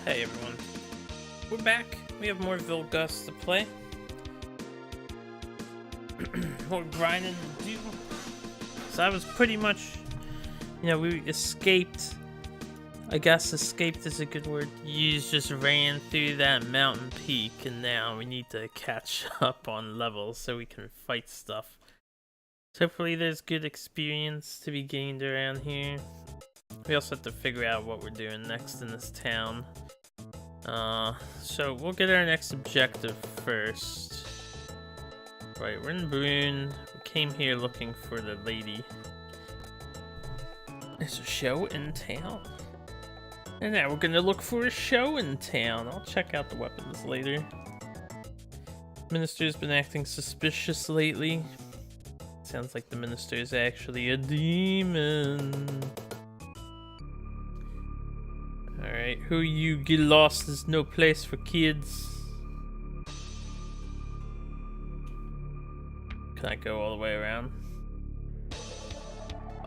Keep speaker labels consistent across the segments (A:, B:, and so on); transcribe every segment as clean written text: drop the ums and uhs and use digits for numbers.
A: Hey everyone, we're back. We have more Villgust to play. More grinding to do. So I was pretty much, we escaped. I guess escaped is a good word. You just ran through that mountain peak, and now we need to catch up on levels so we can fight stuff. So hopefully there's good experience to be gained around here. We also have to figure out what we're doing next in this town. So we'll get our next objective first. Right, we're in Brune. We came here looking for the lady. There's a show in town. And now we're gonna look for a show in town. I'll check out the weapons later. Minister's been acting suspicious lately. Sounds like the minister is actually a demon. Alright, who you? Get lost, there's no place for kids. Can I go all the way around?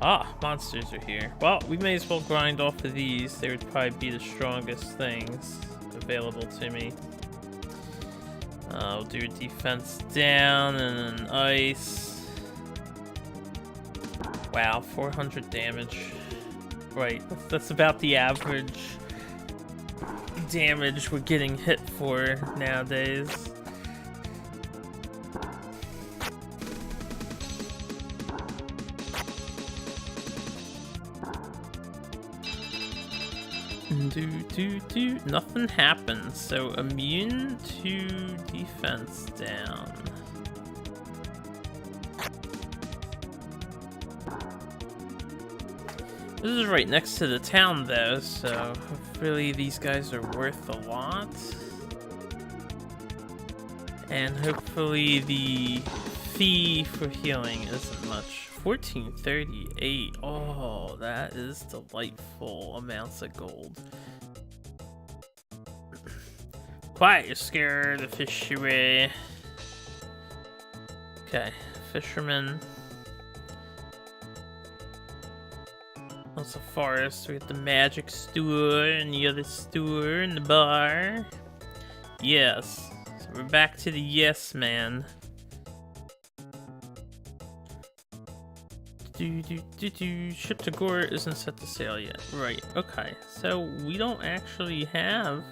A: Ah, monsters are here. Well, we may as well grind off of these. They would probably be the strongest things available to me. We'll do a defense down and an ice. Wow, 400 damage. Right, that's about the average damage we're getting hit for nowadays. Nothing happens, so immune to defense down. This is right next to the town though, so hopefully these guys are worth a lot. And hopefully the fee for healing isn't much. 1438. Oh, that is delightful amounts of gold. Quiet, you're scared. The fish away. Okay, fisherman. That's the forest. We got the magic store and the other store and the bar. Yes. So we're back to the yes man. Ship to Gore isn't set to sail yet. Right, okay. So we don't actually have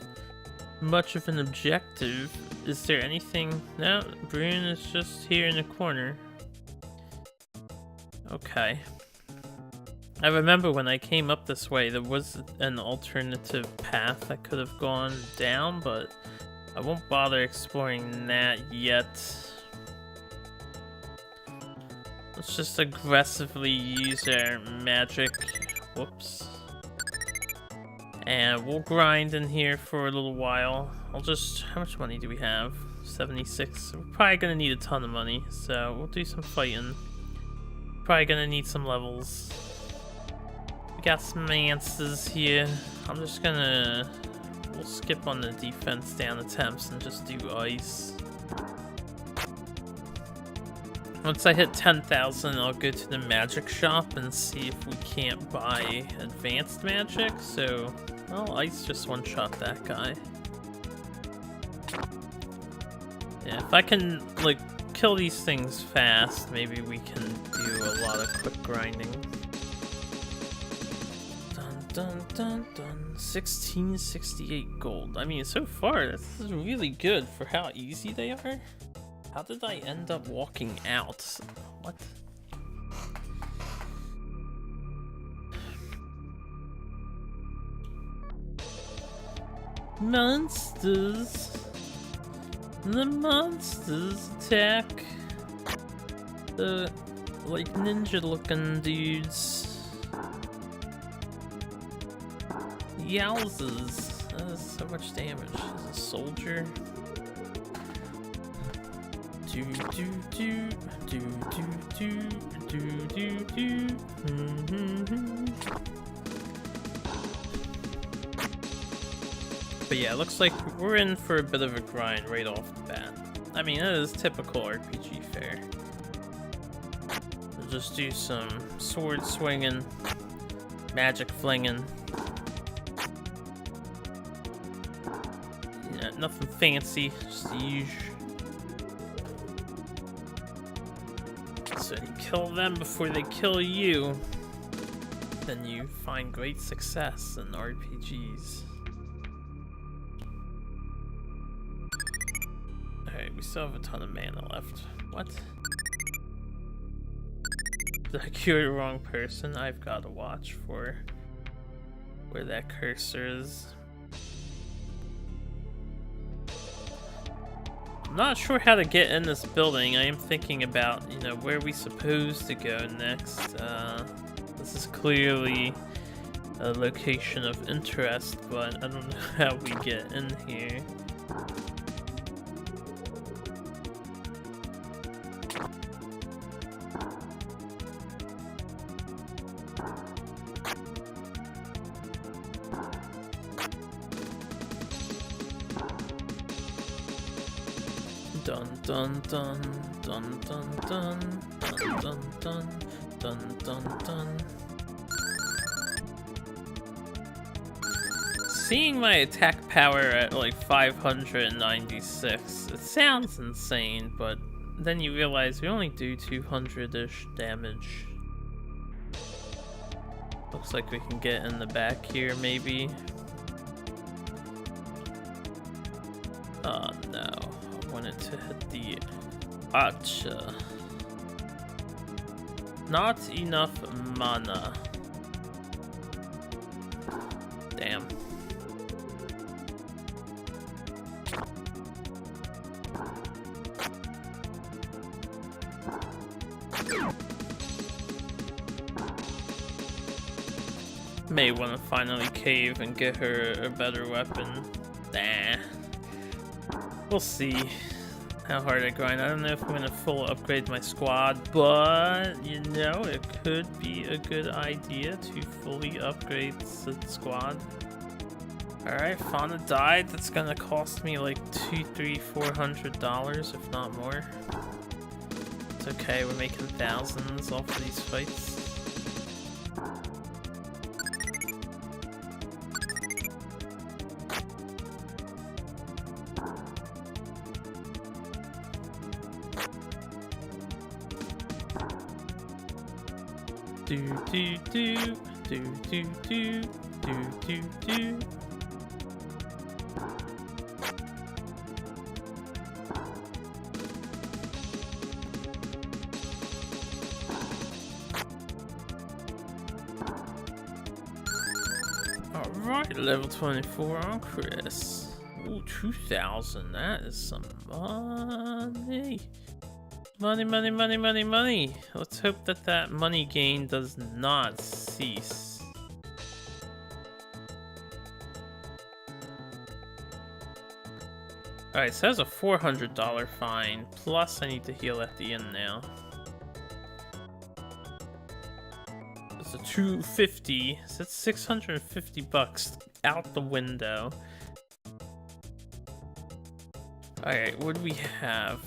A: much of an objective. Is there anything? No, Brune is just here in the corner. Okay. I remember when I came up this way, there was an alternative path I could have gone down, but I won't bother exploring that yet. Let's just aggressively use our magic. Whoops. And we'll grind in here for a little while. How much money do we have? 76. We're probably gonna need a ton of money, so we'll do some fighting. Probably gonna need some levels. We got some answers here. We'll skip on the defense down attempts and just do ice. Once I hit 10,000, I'll go to the magic shop and see if we can't buy advanced magic. So, well, ice just one-shot that guy. Yeah, if I can, kill these things fast, maybe we can do a lot of quick grinding. Dun, dun, dun. 1668 gold. I mean, so far, this is really good for how easy they are. How did I end up walking out? What? Monsters. The monsters attack the, ninja-looking dudes. Yowzers. That is so much damage. As a soldier. But yeah, it looks like we're in for a bit of a grind right off the bat. I mean, that is typical RPG fare. We'll just do some sword swinging, magic flinging. Yeah, nothing fancy, just the usual. So you kill them before they kill you, then you find great success in RPGs. Alright, we still have a ton of mana left. What? Did I cure the wrong person? I've got to watch for where that cursor is. I'm not sure how to get in this building. I am thinking about, you know, where we supposed to go next. This is clearly a location of interest, but I don't know how we get in here. Dun dun dun dun dun dun dun dun dun dun dun dun. Seeing my attack power at like 596, it sounds insane, but then you realize we only do 200-ish damage. Looks like we can get in the back here, maybe. Oh no. Wanted to hit the Acha. Not enough mana. Damn. May want to finally cave and get her a better weapon. Nah. We'll see how hard I grind. I don't know if I'm gonna full upgrade my squad, but you know, it could be a good idea to fully upgrade the squad. Alright, Fauna died. That's gonna cost me like $400, if not more. It's okay, we're making thousands off of these fights. Do do do do do do do do do. All right, level 24 on Chris. Ooh, 2,000. That is some money. Money, money, money, money, money. Let's hope that that money gain does not cease. Alright, so that's a $400 fine. Plus, I need to heal at the end now. It's a $250. So that's 650 bucks out the window. Alright, what do we have?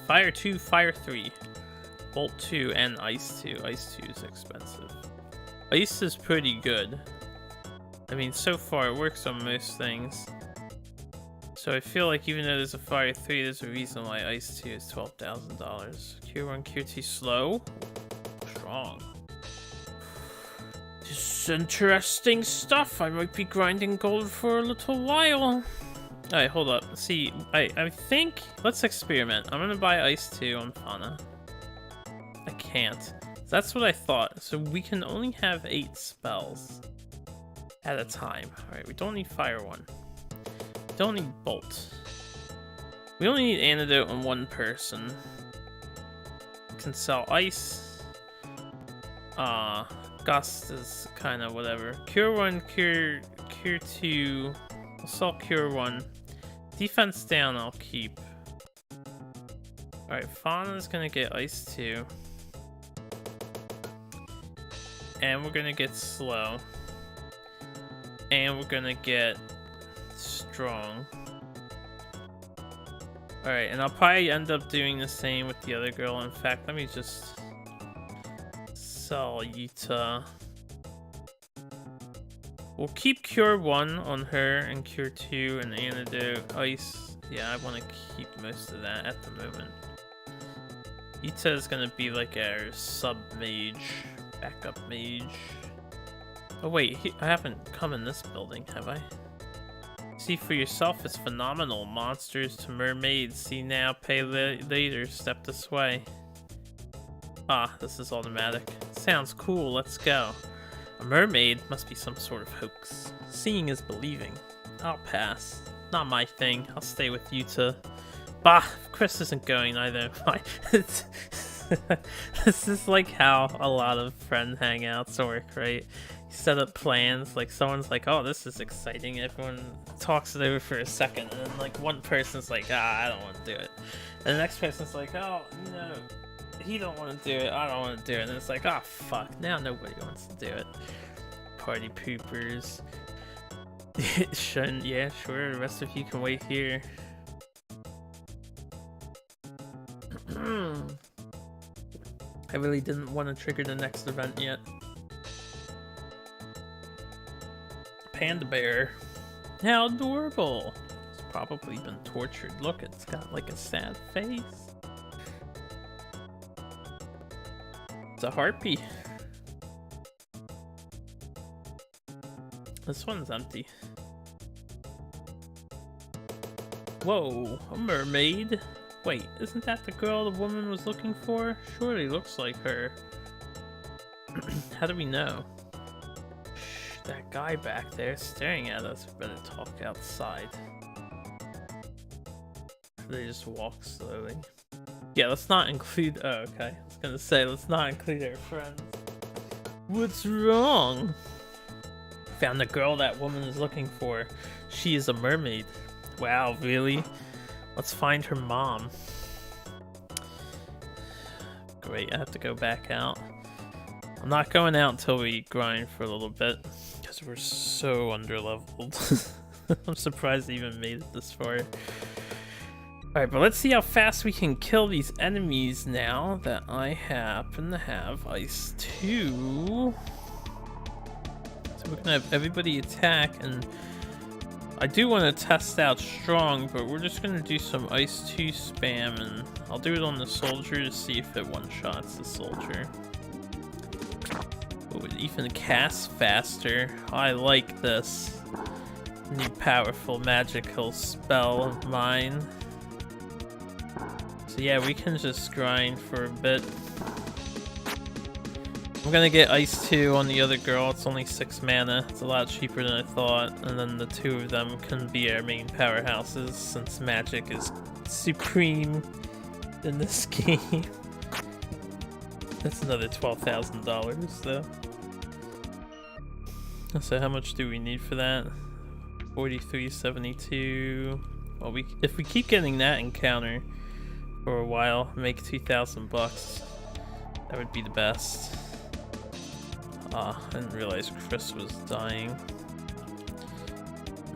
A: Fire 2, Fire 3, Bolt 2, and Ice 2. Ice 2 is expensive. Ice is pretty good. I mean, so far it works on most things. So I feel like even though there's a Fire 3, there's a reason why Ice 2 is $12,000. Cure 1, Cure 2 slow. Strong. This is interesting stuff. I might be grinding gold for a little while. Alright, hold up. See, I think... Let's experiment. I'm gonna buy Ice 2 on Fauna. I can't. That's what I thought. So we can only have 8 spells at a time. Alright, we don't need Fire 1. We don't need Bolt. We only need Antidote on one person. We can sell Ice. Gust is kind of whatever. Cure 1, Cure 2... I'll sell Cure 1. Defense down, I'll keep. Alright, Fauna's gonna get Ice 2. And we're gonna get Slow. And we're gonna get Strong. Alright, and I'll probably end up doing the same with the other girl. In fact, let me just sell Yuta. We'll keep Cure 1 on her and Cure 2 and Antidote. Ice. Yeah, I want to keep most of that at the moment. Ita is going to be like our sub-mage, backup mage. Oh wait, I haven't come in this building, have I? See for yourself, it's phenomenal. Monsters to mermaids. See now, pay later. Step this way. Ah, this is automatic. Sounds cool, let's go. A mermaid must be some sort of hoax. Seeing is believing. I'll pass. Not my thing. I'll stay with Yuta. Bah, Chris isn't going either. This is like how a lot of friend hangouts work, right? You set up plans, like someone's like, oh, this is exciting. Everyone talks it over for a second, and then like one person's like, I don't want to do it. And the next person's like, oh, you know, he don't want to do it, I don't want to do it. And it's like, oh, fuck, now nobody wants to do it. Party poopers. Shouldn't, yeah, sure, the rest of you can wait here. I really didn't want to trigger the next event yet. Panda bear. How adorable. It's probably been tortured. Look, it's got like a sad face. It's a harpy. This one's empty. Whoa, a mermaid. Wait, isn't that the girl the woman was looking for? Surely looks like her. How do we know? Shh, that guy back there staring at us. We better talk outside. They just walk slowly. Yeah, let's not include... Oh, okay. I was gonna say, let's not include our friends. What's wrong? Found the girl that woman is looking for. She is a mermaid. Wow, really? Let's find her mom. Great, I have to go back out. I'm not going out until we grind for a little bit, because we're so underleveled. I'm surprised I even made it this far. Alright, but let's see how fast we can kill these enemies now that I happen to have Ice 2. So we're gonna have everybody attack, and I do want to test out strong, but we're just going to do some Ice 2 spam, and I'll do it on the soldier to see if it one-shots the soldier. Oh, it even casts faster. I like this new powerful magical spell of mine. So yeah, we can just grind for a bit. I'm gonna get Ice 2 on the other girl. It's only 6 mana. It's a lot cheaper than I thought. And then the two of them can be our main powerhouses, since magic is supreme in this game. That's another $12,000 though. So how much do we need for that? 43.72. Well, if we keep getting that encounter for a while, make 2,000 bucks. That would be the best. Ah, I didn't realize Chris was dying.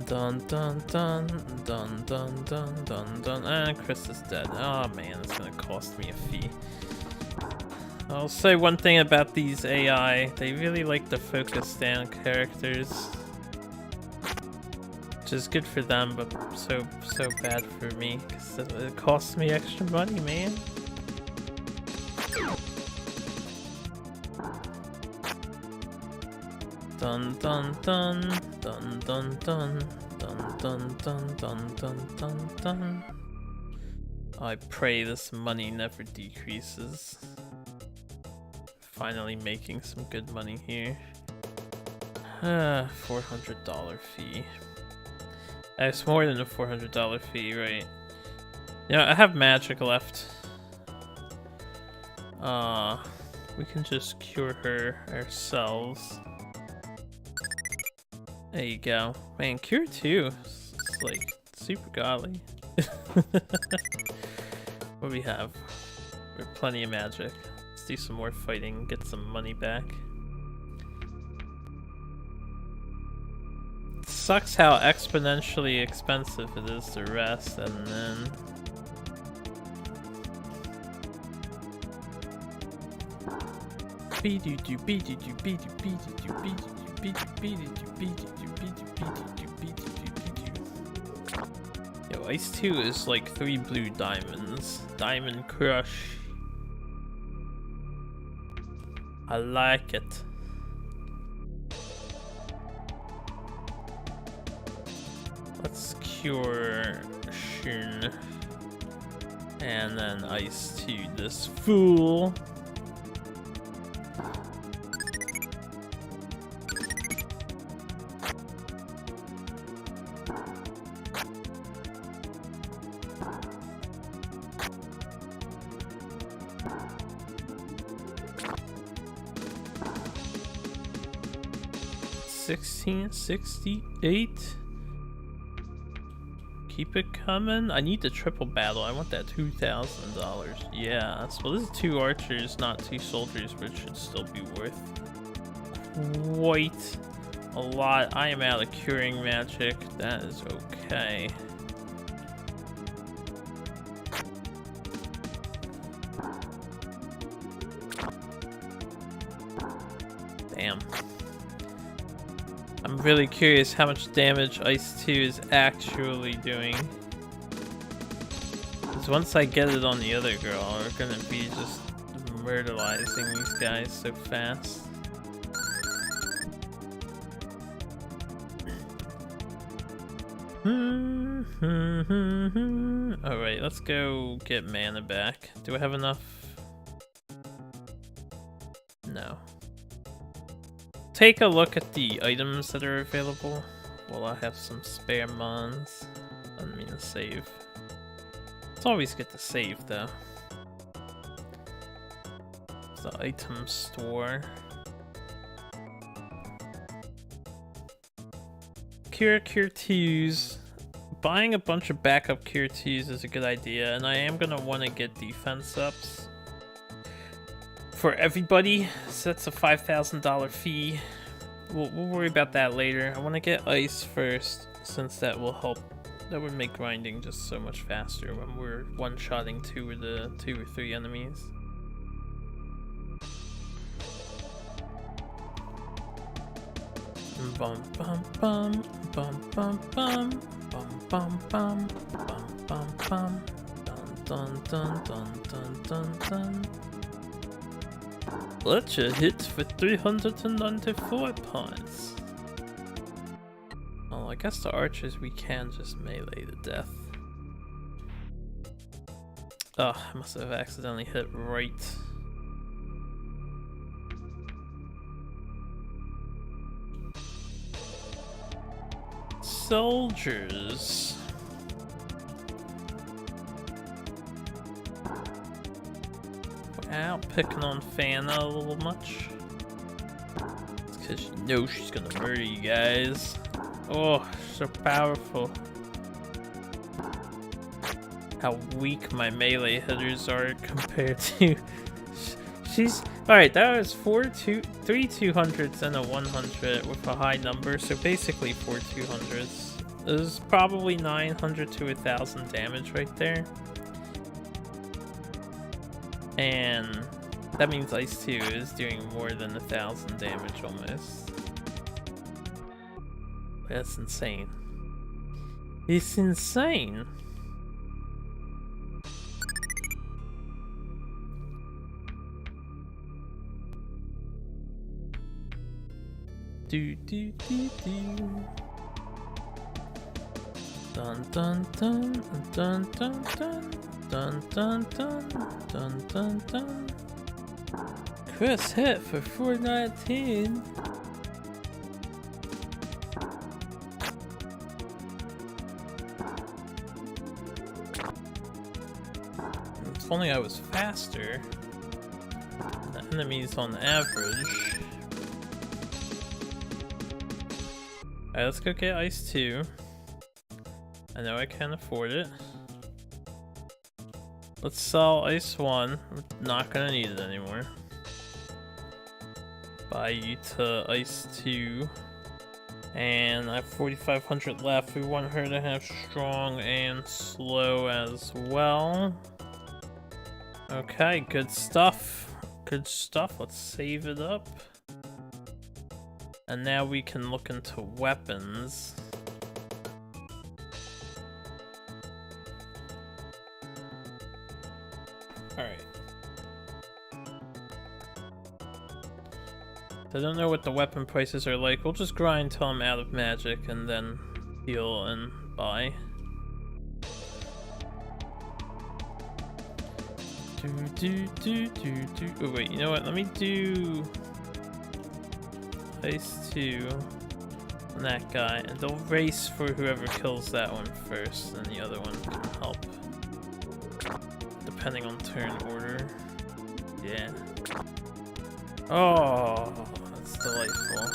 A: Dun dun dun dun dun dun dun dun. And Chris is dead. Oh man, it's gonna cost me a fee. I'll say one thing about these AI, they really like to focus down characters. Which is good for them, but so bad for me, because it costs me extra money, man. Dun dun dun dun dun dun dun dun dun dun dun dun dun. I pray this money never decreases. Finally making some good money here. $400 fee. It's more than a $400 fee, right? Yeah, I have magic left. We can just cure her ourselves. There you go. Man, Cure 2 is like super godly. What do we have? We have plenty of magic. Let's do some more fighting, get some money back. It sucks how exponentially expensive it is to rest, and then... Be-do-do, be-do-do, be-do, be-do-do, be-do-do. Yo, Ice 2 is like 3 blue diamonds. Diamond Crush. I like it. Let's cure Shun. And then Ice 2 this fool. $16.68. Keep it coming. I need the triple battle. I want that $2,000. Yeah, so this is 2 archers, not 2 soldiers, which should still be worth quite a lot. I am out of curing magic. That is okay. Damn. I'm really curious how much damage Ice 2 is actually doing. Because once I get it on the other girl, we're gonna be just murderizing these guys so fast. Alright, let's go get mana back. Do I have enough? No. Take a look at the items that are available. Well, I have some spare mons. Doesn't mean to save. It's always good to save though. It's the item store. Cure 2s. Buying a bunch of backup Cure 2s is a good idea, and I am gonna want to get defense ups for everybody, so that's a $5,000 fee. We'll worry about that later. I want to get Ice first, since that will help. That would make grinding just so much faster when we're one-shotting 2 or 3 enemies. Bum bum bum bum bum bum bum bum bum bum bum bum dun dun dun dun dun dun. Archer hit for 394 points. Oh, I guess the archers we can just melee to death. Oh, I must have accidentally hit right. Soldiers. Out picking on Fana a little much. It's because you know she's gonna murder you guys. Oh, so powerful. How weak my melee hitters are compared to. She's alright. That was 3 200s and a 100 with a high number, so basically 4 200s. It was probably 900 to 1,000 damage right there. And that means Ice 2 is doing more than 1,000 damage almost. That's insane. It's insane. Do do do do. Dun dun dun dun dun dun. Dun dun dun dun dun dun. Chris hit for 419. If only I was faster. The enemies on average. Alright, let's go get Ice 2. I know I can't afford it. Let's sell Ice 1. We're not gonna need it anymore. Buy you to Ice 2. And I have 4,500 left. We want her to have strong and slow as well. Okay, good stuff. Good stuff. Let's save it up. And now we can look into weapons. Alright. I don't know what the weapon prices are like. We'll just grind till I'm out of magic and then heal and buy. Oh wait, you know what? Let me do Ice 2 on that guy, and they'll race for whoever kills that one first, and the other one can help. Depending on turn order. Yeah. Oh, that's delightful.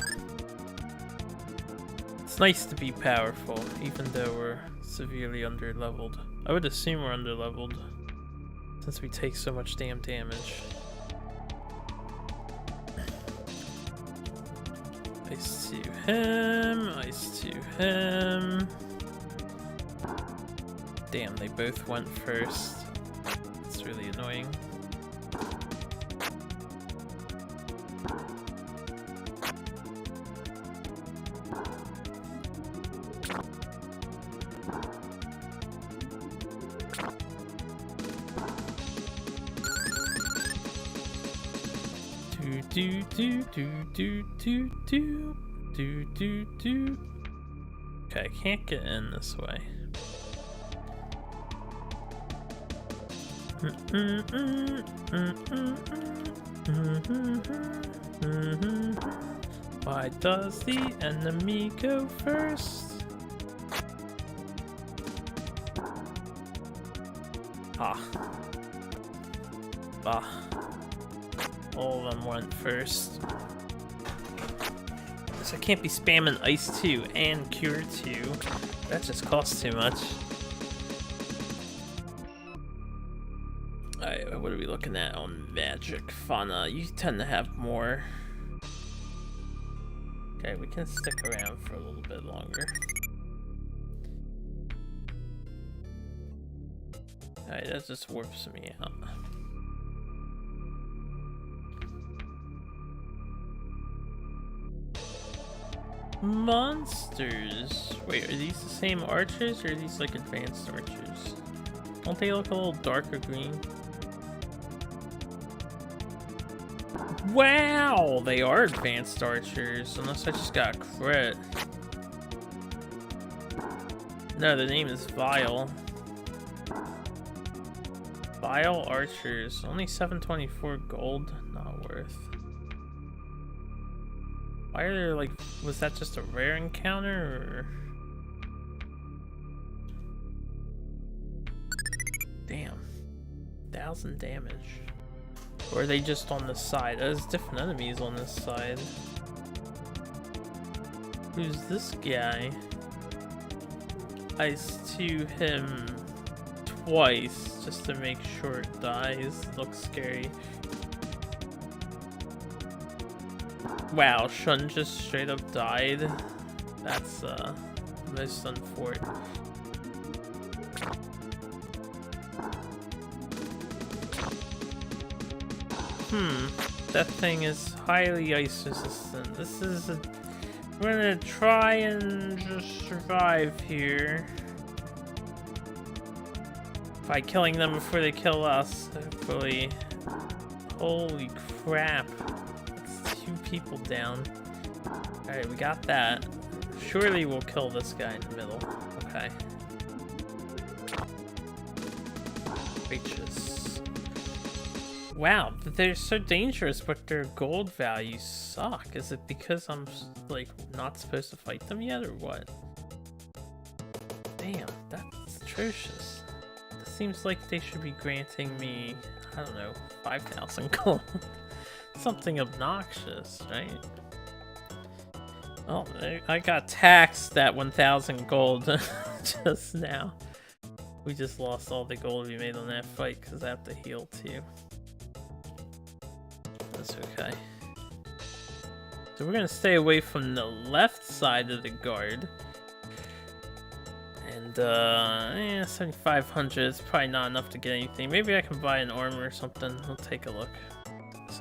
A: It's nice to be powerful, even though we're severely underleveled. I would assume we're underleveled, since we take so much damn damage. Ice to him, ice to him. Damn, they both went first. It's really annoying. Okay, I can't get in this way. Why does the enemy go first? Ah. All of them went first. So I can't be spamming Ice 2 and Cure 2. That just costs too much. Alright, what are we looking at on Magic? Fauna, you tend to have more. Okay, we can stick around for a little bit longer. Alright, that just warps me out. Monsters. Wait, are these the same archers or are these like advanced archers? Don't they look a little darker green? Wow, they are advanced archers, unless I just got a crit. No, the name is Vile. Vile archers, only 724 gold, not worth. Why are there like, was that just a rare encounter or? Damn, 1,000 damage. Or are they just on this side? There's different enemies on this side. Who's this guy? Ice to him twice just to make sure it dies. Looks scary. Wow, Shun just straight up died. That's most unfortunate. That thing is highly ice resistant. This is a... We're gonna try and just survive here. By killing them before they kill us, hopefully. Holy crap. That's 2 people down. Alright, we got that. Surely we'll kill this guy in the middle. Okay. Righteous. Wow, they're so dangerous, but their gold values suck. Is it because I'm, like, not supposed to fight them yet, or what? Damn, that's atrocious. It seems like they should be granting me, I don't know, 5,000 gold. Something obnoxious, right? Oh, I got taxed that 1,000 gold just now. We just lost all the gold we made on that fight because I have to heal too. That's okay. So we're gonna stay away from the left side of the guard. And yeah, 7,500 is probably not enough to get anything. Maybe I can buy an armor or something. We'll take a look.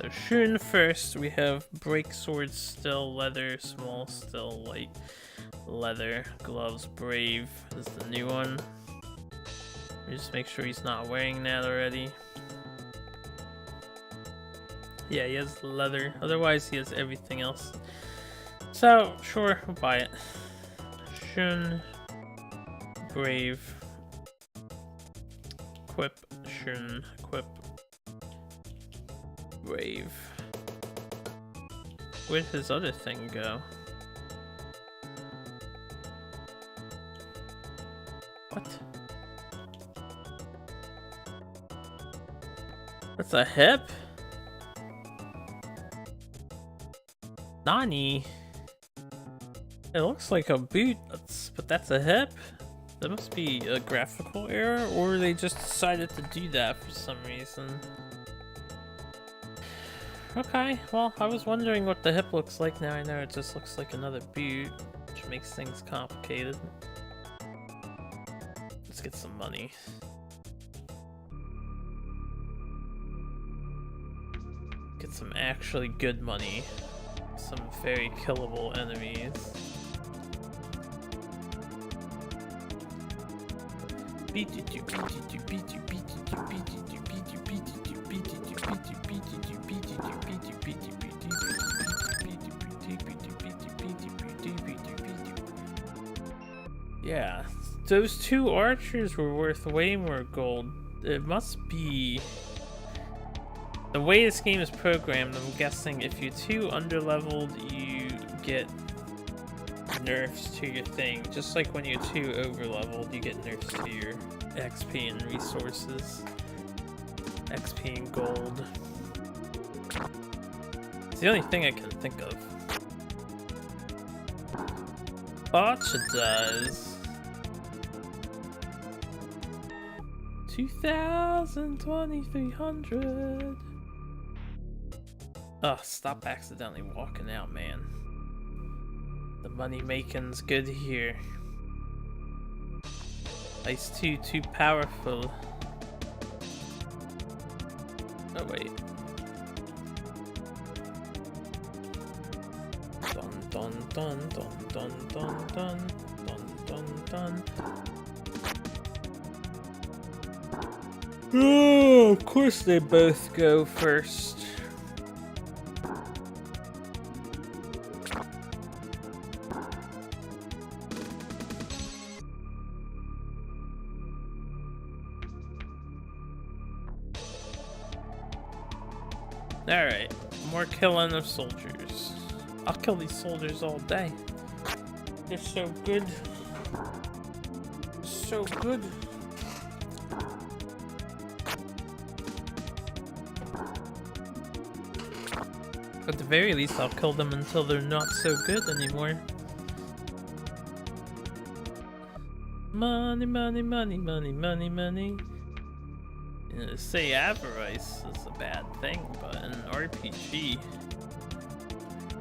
A: So Shun first, we have break sword, still leather, small, still light leather, gloves, brave is the new one. Just make sure he's not wearing that already. Yeah, he has leather, otherwise he has everything else. So, sure, we'll buy it. Shun, brave, equip, Shun, equip, brave. Where'd his other thing go? What? That's a hip? Nani? It looks like a boot, but that's a hip? That must be a graphical error, or they just decided to do that for some reason. Okay, well, I was wondering what the hip looks like. Now I know it just looks like another boot, which makes things complicated. Let's get some money. Get some actually good money. Some very killable enemies. Yeah, those two archers were worth way more gold. It must be... The way this game is programmed, I'm guessing if you're too underleveled, you get nerfs to your thing. Just like when you're too overleveled, you get nerfs to your XP and resources. XP and gold. It's the only thing I can think of. Archer does. 2,300. Oh, stop accidentally walking out, man. The money making's good here. Ice 2 too powerful. Oh wait. Dun dun dun dun dun dun dun dun dun dun. Oh, of course they both go first. Alright, more killing of soldiers. I'll kill these soldiers all day. They're so good. So good. At the very least, I'll kill them until they're not so good anymore. Money, money, money, money, money, money. You know, say avarice is a bad thing, but an RPG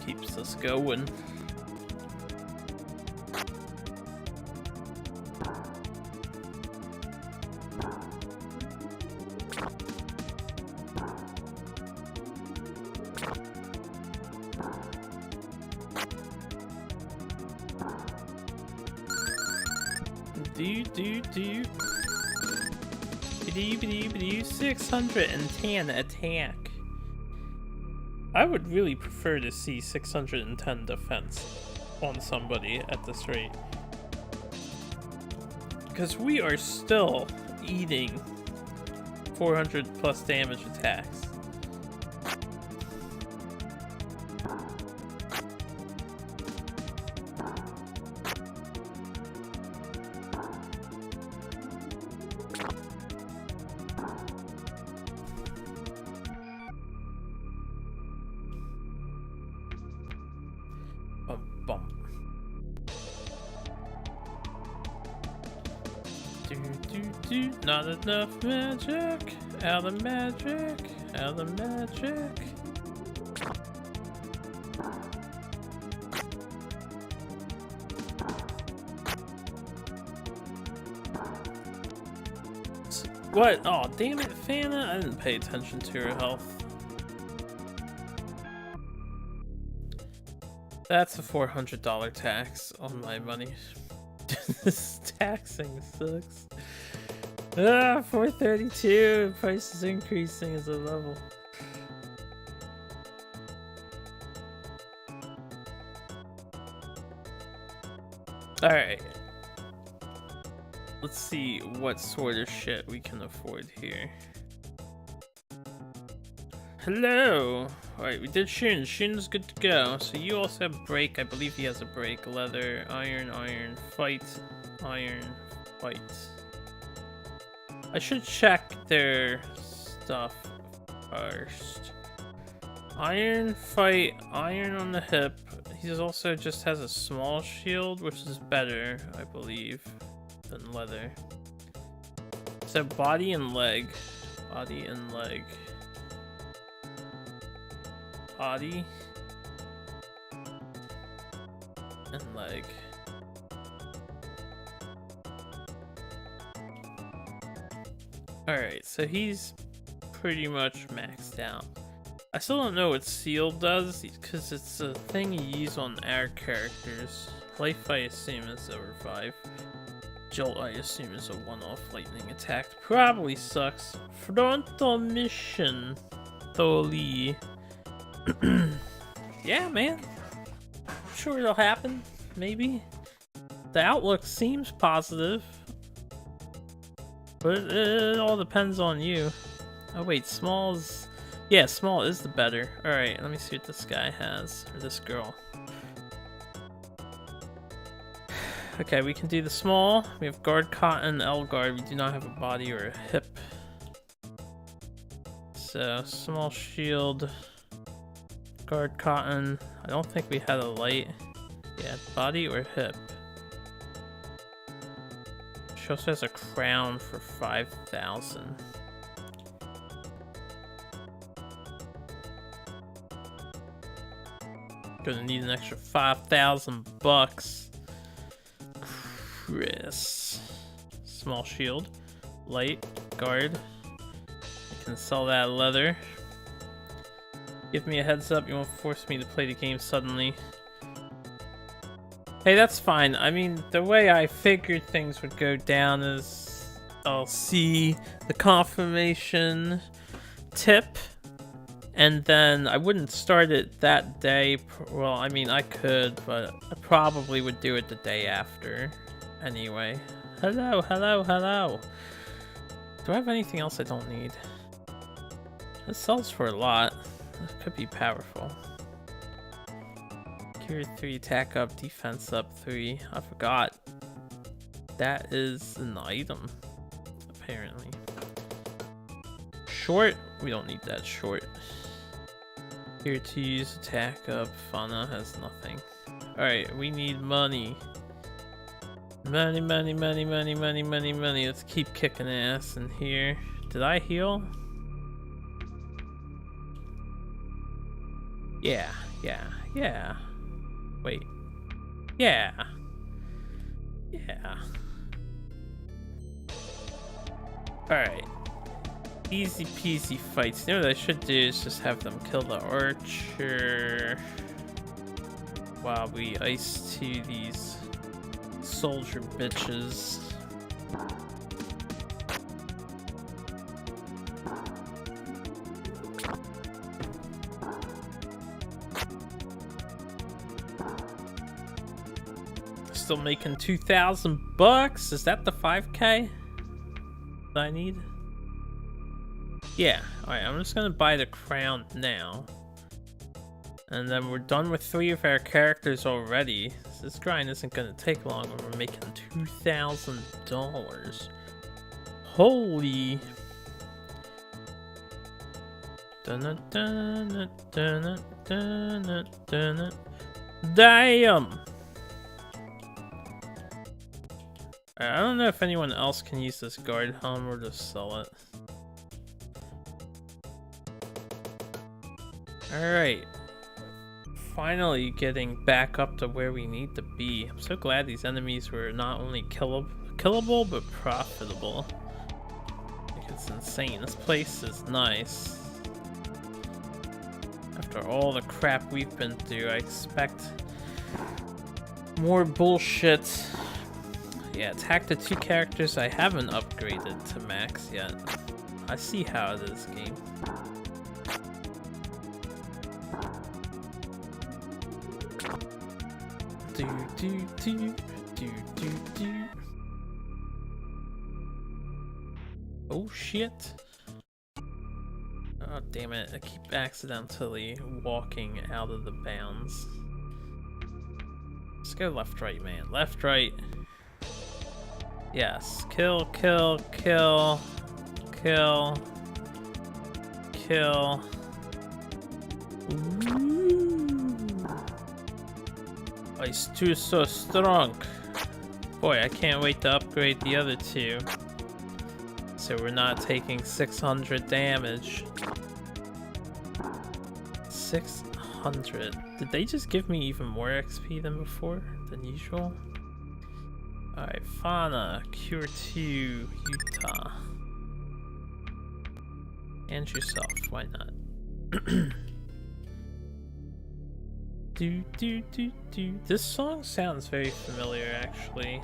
A: keeps us going. Do 610 attack. I would really prefer to see 610 defense on somebody at this rate, because we are still eating 400 plus damage attacks. Not enough magic. Out of magic. Out of magic. What? Oh, damn it, Fana. I didn't pay attention to her health. That's a $400 tax on my money. This taxing sucks. Ah, 432. Price is increasing as a level. Alright. Let's see what sort of shit we can afford here. Hello! Alright, we did Shun. Shun's good to go. So you also have break. I believe he has a break. Leather, iron, iron, fight, iron, fight. I should check their stuff first. Iron, fight, iron on the hip. He also just has a small shield, which is better, I believe, than leather. So body and leg. Body and leg. Body and leg. Alright, so he's pretty much maxed out. I still don't know what Seal does, because it's a thing you use on our characters. Life, I assume, is over 5. Jolt, I assume, is a one-off lightning attack. Probably sucks. Frontal mission. Tholi. Yeah, man. I'm sure it'll happen. Maybe. The outlook seems positive. But it all depends on you. Oh wait, small's... Yeah, small is the better. Alright, let me see what this guy has. Or this girl. Okay, we can do the small. We have guard cotton, L guard. We do not have a body or a hip. So, small shield. Guard cotton. I don't think we had a light. Yeah, body or hip. She also has a crown for 5,000. Gonna need an extra 5,000 bucks. Chris. Small shield. Light. Guard. I can sell that leather. Give me a heads up, you won't force me to play the game suddenly. Hey, that's fine. I mean, the way I figured things would go down is I'll see the confirmation tip, and then I wouldn't start it that day. Well, I mean, I could, but I probably would do it the day after anyway. Hello, hello, hello. Do I have anything else I don't need? This sells for a lot. This could be powerful. Cure 3, attack up, defense up 3. I forgot. That is an item, apparently. Short? We don't need that short. Here to use, attack up. Fauna has nothing. Alright, we need money. Money, money, money, money, money, money, money. Let's keep kicking ass in here. Did I heal? Yeah, yeah, yeah. Wait. Yeah. Yeah. Alright. Easy peasy fights. You know what I should do is just have them kill the archer while we ice to these soldier bitches. Still making 2,000 bucks. Is that the 5K that I need? Yeah. Alright, I'm just gonna buy the crown now. And then we're done with 3 of our characters already. This grind isn't gonna take long when we're making $2,000. Holy. Damn. I don't know if anyone else can use this guard helm or just sell it. Alright. Finally getting back up to where we need to be. I'm so glad these enemies were not only killable, but profitable. Like, it's insane. This place is nice. After all the crap we've been through, I expect More bullshit. Yeah, attack the 2 characters I haven't upgraded to max yet. I see how it is, game. Do. Oh shit. Oh damn it, I keep accidentally walking out of the bounds. Let's go left, right, man. Left, right. Yes. Kill, kill, kill. Kill. Kill. Ooh. Oh, he's too so strong. Boy, I can't wait to upgrade the other 2. So we're not taking 600 damage. 600. Did they just give me even more XP than before? Than usual? Alright, Fauna, Kōryūū, Utah. And yourself, why not? Do. This song sounds very familiar, actually.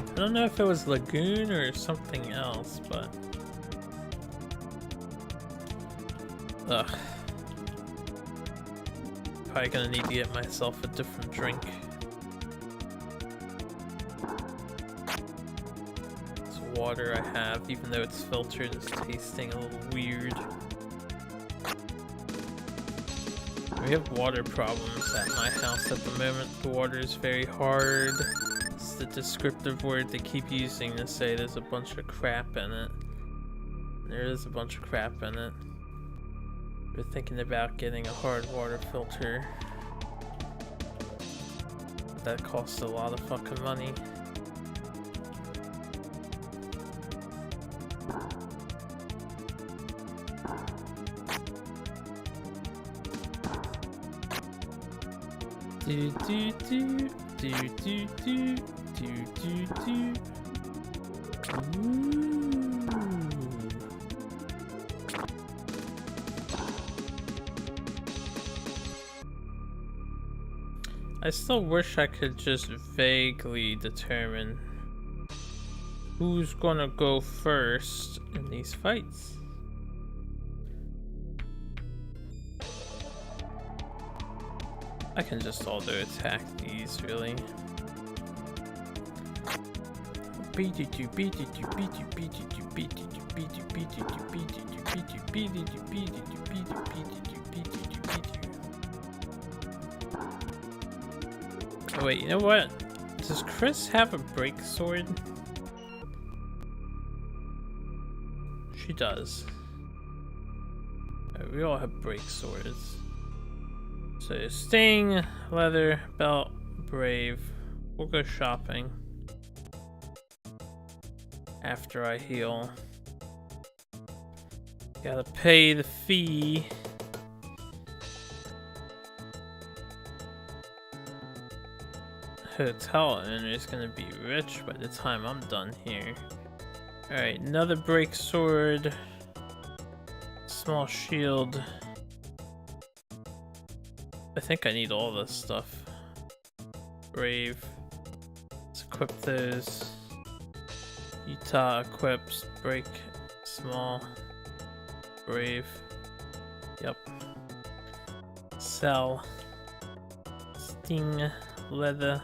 A: I don't know if it was Lagoon or something else, but... Ugh. Probably gonna need to get myself a different drink. This water I have, even though it's filtered, is tasting a little weird. We have water problems at my house at the moment. The water is very hard. It's the descriptive word they keep using to say there's a bunch of crap in it. There is a bunch of crap in it. We're thinking about getting a hard water filter. But that costs a lot of fucking money. Do. Ooh. I still wish I could just vaguely determine who's gonna go first in these fights. I can just auto attack these, really. Oh wait, you know what? Does Chris have a break sword? She does. We all have break swords. So Sting, Leather, Belt, Brave. We'll go shopping after I heal. Gotta pay the fee. Hotel owner is gonna be rich by the time I'm done here. Alright, another break sword. Small shield. I think I need all this stuff. Brave. Let's equip those. Utah equips. Break. Small. Brave. Yep. Sell. Sting. Leather.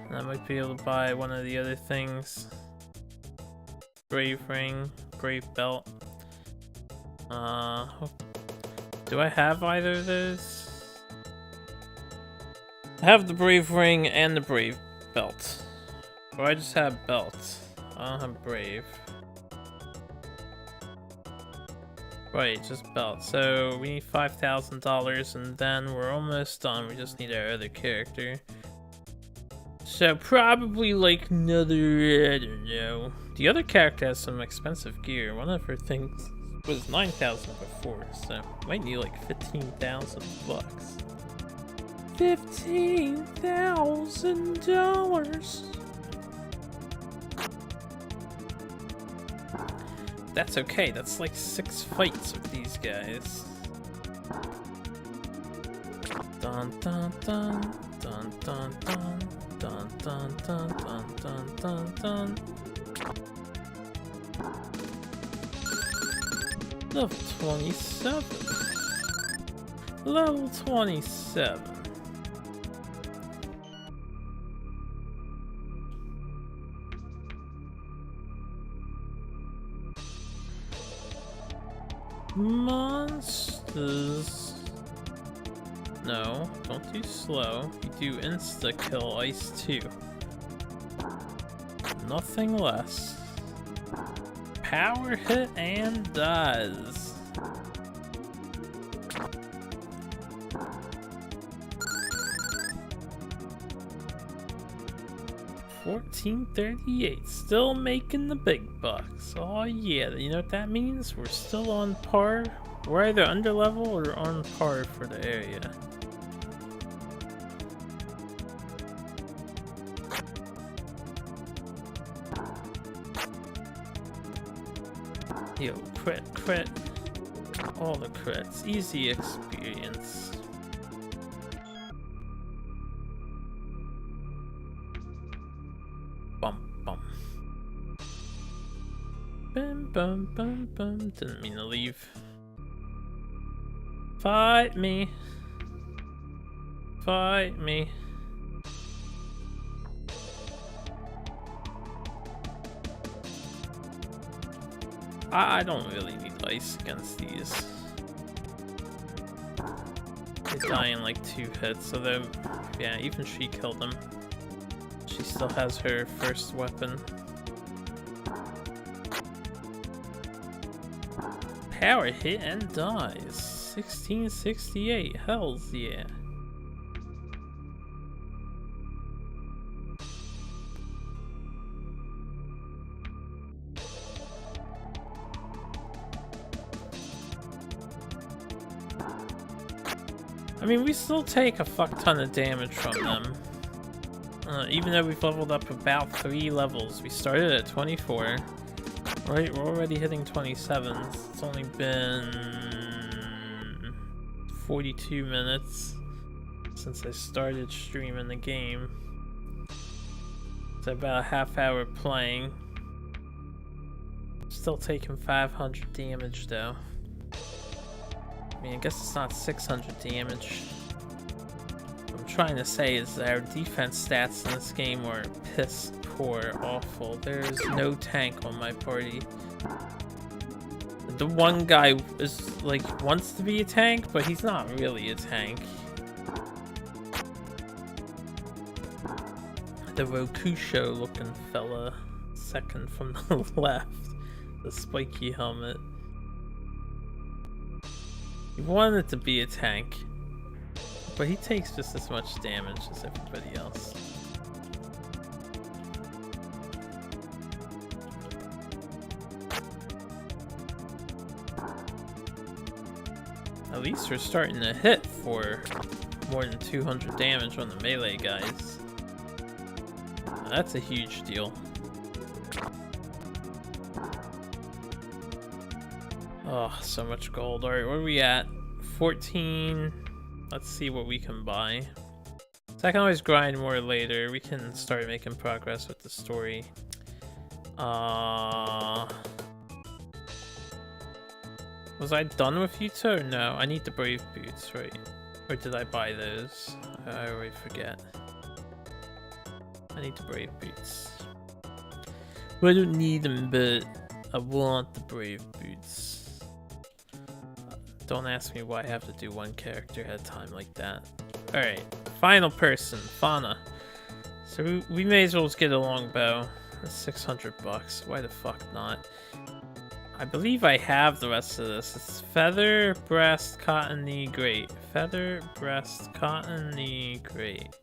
A: And I might be able to buy one of the other things. Brave ring. Brave belt. Do I have either of those? I have the brave ring and the brave belt. Or I just have belt. I don't have brave. Right, just belt. So we need $5,000 and then we're almost done. We just need our other character. So probably like another, I don't know. The other character has some expensive gear. One of her things was 9,000 before, so might need like 15,000 bucks. $15,000. That's okay. That's like 6 fights with these guys. Dun dun dun dun dun dun dun dun dun dun dun dun. Level 27. Level 27. Monsters. No, don't do slow. You do insta-kill ice too. Nothing less. Power hit and dies. $14.38. Still making the big bucks. Oh yeah, you know what that means? We're still on par. We're either under level or on par for the area. Yo, crit. All the crits. Easy experience. Bum. Bum. Didn't mean to leave. Fight me. I don't really need ice against these. They die in like 2 hits, so they're... yeah, even she killed them. She still has her first weapon. Power hit and dies. 1668. Hells yeah. I mean, we still take a fuck ton of damage from them. Even though we've leveled up about 3 levels. We started at 24. Right, we're already hitting 27. It's only been 42 minutes since I started streaming the game. It's about a half hour playing. Still taking 500 damage though. I mean, I guess it's not 600 damage. What I'm trying to say is that our defense stats in this game are piss poor, awful. There's no tank on my party. The one guy is like wants to be a tank, but he's not really a tank. The Rokusho looking fella, second from the left, the spiky helmet. He wanted to be a tank, but he takes just as much damage as everybody else. At least we're starting to hit for more than 200 damage on the melee guys. That's a huge deal. Oh, so much gold. Alright, where are we at? 14. Let's see what we can buy. So I can always grind more later. We can start making progress with the story. Was I done with you two? No, I need the brave boots, right? Or did I buy those? I already forget. I need the brave boots. Well, I don't need them, but I want the brave boots. Don't ask me why I have to do one character at a time like that. Alright, final person, Fauna. So we may as well just get a longbow. That's 600 bucks. Why the fuck not? I believe I have the rest of this. It's feather, breast, cotton, knee, great. Feather, breast, cotton, knee, great.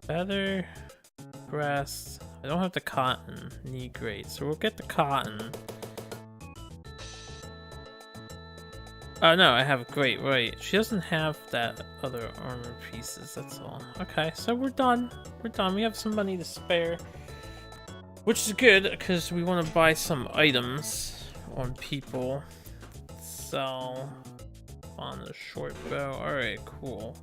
A: Feather, breast. I don't have the cotton, knee, great. So we'll get the cotton. Oh no, I have great, right. She doesn't have that other armor pieces, that's all. Okay, so we're done. We're done. We have some money to spare. Which is good, because we want to buy some items on people. So, on the short bow. Alright, cool.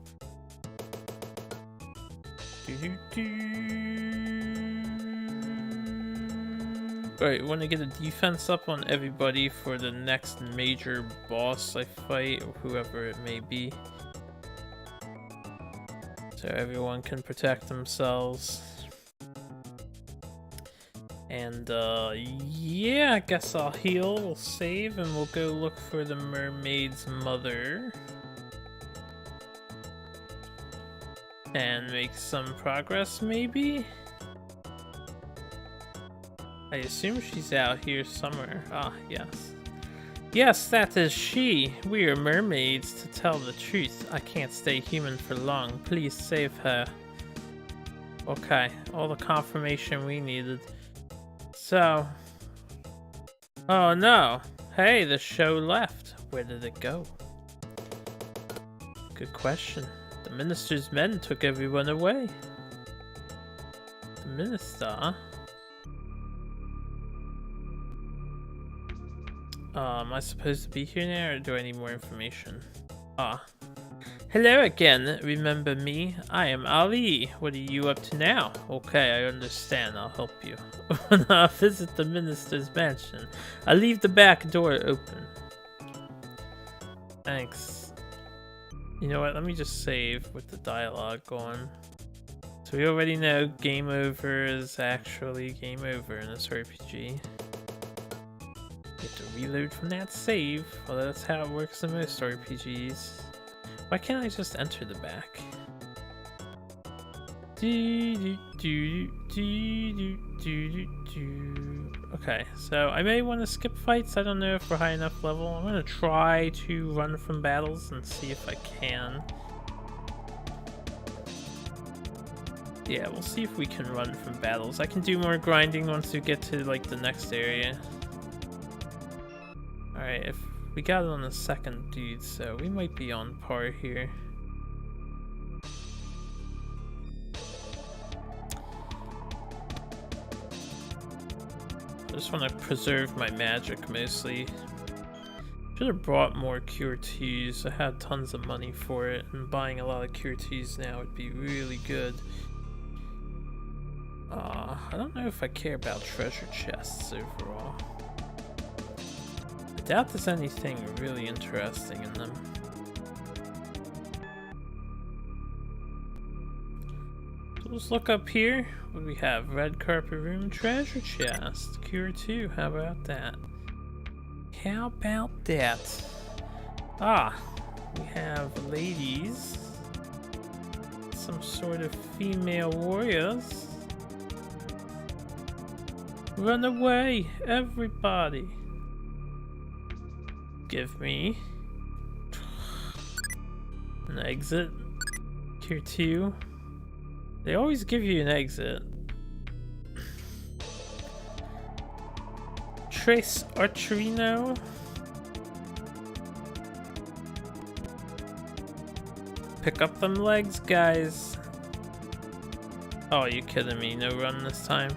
A: Alright, want to get a defense up on everybody for the next major boss I fight, or whoever it may be. So everyone can protect themselves. And yeah, I guess I'll heal, we'll save, and we'll go look for the mermaid's mother. And make some progress, maybe? I assume she's out here somewhere. Ah, yes. Yes, that is she. We are mermaids, to tell the truth. I can't stay human for long. Please save her. Okay, all the confirmation we needed. So... Oh no! Hey, the show left. Where did it go? Good question. The minister's men took everyone away. The minister? Am I supposed to be here now, or do I need more information? Ah. Hello again, remember me? I am Ali. What are you up to now? Okay, I understand, I'll help you. When I visit the minister's mansion, I'll leave the back door open. Thanks. You know what, let me just save with the dialogue going. So we already know game over is actually game over in this RPG. You have to reload from that save, although that's how it works in most RPGs. Why can't I just enter the back? Okay, so I may want to skip fights. I don't know if we're high enough level. I'm going to try to run from battles and see if I can. Yeah, we'll see if we can run from battles. I can do more grinding once we get to like the next area. Alright, if we got it on the second dude, so we might be on par here. I just want to preserve my magic mostly. Should have brought more Kōryūūs. I had tons of money for it, and buying a lot of Kōryūūs now would be really good. I don't know if I care about treasure chests overall. I doubt there's anything really interesting in them. So let's look up here. What do we have? Red carpet room, treasure chest, Kōryūū. How about that? How about that? Ah, we have ladies. Some sort of female warriors. Run away, everybody. Give me an exit. Kōryūū. They always give you an exit. Trace Archerino. Pick up them legs, guys. Oh, are you kidding me? No run this time?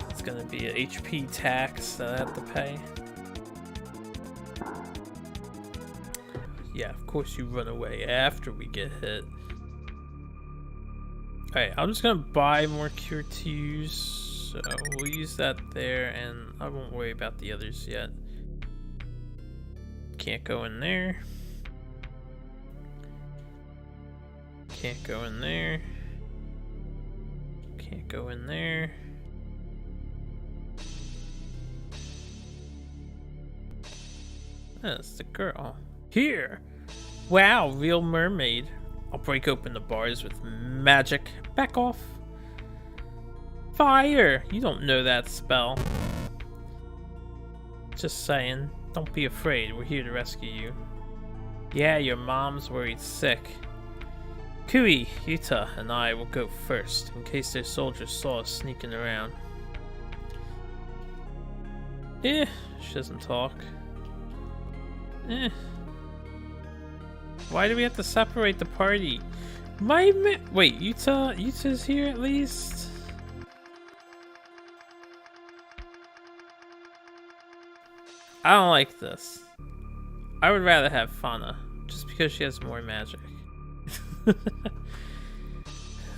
A: It's gonna be an HP tax that I have to pay. Yeah, of course you run away after we get hit. Alright, I'm just gonna buy more Kōryūūs, so we'll use that there, and I won't worry about the others yet. Can't go in there. Can't go in there. Can't go in there. That's the girl. Here! Wow, real mermaid. I'll break open the bars with magic. Back off. Fire! You don't know that spell. Just saying. Don't be afraid. We're here to rescue you. Yeah, your mom's worried sick. Kōryūū, Yuta, and I will go first, in case their soldiers saw us sneaking around. She doesn't talk. Why do we have to separate the party? Wait, Yuta's here at least? I don't like this. I would rather have Fauna, just because she has more magic.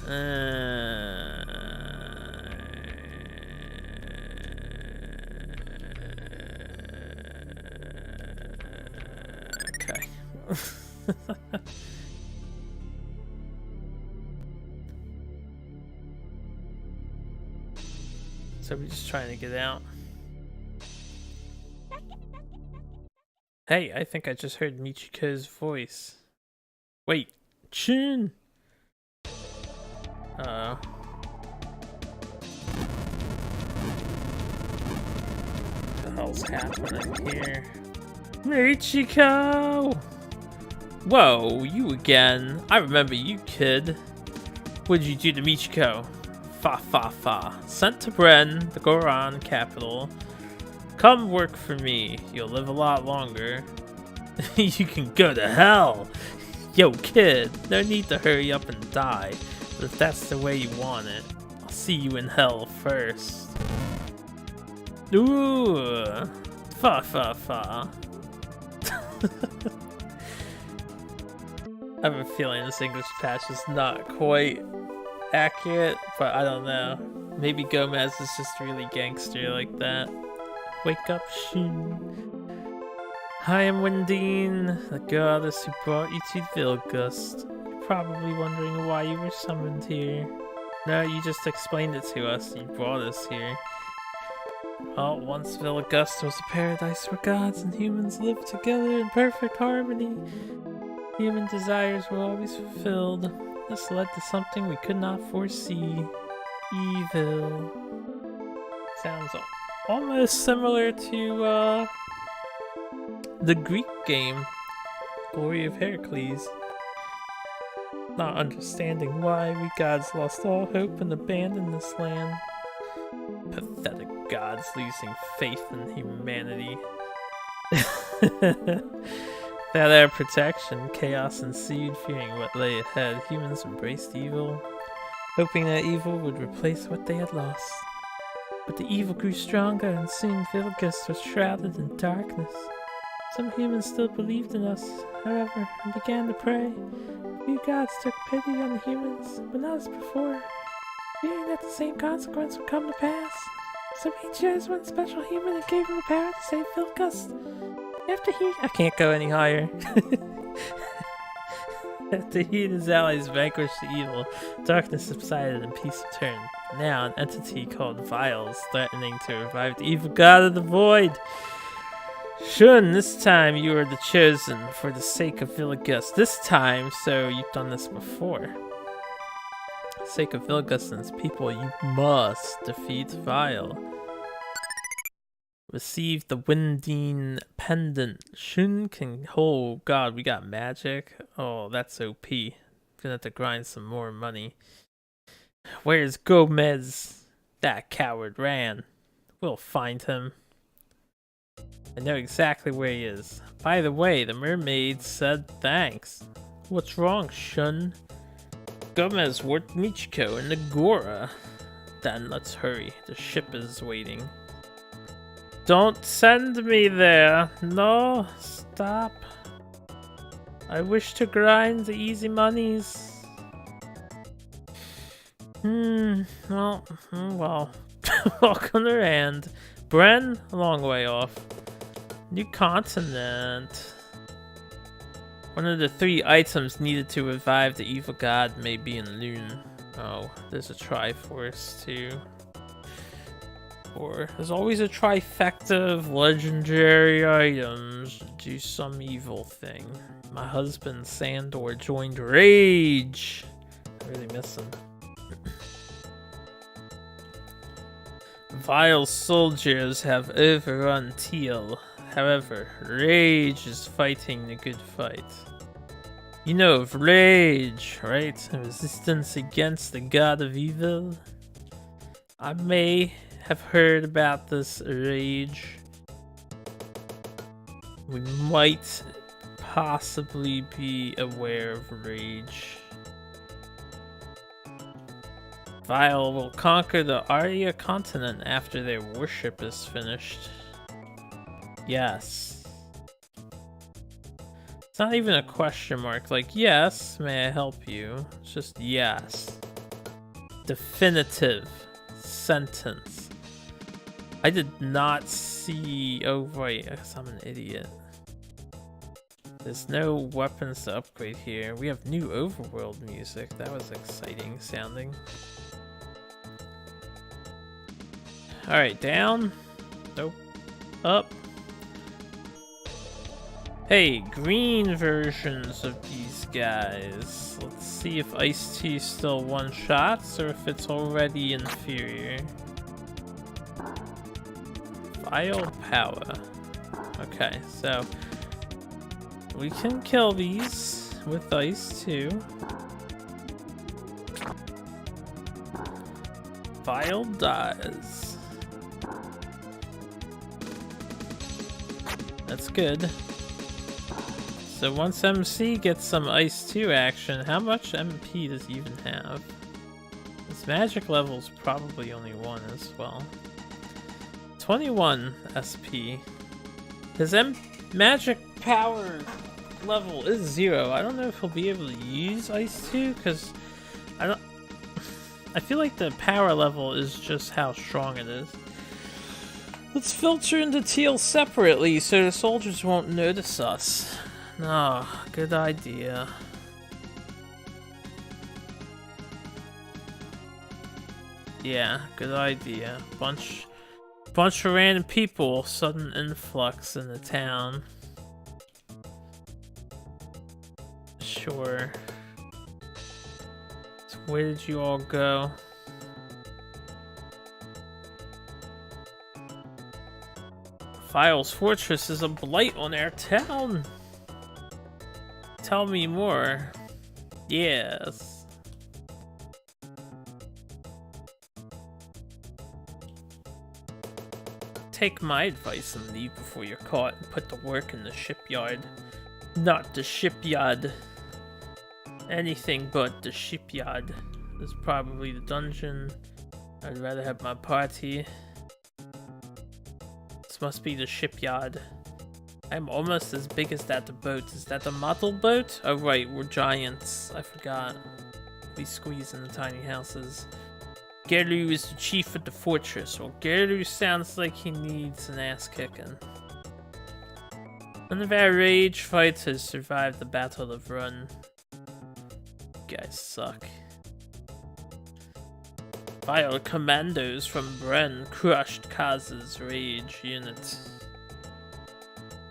A: Okay. So we're just trying to get out. Hey, I think I just heard Michiko's voice. Wait, Chun! Uh-oh. What the hell's happening here? Michiko! Whoa, you again. I remember you, kid. What did you do to Michiko? Fa. Sent to Bren, the Goron capital. Come work for me. You'll live a lot longer. You can go to hell! Yo, kid, no need to hurry up and die. But if that's the way you want it, I'll see you in hell first. Ooh! Fa. I have a feeling this English patch is not quite accurate, but I don't know. Maybe Gomez is just really gangster like that. Wake up, Shin. I am Wendine, the goddess who brought you to Villgust. You're probably wondering why you were summoned here. No, you just explained it to us. You brought us here. Well, once Villgust was a paradise where gods and humans lived together in perfect harmony. Human desires were always fulfilled. This led to something we could not foresee. Evil. Sounds almost similar to the Greek game, Glory of Heracles. Not understanding why we gods lost all hope and abandoned this land. Pathetic gods losing faith in humanity. Without our protection, chaos ensued. Fearing what lay ahead, humans embraced evil, hoping that evil would replace what they had lost. But the evil grew stronger, and soon Villgust was shrouded in darkness. Some humans still believed in us, however, and began to pray. A few gods took pity on the humans, but not as before, fearing that the same consequence would come to pass. So he chose one special human and gave him the power to save Villgust. I can't go any higher. After he and his allies vanquished the evil, darkness subsided and peace returned. Now an entity called Vile is threatening to revive the evil god of the void. Shun, this time you are the chosen for the sake of Villgust. This time, so you've done this before. For the sake of Villgust and its people, you must defeat Vile. Receive the Windine pendant. Shun can. Oh god, we got magic. Oh, that's OP. Gonna have to grind some more money. Where's Gomez? That coward ran. We'll find him. I know exactly where he is. By the way, the mermaid said thanks. What's wrong, Shun? Gomez warned Michiko and Nagora. Then let's hurry. The ship is waiting. Don't send me there. No, stop. I wish to grind the easy monies. Well. Welcome to Rand. Bren, a long way off. New continent. One of the 3 items needed to revive the evil god may be in Lune. Oh, there's a Triforce too. Or there's always a trifecta of legendary items to do some evil thing. My husband Sandor joined Rage. I really miss him. Vile soldiers have overrun Teal. However, Rage is fighting the good fight. You know of Rage, right? Resistance against the god of evil? I may have heard about this Rage. We might possibly be aware of Rage. Vile will conquer the Arya continent after their worship is finished. Yes. It's not even a question mark, like, yes, may I help you? It's just yes. definitive sentence. I did not see... Oh, right. I guess I'm an idiot. There's no weapons to upgrade here. We have new overworld music. That was exciting sounding. Alright, down. Nope. Up. Hey, green versions of these guys. Let's see if Ice T still one-shots or if it's already inferior. File power. Okay, so we can kill these with ice too. File dies. That's good. So once MC gets some Ice 2 action, how much MP does he even have? His magic level's probably only 1 as well. 21 SP. His magic power level is 0. I don't know if he'll be able to use Ice 2, because I feel like the power level is just how strong it is. Let's filter into teal separately so the soldiers won't notice us. No, good idea. Yeah, good idea. Bunch of random people, sudden influx in the town. Sure. So where did you all go? File's fortress is a blight on our town. Tell me more. Yes. Take my advice and leave before you're caught and put the work in the shipyard. Not the shipyard. Anything but the shipyard. This is probably the dungeon. I'd rather have my party. This must be the shipyard. I'm almost as big as that boat. Is that the model boat? Oh right, we're giants. I forgot. We squeeze in the tiny houses. Kōryūū is the chief of the fortress. Well, Kōryūū sounds like he needs an ass kicking. None of our rage fighters survived the Battle of Run. You guys suck. Vile commandos from Bren crushed Kaz's rage unit.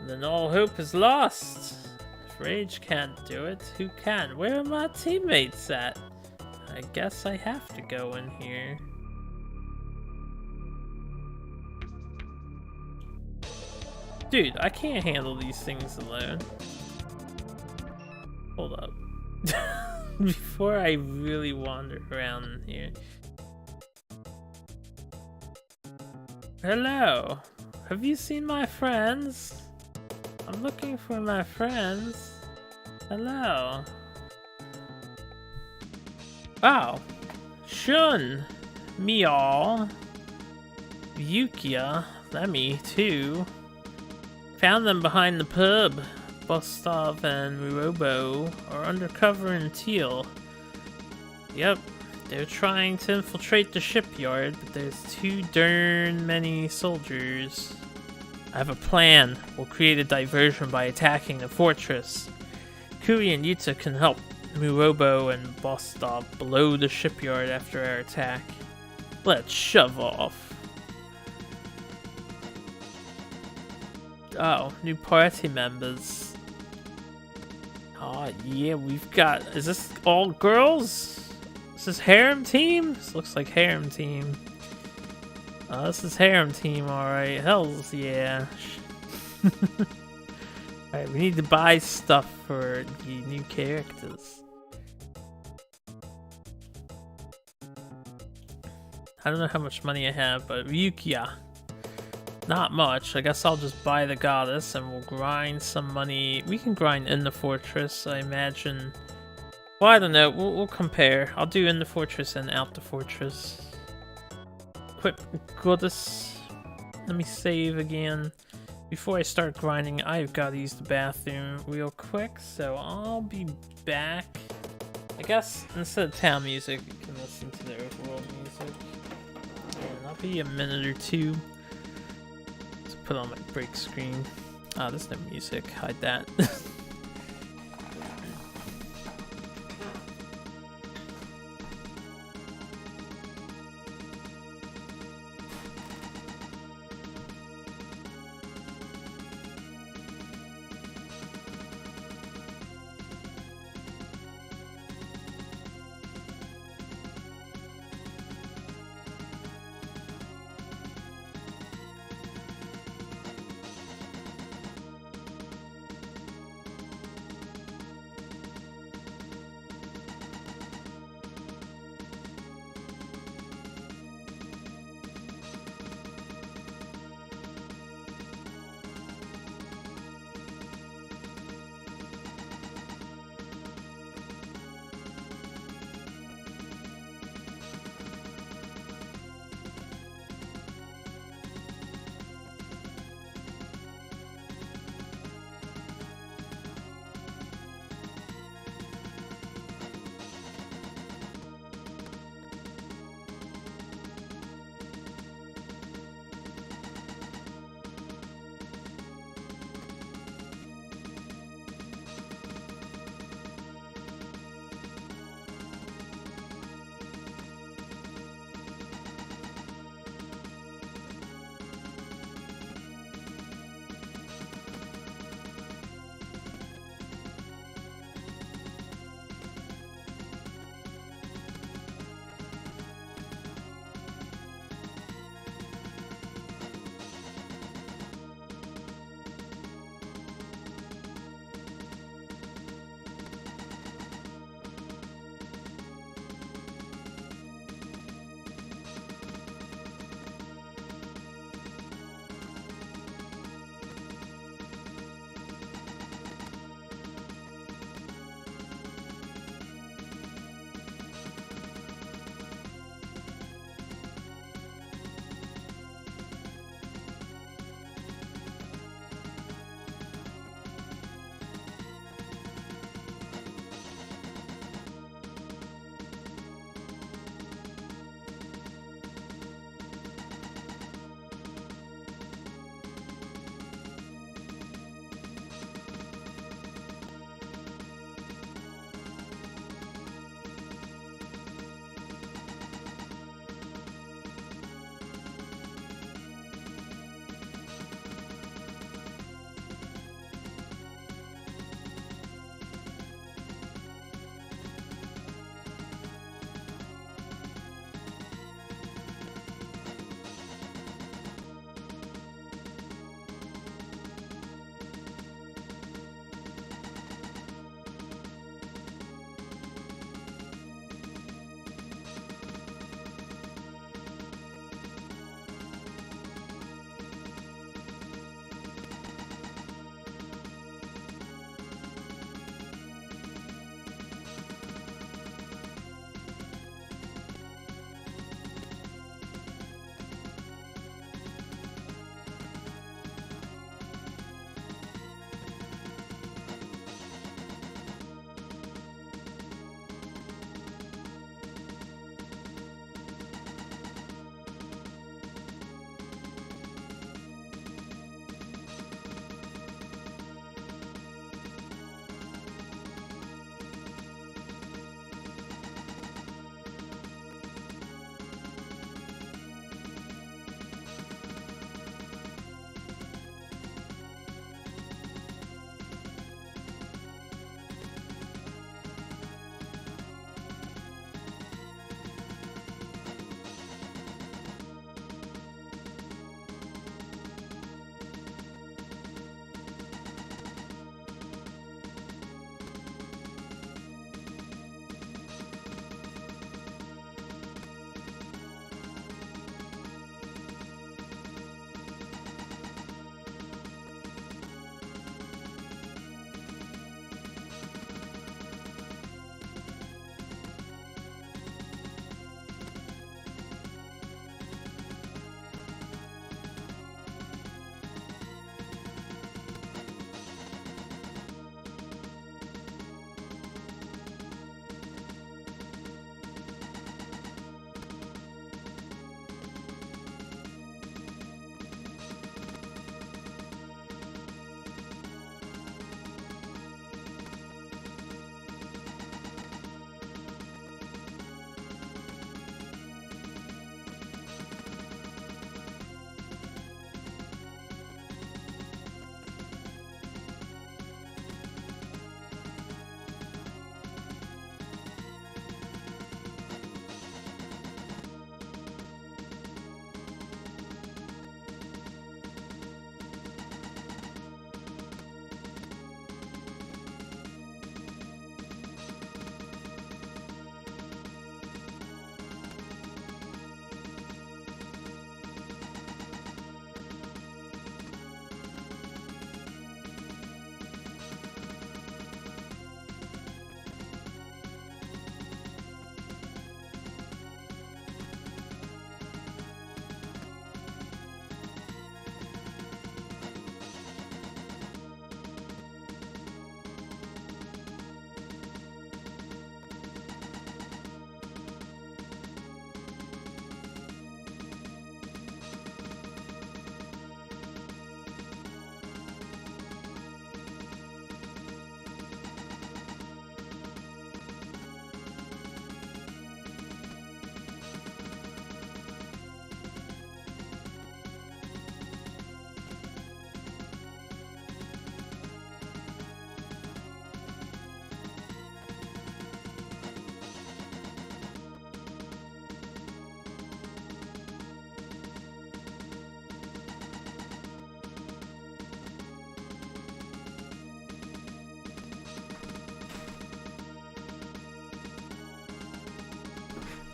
A: And then all hope is lost. If Rage can't do it, who can? Where are my teammates at? I guess I have to go in here. Dude, I can't handle these things alone. Hold up. Before I really wander around in here. Hello. Have you seen my friends? I'm looking for my friends. Hello. Wow. Shun. Meow. Yukia. Lemmy, too. Found them behind the pub. Bostov and Murobo are undercover in Teal. Yep. They're trying to infiltrate the shipyard, but there's too darn many soldiers. I have a plan. We'll create a diversion by attacking the fortress. Kui and Yuta can help Murobo and Bostov blow the shipyard after our attack. Let's shove off. Oh, new party members. Oh yeah, we've got... Is this all girls? Is this harem team? This looks like harem team. This is harem team, alright. Hells yeah. Alright, we need to buy stuff for the new characters. I don't know how much money I have, but Ryukia. Not much. I guess I'll just buy the goddess and we'll grind some money. We can grind in the fortress, I imagine. Well, I don't know. We'll compare. I'll do in the fortress and out the fortress. Equip goddess. Let me save again. Before I start grinding, I've got to use the bathroom real quick, so I'll be back I guess instead of town music, you can listen to the overworld music. And I'll be a minute or two to put on my break screen. Ah, there's no music. Hide that.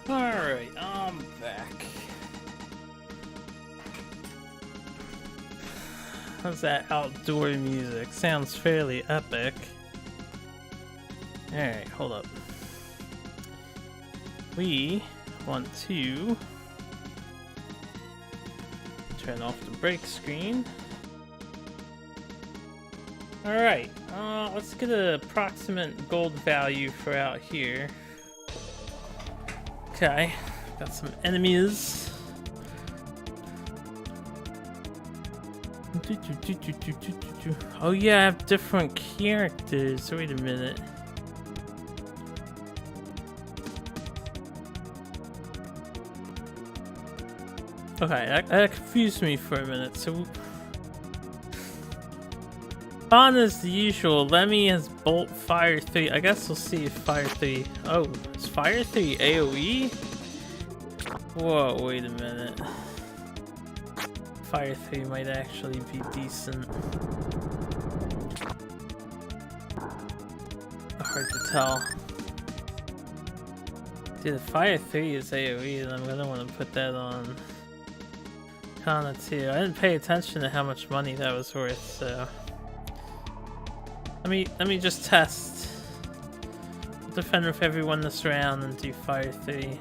A: Alright, I'm back. How's that outdoor music? Sounds fairly epic. Alright, hold up. We want to turn off the break screen. Alright, let's get an approximate gold value for out here. Okay, got some enemies. Oh yeah, I have different characters. Wait a minute. Okay, that confused me for a minute. So, on as the usual, Lemmy has Bolt Fire 3. I guess we'll see if Fire 3. Oh, is Fire 3 AoE? Whoa, wait a minute. Fire 3 might actually be decent. Hard to tell. Dude, if Fire 3 is AoE, then I'm gonna want to put that on Kana too. I didn't pay attention to how much money that was worth, so let me just test. Defend with everyone this round and do Fire 3.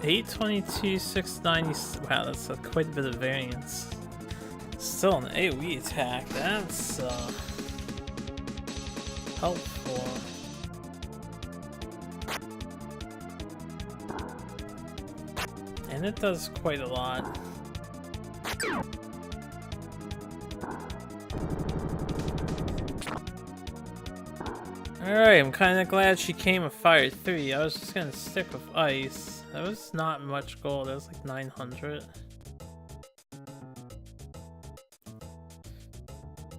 A: $822, $690. Wow, that's quite a bit of variance. Still an AoE attack. That's helpful. And it does quite a lot. Alright, I'm kind of glad she came with Fire 3. I was just gonna stick with Ice. That was not much gold. That was like 900.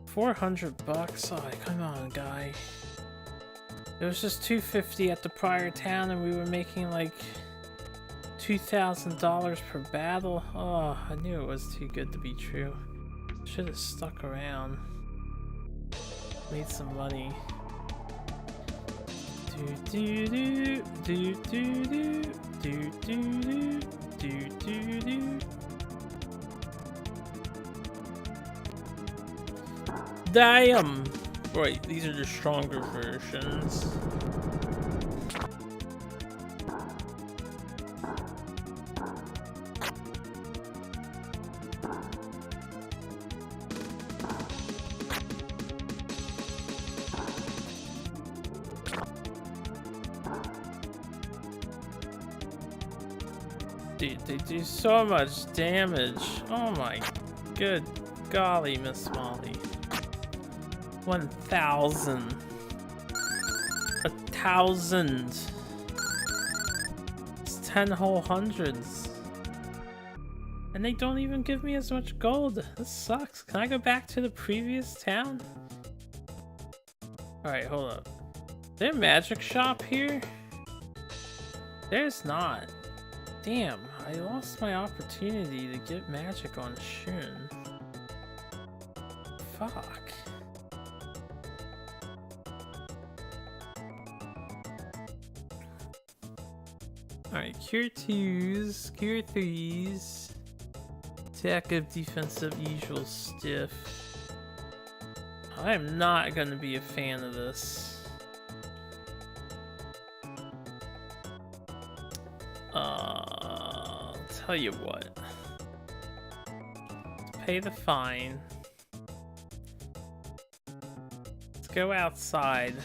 A: 400 bucks? Oh, come on, guy. It was just $250 at the prior town, and we were making like $2,000 per battle. Oh, I knew it was too good to be true. Should have stuck around. Made some money. Do do do do do do do do do do. Damn! Right, these are the stronger versions. Dude, they do so much damage. Oh my good golly, Miss Molly. 1,000. 1,000. It's 10 whole hundreds. And they don't even give me as much gold. This sucks. Can I go back to the previous town? Alright, hold up. Is there a magic shop here? There's not. Damn, I lost my opportunity to get magic on Shun. Fuck. Alright, Cure 2s, Cure 3s, attack of defensive, usual stiff. I am not going to be a fan of this. I'll tell you what. Let's pay the fine. Let's go outside.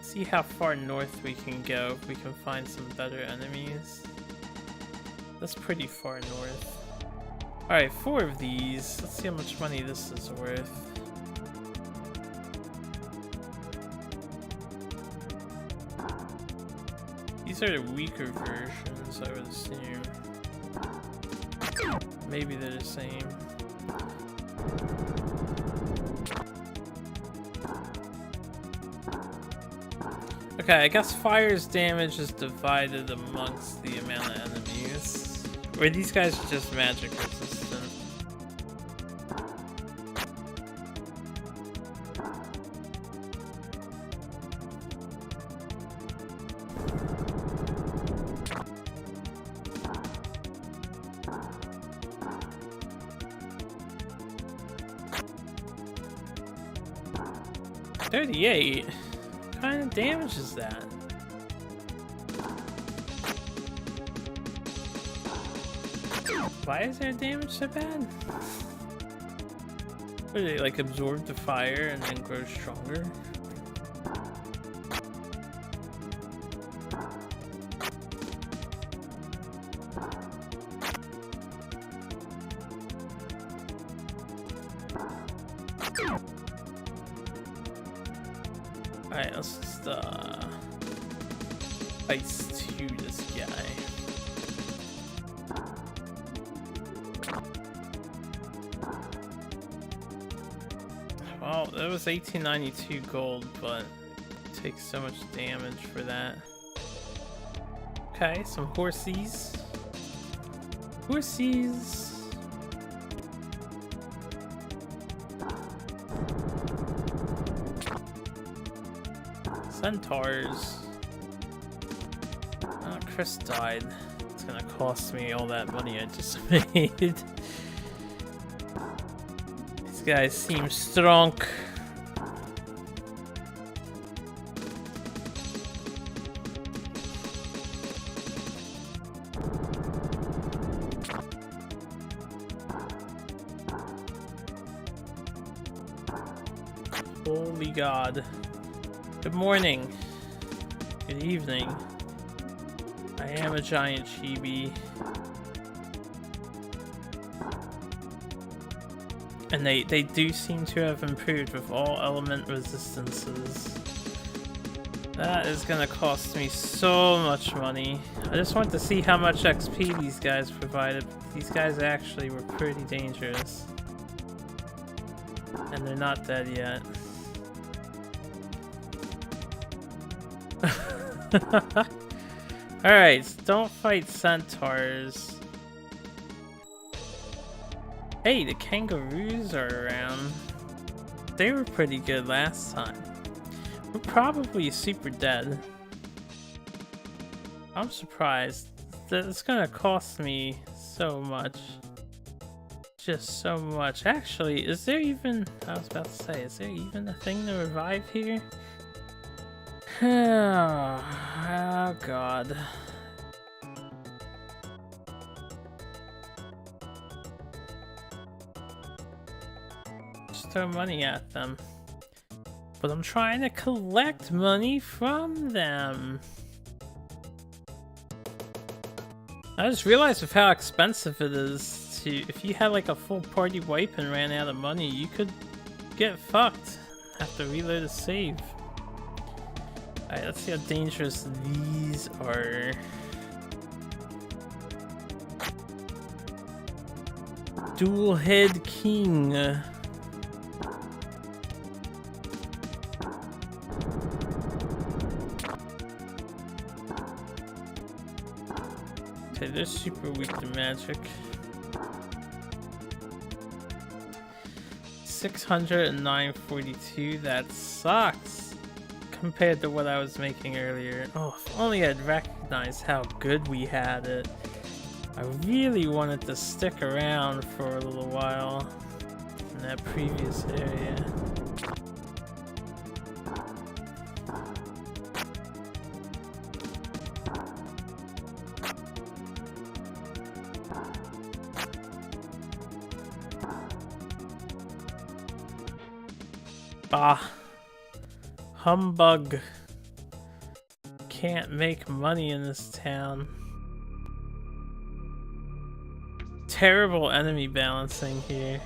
A: See how far north we can go if we can find some better enemies. That's pretty far north. Alright, 4 of these. Let's see how much money this is worth. These are the weaker versions, I would assume. Maybe they're the same. Okay, I guess fire's damage is divided amongst the amount of enemies. Or these guys are just magic resistant. $38? What kind of damage is that? Why is their damage so bad? What, do they like absorb the fire and then grow stronger? Alright, let's just ice to this guy. Well, that was 1892 gold, but it takes so much damage for that. Okay, some horsies. Horsies. Centaurs. Oh, Chris died. It's gonna cost me all that money I just made. These guys seem strong. Holy God. Good morning. Good evening. I am a giant chibi. And they do seem to have improved with all element resistances. That is gonna cost me so much money. I just want to see how much XP these guys provided. These guys actually were pretty dangerous. And they're not dead yet. Alright, don't fight centaurs. Hey, the kangaroos are around. They were pretty good last time. We're probably super dead. I'm surprised. It's gonna cost me so much. Just so much. Actually, is there even... I was about to say, is there even a thing to revive here? Oh God. Just throw money at them. But I'm trying to collect money from them. I just realized with how expensive it is to... If you had like a full party wipe and ran out of money, you could get fucked. Have to reload a save. Alright, let's see how dangerous these are. Dual Head King. Okay, they're super weak to magic. 609.42, that sucks. Compared to what I was making earlier. Oh, if only I'd recognized how good we had it. I really wanted to stick around for a little while in that previous area. Ah. Humbug. Can't make money in this town. Terrible enemy balancing here.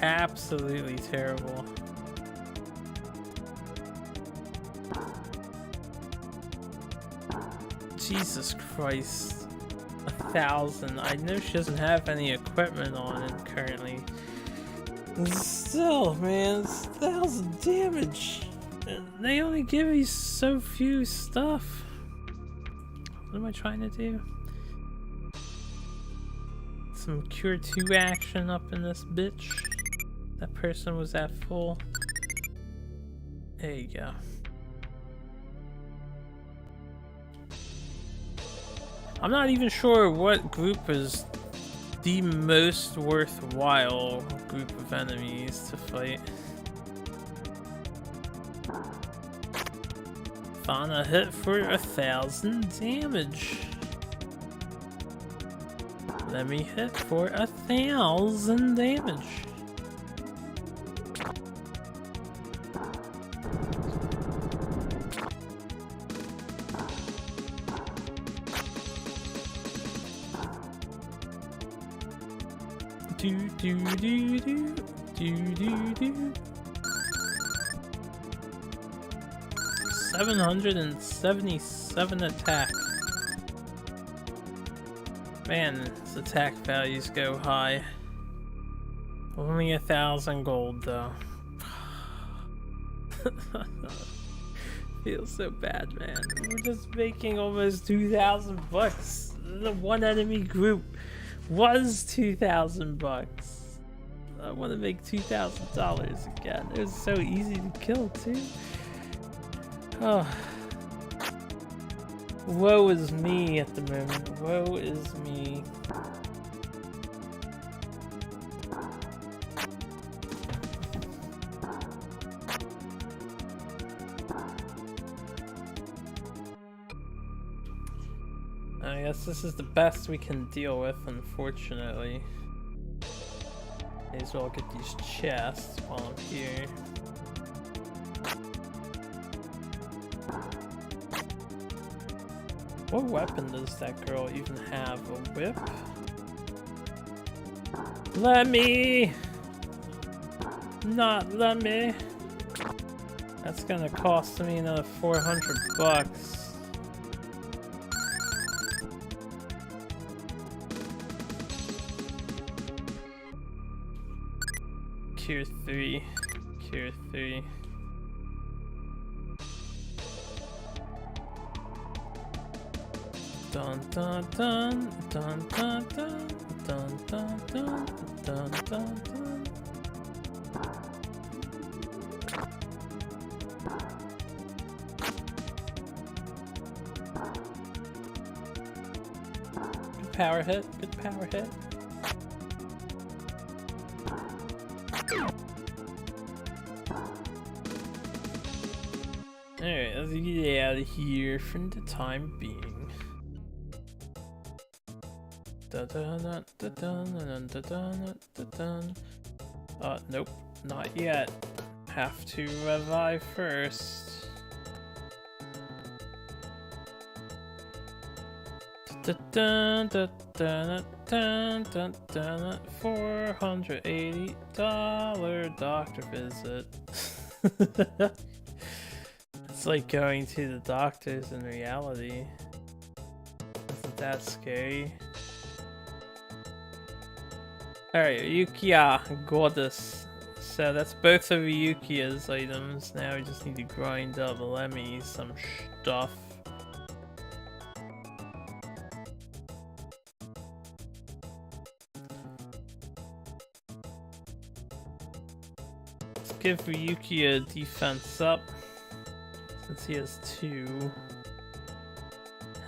A: Absolutely terrible. Jesus Christ. 1,000. I know she doesn't have any equipment on it currently. Still, man, it's 1,000 damage. And they only give you so few stuff. What am I trying to do? Some Cure 2 action up in this bitch. That person was at full. There you go. I'm not even sure what group is the most worthwhile group of enemies to fight. Fauna hit for 1,000 damage. Let me hit for 1,000 damage. Do do do do do do do. 777 attack. Man, his attack values go high. Only 1,000 gold though. Feels so bad, man. We're just making almost 2,000 bucks. The one enemy group was 2,000 bucks. I want to make $2,000 again. It was so easy to kill too. Oh. Woe is me at the moment. Woe is me. I guess this is the best we can deal with, unfortunately. May as well get these chests while I'm here. What weapon does that girl even have? A whip? Let me! Not let me! That's gonna cost me another 400 bucks. Cure 3. Cure 3. Dun dun dun dun dun dun dun dun dun dun dun dun. Good power hit, good power hit. Alright, let's get out of here for the time being. Nope, not yet. Have to revive first. $480 doctor visit. It's like going to the doctors in reality. Isn't that scary? Alright, Ryukiya Goddess. So that's both of Ryukiya's items. Now we just need to grind up Lemmy some stuff. Let's give Ryukiya defense up, since he has 2.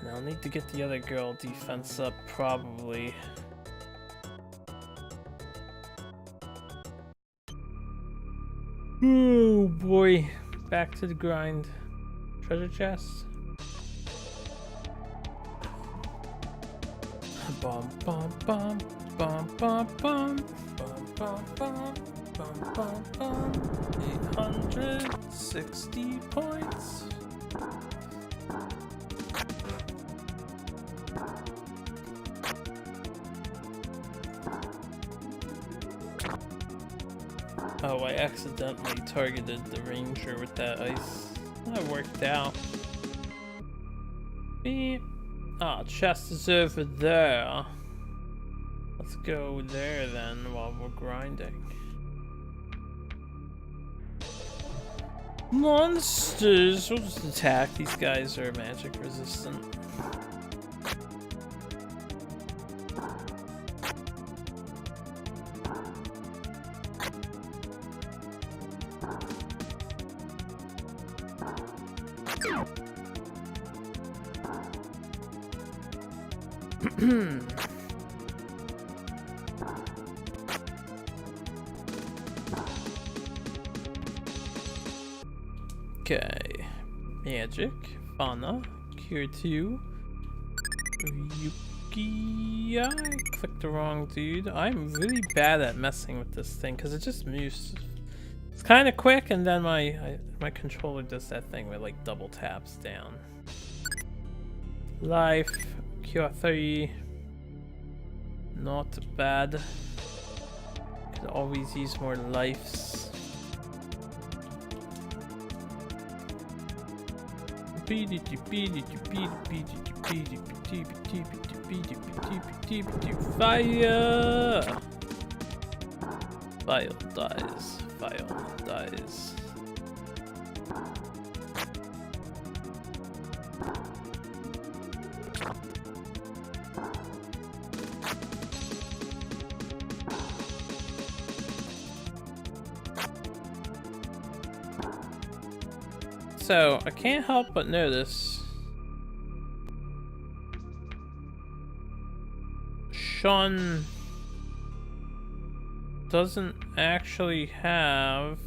A: And I'll need to get the other girl defense up, probably. Oh boy, back to the grind. Treasure chest. Bum bum bum bum bum bum bum bum bum bum bum bum. 860 points. Oh, I accidentally targeted the ranger with that ice. That worked out. Beep. Ah, chest is over there. Let's go there then while we're grinding. Monsters! We'll just attack. These guys are magic resistant. Okay, magic, fauna, Kōryūū, Yuki. I clicked the wrong dude. I'm really bad at messing with this thing because it just moves. It's kind of quick, and then my controller does that thing where like double taps down. Life, Kieta, not bad. Could always use more lives. Fire! File dies. File dies. So, I can't help but notice Sean doesn't actually have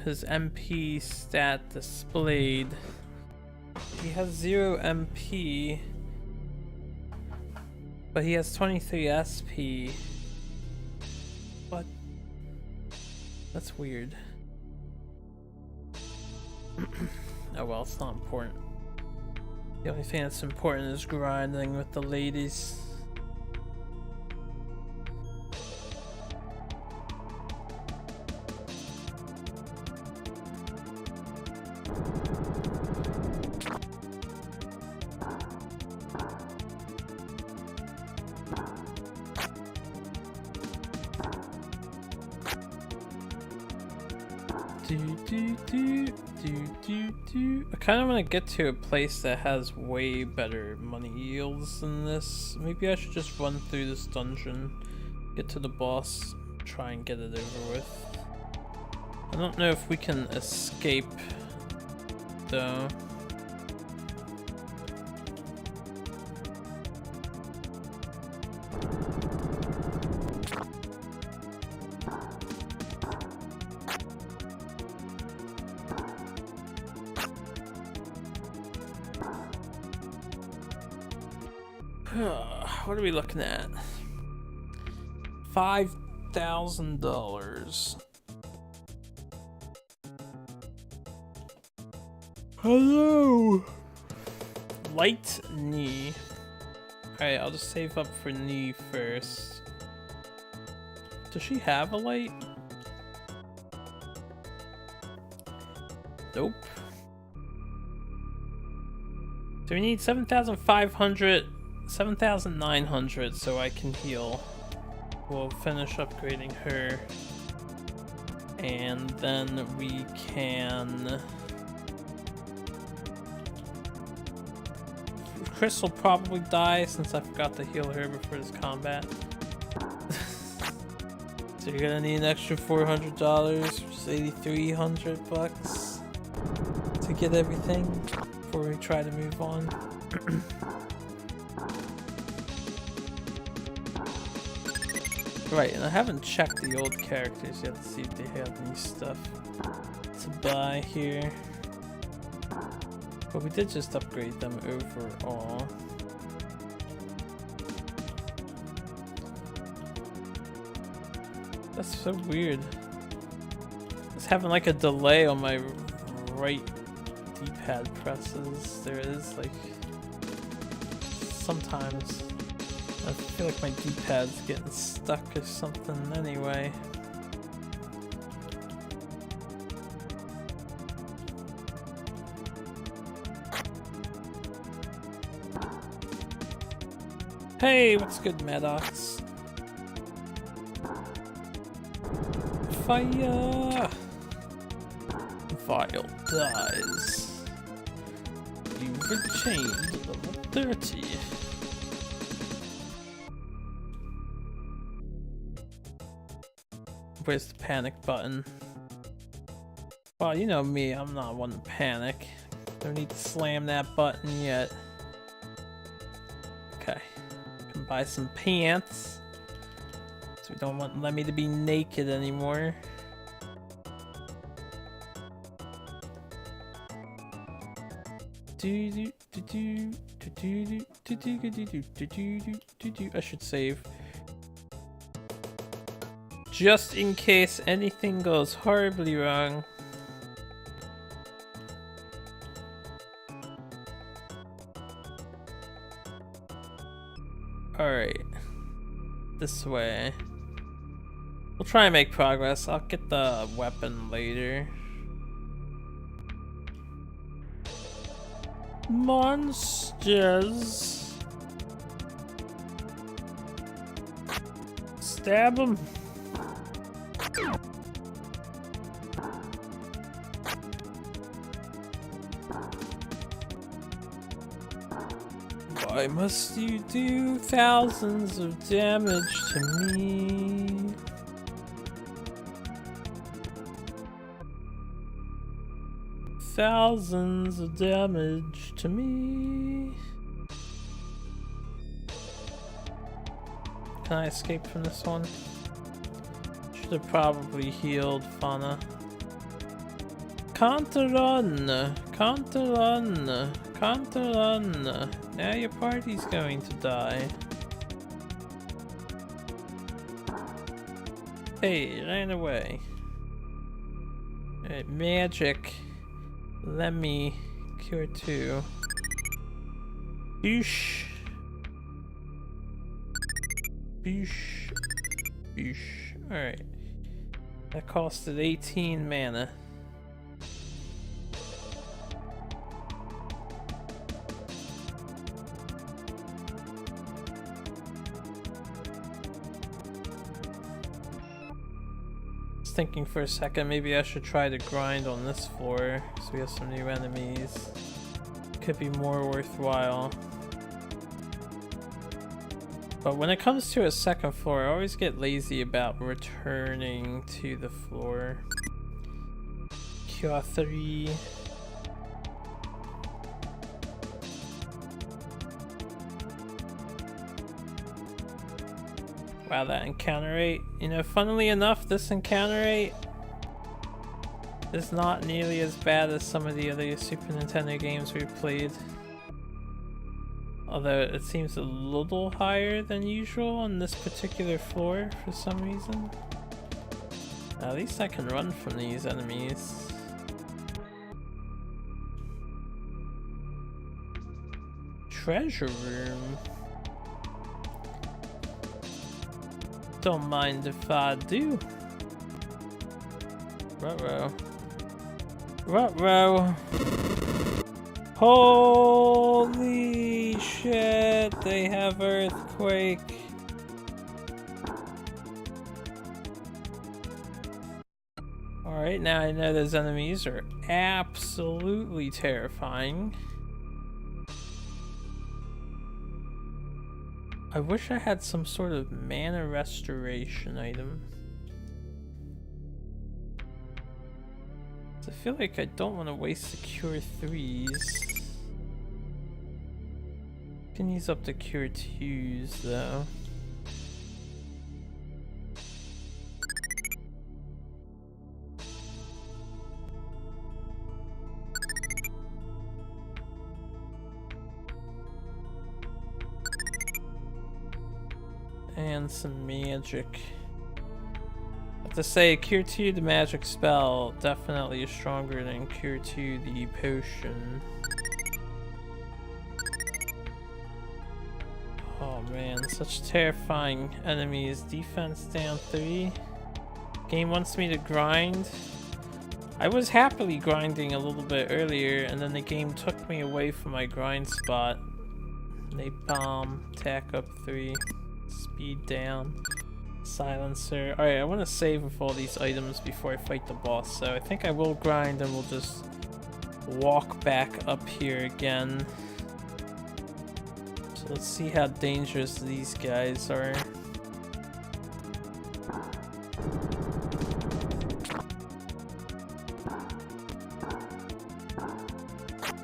A: his MP stat displayed. He has 0 MP, but he has 23 SP. What? That's weird. Oh well, it's not important. The only thing that's important is grinding with the ladies. I kind of want to get to a place that has way better money yields than this. Maybe I should just run through this dungeon, get to the boss, try and get it over with. I don't know if we can escape though. What are we looking at? $5,000. Hello. Light knee. Alright, I'll just save up for knee first. Does she have a light? Nope. So we need 7,500. 7,900 so I can heal. We'll finish upgrading her. And then we can... Chris will probably die since I forgot to heal her before this combat. So you're gonna need an extra $400, which is 8,300 bucks to get everything before we try to move on. Right, and I haven't checked the old characters yet to see if they have any stuff to buy here. But we did just upgrade them overall. That's so weird. It's having like a delay on my right D-pad presses. There is like sometimes I feel like my D-pad's getting stuck or something anyway. Hey, what's good, Maddox? Fire! Vile dies. for chain level 30. Where's the panic button? Well, you know me, I'm not one to panic. Don't need to slam that button yet. Okay. Can buy some pants. So we don't want Lemmy to be naked anymore. I should save. Just in case anything goes horribly wrong. Alright. This way. We'll try and make progress. I'll get the weapon later. Monsters. Stab them. Why must you do thousands of damage to me? Thousands of damage to me. Can I escape from this one? Should have probably healed Fauna. Can't run! Can't run! Can't run! Now your party's going to die. Hey, ran away. Alright, magic. Let me cure 2. Boosh. Boosh. Boosh. Alright. That costed 18 mana. Thinking for a second, maybe I should try to grind on this floor so we have some new enemies. Could be more worthwhile. But when it comes to a second floor, I always get lazy about returning to the floor. Q3. Wow, that encounter rate. You know, funnily enough, this encounter rate is not nearly as bad as some of the other Super Nintendo games we've played. Although it seems a little higher than usual on this particular floor for some reason. At least I can run from these enemies. Treasure room. Don't mind if I do. Ruh-roh. Ruh-roh. Holy shit, they have earthquake. Alright, now I know those enemies are absolutely terrifying. I wish I had some sort of mana restoration item. I feel like I don't want to waste the cure 3s. Can use up the cure 2s though. And some magic. I have to say, Cure 2, the magic spell, definitely is stronger than Cure 2, the potion. Oh man, such terrifying enemies. Defense down 3. Game wants me to grind. I was happily grinding a little bit earlier, and then the game took me away from my grind spot. Napalm, attack up 3. Speed down, silencer. Alright, I want to save with all these items before I fight the boss, so I think I will grind and we'll just walk back up here again. So let's see how dangerous these guys are.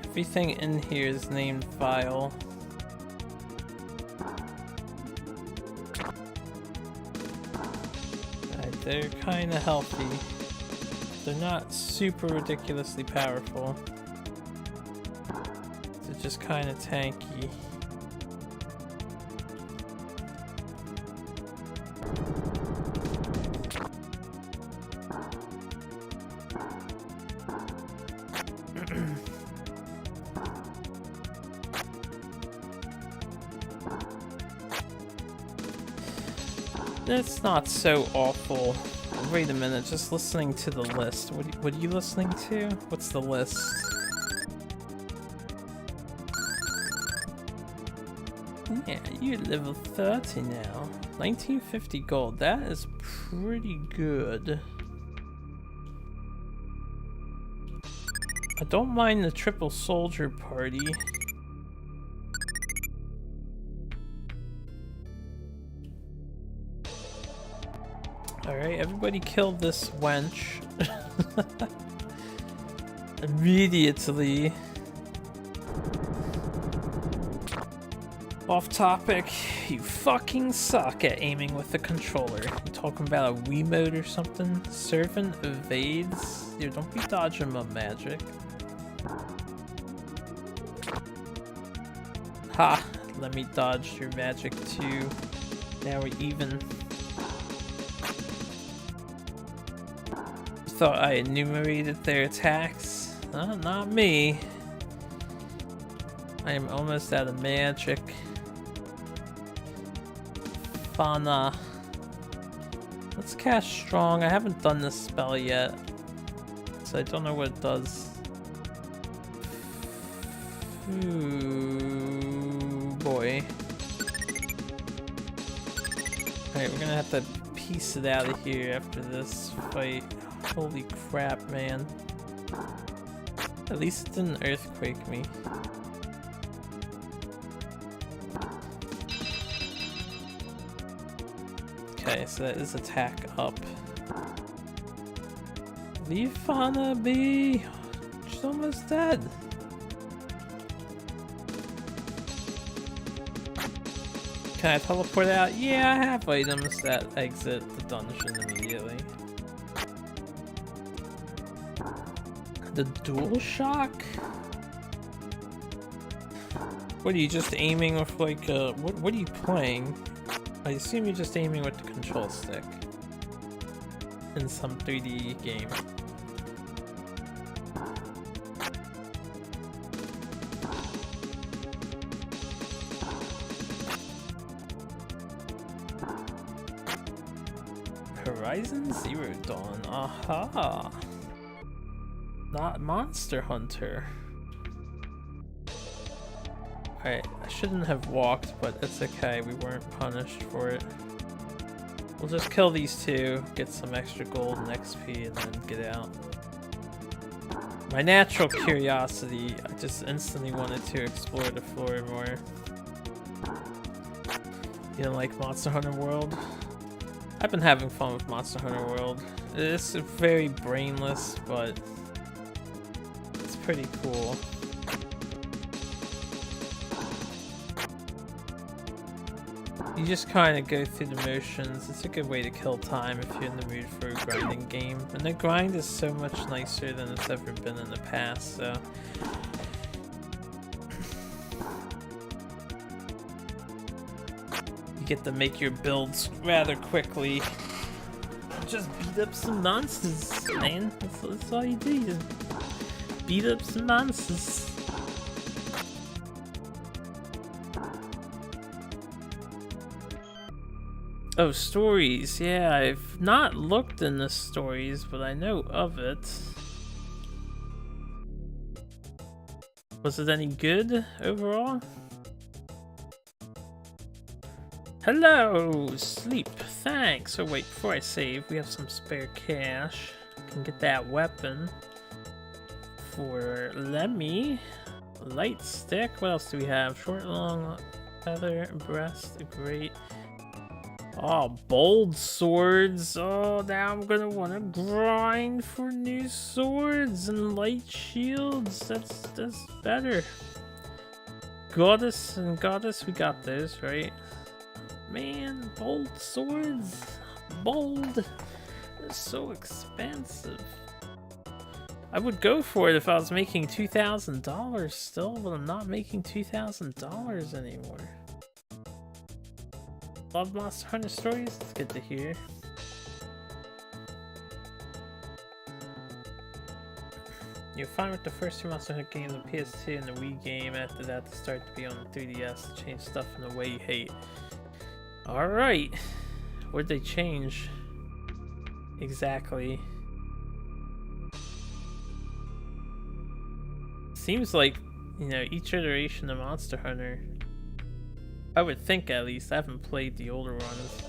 A: Everything in here is named File. Alright, they're kinda healthy. They're not super ridiculously powerful. They're just kinda tanky. It's not so awful. Wait a minute, just listening to the list. What are you listening to? What's the list? Yeah, you're level 30 now. 1950 gold. That is pretty good. I don't mind the triple soldier party. Alright, everybody kill this wench. Immediately. Off topic, you fucking suck at aiming with the controller. You talking about a Wiimote or something? Servant evades? Dude, don't be dodging my magic. Ha! Let me dodge your magic too. Now we're even. Thought I enumerated their attacks? Not me. I am almost out of magic. Fauna. Let's cast Strong. I haven't done this spell yet, so I don't know what it does. Ooh, boy. Alright, we're gonna have to piece it out of here after this fight. Holy crap, man. At least it didn't earthquake me. Okay, so that is attack up. Leave Fauna be! She's almost dead. Can I teleport out? Yeah, I have items that exit the dungeon immediately. The dual shock? What are you just aiming with like what are you playing? I assume you're just aiming with the control stick in some 3D game. Horizon Zero Dawn. Aha. Not Monster Hunter. Alright, I shouldn't have walked, but it's okay, we weren't punished for it. We'll just kill these two, get some extra gold and XP, and then get out. My natural curiosity, I just instantly wanted to explore the floor more. You don't like Monster Hunter World? I've been having fun with Monster Hunter World. It's very brainless, but pretty cool. You just kind of go through the motions. It's a good way to kill time if you're in the mood for a grinding game. And the grind is so much nicer than it's ever been in the past, so. You get to make your builds rather quickly. Just beat up some monsters, man. That's all you do. Just beat up some monsters. Oh, stories. Yeah, I've not looked in the stories, but I know of it. Was it any good overall? Hello, sleep. Thanks. Oh wait, before I save, we have some spare cash. Can get that weapon. for Lemmy. Light stick. What else do we have? Short, long, feather, breast, great. Oh, bold swords. Oh, now I'm gonna want to grind for new swords and light shields. That's better. Goddess and goddess, we got those, right? Man, bold swords. Bold. They're so expensive. I would go for it if I was making $2,000 still, but I'm not making $2,000 anymore. Love Monster Hunter stories? It's good to hear. You're fine with the first two Monster Hunter games on PS2 and the Wii game. After that, to start to be on the 3DS to change stuff in a way you hate. Alright. What'd they change? Exactly. Seems like, you know, each iteration of Monster Hunter, I would think at least, I haven't played the older ones,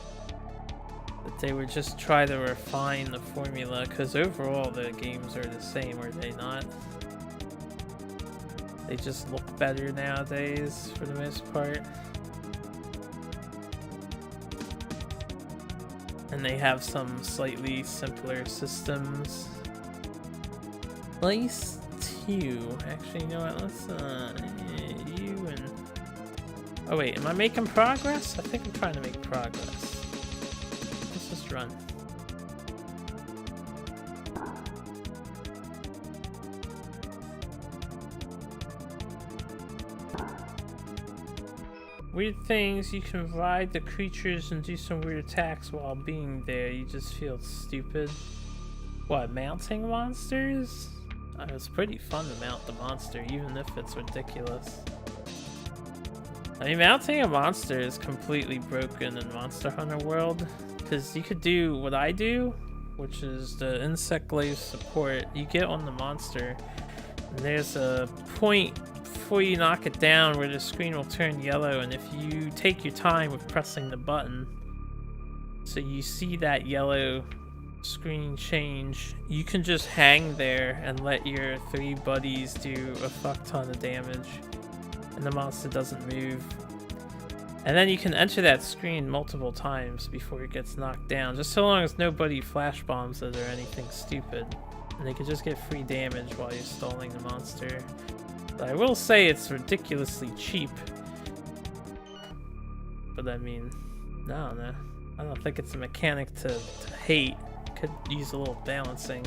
A: that they would just try to refine the formula, because overall the games are the same, are they not? They just look better nowadays, for the most part. And they have some slightly simpler systems. Place 2. Actually, you know what? Let's, you and... Oh wait, am I making progress? I think I'm trying to make progress. Let's just run. Weird things, you can ride the creatures and do some weird attacks while being there. You just feel stupid. What, mounting monsters? It's pretty fun to mount the monster, even if it's ridiculous. I mean, mounting a monster is completely broken in Monster Hunter World, because you could do what I do, which is the insect glaive support. You get on the monster, and there's a point before you knock it down where the screen will turn yellow, and if you take your time with pressing the button, so you see that yellow screen change, you can just hang there and let your 3 buddies do a fuck ton of damage, and the monster doesn't move. And then you can enter that screen multiple times before it gets knocked down, just so long as nobody flash bombs it or anything stupid, and they can just get free damage while you're stalling the monster. But I will say it's ridiculously cheap, but I mean, no, I don't think it's a mechanic to hate. Could use a little balancing.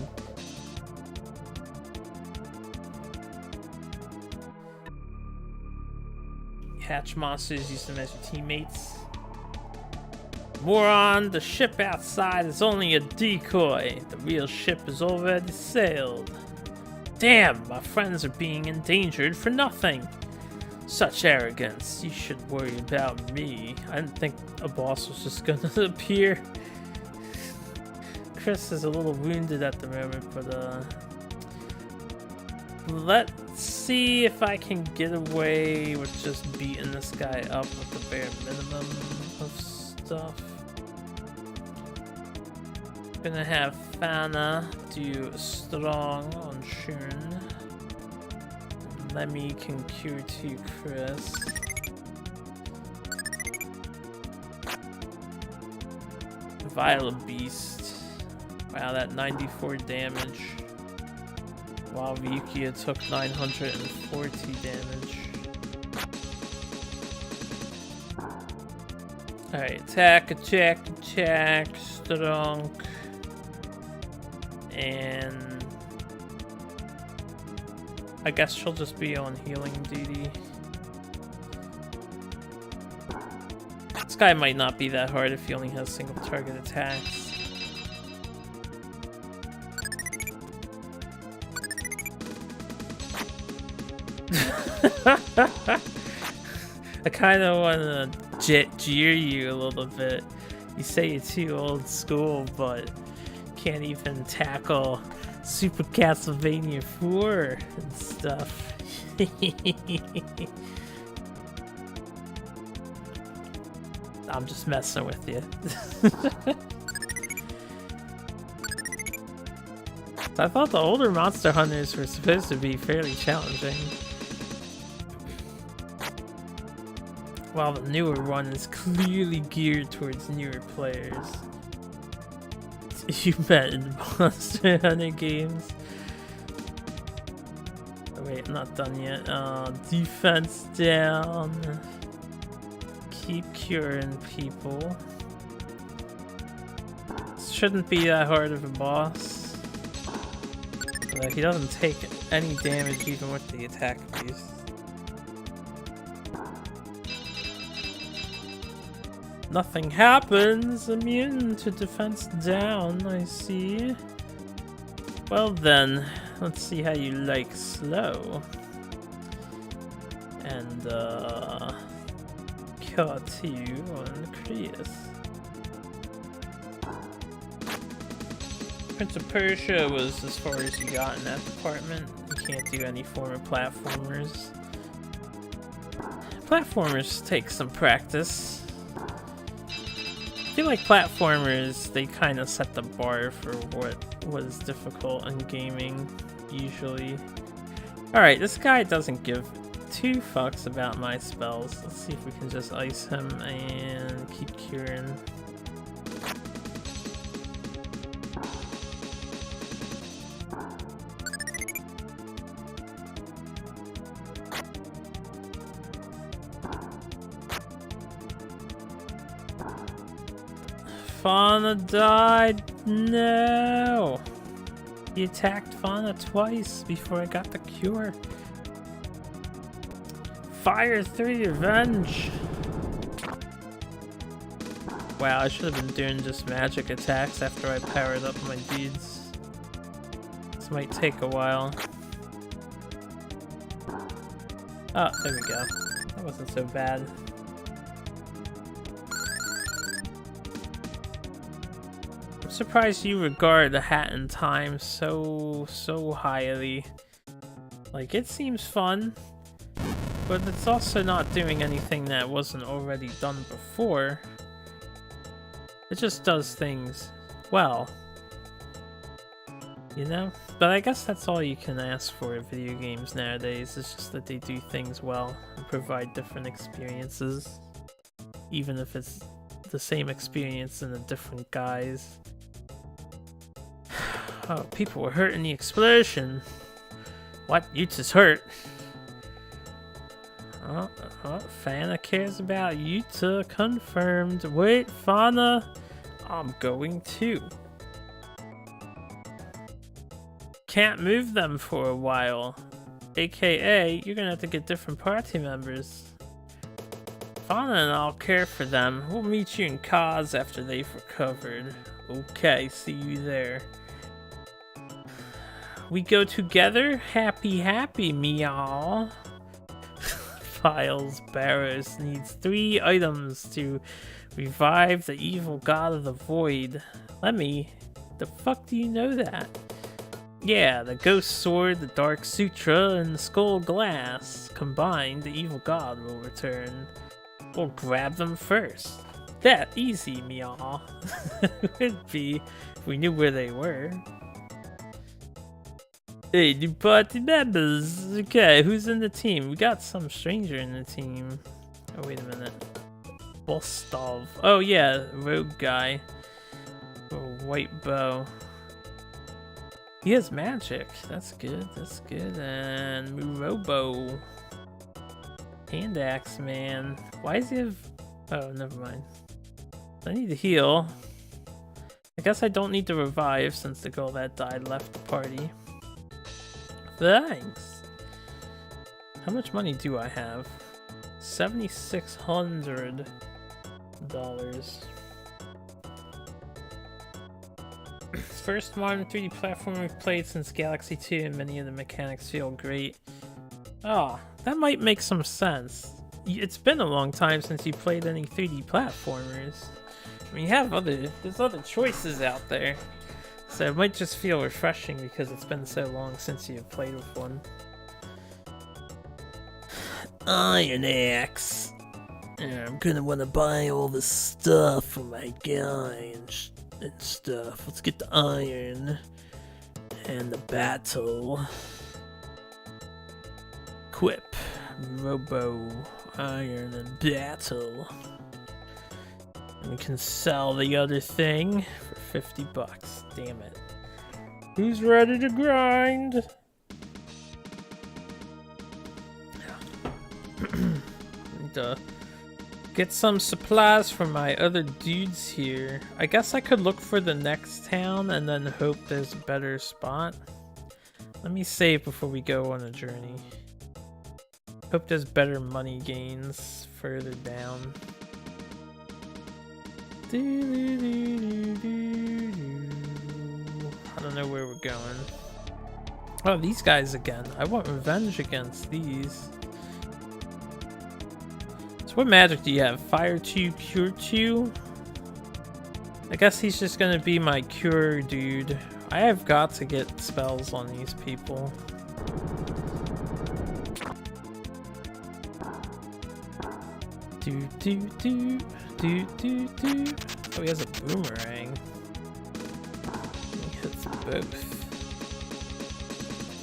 A: Hatch monsters, use them as your teammates. Moron, the ship outside is only a decoy. The real ship is already sailed. Damn, my friends are being endangered for nothing. Such arrogance. You should worry about me. I didn't think a boss was just gonna appear. Chris is a little wounded at the moment, but let's see if I can get away with just beating this guy up with the bare minimum of stuff. Gonna have Fana do strong on Shun. Lemmy can cure to Chris. Violet Beast. Wow, that 94 damage. While Ryukia took 940 damage. Alright, attack, strong. And I guess she'll just be on healing duty. This guy might not be that hard if he only has single target attacks. I kind of want to jeer you a little bit. You say you're too old school, but can't even tackle Super Castlevania 4 and stuff. I'm just messing with you. I thought the older Monster Hunters were supposed to be fairly challenging, while the newer one is clearly geared towards newer players. You met in Monster Hunter games. Oh, wait, I'm not done yet. Defense down. Keep curing people. Shouldn't be that hard of a boss. He doesn't take any damage even with the attack boost. Nothing happens. Immune to defense down, I see. Well then, let's see how you like slow. And Kōryūū on Chris. Prince of Persia was as far as you got in that department. You can't do any form of platformers. Platformers take some practice. I feel like platformers, they kind of set the bar for what was difficult in gaming, usually. Alright, this guy doesn't give two fucks about my spells. Let's see if we can just ice him and keep curing. Fauna died. No. He attacked Fauna twice before I got the cure. Fire 3 revenge. Wow, I should have been doing just magic attacks after I powered up my dudes. This might take a while. Oh, there we go. That wasn't so bad. I'm surprised you regard the Hat in Time so highly. Like, it seems fun, but it's also not doing anything that wasn't already done before. It just does things well, you know? But I guess that's all you can ask for in video games nowadays. It's just that they do things well and provide different experiences, even if it's the same experience in a different guise. Oh, people were hurt in the explosion. What? Yuta's hurt. Oh, Fauna cares about Yuta. Confirmed. Wait, Fauna. I'm going too. Can't move them for a while. AKA, you're gonna have to get different party members. Fauna and I'll care for them. We'll meet you in Kaz after they've recovered. Okay, see you there. We go together? Happy, meow. Files Barrows needs 3 items to revive the evil god of the void. Lemmy, the fuck do you know that? Yeah, the ghost sword, the dark sutra, and the skull glass. Combined, the evil god will return. We'll grab them first. That easy, meow. Would be if we knew where they were. Hey, new party members. Okay, who's in the team? We got some stranger in the team. Oh, wait a minute. Bostov. Oh, yeah, rogue guy. Oh, white bow. He has magic. That's good. That's good. And Murobo. Hand axe man. Why does he have... Oh, never mind. I need to heal. I guess I don't need to revive since the girl that died left the party. Thanks. How much money do I have? $7,600. First modern 3D platform we've played since Galaxy 2, and many of the mechanics feel great. Oh, that might make some sense. It's been a long time since you played any 3D platformers. I mean, there's other choices out there. So it might just feel refreshing because it's been so long since you've played with one. Iron Axe. I'm gonna want to buy all the stuff for my guy and stuff. Let's get the iron. And the battle. Quip. Robo. Iron and battle. And we can sell the other thing for 50 bucks. Damn it. Who's ready to grind? Need to get some supplies for my other dudes here. I guess I could look for the next town and then hope there's a better spot. Let me save before we go on a journey. Hope there's better money gains further down. I don't know where we're going. Oh, these guys again. I want revenge against these. So what magic do you have? Fire 2, Cure 2? I guess he's just gonna be my cure dude. I have got to get spells on these people. Oh, he has a boomerang. He hits both.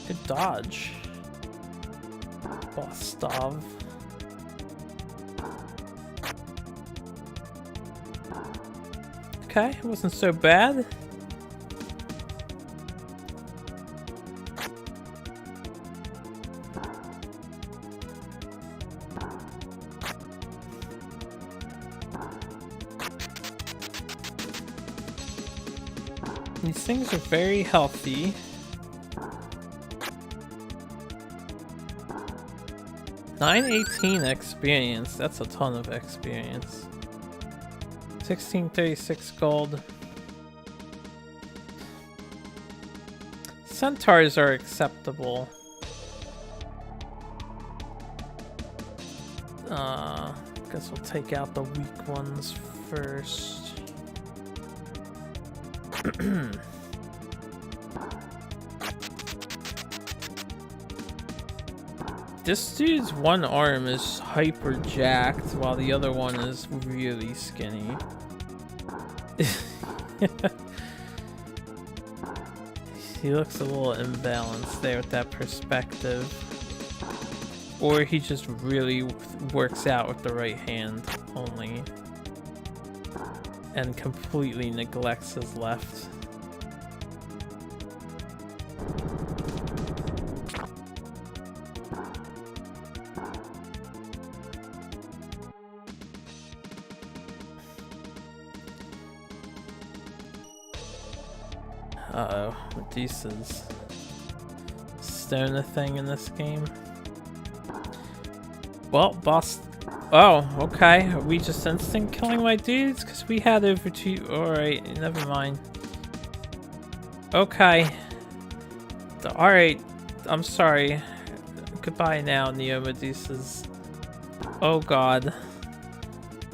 A: Good dodge. Bostov. Okay, it wasn't so bad. These things are very healthy. $918 experience. That's a ton of experience. 1636 gold. Centaurs are acceptable. Guess we'll take out the weak ones first. This dude's one arm is hyper jacked while the other one is really skinny. He looks a little imbalanced there with that perspective. Or he just really works out with the right hand only. And completely neglects his left. Uh-oh, Medusa's stone a thing in this game. Well, boss. Oh, okay. Are we just instant killing my dudes? Because we had over two. Alright, never mind. Okay. Alright, I'm sorry. Goodbye now, Neo Medusas. Oh god.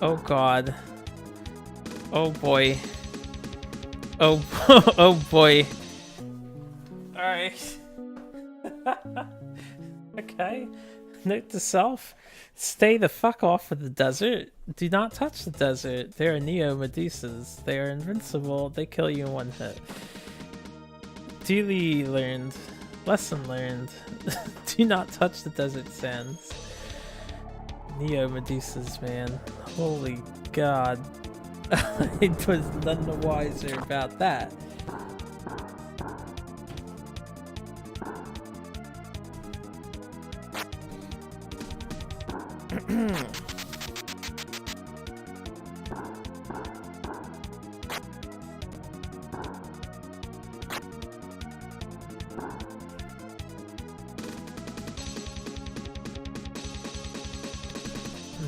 A: Oh god. Oh boy. Oh, oh boy. Alright. Okay. Note to self. Stay the fuck off of the desert. Do not touch the desert. They are Neo Medusas. They are invincible. They kill you in one hit. Duly learned. Lesson learned. Do not touch the desert sands. Neo Medusas, man. Holy god. I was none the wiser about that.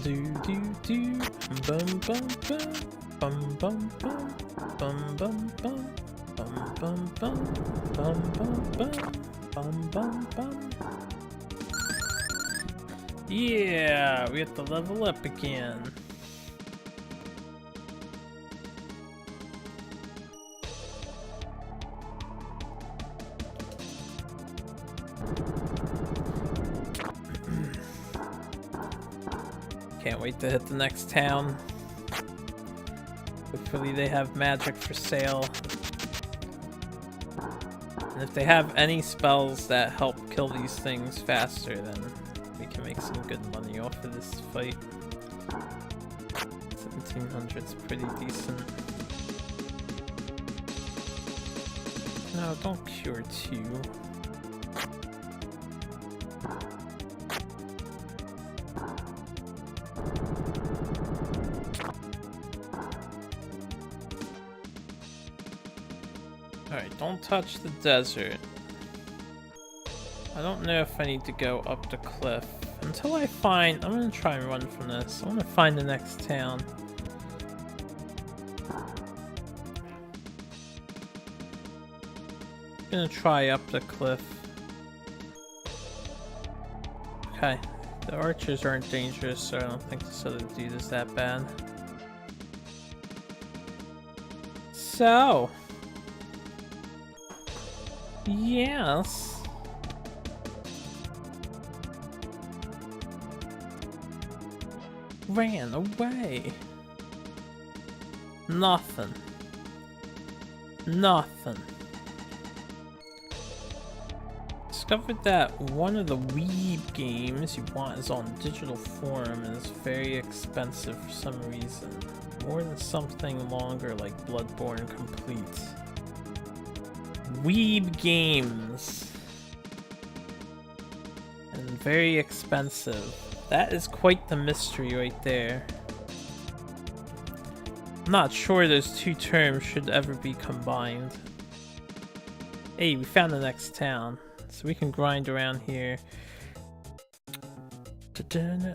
A: Do do do bum bum bum bum bum bum bum bum bum bum bum bum bum bum bum bum. Yeah, we have to level up again. Can't wait to hit the next town. Hopefully they have magic for sale. And if they have any spells that help kill these things faster, then we can make some good money off of this fight. 1700's pretty decent. No, don't cure 2. Alright, don't touch the desert. I don't know if I need to go up the cliff. Until I find... I'm gonna try and run from this. I wanna find the next town. I'm gonna try up the cliff. Okay. The archers aren't dangerous, so I don't think this other dude is that bad. So... yes. Ran away. Nothing. Nothing. Discovered that one of the weeb games you want is on digital form and is very expensive for some reason. More than something longer like Bloodborne Complete. Weeb games. And very expensive. That is quite the mystery right there. I'm not sure those two terms should ever be combined. Hey, we found the next town. So we can grind around here.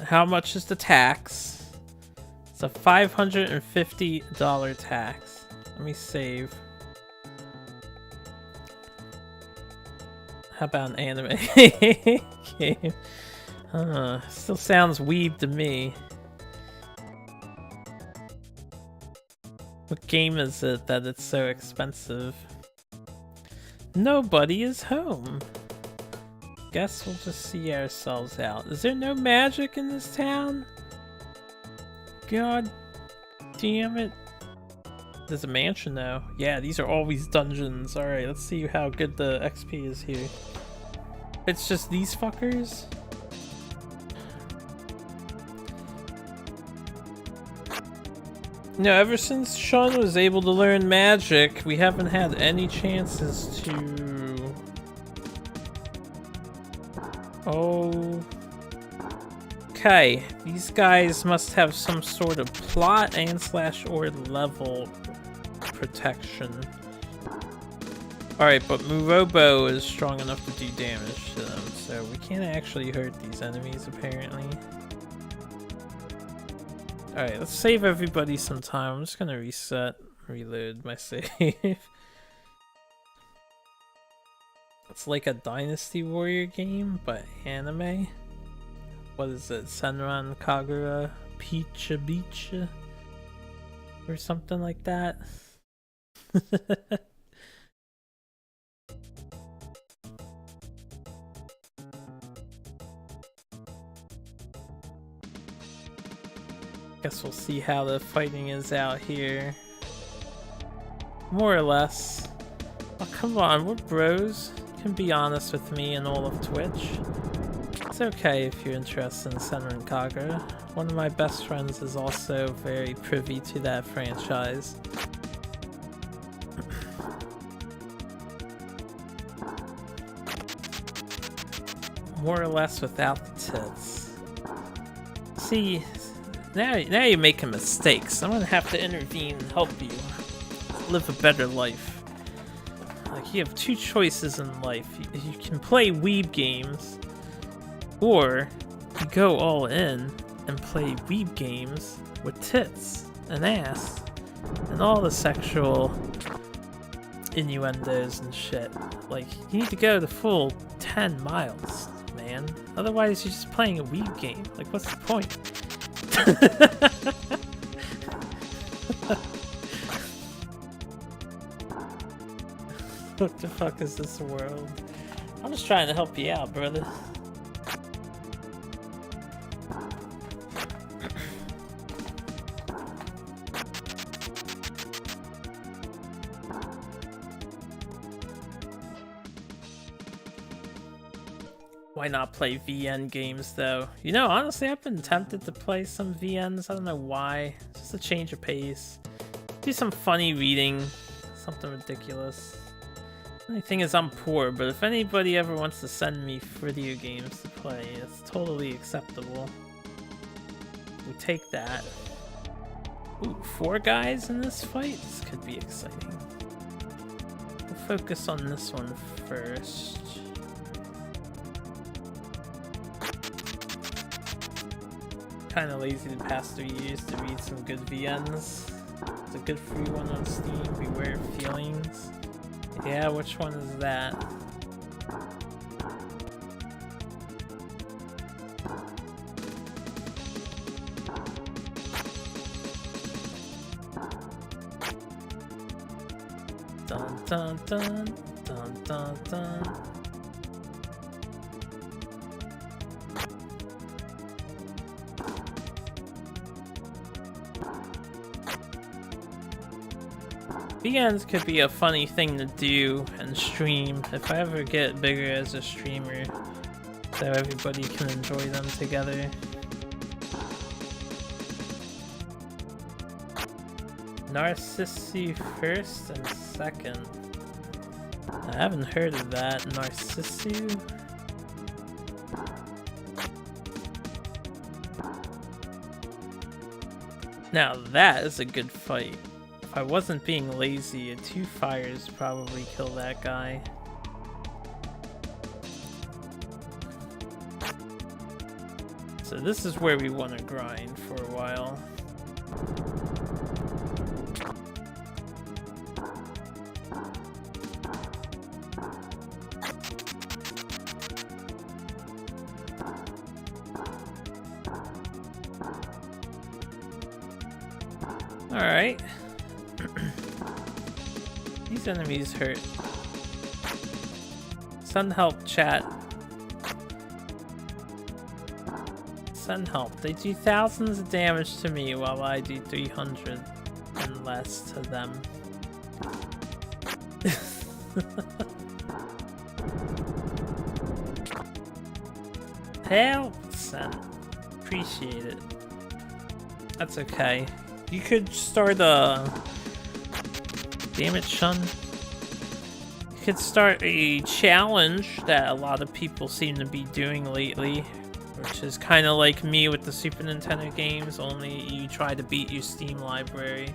A: How much is the tax? It's a $550 tax. Let me save. How about an anime game? Still sounds weeb to me. What game is it that it's so expensive? Nobody is home. Guess we'll just see ourselves out. Is there no magic in this town? God damn it. There's a mansion though. Yeah, these are always dungeons. Alright, let's see how good the XP is here. It's just these fuckers? No, ever since Sean was able to learn magic, we haven't had any chances to... Oh... Okay, these guys must have some sort of plot and / or level protection. Alright, but Murobo is strong enough to do damage to them, so we can't actually hurt these enemies apparently. Alright, let's save everybody some time. I'm just gonna reload my save. It's like a Dynasty Warrior game, but anime. What is it? Senran Kagura Picha Beach? Or something like that? Guess we'll see how the fighting is out here. More or less. Oh, come on, we're bros. You can be honest with me and all of Twitch. It's okay if you're interested in Senran Kagura. One of my best friends is also very privy to that franchise. More or less without the tits. See, now you're making mistakes. I'm gonna have to intervene and help you live a better life. Like, you have two choices in life. You can play weeb games, or you go all in and play weeb games with tits and ass and all the sexual innuendos and shit. Like, you need to go the full 10 miles, man. Otherwise, you're just playing a weeb game. Like, what's the point? What the fuck is this world? I'm just trying to help you out, brother. Why not play VN games though? You know, honestly, I've been tempted to play some VNs. I don't know why. Just a change of pace. Do some funny reading. Something ridiculous. The only thing is I'm poor, but if anybody ever wants to send me video games to play, it's totally acceptable. We take that. Ooh, 4 guys in this fight? This could be exciting. We'll focus on this one first. Kinda lazy the past 3 years to read some good VNs. It's a good free one on Steam, Beware of Feelings. Yeah, which one is that? Dun dun dun dun dun dun. VNs could be a funny thing to do and stream if I ever get bigger as a streamer, so everybody can enjoy them together. Narcissu first and second. I haven't heard of that. Narcissu? Now that is a good fight. If I wasn't being lazy, a 2 fires probably kill that guy. So this is where we want to grind for a while. Alright. These enemies hurt. Send help, chat. Send help. They do thousands of damage to me while I do 300 and less to them. Help! Send. Appreciate it. That's okay. You could start a... Damn it, Shun. You could start a challenge that a lot of people seem to be doing lately, which is kind of like me with the Super Nintendo games, only you try to beat your Steam library.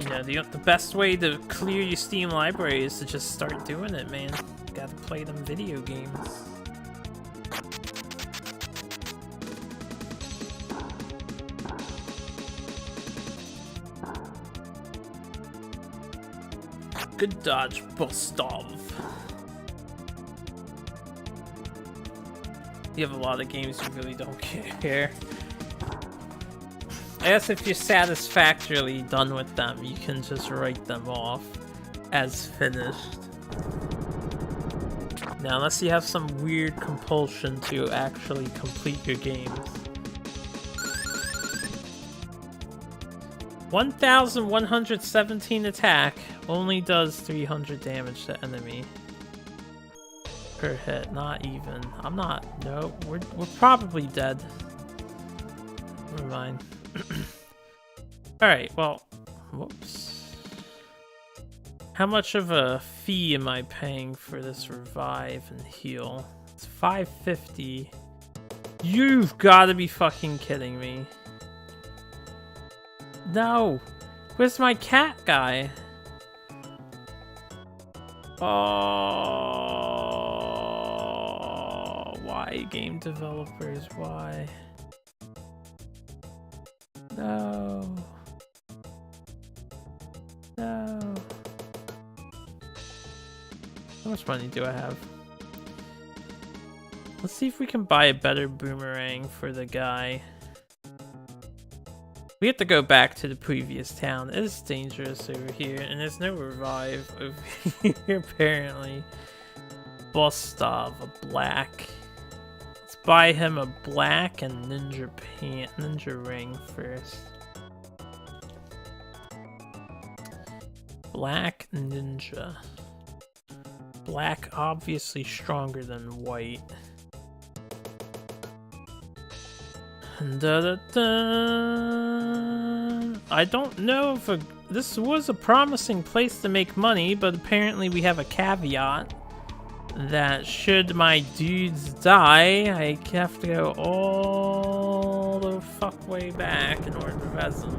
A: You know, the best way to clear your Steam library is to just start doing it, man. You gotta play them video games. Good dodge, Bostov. You have a lot of games you really don't care. I guess if you're satisfactorily done with them, you can just write them off as finished. Now, unless you have some weird compulsion to actually complete your games. 1117 attack, only does 300 damage to enemy per hit. Not even. I'm not. No, we're probably dead. Never mind. Alright, well, whoops. How much of a fee am I paying for this revive and heal? It's 550. You've got to be fucking kidding me. No! Where's my cat guy? Oh, why game developers? Why? No. No. How much money do I have? Let's see if we can buy a better boomerang for the guy. We have to go back to the previous town. It is dangerous over here, and there's no revive over here, apparently. Bostov, a black. Let's buy him a black and ninja ring first. Black ninja. black obviously stronger than white. I don't know if this was a promising place to make money, but apparently we have a caveat that should my dudes die, I have to go all the fuck way back in order to res them.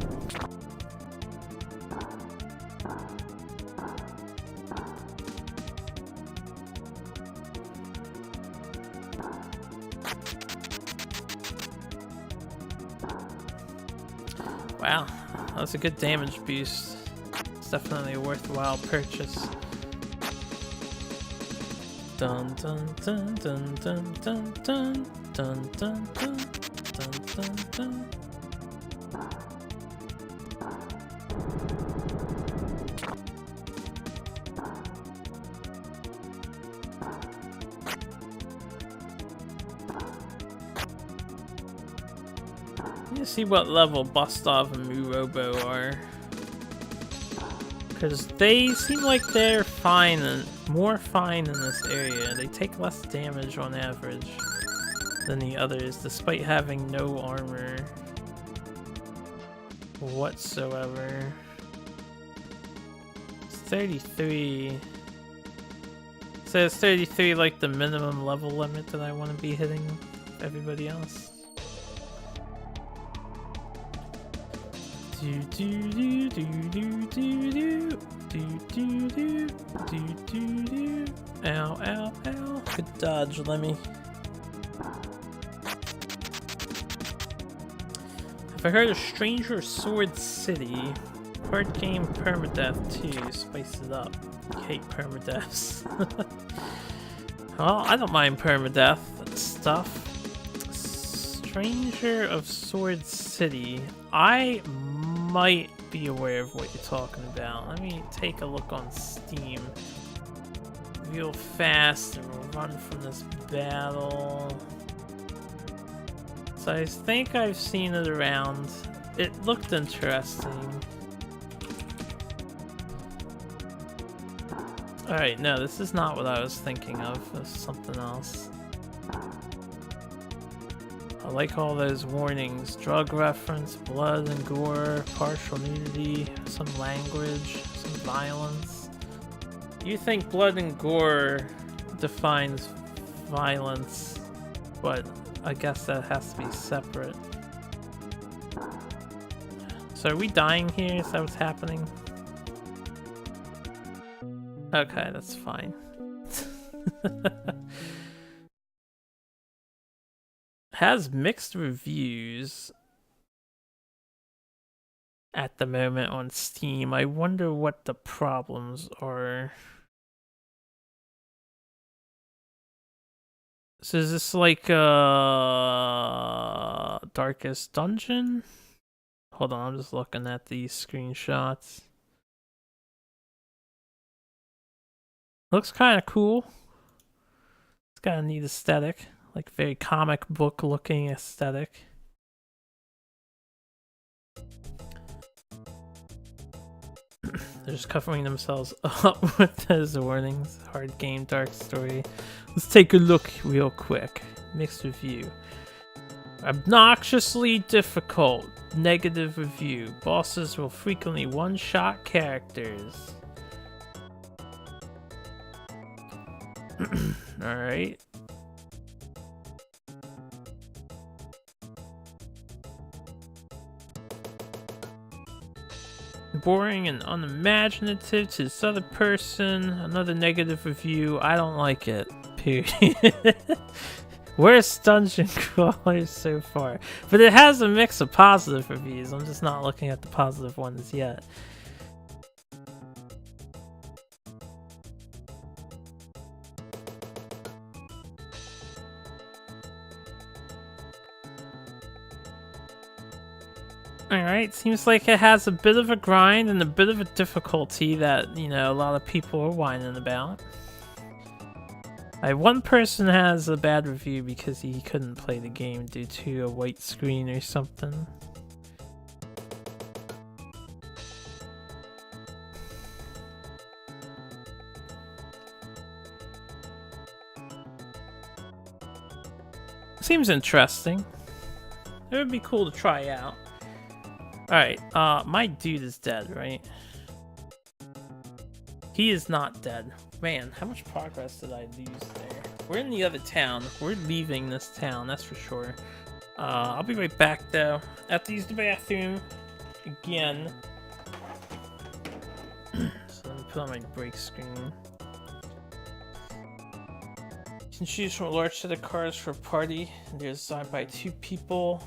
A: Wow, that's a good damage boost. It's definitely a worthwhile purchase. Dun dun dun dun dun dun dun dun dun dun dun dun. Let's see what level Bustov and Murobo are. Because they seem like they're fine and more fine in this area. They take less damage on average than the others, despite having no armor whatsoever. It's 33. So is 33 like the minimum level limit that I want to be hitting everybody else? Do do do do do do do do do do do do. Ow ow ow! Good dodge, Lemmy. Have I heard of Stranger Sword City? Hard game permadeath too. Spice it up. I hate permadeaths. Well, I don't mind permadeath stuff. Stranger of Sword City. I might be aware of what you're talking about. Let me take a look on Steam. Real fast and run from this battle. So I think I've seen it around. It looked interesting. Alright, no, this is not what I was thinking of. This is something else. I like all those warnings. Drug reference, blood and gore, partial nudity, some language, some violence. You think blood and gore defines violence, but I guess that has to be separate. So are we dying here? Is that what's happening? Okay, that's fine. Has mixed reviews at the moment on Steam. I wonder what the problems are. So is this like Darkest Dungeon? Hold on, I'm just looking at these screenshots. Looks kind of cool. It's got a neat aesthetic. Like very comic book looking aesthetic. They're just covering themselves up with those warnings. Hard game, dark story. Let's take a look real quick. Mixed review. Obnoxiously difficult. Negative review. Bosses will frequently one-shot characters. Alright. Boring and unimaginative to this other person. Another negative review. I don't like it. Period. Worst dungeon crawlers so far. But it has a mix of positive reviews. I'm just not looking at the positive ones yet. Alright, seems like it has a bit of a grind and a bit of a difficulty that, you know, a lot of people are whining about. One person has a bad review because he couldn't play the game due to a white screen or something. Seems interesting. It would be cool to try out. Alright, my dude is dead, right? He is not dead. Man, how much progress did I lose there? We're in the other town. We're leaving this town, that's for sure. I'll be right back, though. I have to use the bathroom again. So let me put on my break screen. You can choose from a large set of cars for a party. They're designed by 2 people.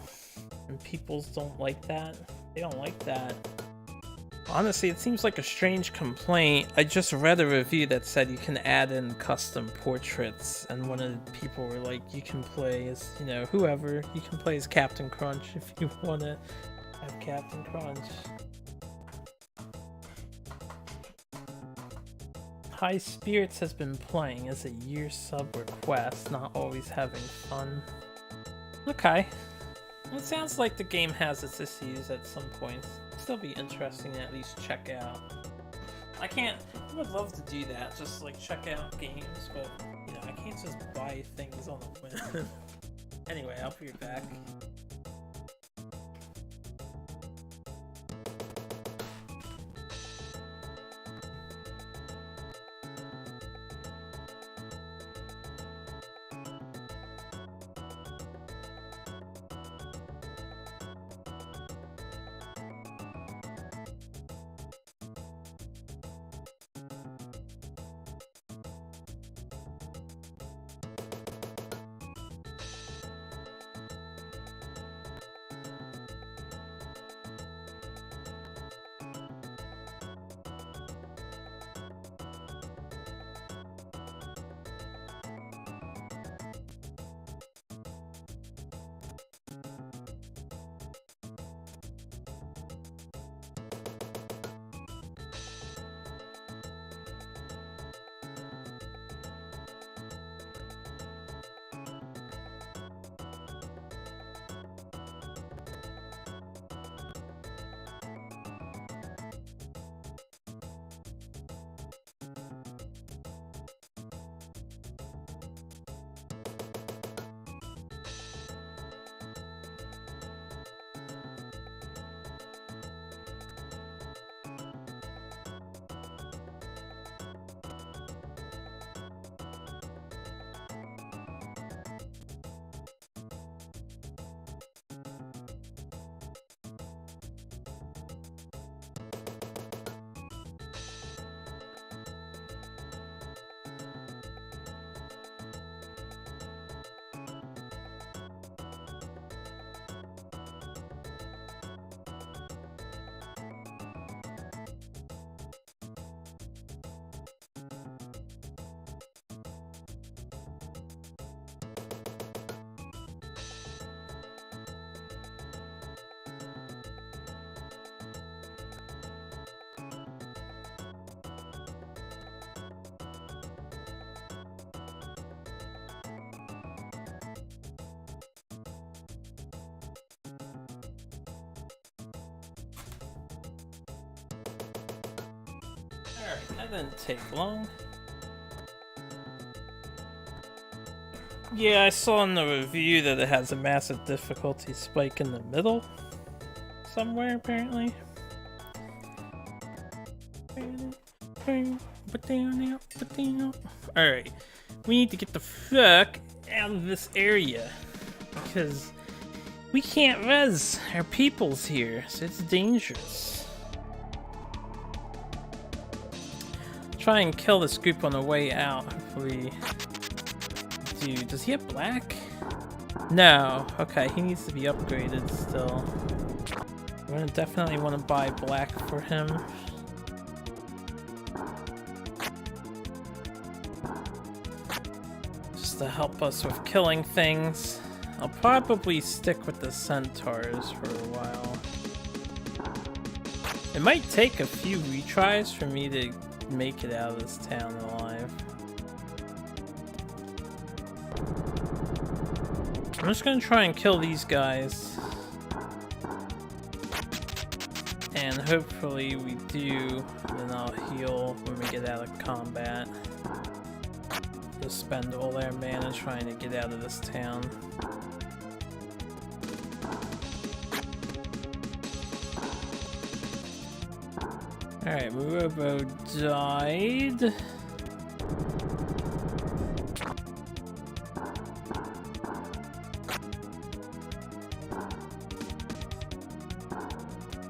A: And peoples don't like that. They don't like that. Honestly, it seems like a strange complaint. I just read a review that said you can add in custom portraits, and one of the people were like, you can play as, you know, whoever. You can play as Captain Crunch if you want to have Captain Crunch. High Spirits has been playing as a year sub request, not always having fun. Okay. It sounds like the game has its issues at some points. Still be interesting to at least check out. I would love to do that, just like check out games, but you know, I can't just buy things on a whim. Anyway, I'll be back. Alright, that didn't take long. Yeah, I saw in the review that it has a massive difficulty spike in the middle. Somewhere, apparently. Alright, we need to get the fuck out of this area. Because we can't res our peoples here, so it's dangerous. Try and kill this group on the way out. Hopefully, dude, does he have black? No. Okay, he needs to be upgraded still. We're gonna definitely want to buy black for him. Just to help us with killing things. I'll probably stick with the centaurs for a while. It might take a few retries for me to make it out of this town alive. I'm just gonna try and kill these guys. And hopefully we do, then I'll heal when we get out of combat. just spend all their mana trying to get out of this town. Alright, Robo died.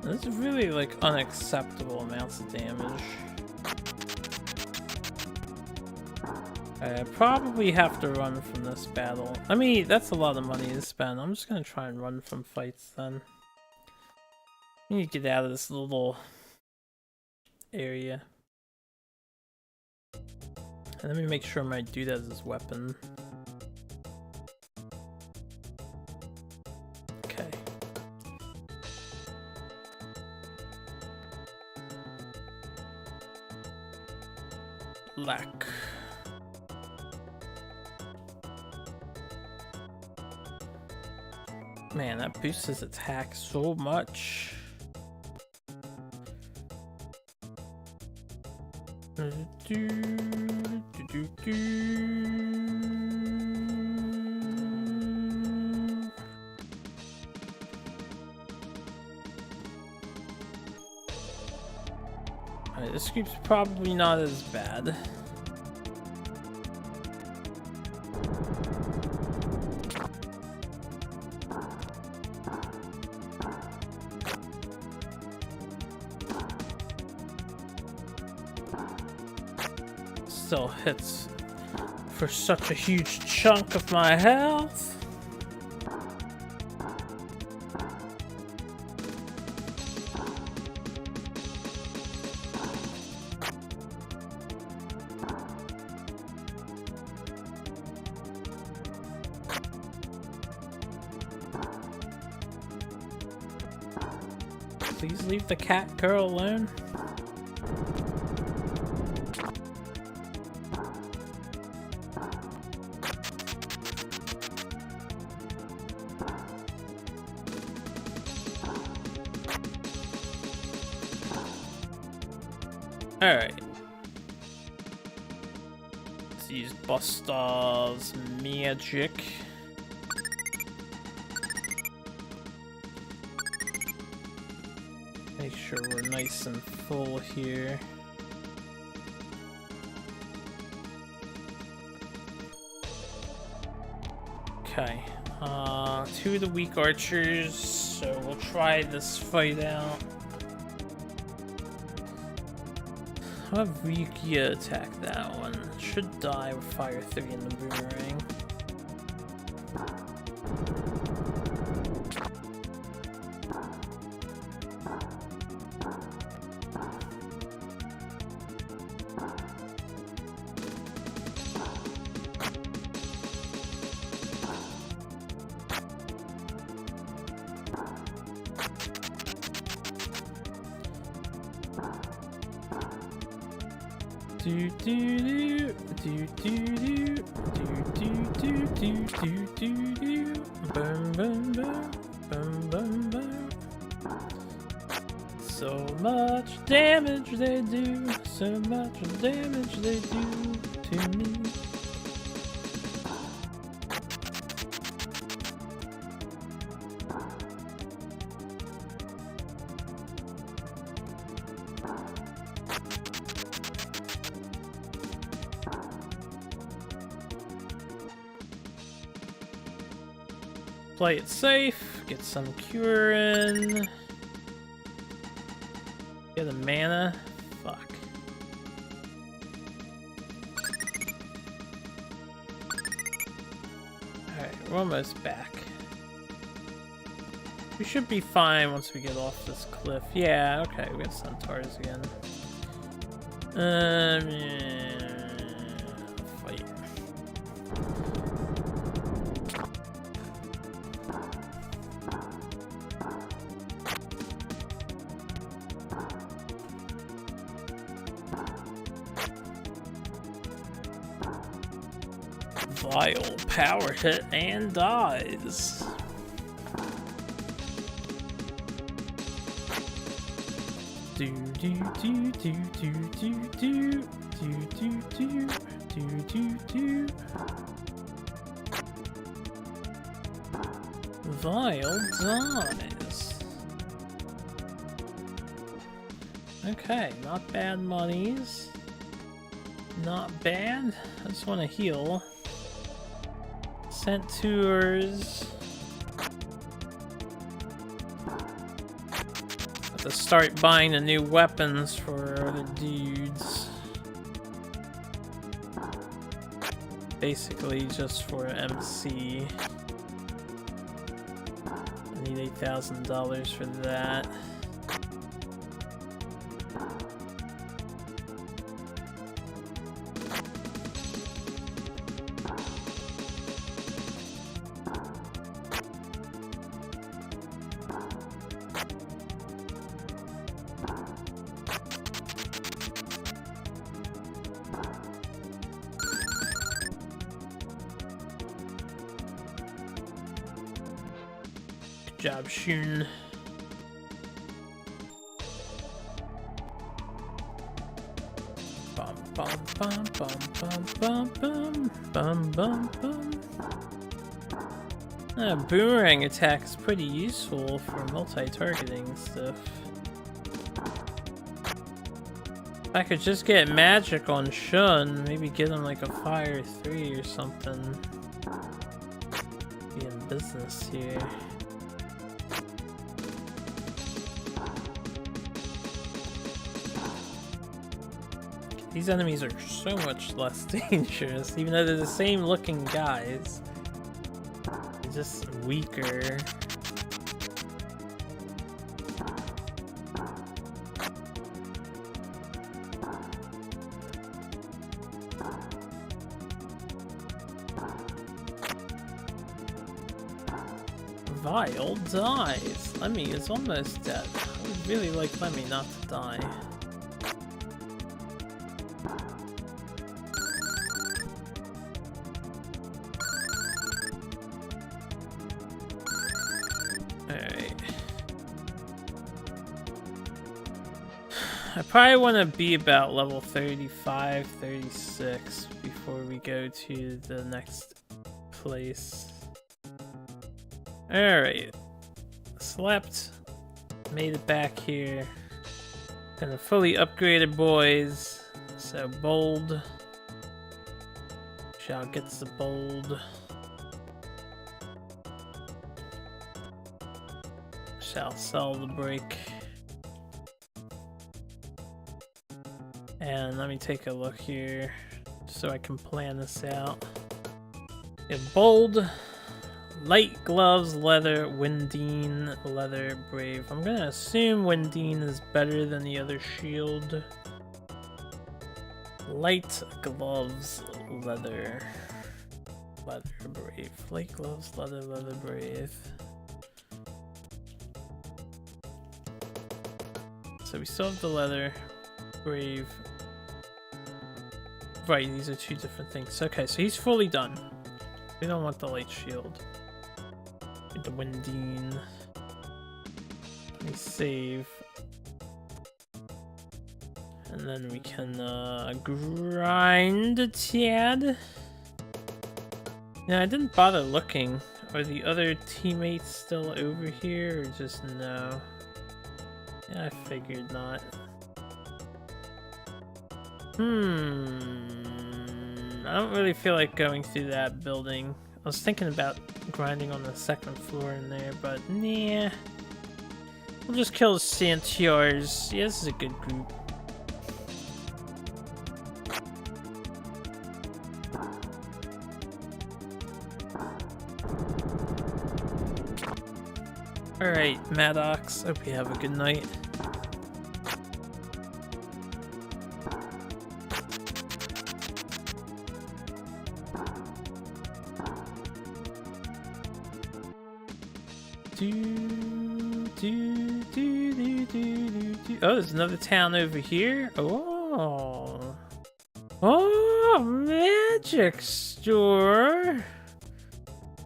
A: That's really like unacceptable amounts of damage. I probably have to run from this battle. I mean, that's a lot of money to spend. I'm just gonna try and run from fights then. I need to get out of this little area. And let me make sure my dude has his weapon. Okay. Lack. Man, that boosts his attack so much. Alright, this group's probably not as bad. Still hits for such a huge chunk of my health. Please leave the cat girl alone. Alright. Let's use Bustav's magic. Make sure we're nice and full here. Okay. Two of the weak archers, so we'll try this fight out. I'll have Ryukia attack that one. Should die with Fire 3 in the boomerang. Do do do do do do do do do do do bum bum bum bum bum bum. So much damage they do, so much damage they do to me. Play it safe, get some cure in. Get a mana. Fuck. Alright, we're almost back. We should be fine once we get off this cliff. Yeah, okay, we got centaurs again. Yeah. Fight. Vile power hit and dies. Do do do do do do do do do do Vile dies. Okay, not bad monies. Not bad. I just want to heal. Centaurs. Have to start buying the new weapons for the dudes. Basically just for MC. I need $8,000 for that. Good job, Shun. Bum bum bum bum bum bum bum bum bum bum. Boomerang attack is pretty useful for multi-targeting stuff. If I could just get magic on Shun, maybe get him like a fire 3 or something. Be in business here. These enemies are so much less dangerous, even though they're the same looking guys. They're just weaker. Vile dies. Lemmy is almost dead. I would really like Lemmy not to die. I probably want to be about level 35, 36 before we go to the next place. Alright. Slept. Made it back here. And a fully upgraded boys. So bold. Shall gets the bold. Shall sell the break. And let me take a look here so I can plan this out. Yeah, bold, light gloves, leather, Windine, leather, brave. I'm gonna assume Windine is better than the other shield. Light gloves, leather, leather, brave. Light gloves, leather, leather, brave. So we still have the leather, brave. Right, these are two different things. Okay, so he's fully done. We don't want the light shield. Get the Windine. Let me save. And then we can grind a tad. Yeah, I didn't bother looking. Are the other teammates still over here or just no? Yeah, I figured not. I don't really feel like going through that building. I was thinking about grinding on the second floor in there, but nah. We'll just kill the Centaurs. Yeah, this is a good group. Alright, Maddox. Hope you have a good night. Oh, there's another town over here. Oh, magic store.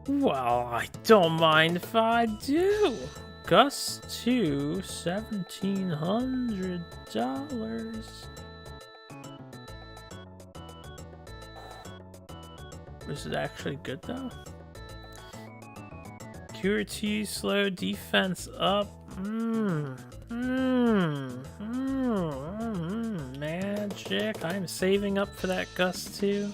A: Well, I don't mind if I do. Gus 2, $1,700. Was it actually good though? Kōryūū slow defense up. Magic. I'm saving up for that gust too.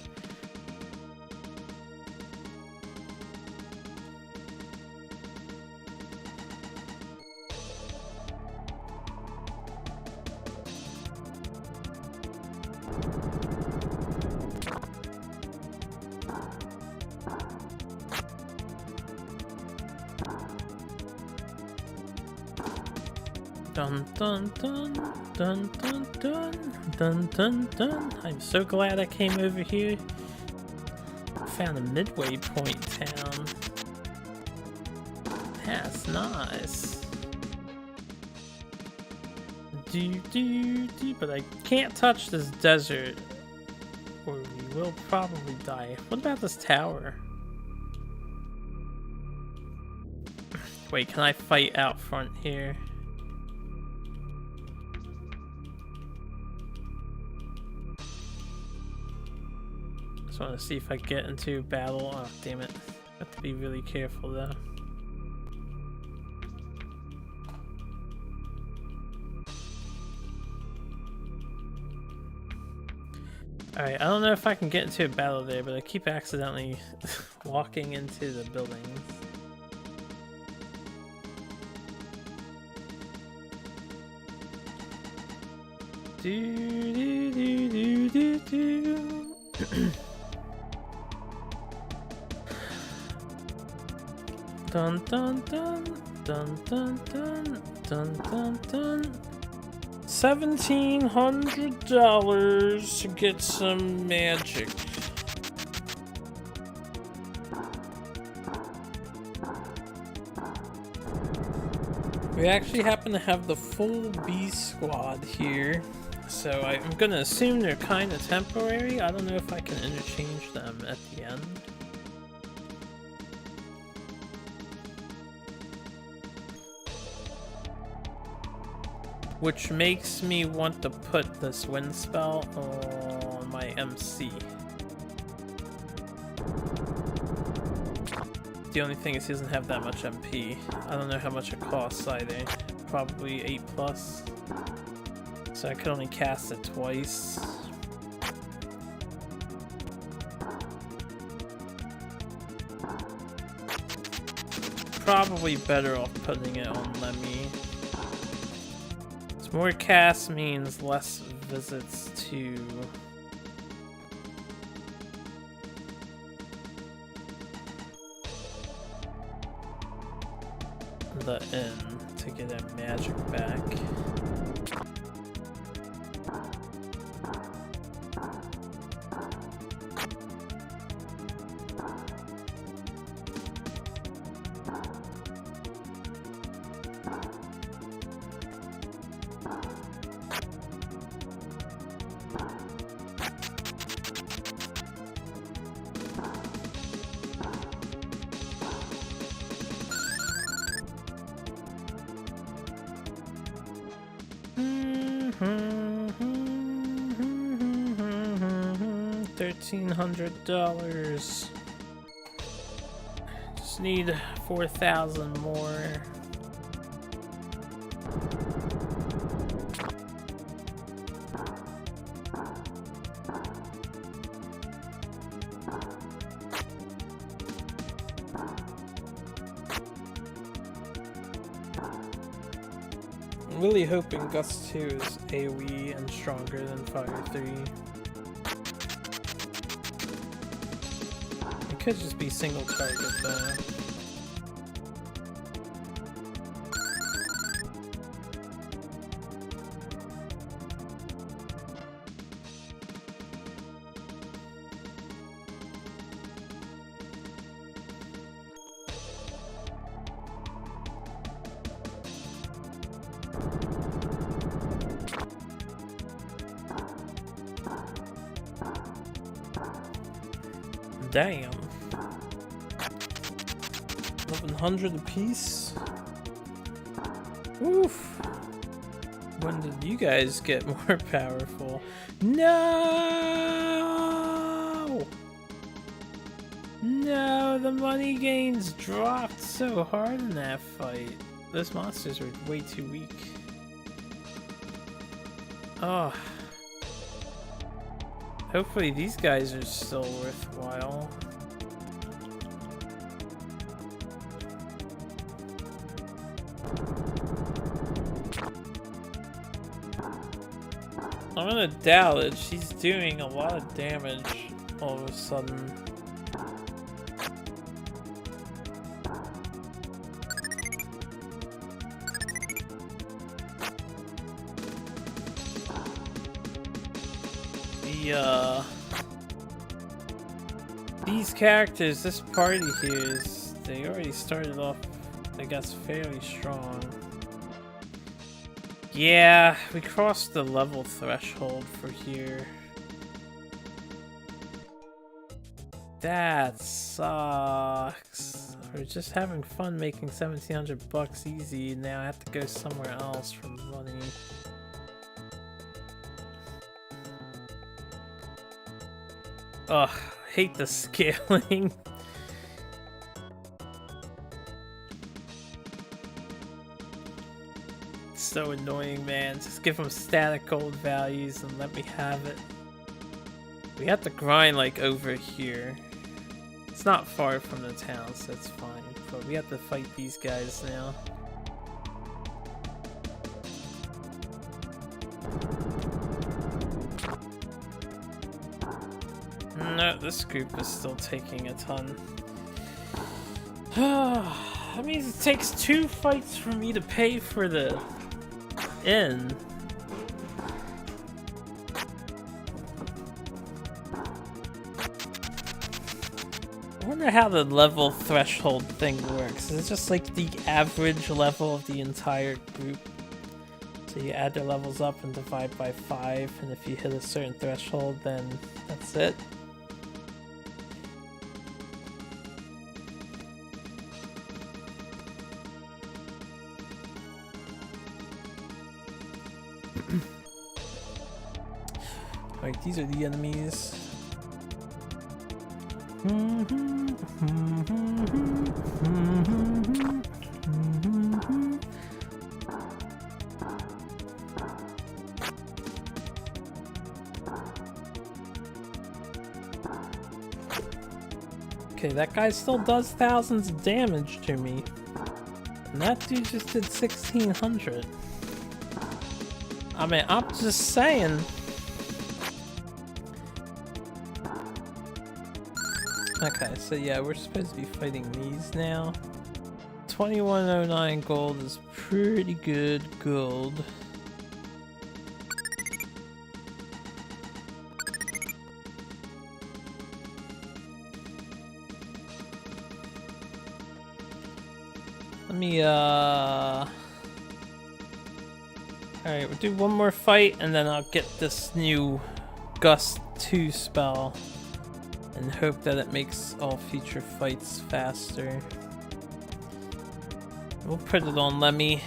A: Dun dun dun dun dun dun dun dun dun. I'm so glad I came over here. Found a midway point town. That's nice. But I can't touch this desert, or we will probably die. What about this tower? Wait, can I fight out front here? Just want to see if I get into battle. Oh, damn it. Have to be really careful though. Alright, I don't know if I can get into a battle there, but I keep accidentally walking into the buildings. Dun dun dun dun dun dun dun dun dun. $1,700 to get some magic. We actually happen to have the full B squad here, so I'm gonna assume they're kind of temporary. I don't know if I can interchange them at the end. Which makes me want to put this wind spell on my MC. The only thing is he doesn't have that much MP. I don't know how much it costs either. Probably 8+. So I could only cast it twice. Probably better off putting it on Lemmy. More casts means less visits to the inn to get our magic back. $1,300. Just need 4,000 more. I'm really hoping Gust 2 is AoE and stronger than Fire 3. It could just be single target though. Damn. 1,100 apiece. Oof. When did you guys get more powerful? No! No, the money gains dropped so hard in that fight. Those monsters were way too weak. Oh. Hopefully these guys are still worthwhile. I'm gonna doubt it. She's doing a lot of damage all of a sudden. These characters, this party here they already started off, I guess, fairly strong. Yeah, we crossed the level threshold for here. That sucks. We're just having fun making 1,700 bucks easy. Now I have to go somewhere else for money. Ugh, I hate the scaling. It's so annoying, man. Just give them static gold values and let me have it. We have to grind like over here. It's not far from the town, so it's fine. But we have to fight these guys now. No, this group is still taking a ton. That means it takes 2 fights for me to pay for the inn. I wonder how the level threshold thing works. Is it just like the average level of the entire group? So you add their levels up and divide by 5, and if you hit a certain threshold, then that's it? Alright, these are the enemies. Okay, that guy still does thousands of damage to me. And that dude just did 1,600. I mean, I'm just saying. Okay, so yeah, we're supposed to be fighting these now. 2109 gold is pretty good gold. Let me, Alright, we'll do one more fight and then I'll get this new Gust 2 spell. And hope that it makes all future fights faster. We'll put it on Lemmy.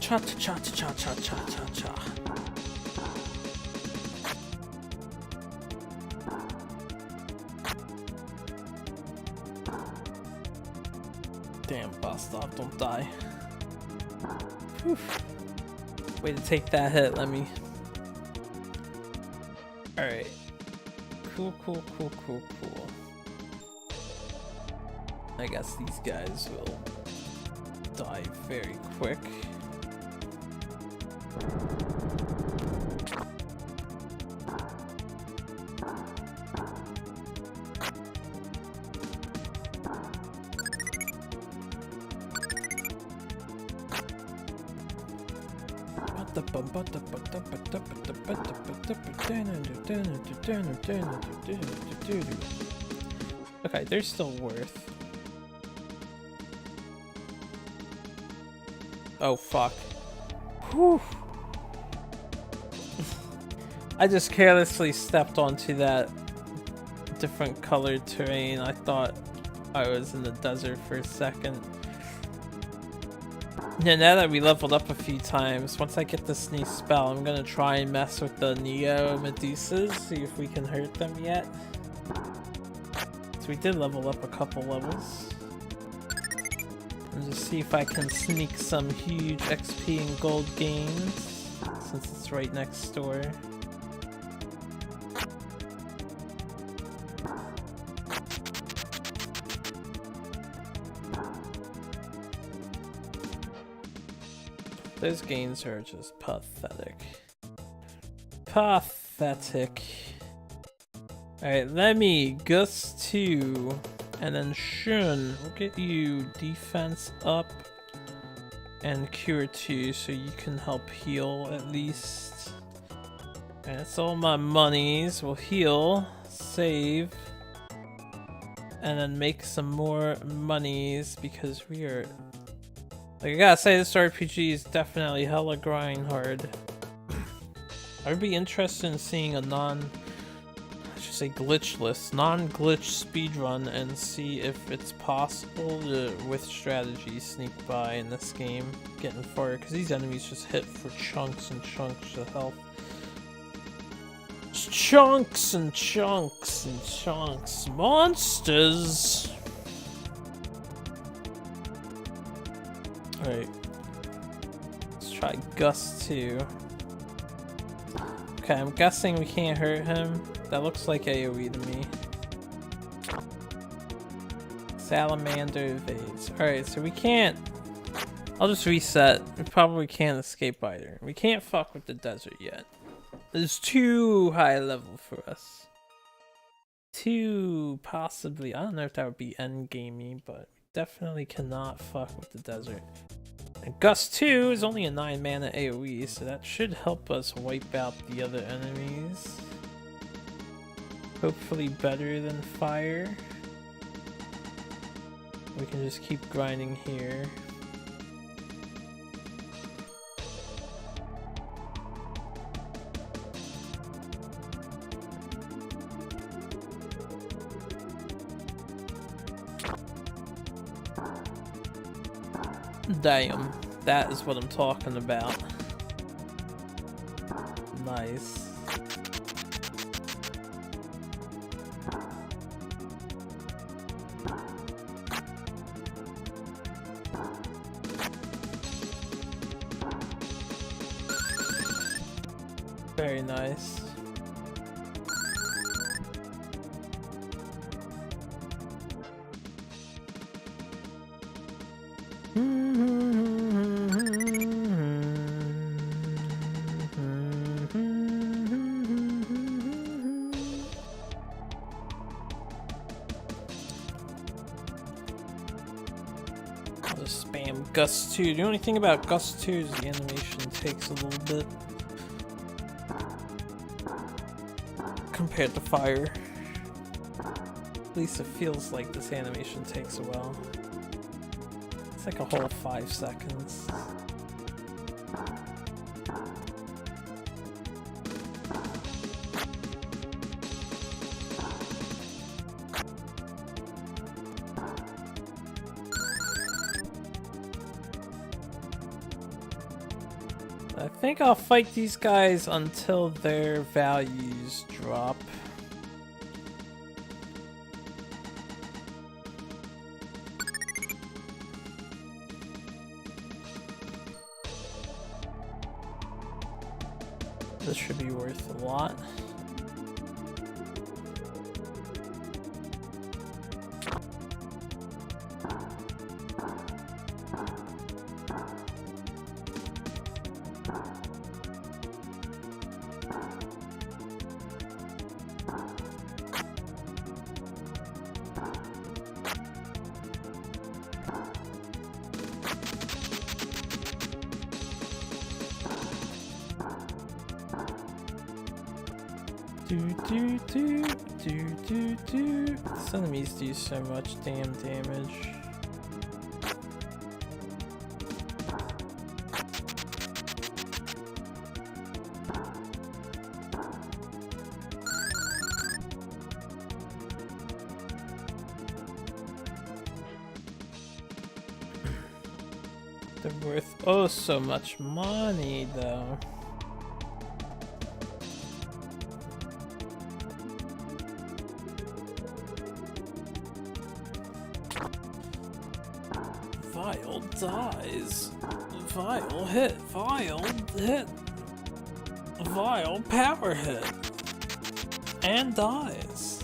A: Cha cha cha cha cha cha cha cha. Damn, boss stop, don't die. Whew. Way to take that hit, let me. Alright. Cool. I guess these guys will die very quick. Okay, they're still worth. Oh fuck. Whew. I just carelessly stepped onto that different colored terrain. I thought I was in the desert for a second. Yeah, now that we leveled up a few times, once I get this new spell, I'm gonna try and mess with the Neo Medusas, see if we can hurt them yet. So we did level up a couple levels. And just see if I can sneak some huge XP and gold gains, since it's right next door. Those gains are just pathetic. Pathetic. Alright, let me Gust 2 and then Shun. We'll get you defense up and cure 2 so you can help heal at least. And that's all my monies. We'll heal, save, and then make some more monies because we are. Like, I gotta say, this RPG is definitely hella grind hard. I would be interested in seeing a glitchless, non-glitch speedrun and see if it's possible to, with strategy, sneak by in this game, getting far, because these enemies just hit for chunks and chunks of health. Just chunks and chunks and chunks. Monsters! Alright, let's try Gust 2. Okay, I'm guessing we can't hurt him. That looks like AoE to me. Salamander evades. Alright, so we can't. I'll just reset. We probably can't escape either. We can't fuck with the desert yet. It's too high level for us. Too possibly. I don't know if that would be endgamey, but definitely cannot fuck with the desert. And Gust 2 is only a 9 mana AoE, so that should help us wipe out the other enemies. Hopefully better than fire. We can just keep grinding here. Damn, that is what I'm talking about. Nice. Very nice. I'll just spam Gust 2. The only thing about Gust 2 is the animation takes a little bit compared to fire. At least it feels like this animation takes a while. It's like a whole 5 seconds. I think I'll fight these guys until their values drop. This should be worth a lot. These enemies do so much damn damage. They're worth oh so much money though. Vile dies. Vile hit. Vile hit. Vile power hit. And dies.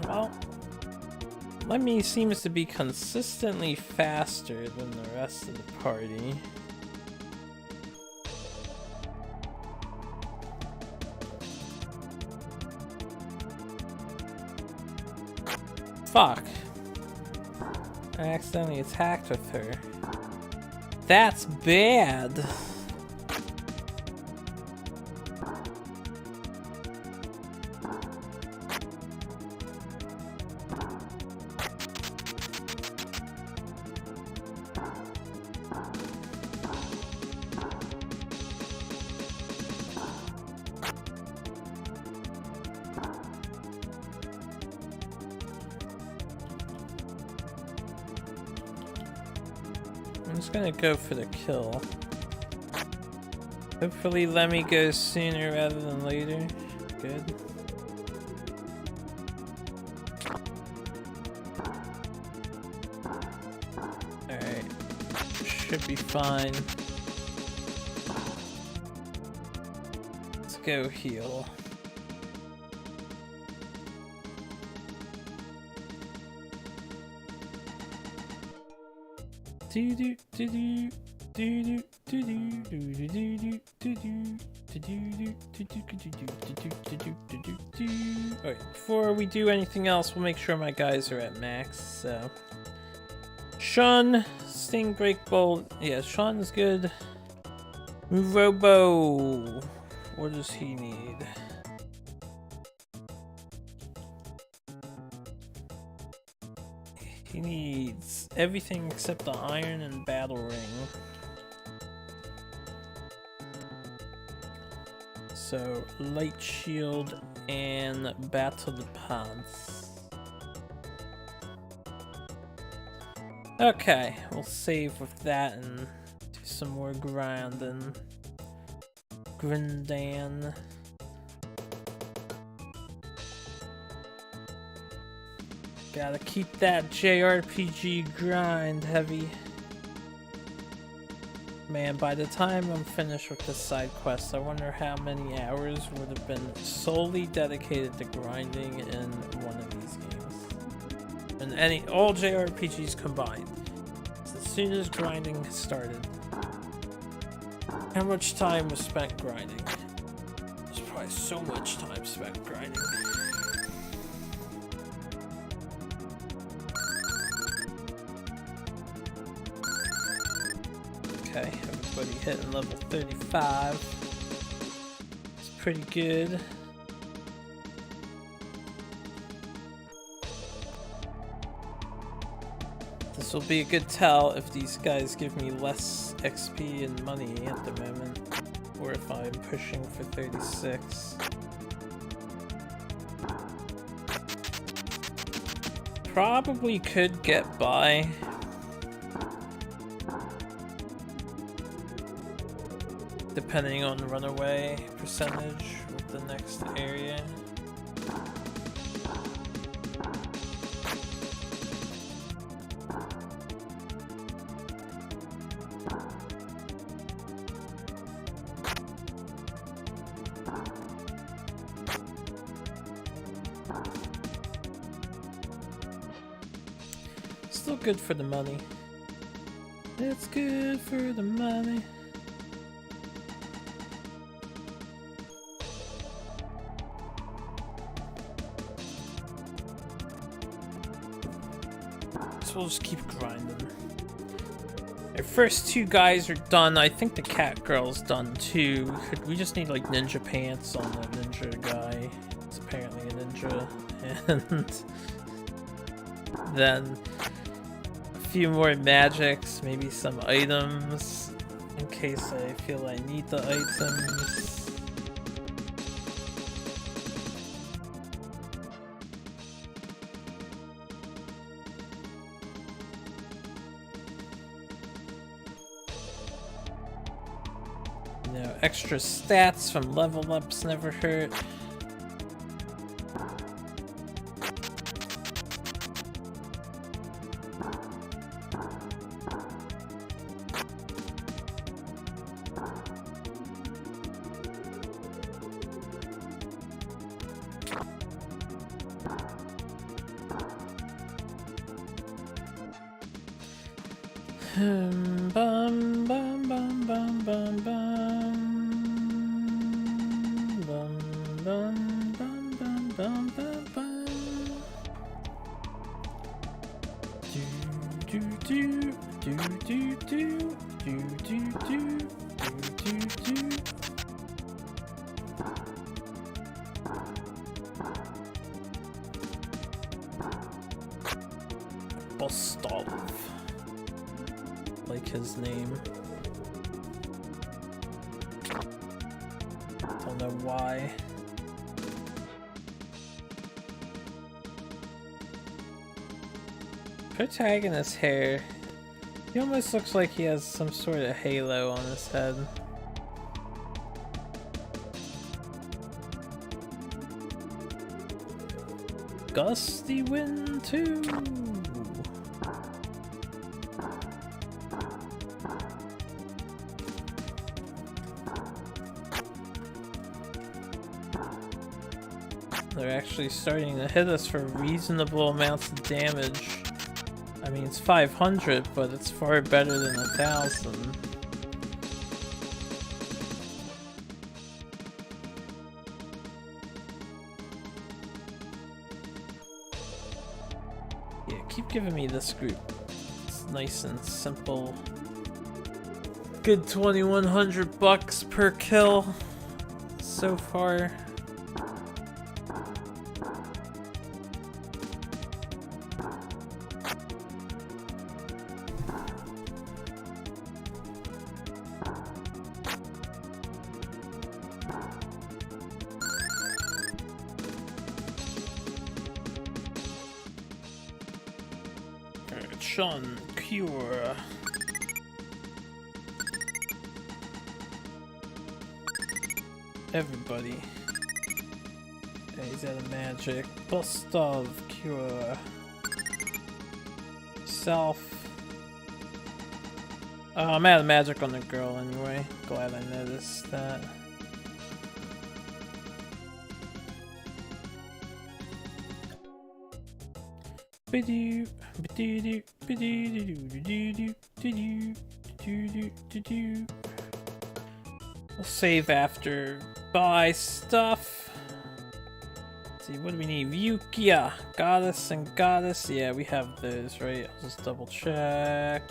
A: Well, Lemmy seems to be consistently faster than the rest of the party. Fuck. I accidentally attacked with her. That's bad. I'm just gonna go for the kill. Hopefully Lemmy goes sooner rather than later. Good. Alright. Should be fine. Let's go heal. Alright, before we do anything else, we'll make sure my guys are at max, so... Shun, Sting, Break Bolt, yeah, Shun's good. Robo, what does he need? He needs everything except the iron and battle ring. So, light shield and battle pants. Okay, we'll save with that and do some more grinding. Grindan. Gotta keep that JRPG grind heavy. Man, by the time I'm finished with this side quest, I wonder how many hours would have been solely dedicated to grinding in one of these games. And all JRPGs combined. So as soon as grinding started, how much time was spent grinding? There's probably so much time spent grinding. Okay, everybody hitting level 35. It's pretty good. This will be a good tell if these guys give me less XP and money at the moment, or if I'm pushing for 36. Probably could get by. Depending on the runaway percentage with the next area. Still good for the money. It's good for the money. so we'll just keep grinding. Our first two guys are done. I think the cat girl's done too. We just need like ninja pants on the ninja guy. It's apparently a ninja. And then a few more magics, maybe some items in case I feel I need the items. You know, extra stats from level ups never hurt. Bum bum bum bum bum bum. Bum bum bum bum bum bum bum. Do do do do do do do do do do. Bostov. Like his name. Don't know why. Protagonist's hair. He almost looks like he has some sort of halo on his head. Gusty wind too. They're actually starting to hit us for reasonable amounts of damage. I mean, it's 500, but it's far better than 1,000. Yeah, keep giving me this group. It's nice and simple. Good 2,100 bucks per kill so far. Sean Cure. Everybody. Yeah, he's out of magic. Bostov Cure. Self. Oh, I'm out of magic on the girl anyway. Glad I noticed that. We'll save after buy stuff. Let's see, what do we need? Vyukia, goddess and goddess. Yeah, we have those, right? I'll just double check.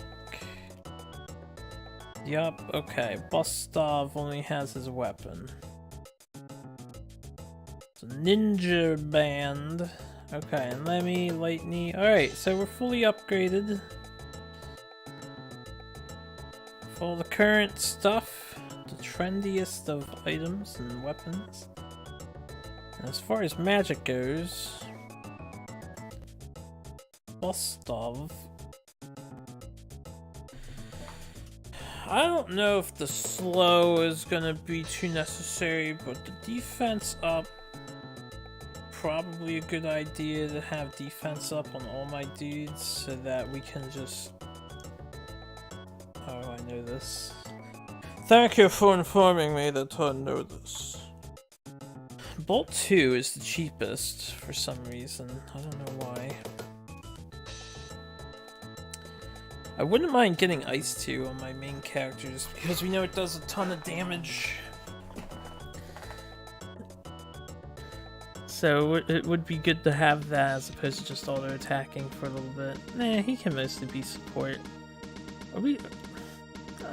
A: Yup, okay. Bostov only has his weapon. It's a ninja band. Okay, and Lemmy, Lightning. Alright, so we're fully upgraded. For all the current stuff, the trendiest of items and weapons. And as far as magic goes, Bostov. I don't know if the slow is gonna be too necessary, but the defense up. Probably a good idea to have defense up on all my dudes so that we can just... How do I know this? Thank you for informing me that I know this. Bolt 2 is the cheapest for some reason. I don't know why. I wouldn't mind getting Ice 2 on my main characters because we know it does a ton of damage. So it would be good to have that as opposed to just auto attacking for a little bit. Nah, he can mostly be support.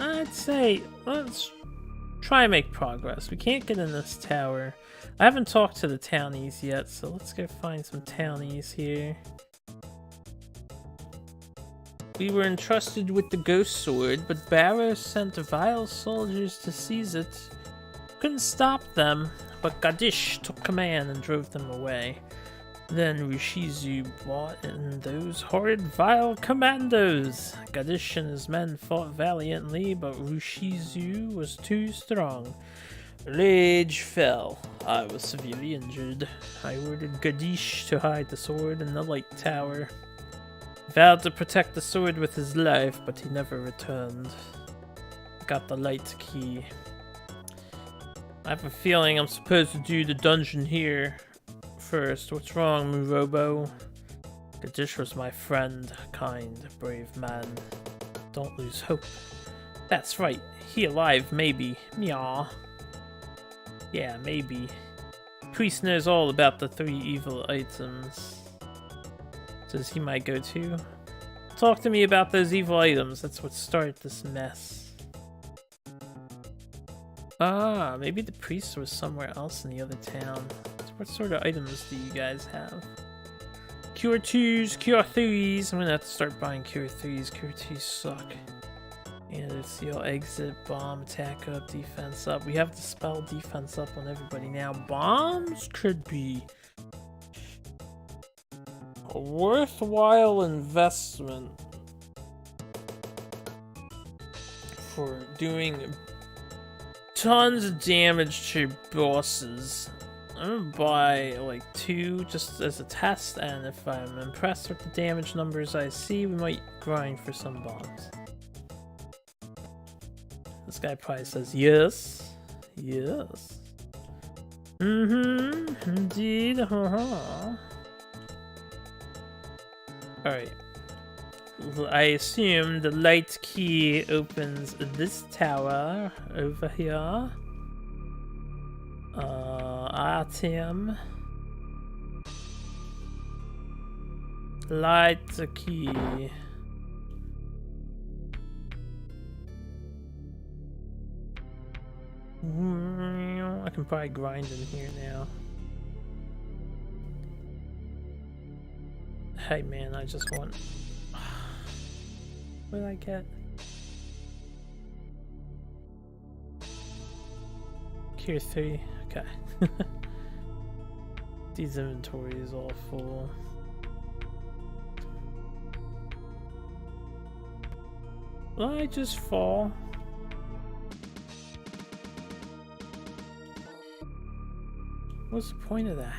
A: I'd say let's try and make progress. We can't get in this tower. I haven't talked to the townies yet, so let's go find some townies here. We were entrusted with the ghost sword, but Barrow sent vile soldiers to seize it. Couldn't stop them, but Gadish took command and drove them away. Then Rushizu brought in those horrid vile commandos. Gadish and his men fought valiantly, but Rushizu was too strong. Rage fell. I was severely injured. I ordered Gadish to hide the sword in the light tower. Vowed to protect the sword with his life, but he never returned. Got the light key. I have a feeling I'm supposed to do the dungeon here first. What's wrong, Murobo? Gadish was my friend, kind, brave man. Don't lose hope. That's right. He alive, maybe. Meow. Yeah, maybe. Priest knows all about the 3 evil items. Says he might go too. Talk to me about those evil items. That's what started this mess. Ah, maybe the priest was somewhere else in the other town. What sort of items do you guys have? Cure 2s, Cure 3s. I'm gonna have to start buying Cure 3s. Cure 2s suck. And seal exit, bomb, attack up, defense up. We have to spell defense up on everybody now. Bombs could be a worthwhile investment for doing tons of damage to bosses. I'm gonna buy like 2 just as a test, and if I'm impressed with the damage numbers I see, we might grind for some bombs. This guy probably says yes. Yes. Indeed. Alright. I assume the light key opens this tower over here. Item. Light key. I can probably grind in here now. Hey man, I just want... What did I get? Cure 3. Okay. These inventory is all full. Will I just fall? What's the point of that?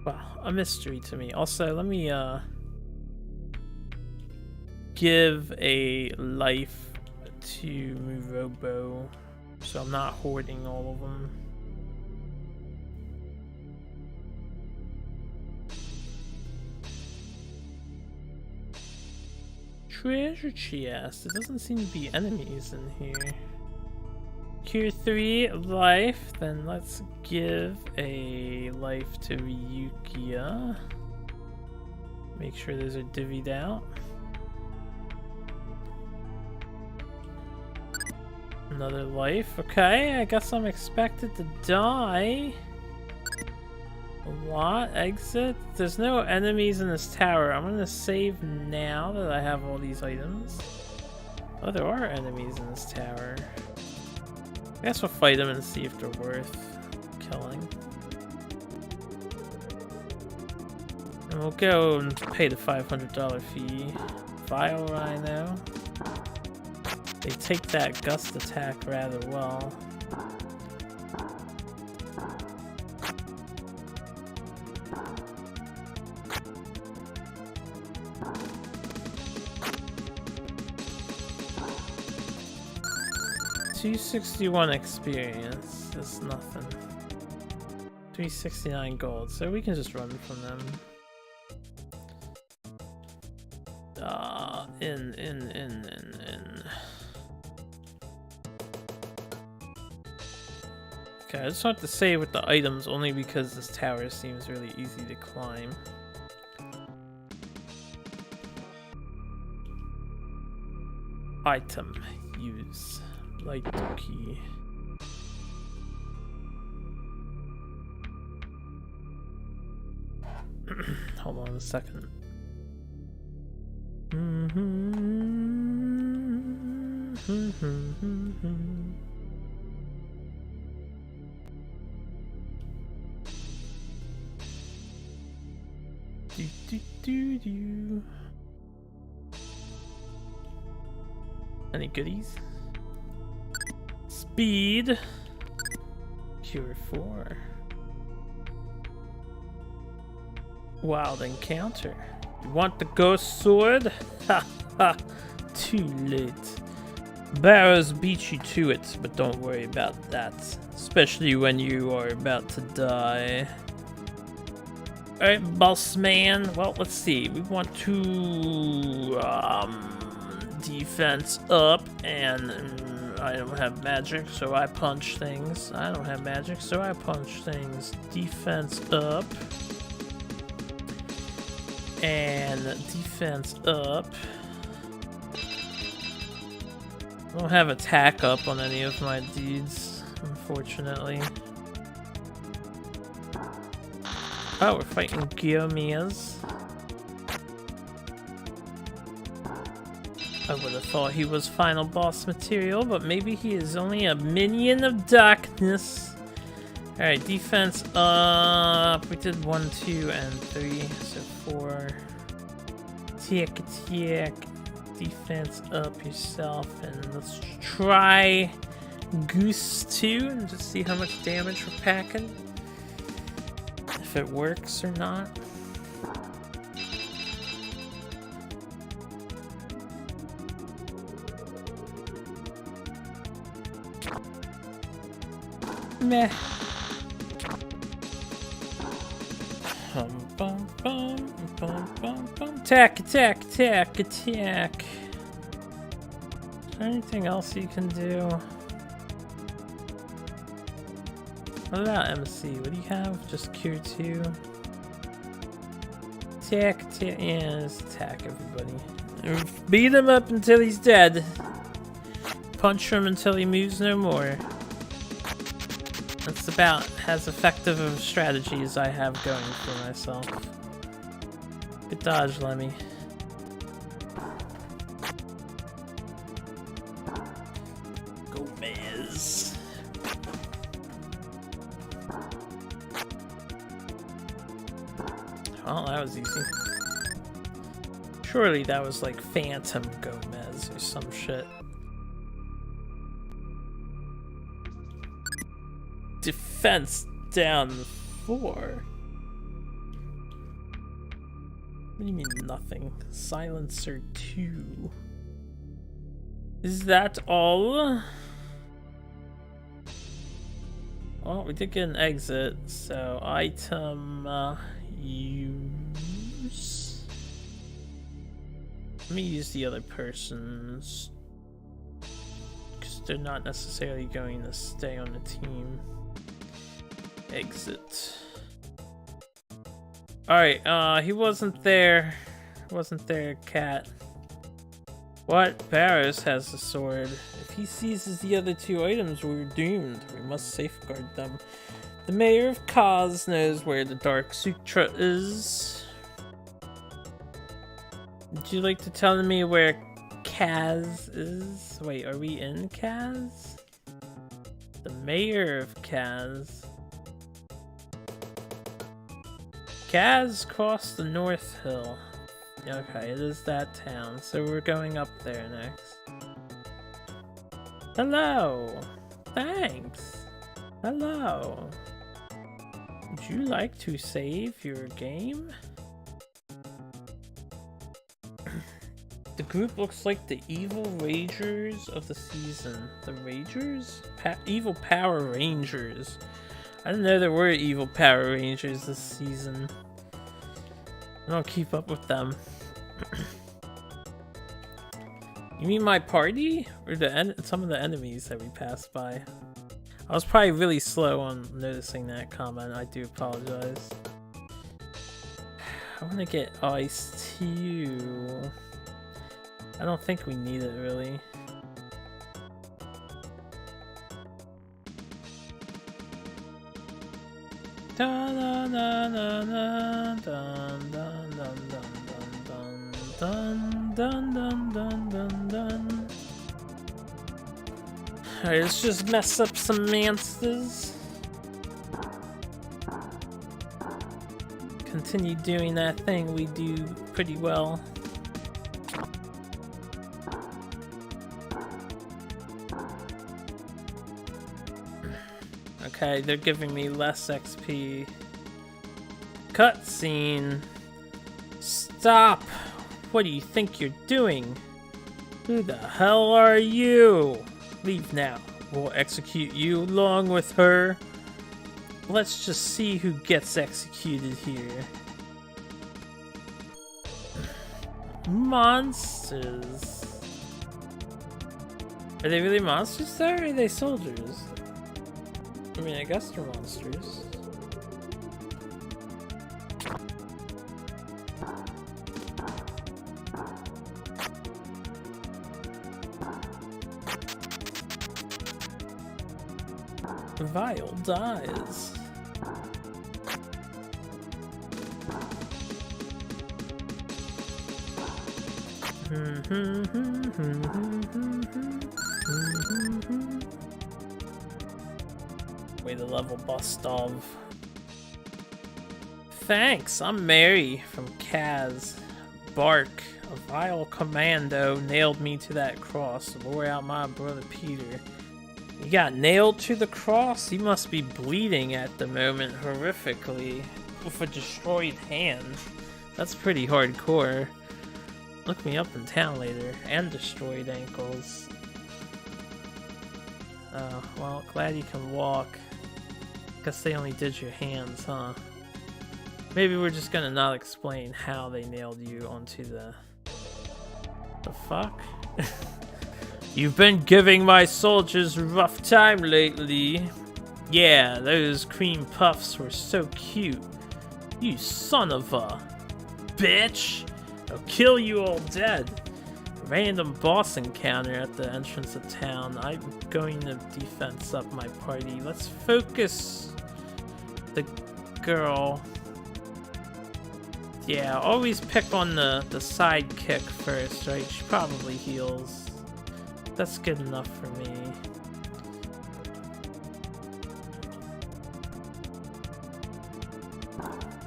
A: Well, a mystery to me. Also, let me give a life to Murobo so I'm not hoarding all of them. Treasure chest. There doesn't seem to be enemies in here. Cure 3 life. Then let's give a life to Ryukia. Make sure those are divvied out. Another life. Okay, I guess I'm expected to die. A lot. Exit. There's no enemies in this tower. I'm gonna save now that I have all these items. Oh, there are enemies in this tower. I guess we'll fight them and see if they're worth killing. And we'll go and pay the $500 fee. Vile Rhino. They take that gust attack rather well. $261 experience. That's nothing. 369 gold. So we can just run from them. In. Okay, I just want to say with the items only because this tower seems really easy to climb. Item. Use. Light key. Hold on a second. Any goodies? Speed. Cure 4. Wild encounter. You want the ghost sword? Ha ha. Too late. Barrows beat you to it, but don't worry about that. Especially when you are about to die. Alright, boss man. Well, let's see. We want to defense up, and I don't have magic, so I punch things. I don't have magic, so I punch things. Defense up. And defense up. I don't have attack up on any of my deeds, unfortunately. Oh, we're fighting Gyomiyas. I would have thought he was final boss material, but maybe he is only a minion of darkness. Alright, defense up. We did 1, 2, and 3, so 4. Attack. Defense up yourself, and let's try Goose 2 and just see how much damage we're packing. If it works or not. Meh. Attack. Is there anything else you can do? What about MC? What do you have? Just Cure 2. Attack. Yeah, just attack everybody. Beat him up until he's dead. Punch him until he moves no more. That's about as effective of a strategy as I have going for myself. Good dodge, Lemmy. Gomez. Oh, that was easy. Surely that was like Phantom Gomez or some shit. Defense down 4. What do you mean nothing? Silencer 2. Is that all? Well, we did get an exit, so item use. Let me use the other person's, because they're not necessarily going to stay on the team. Exit. Alright, he wasn't there. Wasn't there, cat. What? Barrows has the sword. If he seizes the other 2 items, we're doomed. We must safeguard them. The mayor of Kaz knows where the Dark Sutra is. Would you like to tell me where Kaz is? Wait, are we in Kaz? The mayor of Kaz. Kaz crossed the North Hill. Okay, it is that town, so we're going up there next. Hello! Thanks! Hello! Would you like to save your game? The group looks like the evil Rangers of the season. The Rangers? Evil Power Rangers. I didn't know there were evil Power Rangers this season. I don't keep up with them. You mean my party? Or some of the enemies that we passed by? I was probably really slow on noticing that comment. I do apologize. I want to get ice too. I don't think we need it really. Dun dun dun dun dun dun dun dun dun dun dun dun dun. Alright, let's just mess up some monsters. Continue doing that thing we do pretty well. Okay, they're giving me less XP. Cutscene. Stop! What do you think you're doing? Who the hell are you? Leave now. We'll execute you along with her. Let's just see who gets executed here. Monsters. Are they really monsters though, or are they soldiers? I mean, I guess they're monsters. Vile dies. Way to level bust of. Thanks, I'm Mary from Kaz. Bark, a vile commando nailed me to that cross. Wore out my brother Peter. You got nailed to the cross? He must be bleeding at the moment horrifically with a destroyed hand. That's pretty hardcore. Look me up in town later. And destroyed ankles. Oh, well, glad you can walk. Guess they only did your hands, huh? Maybe we're just gonna not explain how they nailed you onto the fuck? You've been giving my soldiers a rough time lately. Yeah, those cream puffs were so cute. You son of a bitch! I'll kill you all dead. Random boss encounter at the entrance of town. I'm going to defense up my party. Let's focus the girl. Yeah, always pick on the sidekick first, right? She probably heals. That's good enough for me.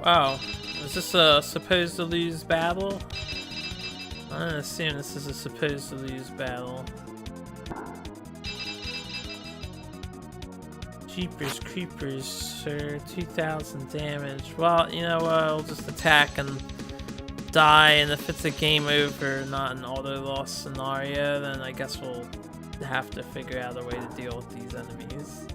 A: Wow, is this a supposed to lose battle? I'm gonna assume this is a supposed to lose battle. Jeepers creepers, sir. 2,000 damage. Well, you know what? I'll just attack and die, and if it's a game over, not an auto loss scenario, then I guess we'll have to figure out a way to deal with these enemies.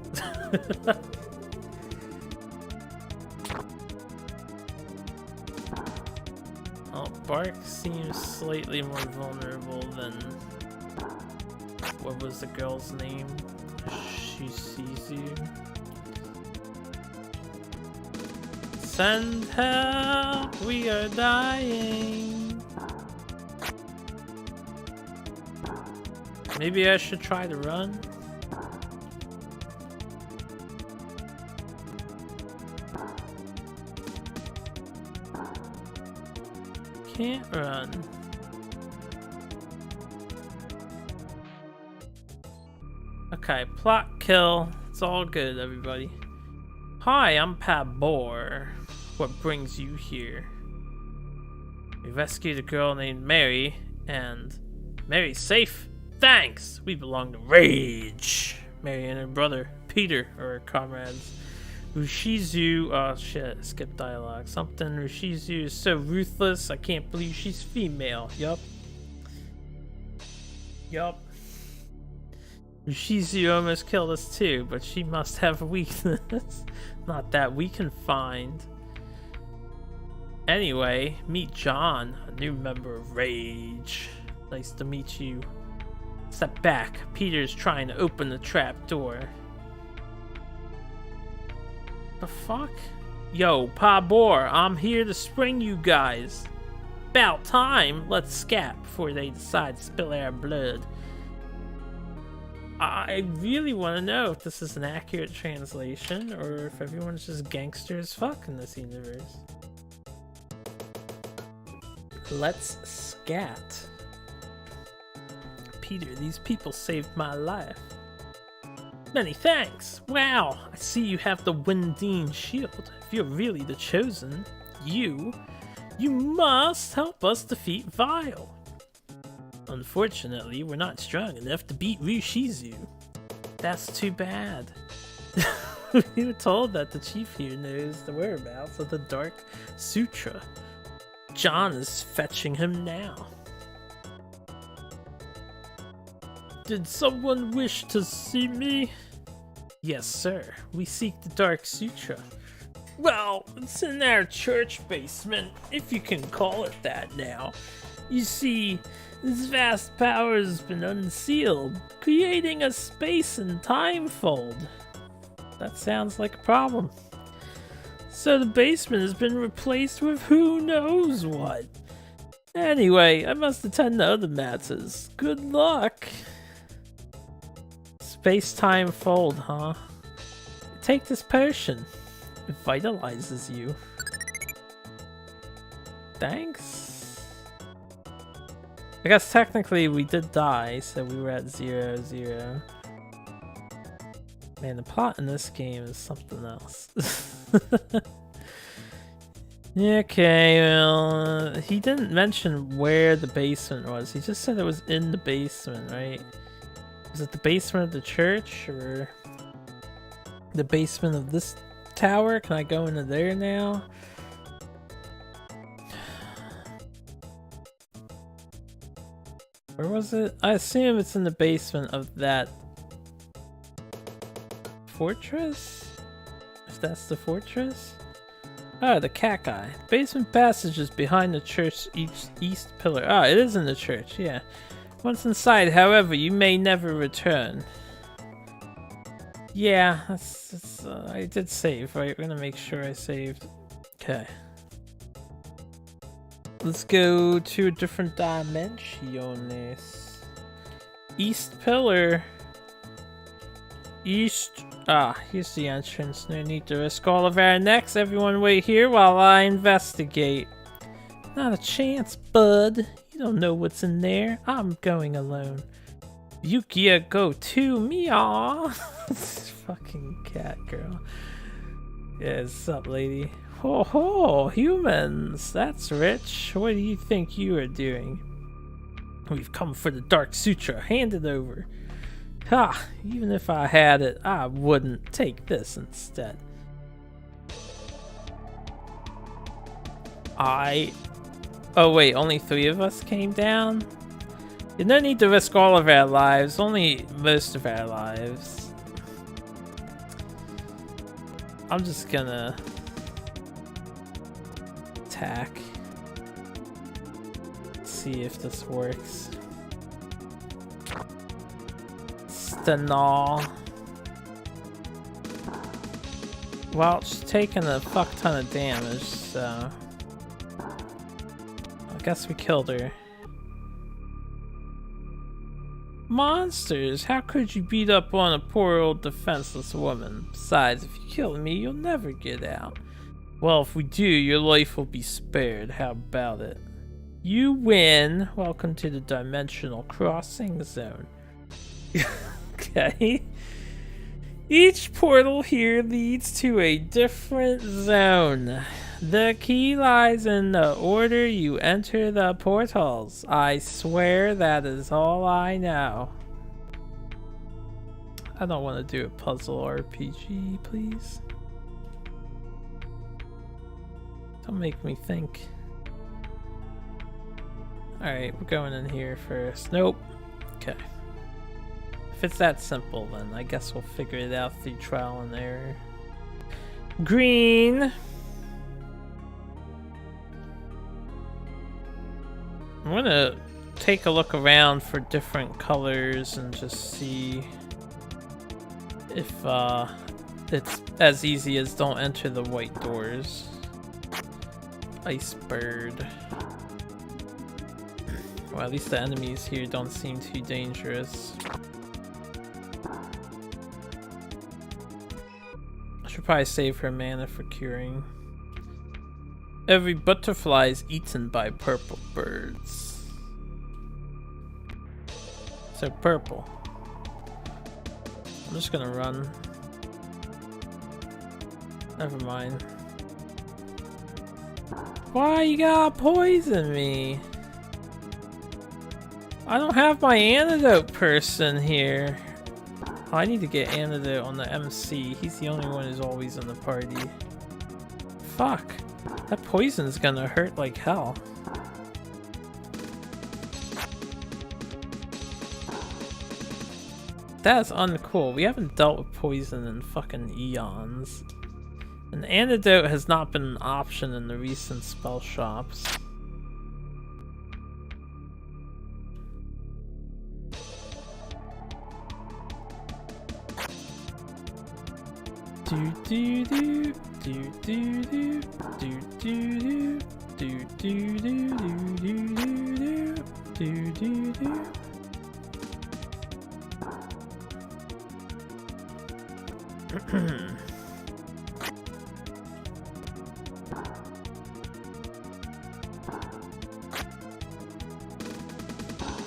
A: Oh, Bark seems slightly more vulnerable than... what was the girl's name? Shizuzu. Send help! We are dying! Maybe I should try to run? Can't run. Okay, plot kill. It's all good, everybody. Hi, I'm Pabor. What brings you here? We rescued a girl named Mary, and Mary's safe. Thanks! We belong to Rage. Mary and her brother, Peter, are her comrades. Rushizu, oh shit, skip dialogue. Something, Rushizu is so ruthless, I can't believe she's female. Yup. Yup. Rushizu almost killed us too, but she must have a weakness. Not that we can find. Anyway, meet John, a new member of Rage. Nice to meet you. Step back. Peter's trying to open the trap door. The fuck? Yo, Pa Bor, I'm here to spring you guys. About time, let's scat before they decide to spill our blood. I really want to know if this is an accurate translation or if everyone's just gangster as fuck in this universe. Let's scat. Peter, these people saved my life. Many thanks. Wow, I see you have the Windine shield. If you're really the chosen, you must help us defeat Vile. Unfortunately, we're not strong enough to beat Rushizu. That's too bad. We were told that the chief here knows the whereabouts of the Dark Sutra. John is fetching him now. Did someone wish to see me? Yes, sir. We seek the Dark Sutra. Well, it's in our church basement, if you can call it that now. You see, this vast power has been unsealed, creating a space and time fold. That sounds like a problem. So the basement has been replaced with who knows what. Anyway, I must attend to other matters. Good luck. Space-time fold, huh? Take this potion. It vitalizes you. Thanks. I guess technically we did die, so we were at 0-0. Man, the plot in this game is something else. Okay, well, he didn't mention where the basement was. He just said it was in the basement, right? Is it the basement of the church or the basement of this tower? Can I go into there now? Where was it? I assume it's in the basement of that fortress? If that's the fortress? Oh, the cat guy. Basement passage is behind the church east pillar. Ah, it is in the church, yeah. Once inside, however, you may never return. Yeah, that's I did save, right? We're gonna make sure I saved. Okay. Let's go to a different dimensiones. East pillar. East. Ah, here's the entrance. No need to risk all of our necks. Everyone wait here while I investigate. Not a chance, bud. You don't know what's in there. I'm going alone. Yukia, go too. Meow. Fucking cat girl. Yeah, what's up, lady? Ho ho, humans. That's rich. What do you think you are doing? We've come for the Dark Sutra. Hand it over. Ha! Even if I had it, I wouldn't. Take this instead. Oh wait, only 3 of us came down? You no need to risk all of our lives, only most of our lives. I'm just gonna attack. See if this works. Stanol. Well, she's taking a fuck ton of damage, so I guess we killed her. Monsters! How could you beat up on a poor old defenseless woman? Besides, if you kill me, you'll never get out. Well, if we do, your life will be spared. How about it? You win! Welcome to the Dimensional Crossing Zone. Okay. Each portal here leads to a different zone. The key lies in the order you enter the portals. I swear that is all I know. I don't want to do a puzzle RPG, please. Don't make me think. Alright, we're going in here first. Nope. Okay. If it's that simple, then I guess we'll figure it out through trial and error. Green! I'm gonna take a look around for different colors and just see if it's as easy as don't enter the white doors. Ice bird. Well, at least the enemies here don't seem too dangerous. I should probably save her mana for curing. Every butterfly is eaten by purple birds. So purple. I'm just gonna run. Never mind. Why you gotta poison me? I don't have my antidote person here. Oh, I need to get antidote on the MC. He's the only one who's always in the party. Fuck. That poison's gonna hurt like hell. That's uncool. We haven't dealt with poison in fucking eons. An antidote has not been an option in the recent spell shops. Do do do do do do do do do do do do do do do.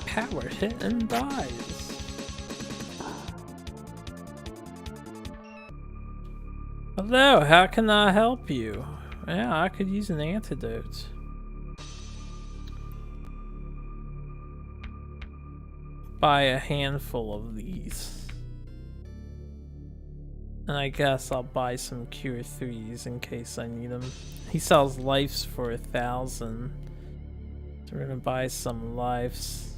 A: Power hit and dies. Hello, how can I help you? Yeah, I could use an antidote. Buy a handful of these. And I guess I'll buy some Cure 3s in case I need them. He sells lives for 1,000. So we're gonna buy some lives.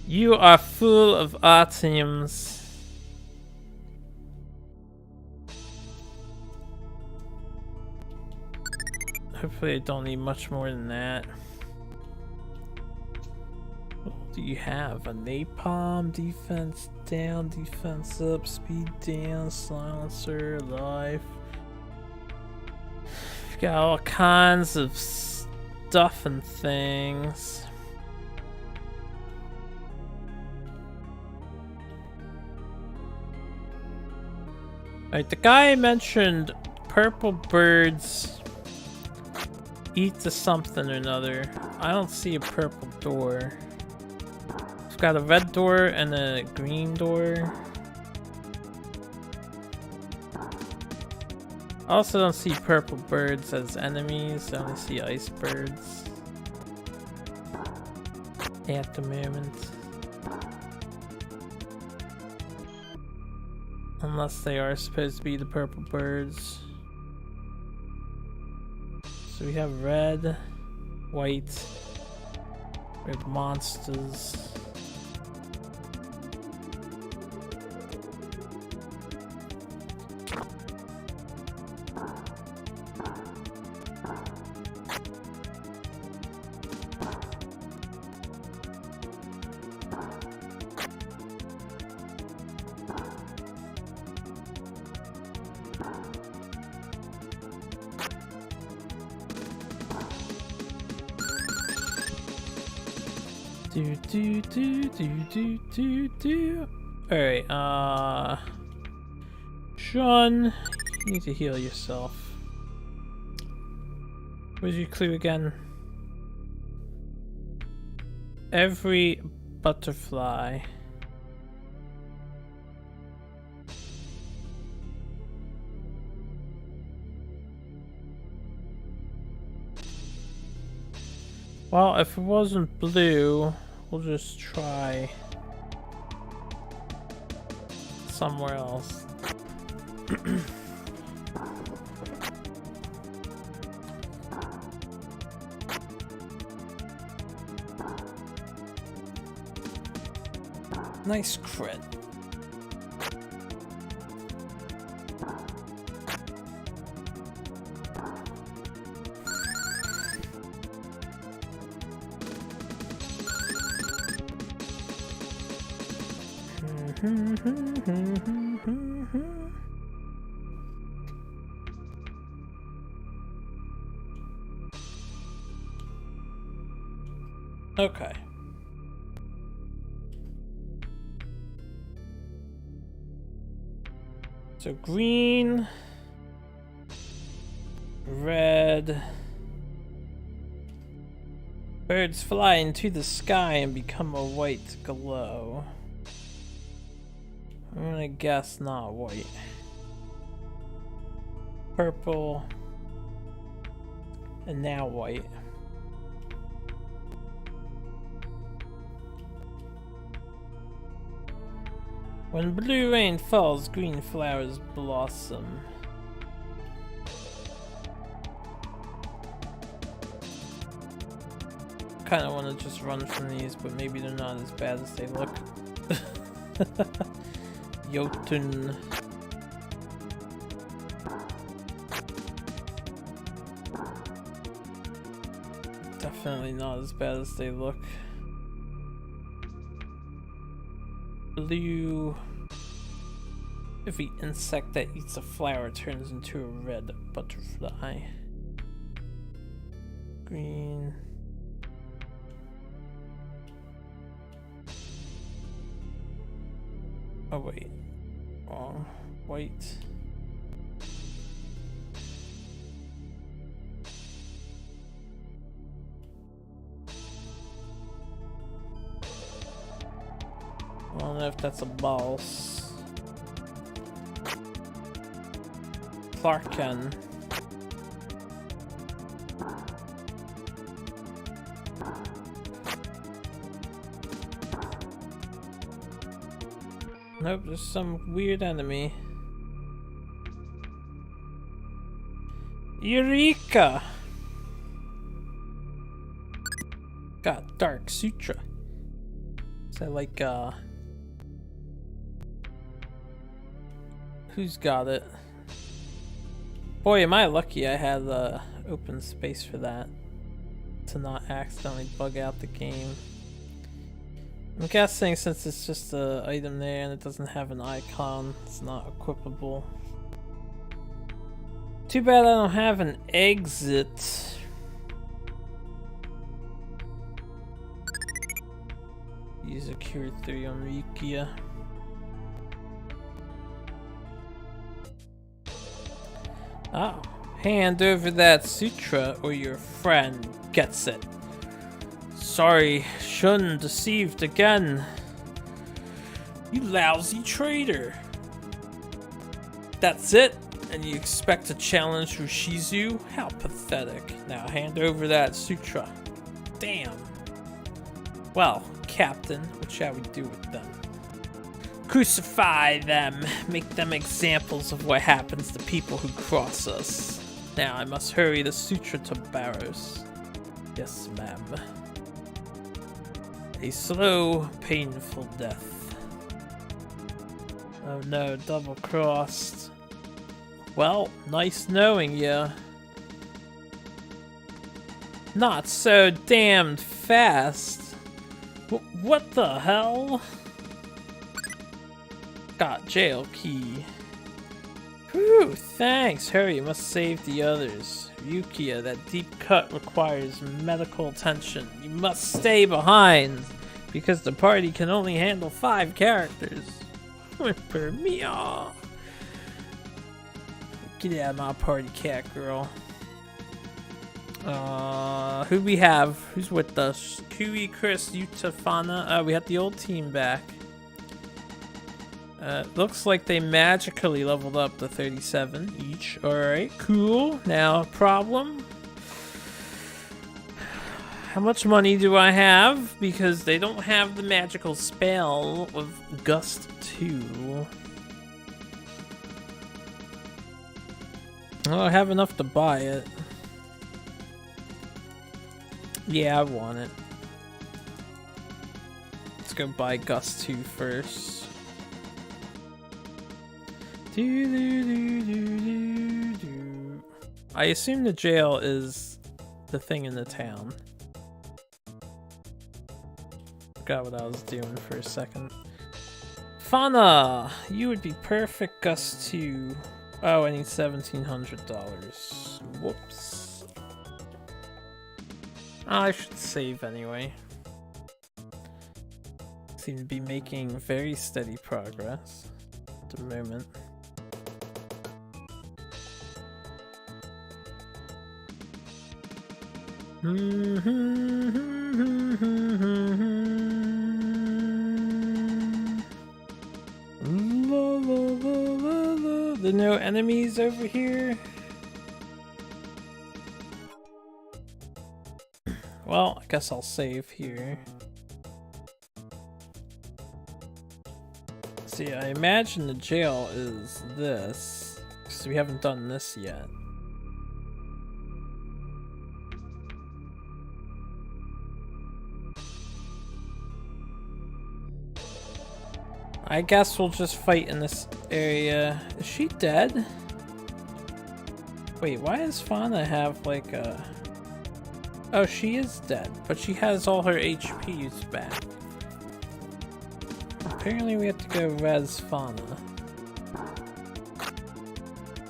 A: You are full of items. Hopefully I don't need much more than that. What do you have? A napalm, defense down, defense up, speed down, silencer, life. We've got all kinds of stuff and things. Alright, the guy mentioned purple birds eat to something or another. I don't see a purple door. We've got a red door and a green door. I also don't see purple birds as enemies. I only see ice birds at the moment. Unless they are supposed to be the purple birds. So we have red, white, we have monsters. Alright, Sean, you need to heal yourself. Where's your clue again? Every butterfly. Well, if it wasn't blue, we'll just try somewhere else. Nice crit. Okay. So green, red. Birds fly into the sky and become a white glow. I'm gonna guess not white. Purple. And now white. When blue rain falls, green flowers blossom. Kind of want to just run from these, but maybe they're not as bad as they look. Jotun. Definitely not as bad as they look. Blue. Every insect that eats a flower turns into a red butterfly. Green. Oh wait, wrong. White. I don't know if that's a boss. Clarken. Nope, there's some weird enemy. Eureka! Got Dark Sutra. Is that like, who's got it? Boy, am I lucky I had open space for that. To not accidentally bug out the game. I'm guessing since it's just an item there and it doesn't have an icon, it's not equipable. Too bad I don't have an exit. Use a Cure 3 on Rikia. Oh, hand over that sutra or your friend gets it. Sorry, Shun deceived again. You lousy traitor. That's it? And you expect to challenge Rushizu? How pathetic. Now hand over that sutra. Damn. Well, Captain, what shall we do with them? Crucify them. Make them examples of what happens to people who cross us. Now I must hurry the sutra to Barros. Yes, ma'am. A slow, painful death. Oh no, double-crossed. Well, nice knowing ya. Not so damned fast. What the hell? Got jail key. Whew, thanks. Hurry, you must save the others. Ryukia, that deep cut requires medical attention. You must stay behind, because the party can only handle 5 characters. Whimper me off. Get out of my party, cat girl. Who we have? Who's with us? Kui, Chris, Yuta, Fana. We have the old team back. Looks like they magically leveled up to 37 each. Alright, cool. Now, problem? How much money do I have? Because they don't have the magical spell of Gust 2. Oh, I have enough to buy it. Yeah, I want it. Let's go buy Gust 2 first. I assume the jail is the thing in the town. Forgot what I was doing for a second. Fana! You would be perfect, Gust 2. Oh, I need $1,700. Whoops. I should save anyway. seem to be making very steady progress at the moment. There are no enemies over here. Well, I guess I'll save here. See, I imagine the jail is this, because we haven't done this yet. I guess we'll just fight in this area. Is she dead? Wait, why does Fauna have like a... Oh, she is dead, but she has all her HPs back. Apparently we have to go res Fauna.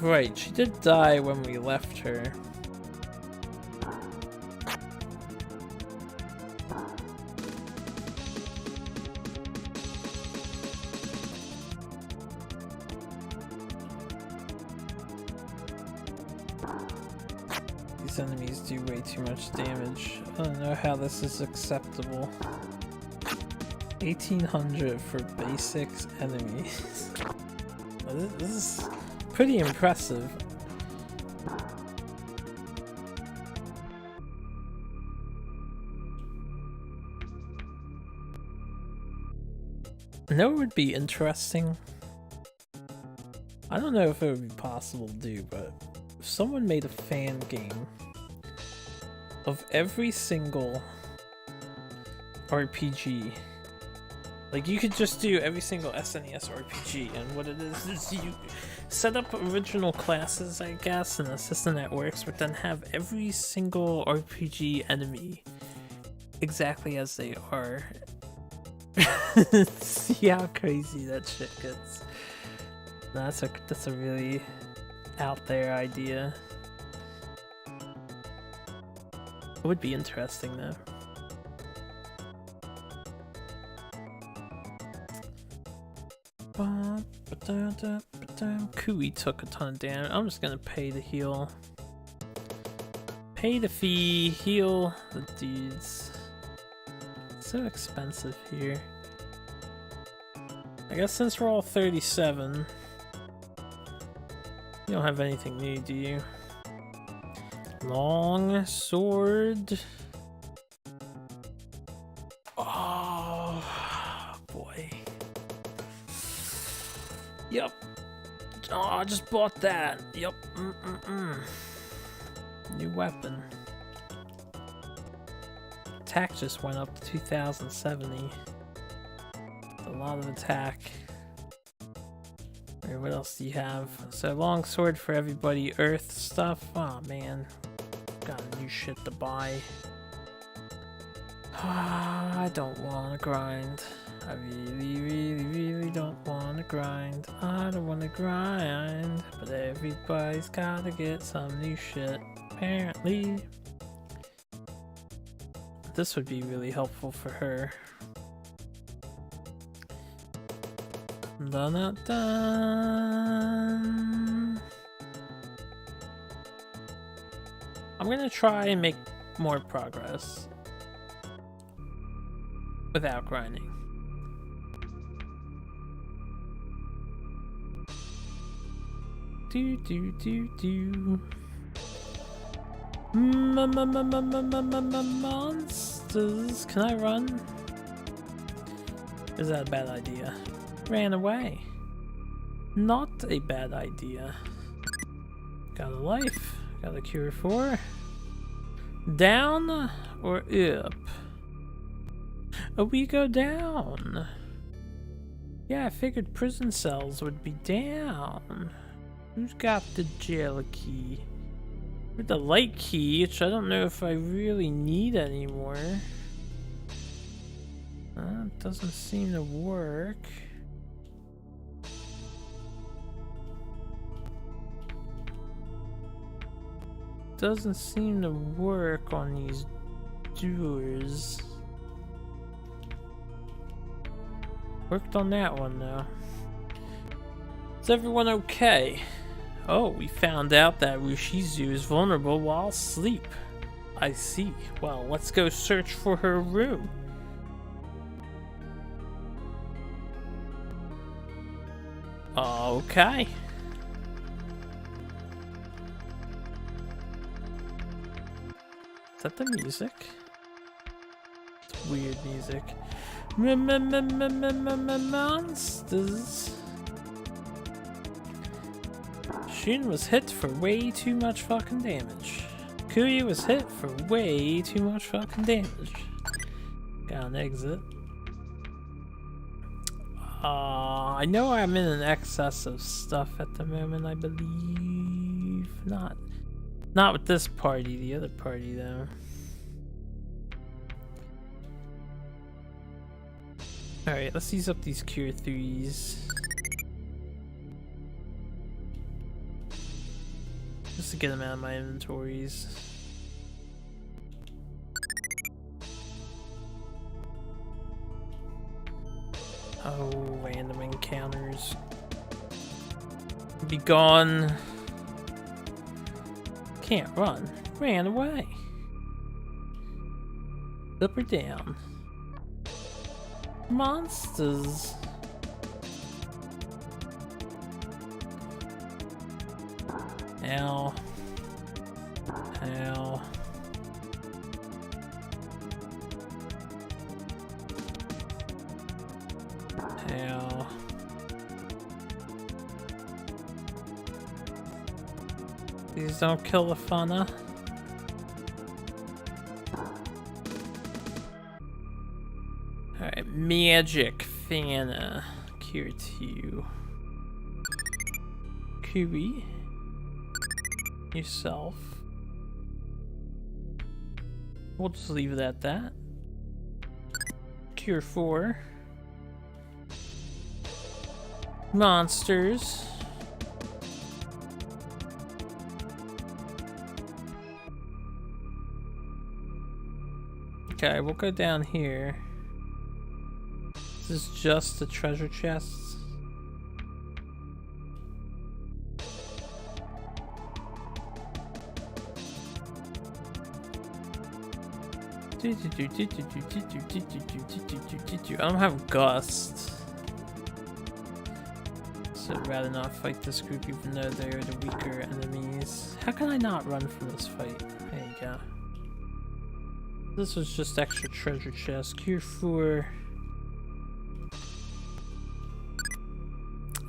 A: Right, she did die when we left her. These enemies do way too much damage. I don't know how this is acceptable. 1800 for basics enemies. This is pretty impressive. I know it would be interesting. I don't know if it would be possible to do, but if someone made a fan game of every single RPG, like you could just do every single SNES RPG, and what it is you set up original classes, I guess, in a system that works, but then have every single RPG enemy exactly as they are. See how crazy that shit gets. That's a really out there idea. It would be interesting though. Kōryūū took a ton of damage. I'm just gonna pay to heal. Pay the fee, heal the dudes. It's so expensive here. I guess since we're all 37, you don't have anything new, do you? Long sword. Oh boy. Yep. Oh, I just bought that. Yep. New weapon. Attack just went up to 2070. That's a lot of attack. Alright, what else do you have? So long sword for everybody. Earth stuff. Oh man. Got new shit to buy. I don't want to grind. I really don't want to grind. I don't want to grind. But everybody's gotta get some new shit, apparently. This would be really helpful for her. Dun dun dun. I'm gonna try and make more progress without grinding. Monsters, can I run? Is that a bad idea? Ran away. Not a bad idea. Got a life. Got a cure for. Down or up? Oh, we go down. Yeah, I figured prison cells would be down. Who's got the jail key? With the light key, which I don't know if I really need anymore. It doesn't seem to work. Doesn't seem to work on these doors. Worked on that one though. Is everyone okay? Oh, we found out that Rushizu is vulnerable while asleep. I see. Well, let's go search for her room. Okay. Is that the music? It's weird music. Monsters. Shun was hit for way too much fucking damage. Kōryūū was hit for way too much fucking damage. Got an exit. I know I'm in an excess of stuff at the moment, I believe. Not with this party, the other party though. Alright, let's use up these cure 3s. Just to get them out of my inventories. Oh, random encounters. Be gone. Can't run. Ran away. Up or down? Monsters. Ow. Ow. Ow. Please don't kill the fauna. Alright, magic Fana. Cure 2. Kubi. Yourself. We'll just leave it at that. Cure 4. Monsters. Okay, we'll go down here. This is just the treasure chests. I don't have Gust. So I'd rather not fight this group even though they're the weaker enemies. How can I not run from this fight? There you go. This was just extra treasure chest. Cure 4.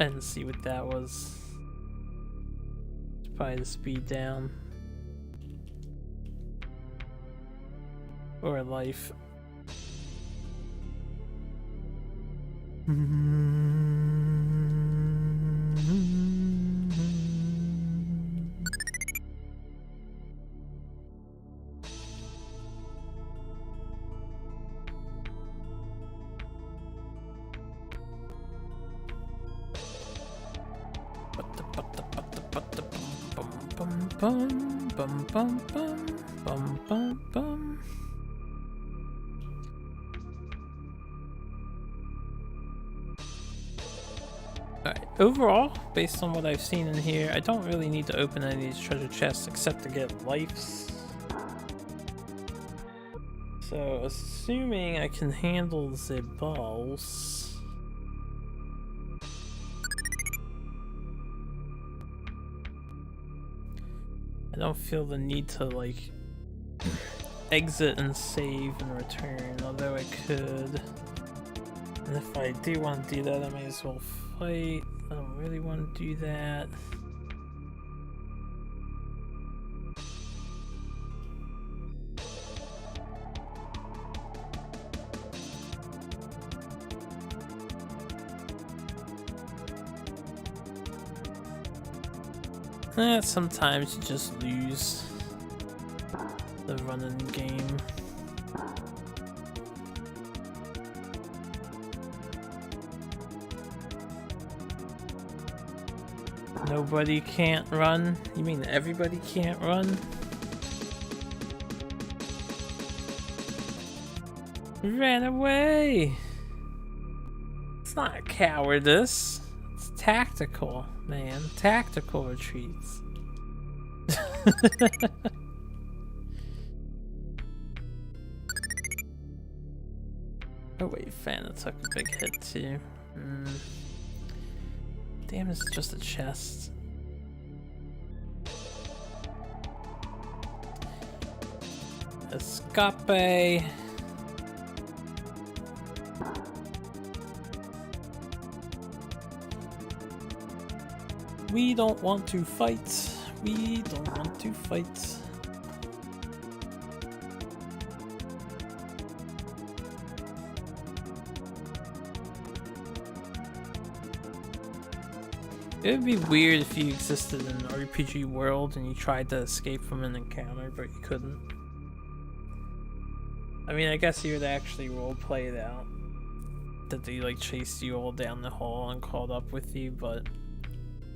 A: I didn't see what that was. It's probably the speed down. Or life. Alright, overall, based on what I've seen in here, I don't really need to open any of these treasure chests except to get lives. So, assuming I can handle the balls. I don't feel the need to, like, exit and save and return, although I could. And if I do want to do that, I may as well fight. I don't really want to do that. Sometimes you just lose the running game. Nobody can't run? You mean everybody can't run? Ran away! It's not cowardice. It's tactical, man. Tactical retreats. Oh wait, Fanta took a big hit too. Damn, it's just a chest. Escape. We don't want to fight. We don't want to fight. It would be weird if you existed in an RPG world and you tried to escape from an encounter, but you couldn't. I mean, I guess you would actually roleplay it out. That they like chased you all down the hall and caught up with you, but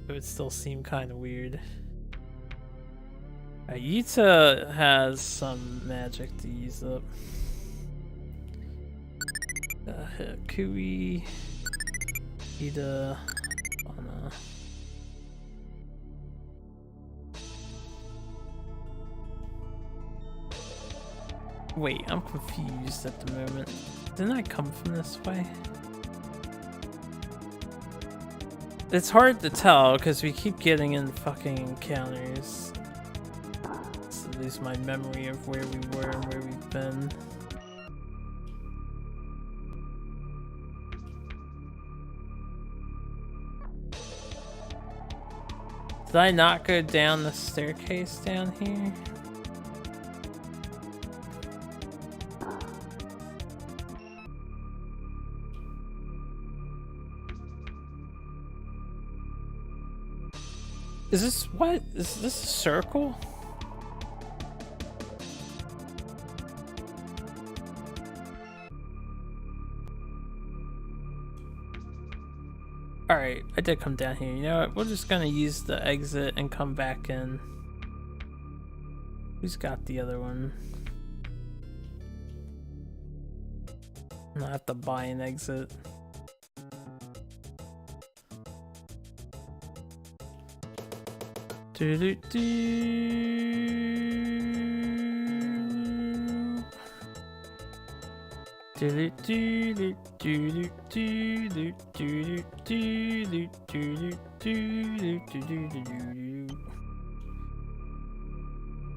A: it would still seem kind of weird. Yuta has some magic to use up. Kui, Ida, Ana. Wait, I'm confused at the moment. Didn't I come from this way? It's hard to tell because we keep getting in fucking encounters. So lose my memory of where we were and where we've been. Did I not go down the staircase down here? Is this what? Is this a circle? Alright, I did come down here. You know what? We're just gonna use the exit and come back in. Who's got the other one? I have to buy an exit. Do do do. Do do do do do do do do do do.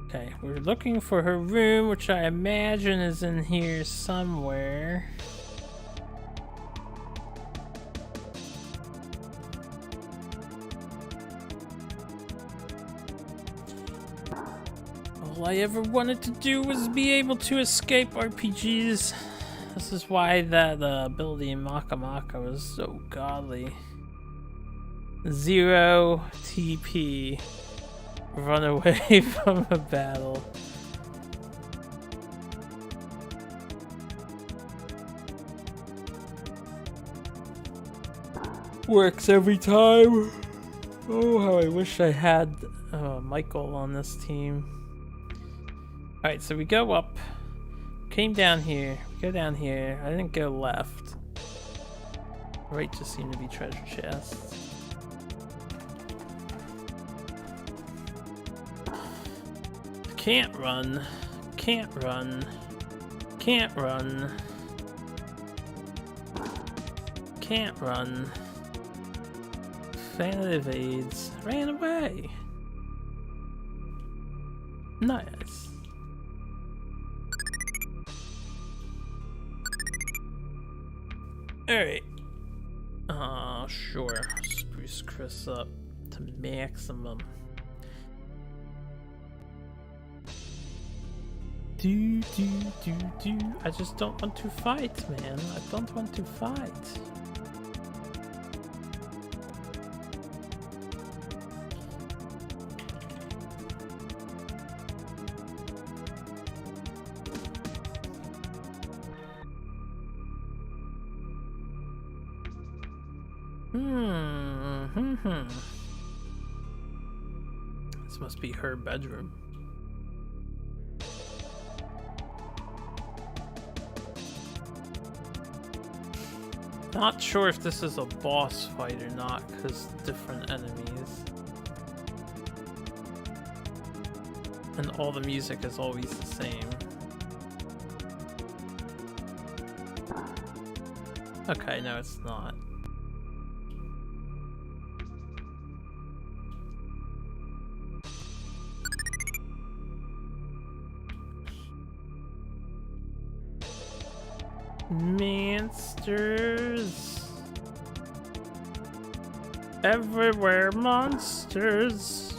A: Okay, we're looking for her room, which I imagine is in here somewhere. All I ever wanted to do was be able to escape RPGs. This is why that ability in Maka Maka was so godly. 0 TP. Run away from a battle. Works every time. Oh, how I wish I had Michael on this team. Alright, so we go up. Came down here. Go down here. I didn't go left. Right just seemed to be treasure chests. Can't run. Can't run. Can't run. Can't run. Fan evades. Ran away. Nice. Alright. Sure. Spruce Chris up to maximum. Do. I just don't want to fight, man. I don't want to fight. This must be her bedroom. Not sure if this is a boss fight or not, because different enemies. And all the music is always the same. Okay, no, it's not. Monsters. Everywhere, monsters.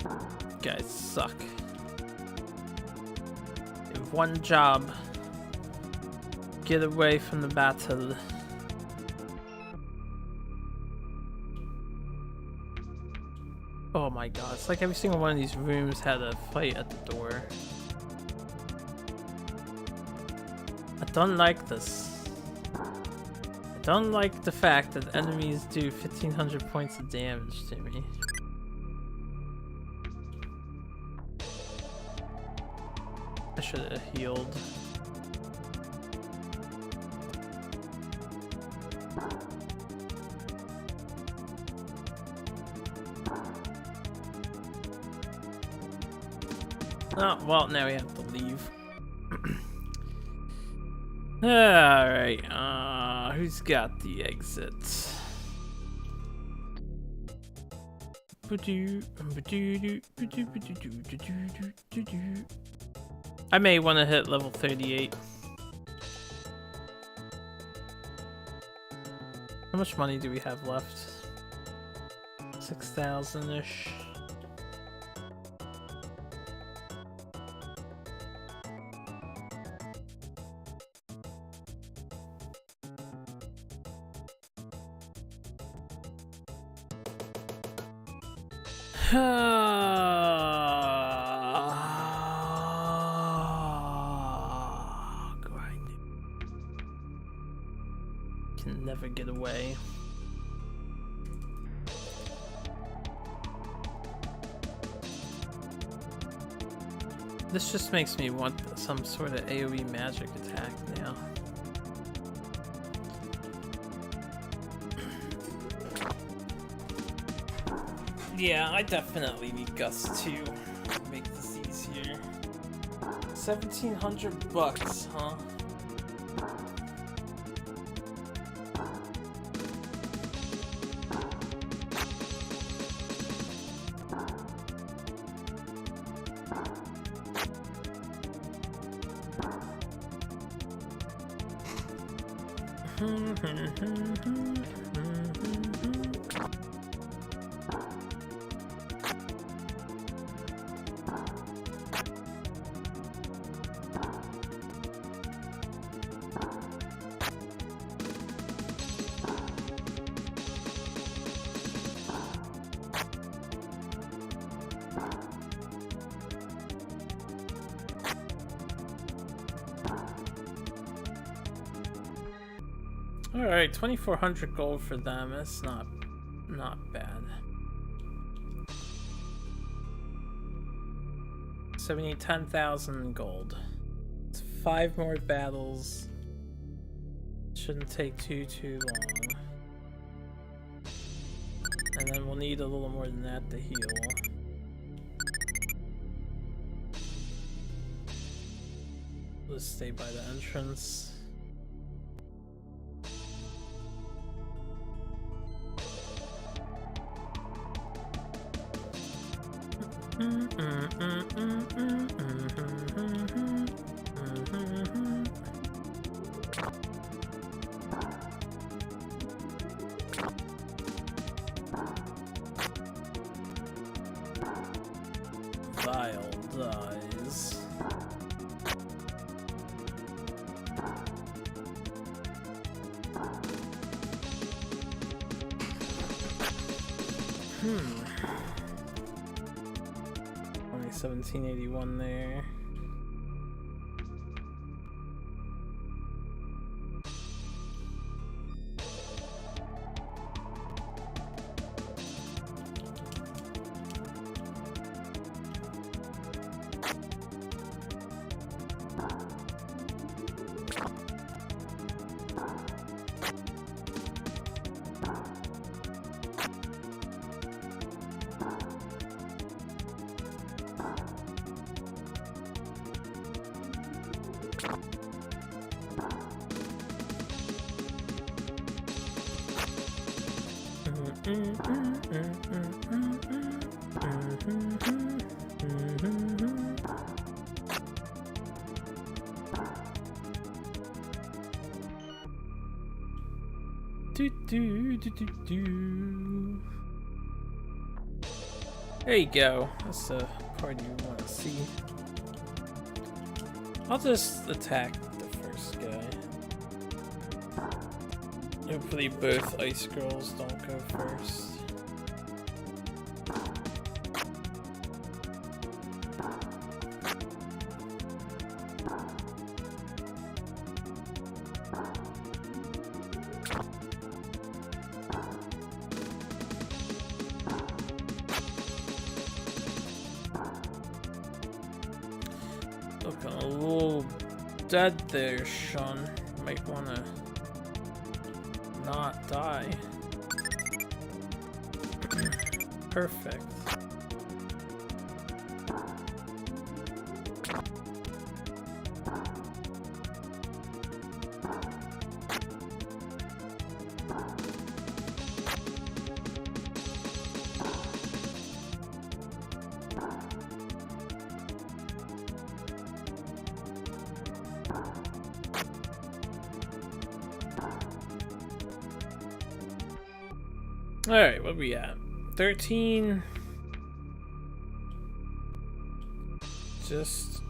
A: You guys suck. You have one job. Get away from the battle. Oh my god, it's like every single one of these rooms had a fight at the door. I don't like this. I don't like the fact that enemies do 1500 points of damage to me. I should have healed. Oh, well, now we have to leave. Alright, who's got the exit? I may want to hit level 38. How much money do we have left? 6,000-ish. Grinding. Can never get away. This just makes me want some sort of AoE magic attack now. Yeah, I definitely need Gust to make this easier. 1,700 bucks, huh? Alright, 2,400 gold for them. That's not bad. 10,000 gold. It's 5 more battles. Shouldn't take too long. And then we'll need a little more than that to heal. Let's stay by the entrance. Vile dies. Only 1781 there. There you go. That's the part you want to see. I'll just attack the first guy. Hopefully both ice girls don't go first. Looking a little dead there, Sean. Might wanna not die. Perfect. Alright, what we at? 13. Just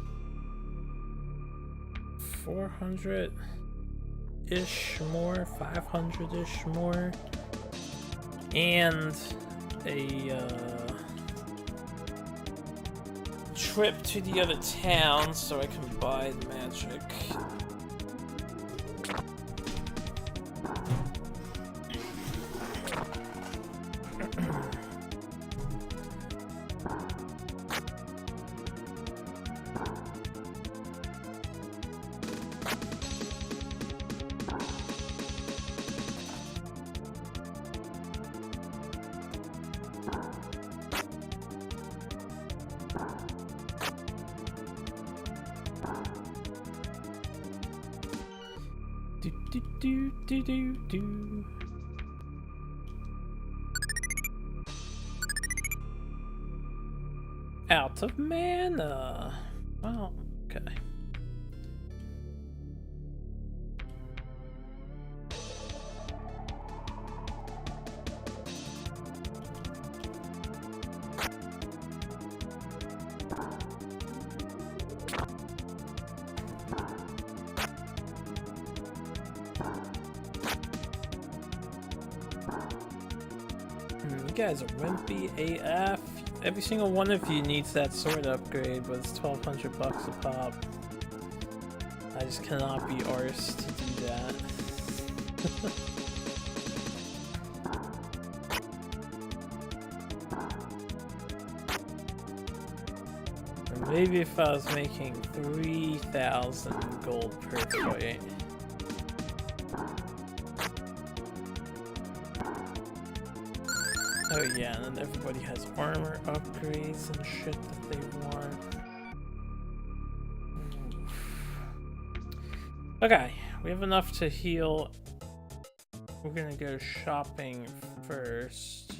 A: 400-ish more, 500-ish more. And a trip to the other town so I can buy the magic. Do. Out of mana. Well, okay. You guys are wimpy AF. Every single one of you needs that sword upgrade, but it's 1,200 bucks a pop. I just cannot be arsed to do that. Or maybe if I was making 3,000 gold per fight. Oh yeah, and then everybody has armor upgrades and shit that they want. Okay, we have enough to heal. We're gonna go shopping first.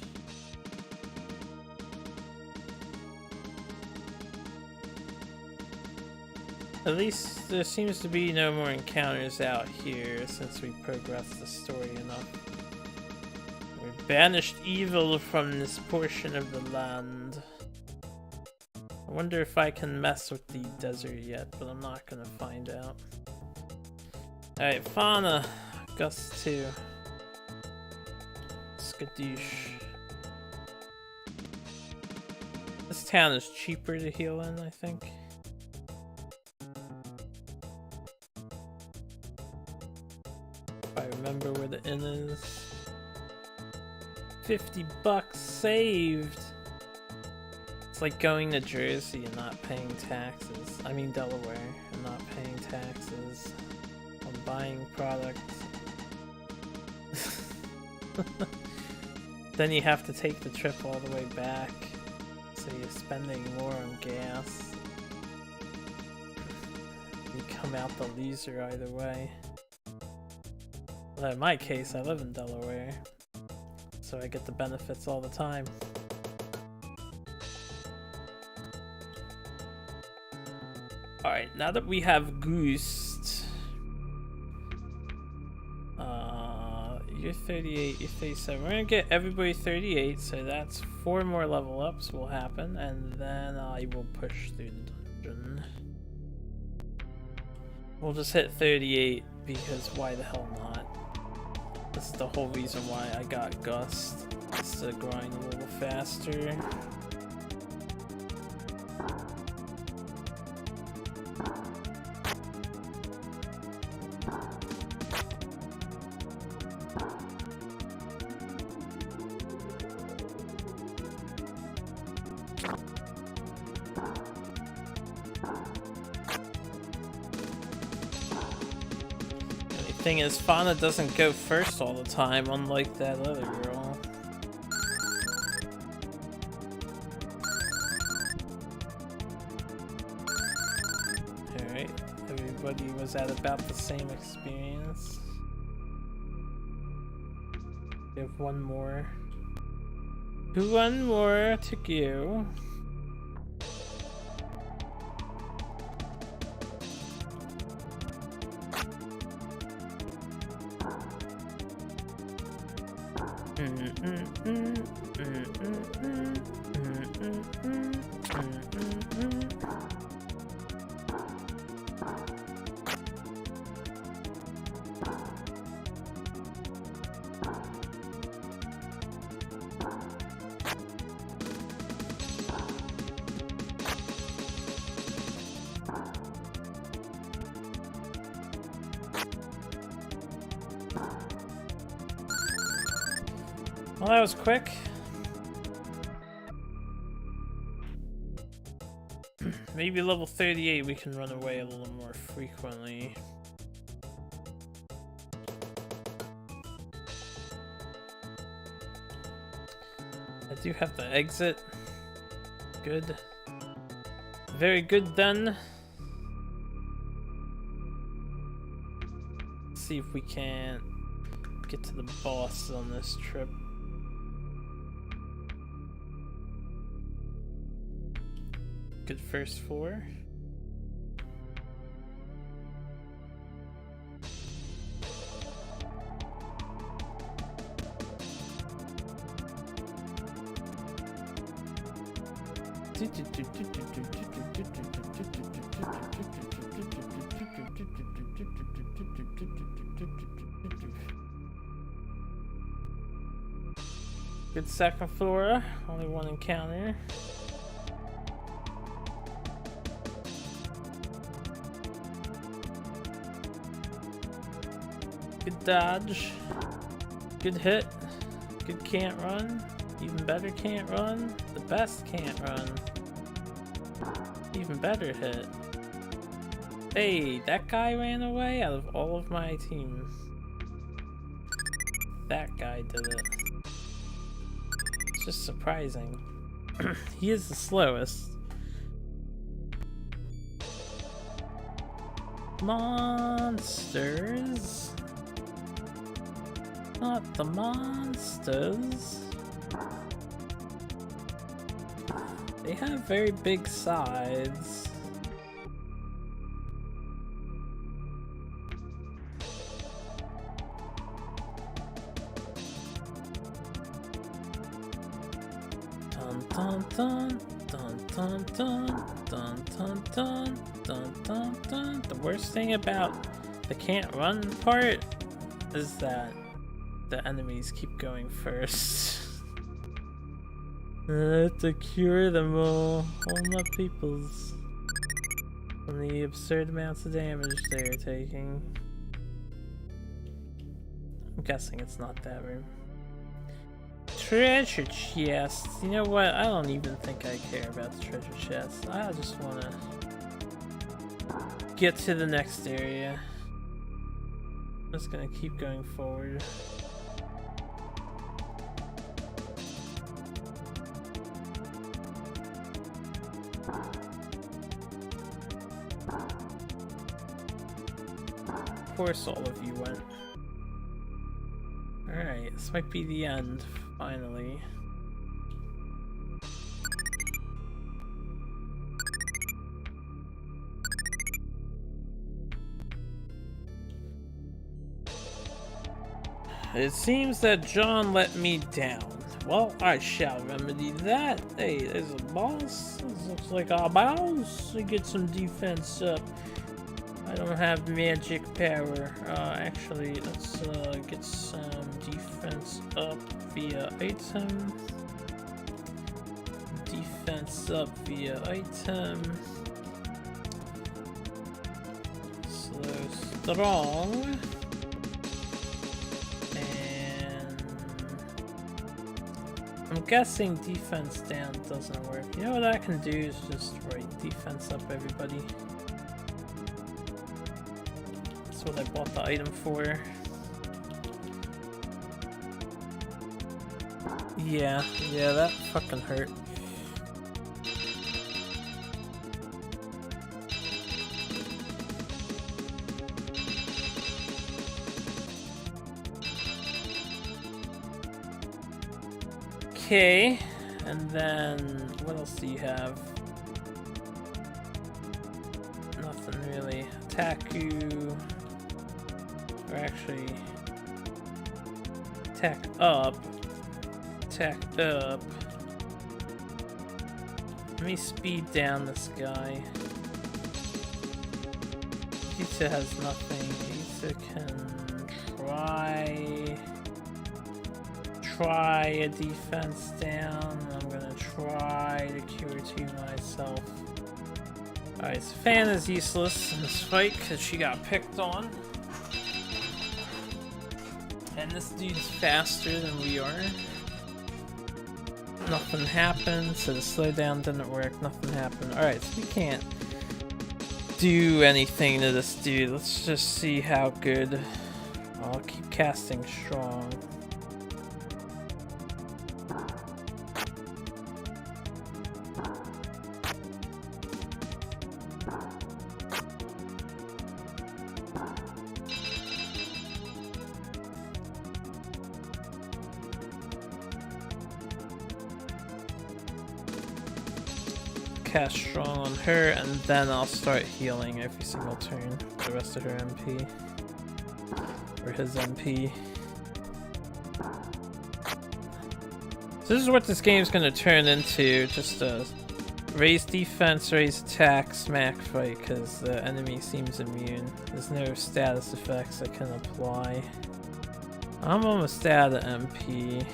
A: At least there seems to be no more encounters out here since we progressed the story enough. Banished evil from this portion of the land. I wonder if I can mess with the desert yet, but I'm not gonna find out. Alright, Fauna. Gust 2. Skadoosh. This town is cheaper to heal in, I think. If I remember where the inn is. 50 bucks saved. It's like going to Jersey and not paying taxes. I mean Delaware and not paying taxes on buying products. Then you have to take the trip all the way back, so you're spending more on gas. you come out the loser either way. Well, in my case, I live in Delaware, so I get the benefits all the time. Alright, now that we have Gust, you're 38, you're 37. We're gonna get everybody 38, so that's 4 more level ups will happen, and then I will push through the dungeon. We'll just hit 38 because why the hell not? This is the whole reason why I got Gust. Just to grind a little faster. Thing is, Fauna doesn't go first all the time, unlike that other girl. Alright, everybody was at about the same experience. We have one more. One more to go. Well, that was quick. Maybe level 38 we can run away a little more frequently. I do have to exit. Good. Very good done. Let's see if we can get to the boss on this trip. Good first 4. Good second floor, only one encounter. Good dodge, good hit, good can't run, even better can't run, the best can't run, even better hit. Hey, that guy ran away out of all of my teams. That guy did it. It's just surprising. He is the slowest. Monsters. Not the monsters. They have very big sides. Dun dun dun dun dun dun dun dun dun dun dun dun. The worst thing about the can't run part is that the enemies keep going first. I have to cure them all my peoples, from the absurd amounts of damage they are taking. I'm guessing it's not that room. Treasure chest. You know what? I don't even think I care about the treasure chest. I just want to get to the next area. I'm just gonna keep going forward. course all of you went. Alright, this might be the end, finally. It seems that John let me down. Well, I shall remedy that. Hey, there's a boss. This looks like our boss. We get some defense up. I don't have magic power. Actually, let's get some defense up via item. Defense up via item. So strong. I'm guessing defense down doesn't work. You know what I can do is just write defense up, everybody. That's what I bought the item for. Yeah, that fucking hurt. Okay, and then what else do you have? Nothing really. Taku, or actually, attack up. Let me speed down this guy. Kieta has nothing. Kieta can try a defense down. I'm gonna try to Kōryūū myself. Alright, so Fan is useless in this fight because she got picked on. And this dude's faster than we are. Nothing happened, so the slow down didn't work, nothing happened. Alright, so we can't do anything to this dude. Let's just see how good. I'll keep casting strong. Cast strong on her, and then I'll start healing every single turn for the rest of her MP. Or his MP. So this is what this game's gonna turn into, just a raise defense, raise attack, smack fight, because the enemy seems immune. There's no status effects I can apply. I'm almost out of MP.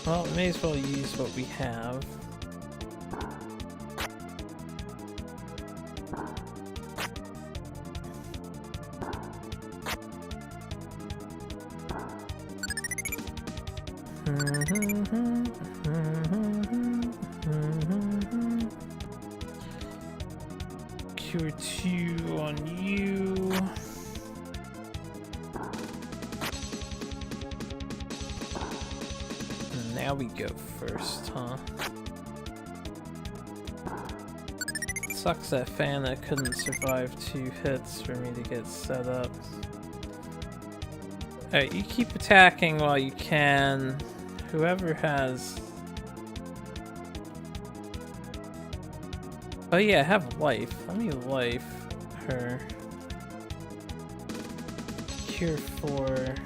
A: Well, we may as well use what we have. Cure 2 on you. Now we go first, huh? Sucks that Fana couldn't survive 2 hits for me to get set up. Alright, you keep attacking while you can. Whoever has... Oh yeah, have life. Let me life her. Cure 4.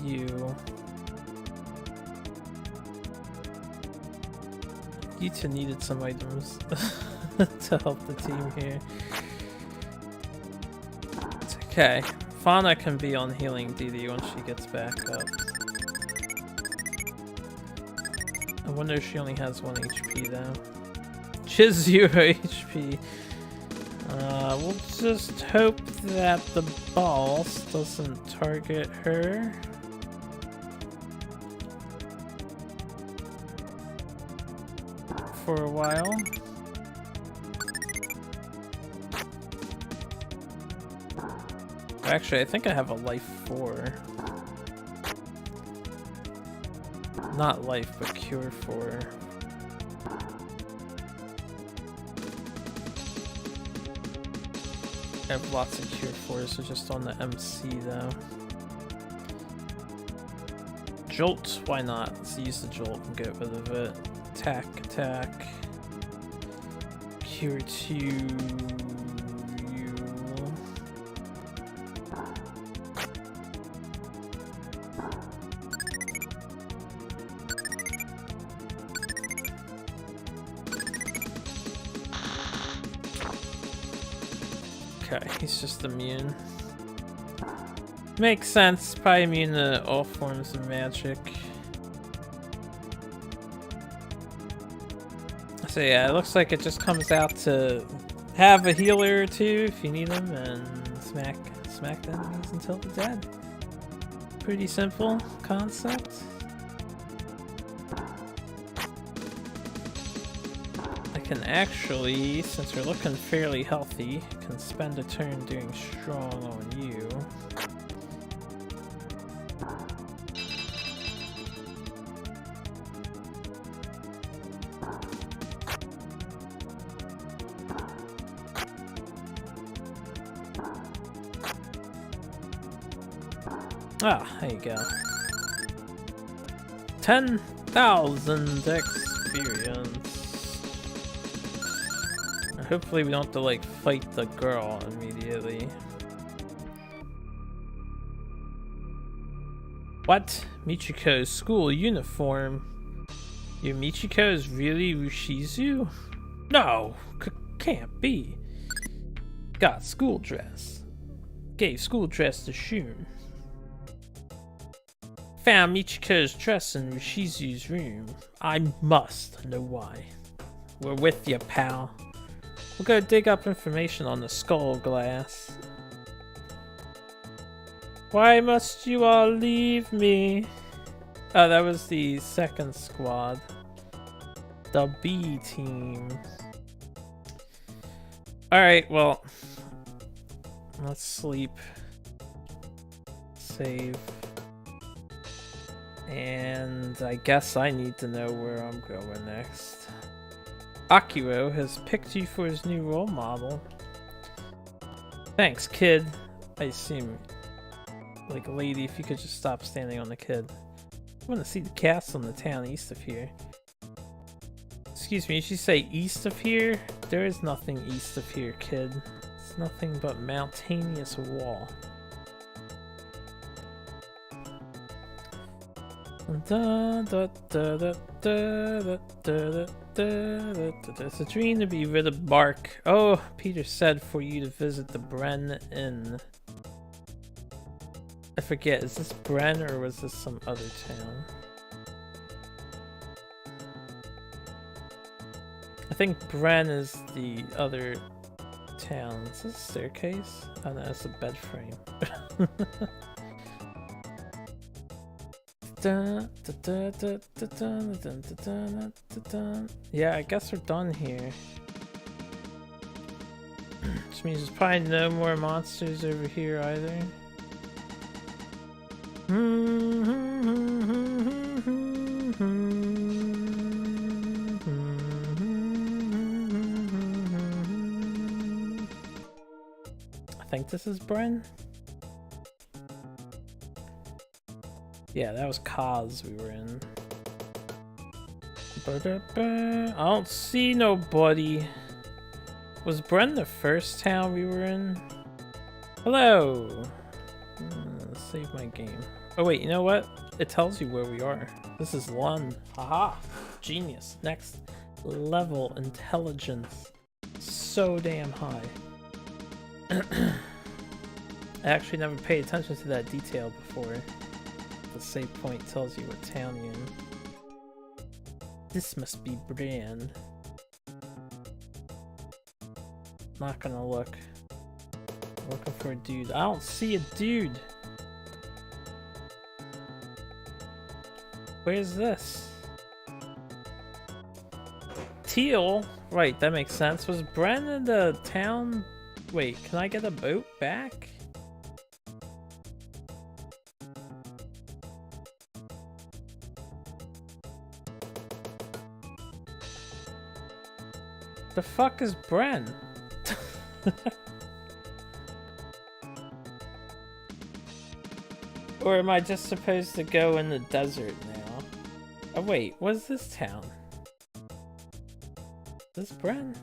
A: You. You two needed some items to help the team here. It's okay. Fauna can be on healing duty once she gets back up. I wonder if she only has 1 HP though. She has 0 HP. We'll just hope that the boss doesn't target her. For a while. Actually, I think I have a life 4. Not life, but cure 4. I have lots of cure fours, so just on the MC though. Jolt, why not? Let's use the jolt and get rid of it. Attack, attack. Cure 2. Okay, he's just immune. Makes sense, probably immune to all forms of magic. So yeah, it looks like it just comes out to have a healer or two if you need them, and smack the enemies until they're dead. Pretty simple concept. I can actually, since we're looking fairly healthy, can spend a turn doing strong on you. Ah, there you go. 10,000 experience. Hopefully we don't have to like fight the girl immediately. What? Michiko's school uniform? Your Michiko is really Ushizu? No, can't be. Got school dress. Gave school dress to Shun. Found Michiko's dress in Rishizu's room. I must know why. We're with you, pal. We'll go dig up information on the skull glass. Why must you all leave me? Oh, that was the second squad. The B team. Alright, well. Let's sleep. Save. And I guess I need to know where I'm going next. Akiro has picked you for his new role model. Thanks, kid. I assume, like, lady, if you could just stop standing on the kid. I want to see the castle in the town east of here. Excuse me, did you say east of here? There is nothing east of here, kid. It's nothing but mountainous wall. It's a dream to be rid of bark. Oh, Peter said for you to visit the Bren Inn. I forget, is this Bren or was this some other town? I think Bren is the other town. Is this a staircase? Oh no, it's a bed frame. Yeah, I guess we're done here. Which means there's probably no more monsters over here either. I think this is Bren. Yeah, that was Kaz we were in. I don't see nobody. Was Bren the first town we were in? Hello! Save my game. Oh wait, you know what? It tells you where we are. This is Lund. Haha! Genius. Next level intelligence. So damn high. I actually never paid attention to that detail before. The save point tells you what town you're in. This must be Brand. Not gonna look. Looking for a dude. I don't see a dude. Where's this? Teal? Right, that makes sense. Was Bren in the town? Wait, can I get a boat back? The fuck is Bren? Or am I just supposed to go in the desert now? Oh wait, what's this town? This Bren?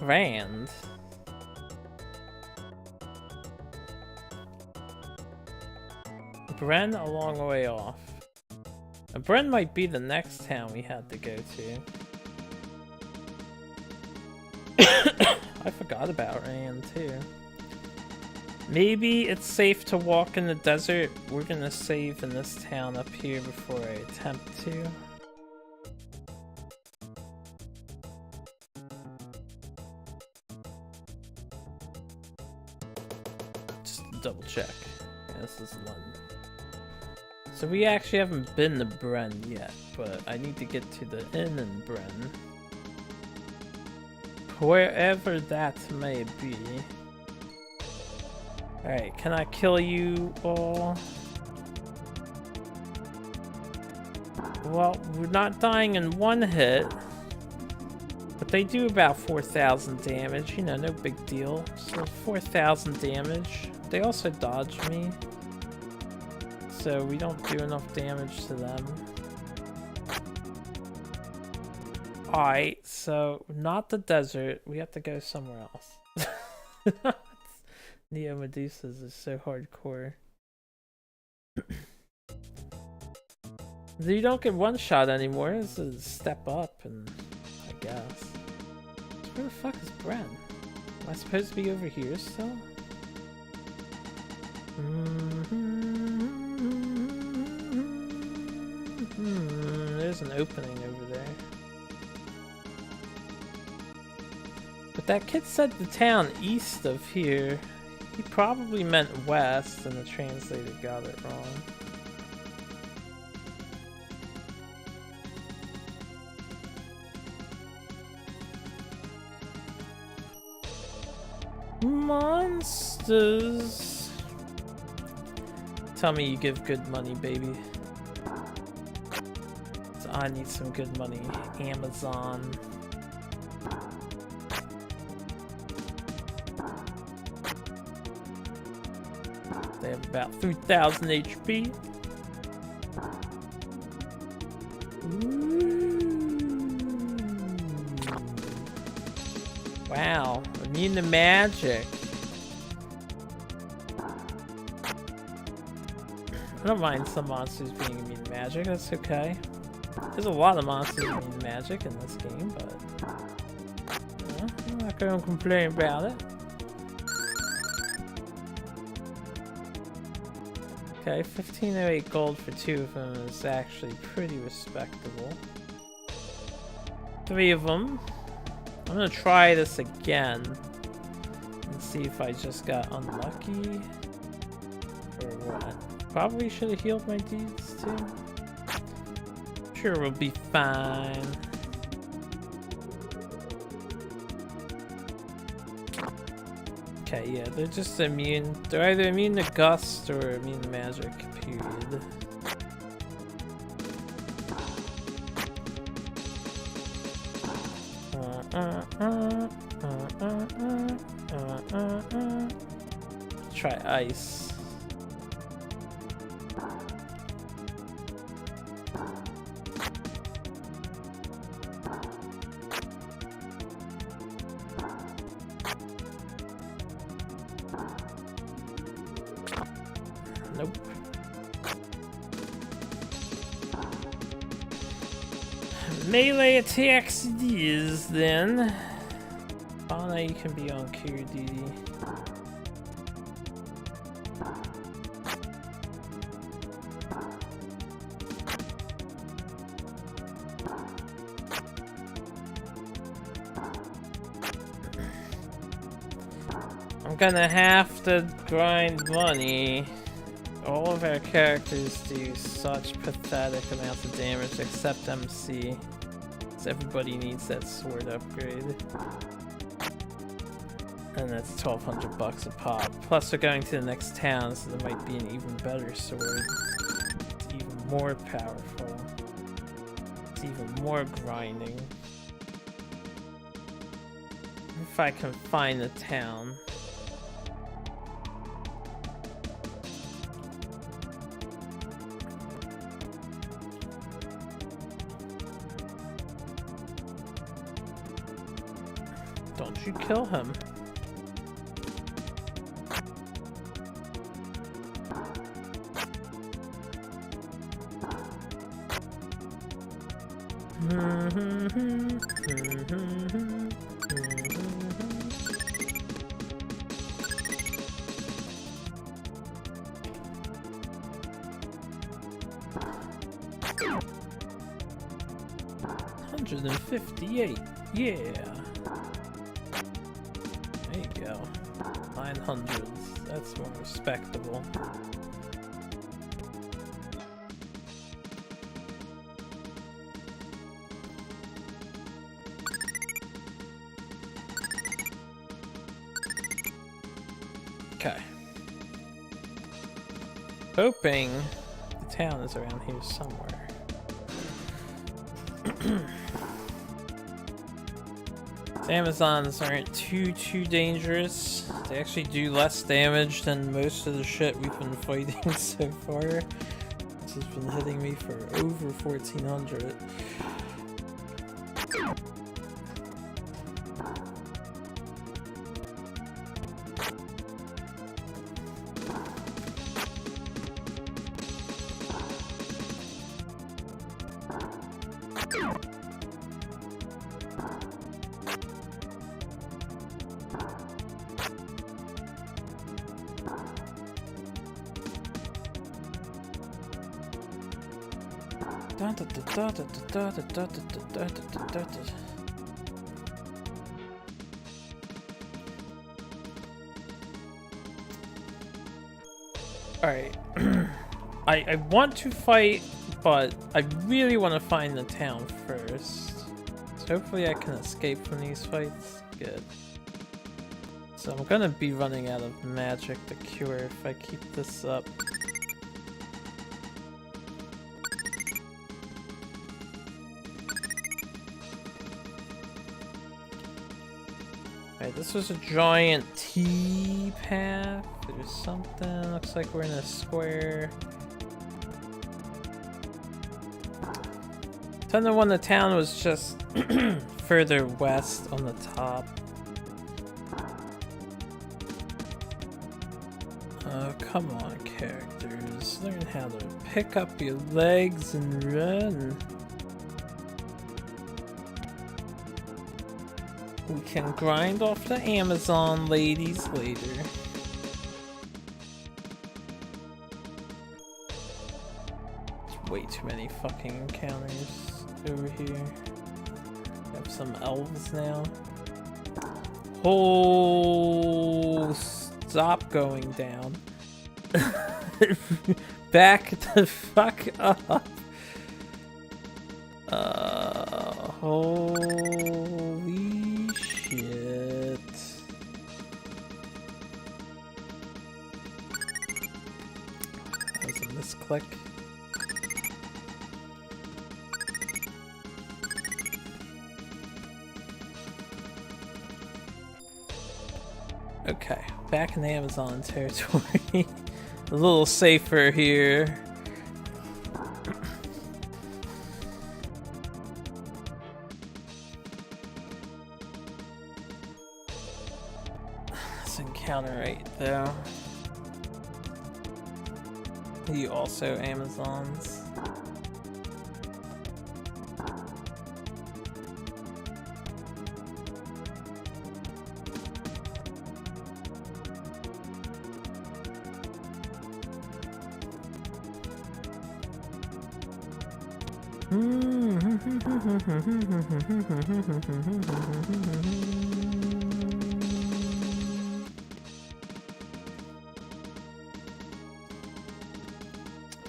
A: Rand. Bren a long way off. Bren might be the next town we had to go to. I forgot about Rand too. Maybe it's safe to walk in the desert. We're gonna save in this town up here before I attempt to. Double check. Yeah, this is London. So we actually haven't been to Bren yet, but I need to get to the inn in Bren. Wherever that may be. Alright, can I kill you all? Well, we're not dying in one hit. But they do about 4,000 damage, you know, no big deal. So 4,000 damage. They also dodge me, so we don't do enough damage to them. Alright, so not the desert. We have to go somewhere else. Neo Medusas is so hardcore. You don't get one shot anymore. This is a step up, and I guess. Where the fuck is Bren? Am I supposed to be over here still? There's an opening over there. But that kid said the town east of here. He probably meant west, and the translator got it wrong. Monsters. Tell me you give good money, baby. So I need some good money. Amazon. They have about 3,000 HP. Wow, immune to magic. I don't mind some monsters being immune to magic, that's okay. There's a lot of monsters immune to magic in this game, but yeah, I'm not gonna complain about it. Okay, 1508 gold for 2 of them is actually pretty respectable. 3 of them. I'm gonna try this again and see if I just got unlucky or what. Probably should have healed my dudes too. Sure, we'll be fine. Okay, yeah, they're just immune. They're either immune to gust or immune to magic, period. Try ice. Nope. Melee attacks it is then. Fauna, you can be on cure duty. I'm gonna have to grind money. All of our characters do such pathetic amounts of damage except MC. So everybody needs that sword upgrade. And that's 1,200 bucks a pop. Plus we're going to the next town, so there might be an even better sword. It's even more powerful. even more grinding. If I can find a town. Don't you kill him. $158, yeah. There you go. 900s, that's more respectable. Okay. Hoping the town is around here somewhere. The Amazons aren't too dangerous. They actually do less damage than most of the shit we've been fighting so far. This has been hitting me for over 1400. Alright. I want to fight, but I really want to find the town first. So hopefully I can escape from these fights. Good. So I'm gonna be running out of magic to cure if I keep this up. Alright, this was a giant T path. There's something. Looks like we're in a square. 10-1, the town was just further west on the top. Oh, come on, characters. Learn how to pick up your legs and run. We can grind off the Amazon ladies later. There's way too many fucking encounters over here. We have some elves now. Oh, stop going down. Back the fuck up. Holy shit. That was a misclick. Okay, back in the Amazon territory. A little safer here. This encounter right there. You also Amazons.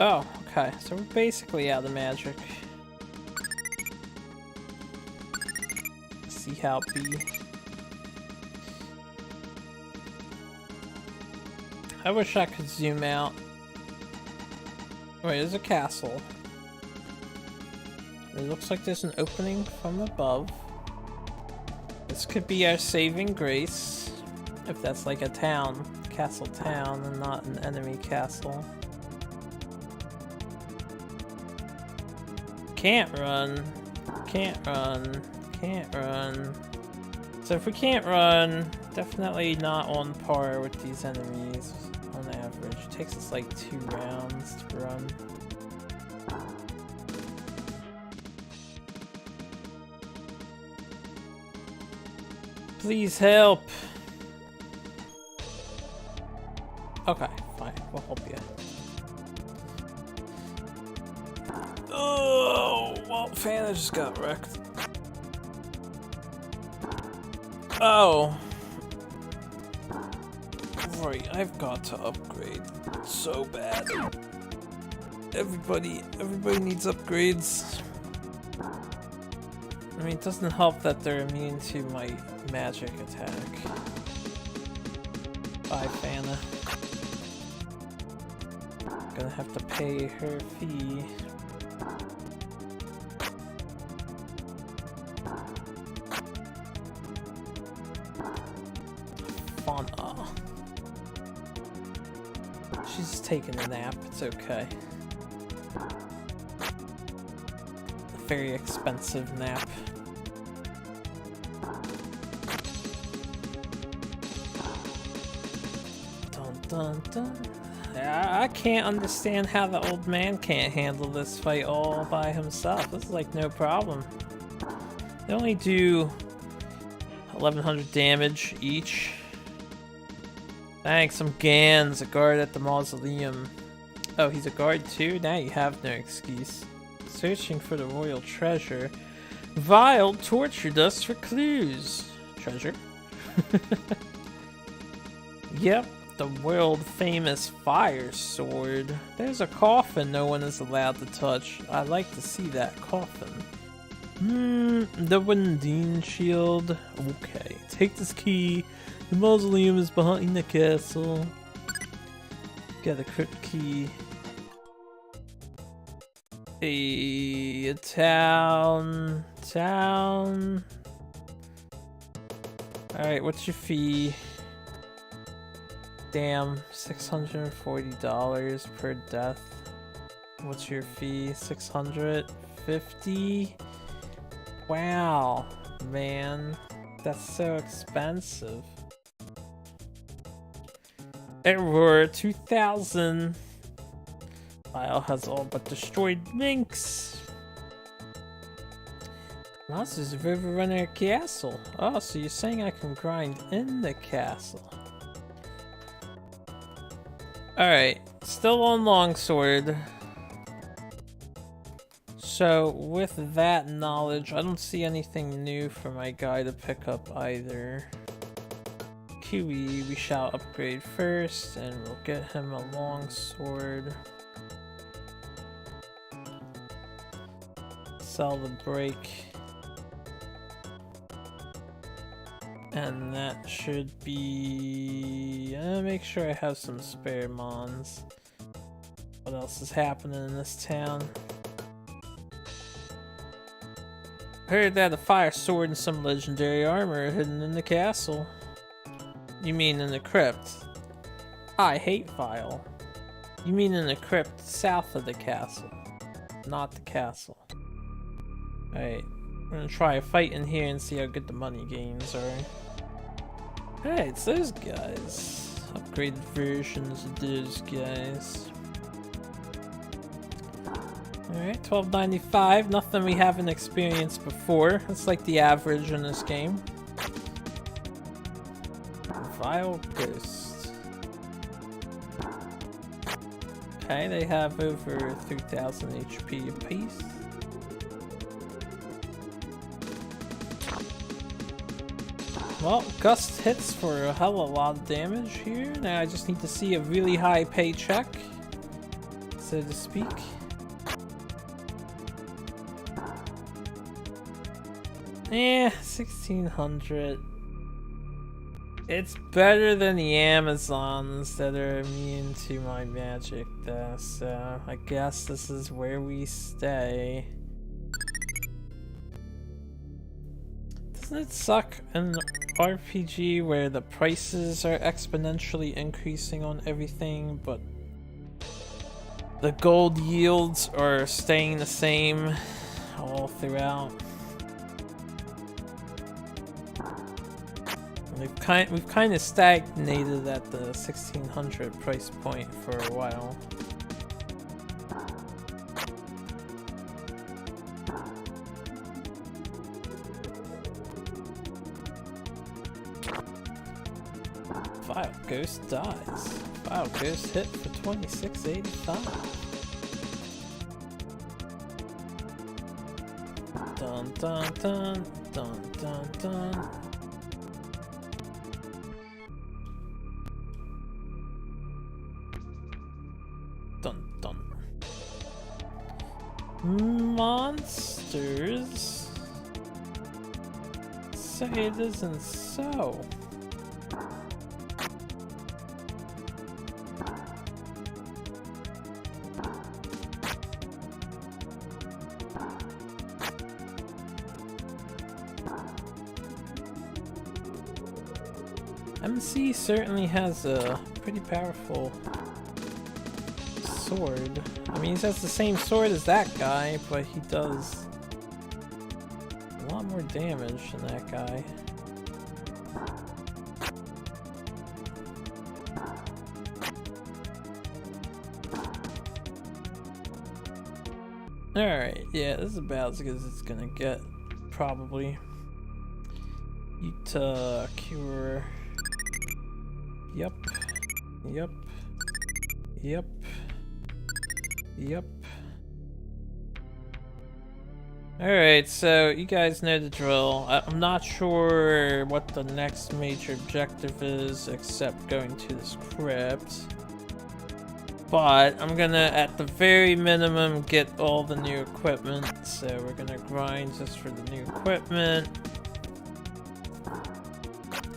A: Oh, okay, so we're basically out of magic. See how it be. I wish I could zoom out. Wait, there's a castle. It looks like there's an opening from above. This could be our saving grace. If that's like a town, castle town, and not an enemy castle. Can't run. Can't run. Can't run. So if we can't run, definitely not on par with these enemies on average. It takes us like 2 rounds to run. Please help. Okay, fine. We'll help you. Oh, well, Fanta just got wrecked. Oh. Right, I've got to upgrade so bad. Everybody needs upgrades. I mean, it doesn't help that they're immune to my magic attack. Bye, Fanta. Gonna have to pay her fee. Fauna. She's just taking a nap, it's okay. A very expensive nap. Dun dun dun. I can't understand how the old man can't handle this fight all by himself. This is like no problem. They only do 1100 damage each. Thanks, I'm Gans, a guard at the mausoleum. Oh, he's a guard too? Now you have no excuse. Searching for the royal treasure. Vile tortured us for clues. Treasure? Yep. The world-famous fire sword. There's a coffin no one is allowed to touch. I'd like to see that coffin. The Wendine shield. Okay, take this key. The mausoleum is behind the castle. Get a crypt key. A town. Alright, what's your fee? Damn, $640 per death. What's your fee? $650? Wow, man. That's so expensive. Error 2000. File has all but destroyed links. This is Riverrunner Castle. Oh, so you're saying I can grind in the castle. Alright, still on longsword. So, with that knowledge, I don't see anything new for my guy to pick up either. Kiwi, we shall upgrade first, and we'll get him a longsword. Sell the brake. And that should be... make sure I have some spare mons. What else is happening in this town? Heard that a fire sword and some legendary armor are hidden in the castle. You mean in the crypt? I hate Vile. You mean in the crypt south of the castle, not the castle. Alright, we're gonna try a fight in here and see how good the money gains are. Alright, it's those guys. Upgraded versions of those guys. Alright, $12.95. Nothing we haven't experienced before. That's like the average in this game. Vile Ghost. Okay, they have over 3,000 HP apiece. Well, Gust hits for a hell of a lot of damage here. Now I just need to see a really high paycheck, so to speak. Yeah, 1,600. It's better than the Amazons that are immune to my magic though, so I guess this is where we stay. Doesn't it suck in RPG where the prices are exponentially increasing on everything, but the gold yields are staying the same all throughout? We've kind of stagnated at the 1600 price point for a while. Villgust dies. Villgust hit for 2685. Dun dun dun dun dun dun. Dun dun. Monsters say it isn't so. MC certainly has a pretty powerful sword. I mean, he has the same sword as that guy, but he does a lot more damage than that guy. Alright, yeah, this is about as good as it's gonna get, probably. Yuta Cure. Yep. Yep. Yep. Yep. Alright, so you guys know the drill. I'm not sure what the next major objective is except going to this crypt. But I'm gonna, at the very minimum, get all the new equipment. So we're gonna grind just for the new equipment.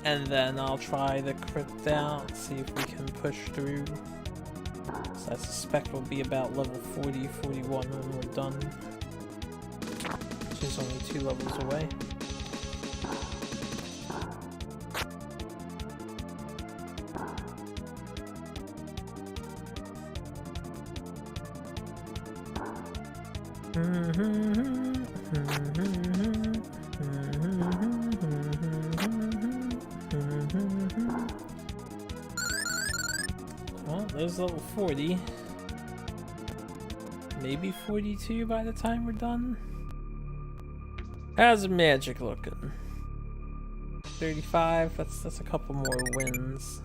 A: And then I'll try the crypt out, see if we can push through. So I suspect we'll be about level 40, 41 when we're done. Which is only 2 levels away. Well, there's level 40. Maybe 42 by the time we're done. How's the magic looking? 35, that's a couple more wins.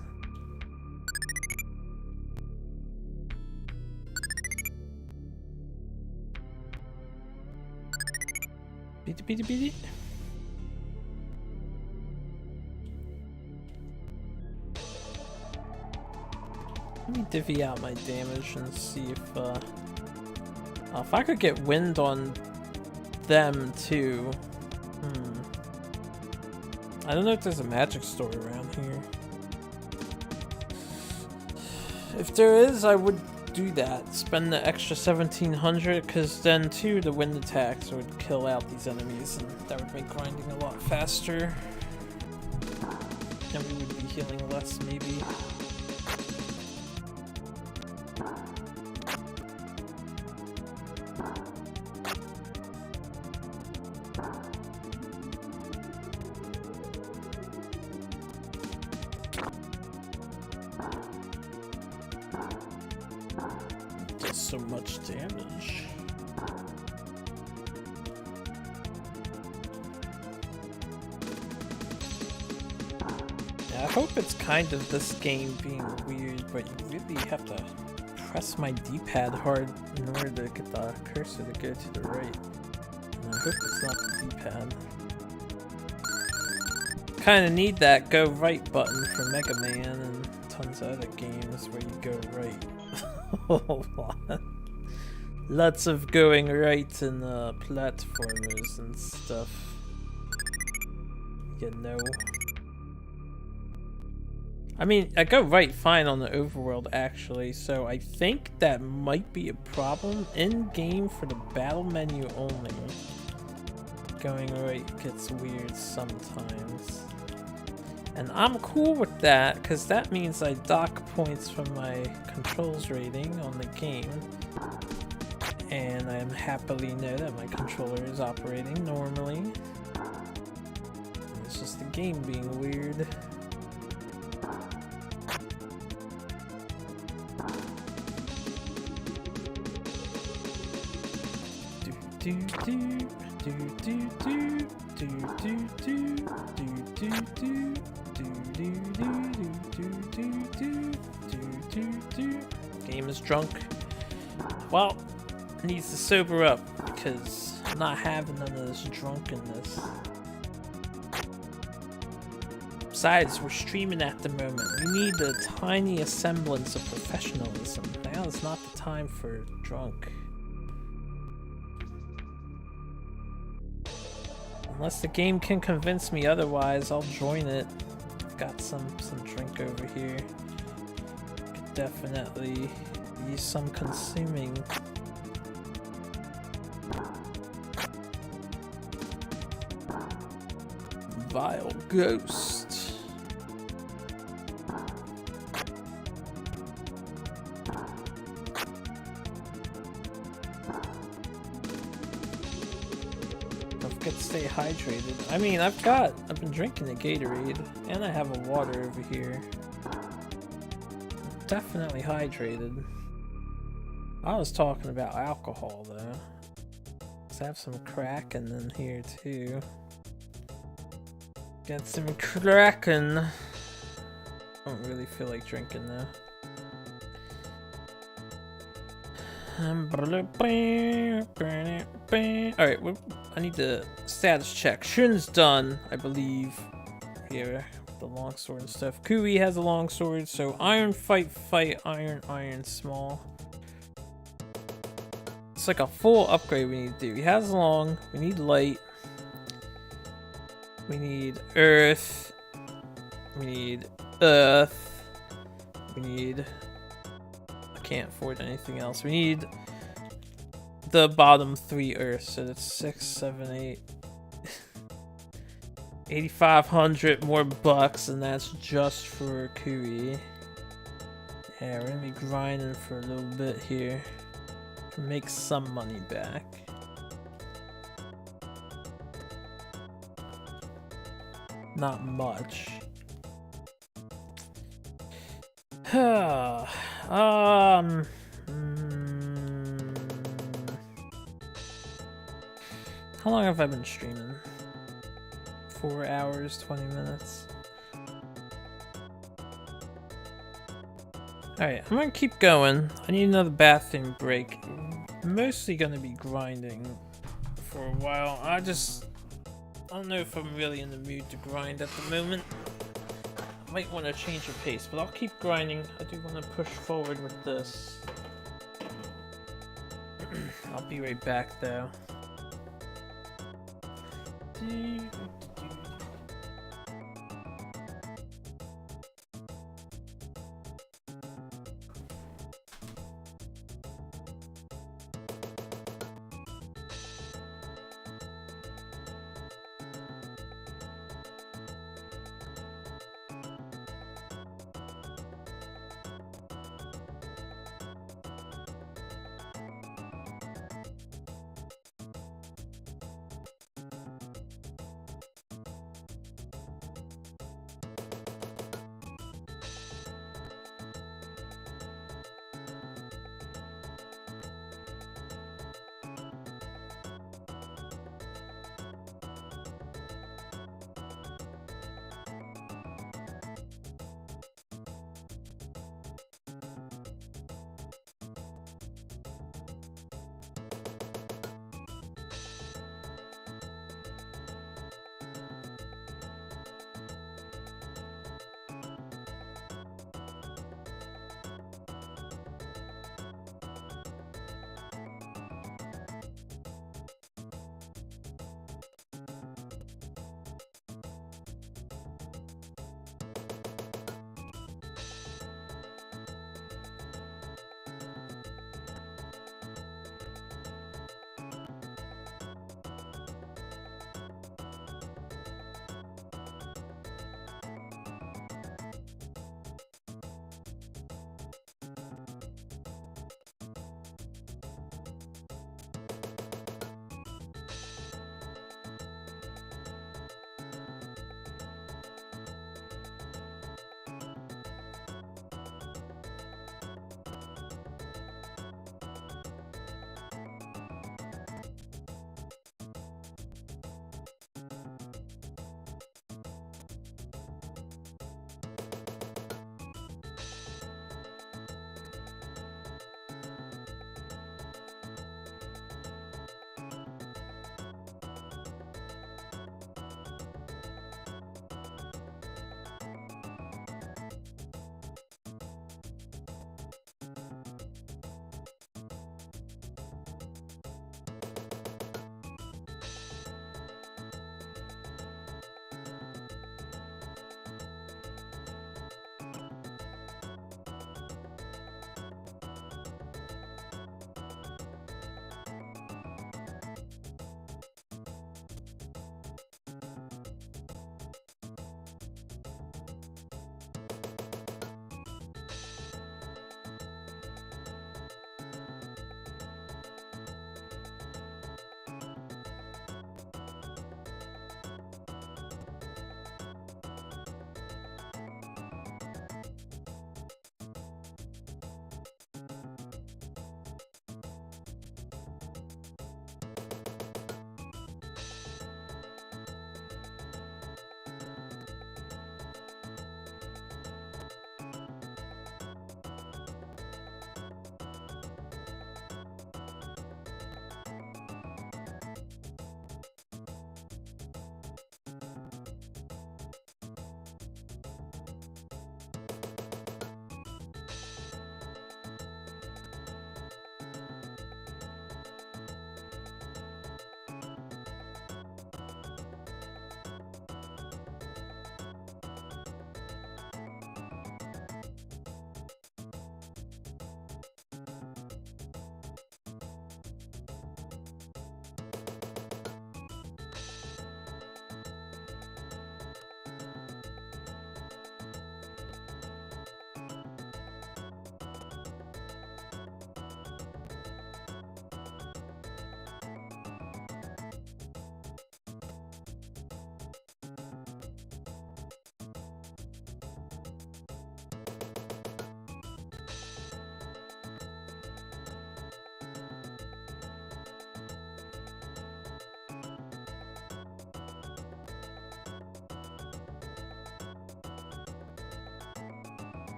A: Beat it. Let me divvy out my damage and see if I could get wind on them too. I don't know if there's a magic store around here. If there is, I would do that. Spend the extra 1700, because then too the wind attacks would kill out these enemies, and that would make grinding a lot faster. And we would be healing less, maybe. So much damage. Yeah, I hope it's kind of this game being weird, but you really have to press my D-pad hard in order to get the cursor to go to the right. And I hope it's not the D-pad. Kinda need that go right button for Mega Man and tons of other games where you go right. Lots of going right in platformers and stuff. You know. I mean, I go right fine on the overworld actually, so I think that might be a problem in game for the battle menu only. going right gets weird sometimes. And I'm cool with that, because that means I dock points from my controls rating on the game. And I happily know that my controller is operating normally. It's just the game being weird. Game is drunk. Well, needs to sober up because I'm not having none of this drunkenness. Besides, we're streaming at the moment. We need the tiniest semblance of professionalism. Now is not the time for drunk. Unless the game can convince me otherwise, I'll join it. Got some drink over here. Could definitely use some consuming. Villgust. Get to stay hydrated. I mean, I've been drinking a Gatorade, and I have a water over here. Definitely hydrated. I was talking about alcohol though. Let's have some Kraken in here too. Get some Kraken. I don't really feel like drinking though. Alright, I need the status check. Shun's done, I believe. Here, the longsword and stuff. Kōryūū has a longsword, so iron fight, iron small. It's like a full upgrade we need to do. He has long, we need light. We need earth. We need earth. We need... I can't afford anything else. We need the bottom 3 earths, so that's 6, 7, 8. 8,500 more bucks, and that's just for Kōryūū. Yeah, we're gonna be grinding for a little bit here to make some money back. Not much. How long have I been streaming? 4 hours, 20 minutes. Alright, I'm gonna keep going. I need another bathroom break. I'm mostly gonna be grinding for a while. I don't know if I'm really in the mood to grind at the moment. I might want to change the pace, but I'll keep grinding. I do want to push forward with this. I'll be right back though.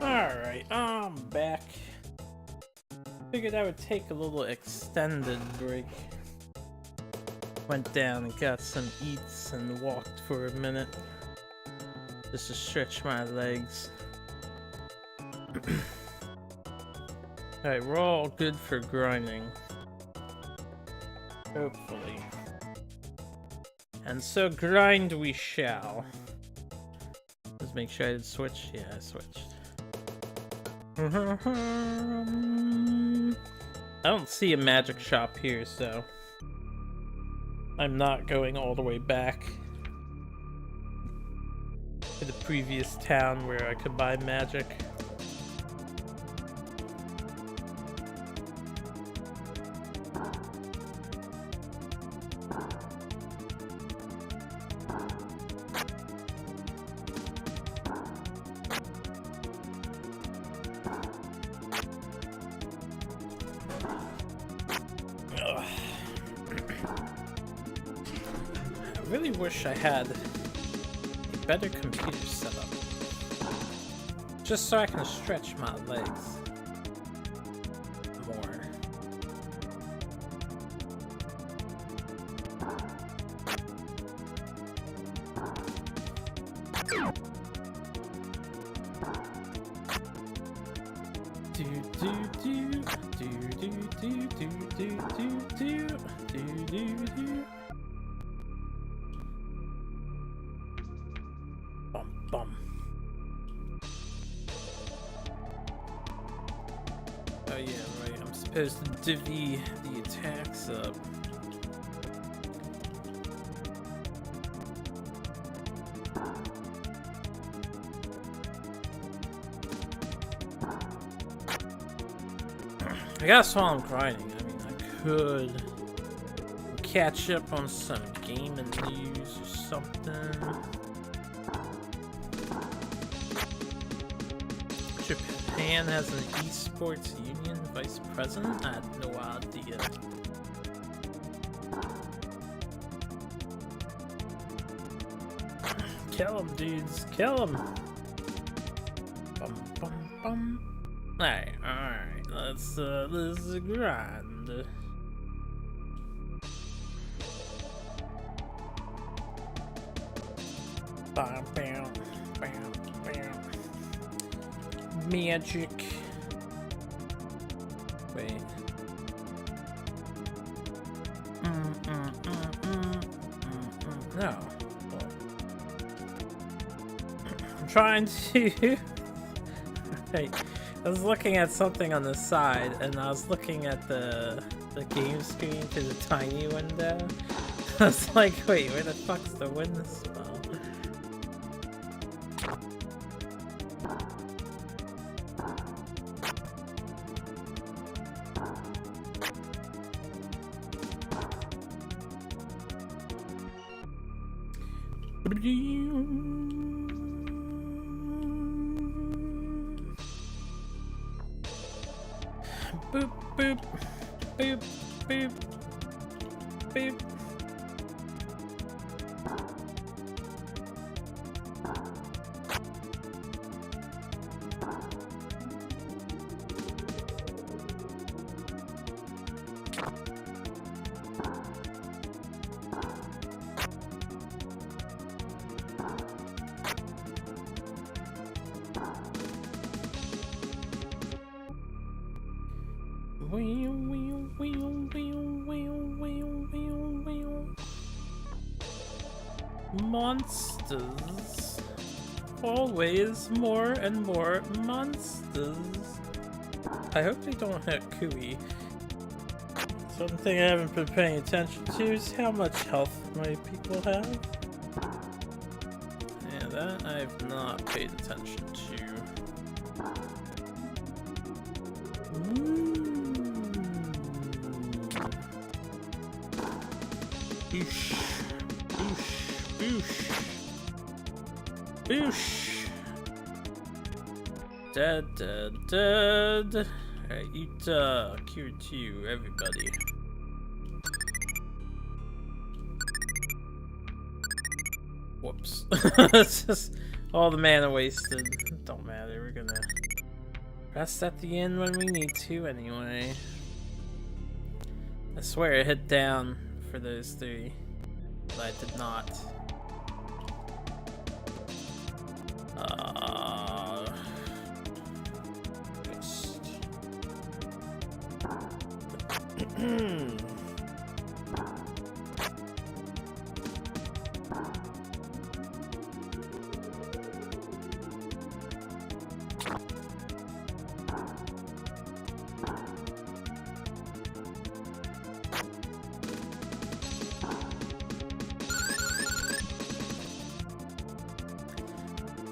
A: Alright, I'm back. Figured I would take a little extended break. Went down and got some eats and walked for a minute. Just to stretch my legs. Alright, we're all good for grinding. Hopefully. And so grind we shall. Let's make sure I did switch. Yeah, I switched. I don't see a magic shop here, so I'm not going all the way back to the previous town where I could buy magic. I really wish I had a better computer setup, just so I can stretch my legs more. Bum. Oh yeah, right. I'm supposed to divvy the attacks up. I guess while I'm grinding, I mean, I could catch up on some gaming news or something. Japan has an esports union vice president? I had no idea. Kill him, dudes. Kill him. Bum, bum, bum. Alright. Let's grind. Bam, bam, bam, bam. Magic. Wait. No. I'm trying to. Hey, I was looking at something on the side, and I was looking at the game screen through the tiny window. I was like, wait, where the fuck's the wind spell? Boop, boop, boop, boop, boop. Monsters. Always more and more monsters. I hope they don't hit Kōryūū. Something I haven't been paying attention to is how much health my people have. Yeah, that I've not paid attention to. Boosh. Boosh. Boosh. Boosh. Dead, dead, dead. Alright, eat Kōryūū, everybody. Whoops. It's just all the mana wasted. Don't matter, we're gonna Rest at the end when we need to, anyway. I swear I hit down for those three, but I did not.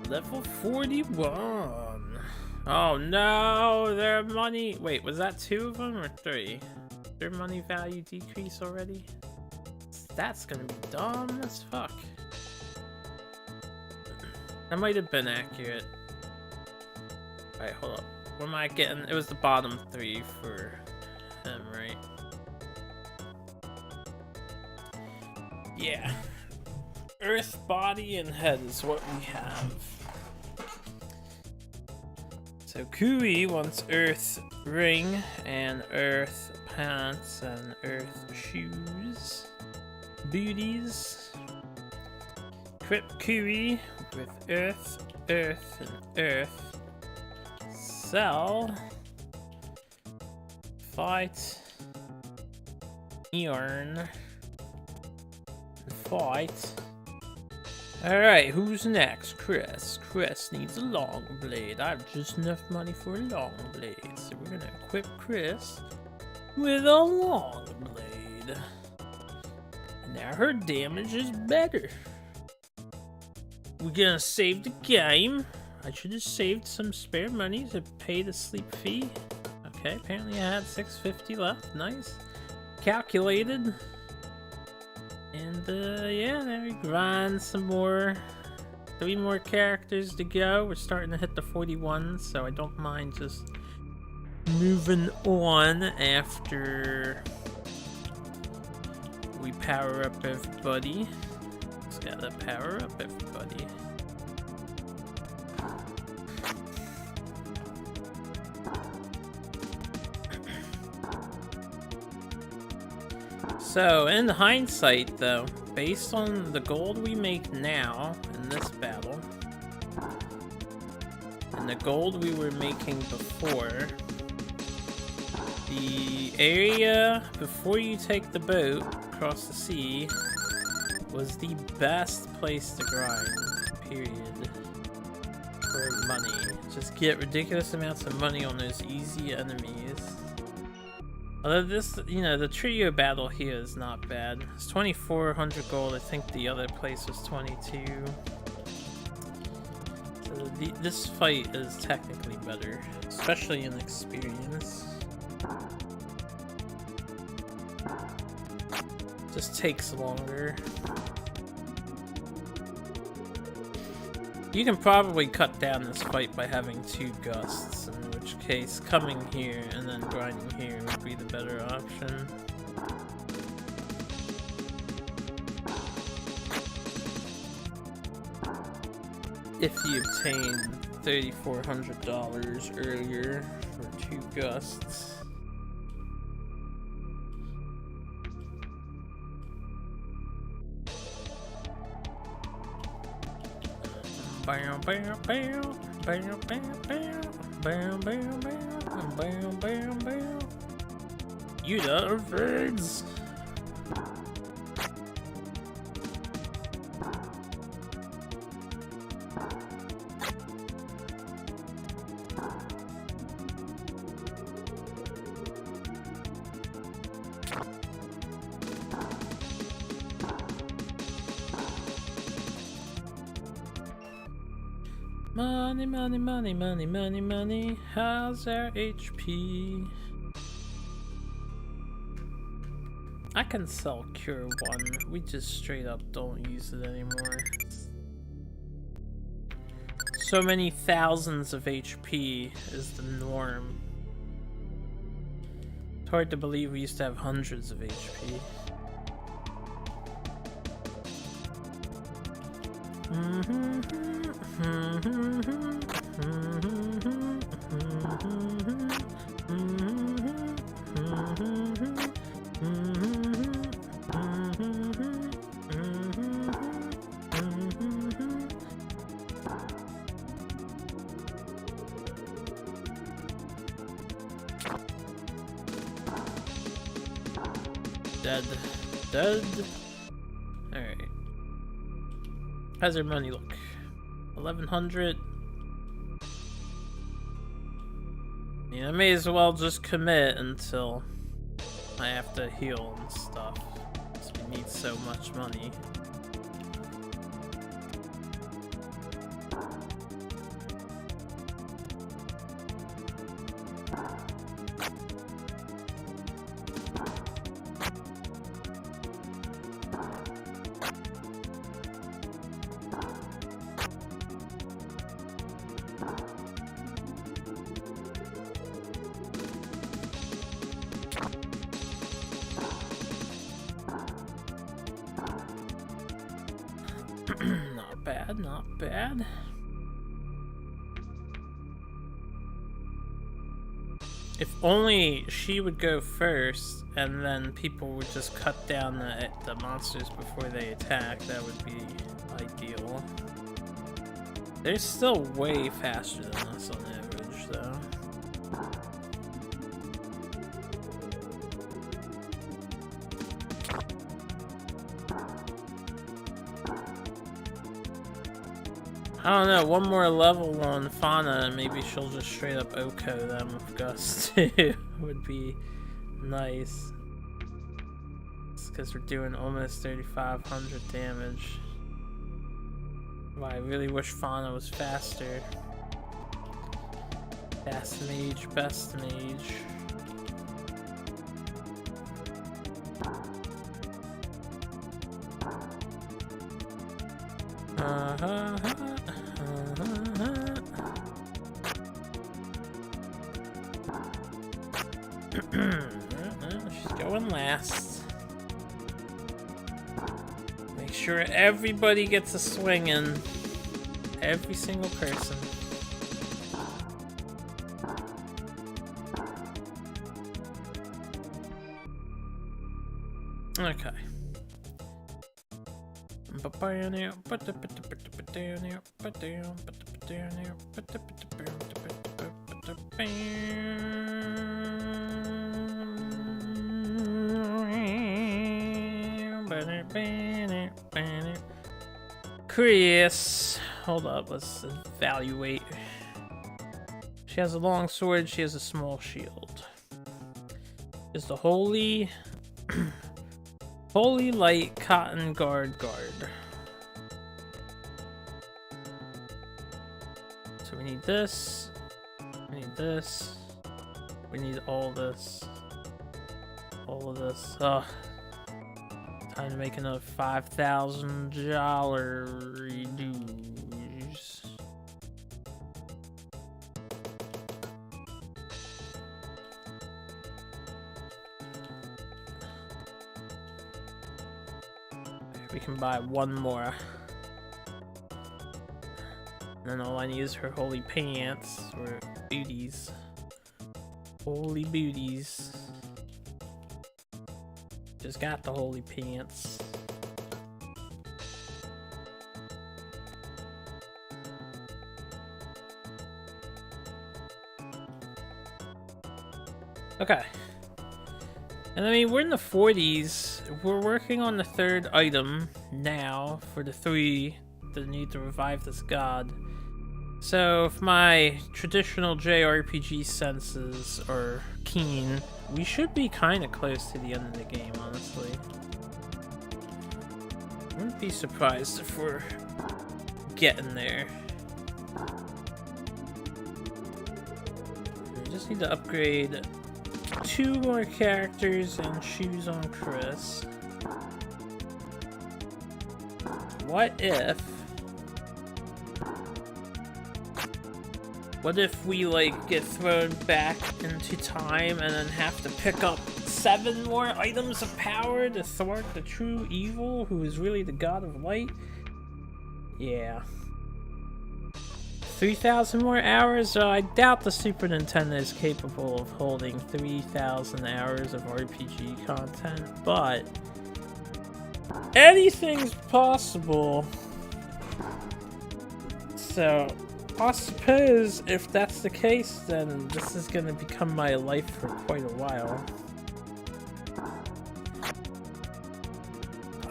A: Level 41. Oh no, their money. Wait, was that 2 of them or 3? Their money value decrease already? That's gonna be dumb as fuck. That might have been accurate. Alright, hold up. What am I getting? It was the bottom 3 for him, right? Yeah. Earth, body, and head is what we have. So Kōryūū wants earth ring and earth pants and earth shoes. Booties. Equip Kōryūū with earth, earth, and earth. Sell. Fight. Yarn. Fight. Alright, who's next? Chris. Chris needs a long blade. I have just enough money for a long blade. So we're gonna equip Chris with a long blade. And now her damage is better. We're gonna save the game. I should have saved some spare money to pay the sleep fee. Okay, apparently I had $650 left. Nice. Calculated. And yeah, there we grind some more. 3 more characters to go. We're starting to hit the 41, so I don't mind just moving on after we power up everybody. Just gotta power up everybody. So, in hindsight though, based on the gold we make now in this battle, and the gold we were making before, the area before you take the boat across the sea was the best place to grind, period, for money. Just get ridiculous amounts of money on those easy enemies. Although this, you know, the trio battle here is not bad. It's 2,400 gold. I think the other place was 22. So this fight is technically better, especially in experience. Just takes longer. You can probably cut down this fight by having 2 gusts, in which case coming here and then grinding here would be the better option. If you obtained $3,400 earlier for 2 gusts. Bam bam bam bam bam bam bam bam bam bam bam. You done things. Money, money, money, money, money, money. How's our HP? I can sell Cure 1. We just straight up don't use it anymore. So many thousands of HP is the norm. It's hard to believe we used to have hundreds of HP. Dead. Dead. Alright. How's her money look? 1100. Yeah, I may as well just commit until I have to heal and stuff. Because we need so much money. Not bad, not bad. If only she would go first, and then people would just cut down the monsters before they attack, that would be ideal. They're still way faster than us on average, though. I don't know, one more level on Fauna and maybe she'll just straight up Oko them with Gust too. Would be nice. It's because we're doing almost 3,500 damage. Wow, I really wish Fauna was faster. Fast mage, best mage. She's going last. Make sure everybody gets a swing in. Every single person. Okay. Chris, hold up, let's evaluate. She has a long sword, she has a small shield. Is the holy holy light cotton guard. So we need this, we need this, we need all this, all of this. Ugh. Time to make another $5,000 dues. We can buy one more. And then all I need is her holy pants, or booties. Holy booties. Just got the holy pants. Okay. And I mean, we're in the 40s. We're working on the third item now for the 3 that need to revive this god. So if my traditional JRPG senses are keen, we should be kind of close to the end of the game, honestly. Wouldn't be surprised if we're getting there. We just need to upgrade 2 more characters and shoes on Chris. What if we like get thrown back into time and then have to pick up 7 more items of power to thwart the true evil who is really the god of light? Yeah. 3,000 more hours? I doubt the Super Nintendo is capable of holding 3,000 hours of RPG content, but anything's possible. So I suppose if that's the case, then this is gonna become my life for quite a while.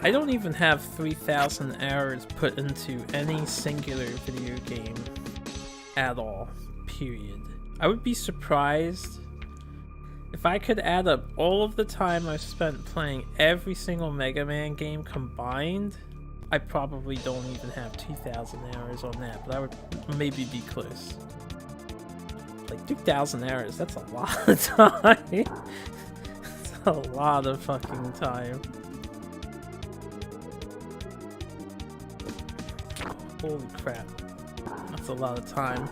A: I don't even have 3,000 hours put into any singular video game at all, period. I would be surprised if I could add up all of the time I've spent playing every single Mega Man game combined. I probably don't even have 2,000 hours on that, but I would maybe be close. Like 2,000 hours, that's a lot of time. That's a lot of fucking time. Holy crap. That's a lot of time.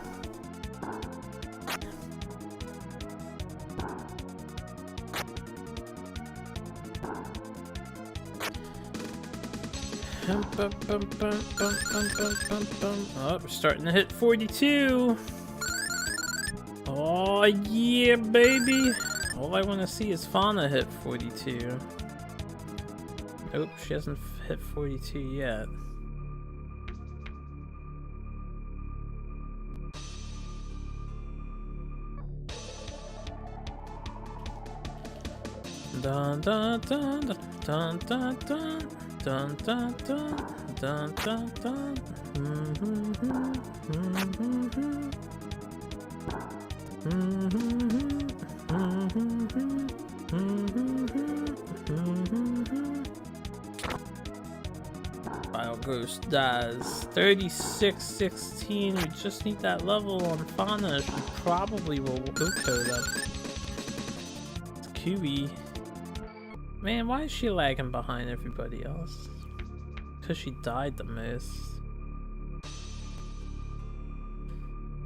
A: Oh, we're starting to hit 42. Oh yeah, baby. All I want to see is Fauna hit 42. Nope, she hasn't hit 42 yet. Dun dun dun dun dun dun dun dun dun dun dun. Villgust dies. 36-16. We just need that level on Fauna. She probably will code up. It's QE. Man, why is she lagging behind everybody else? Because she died the most.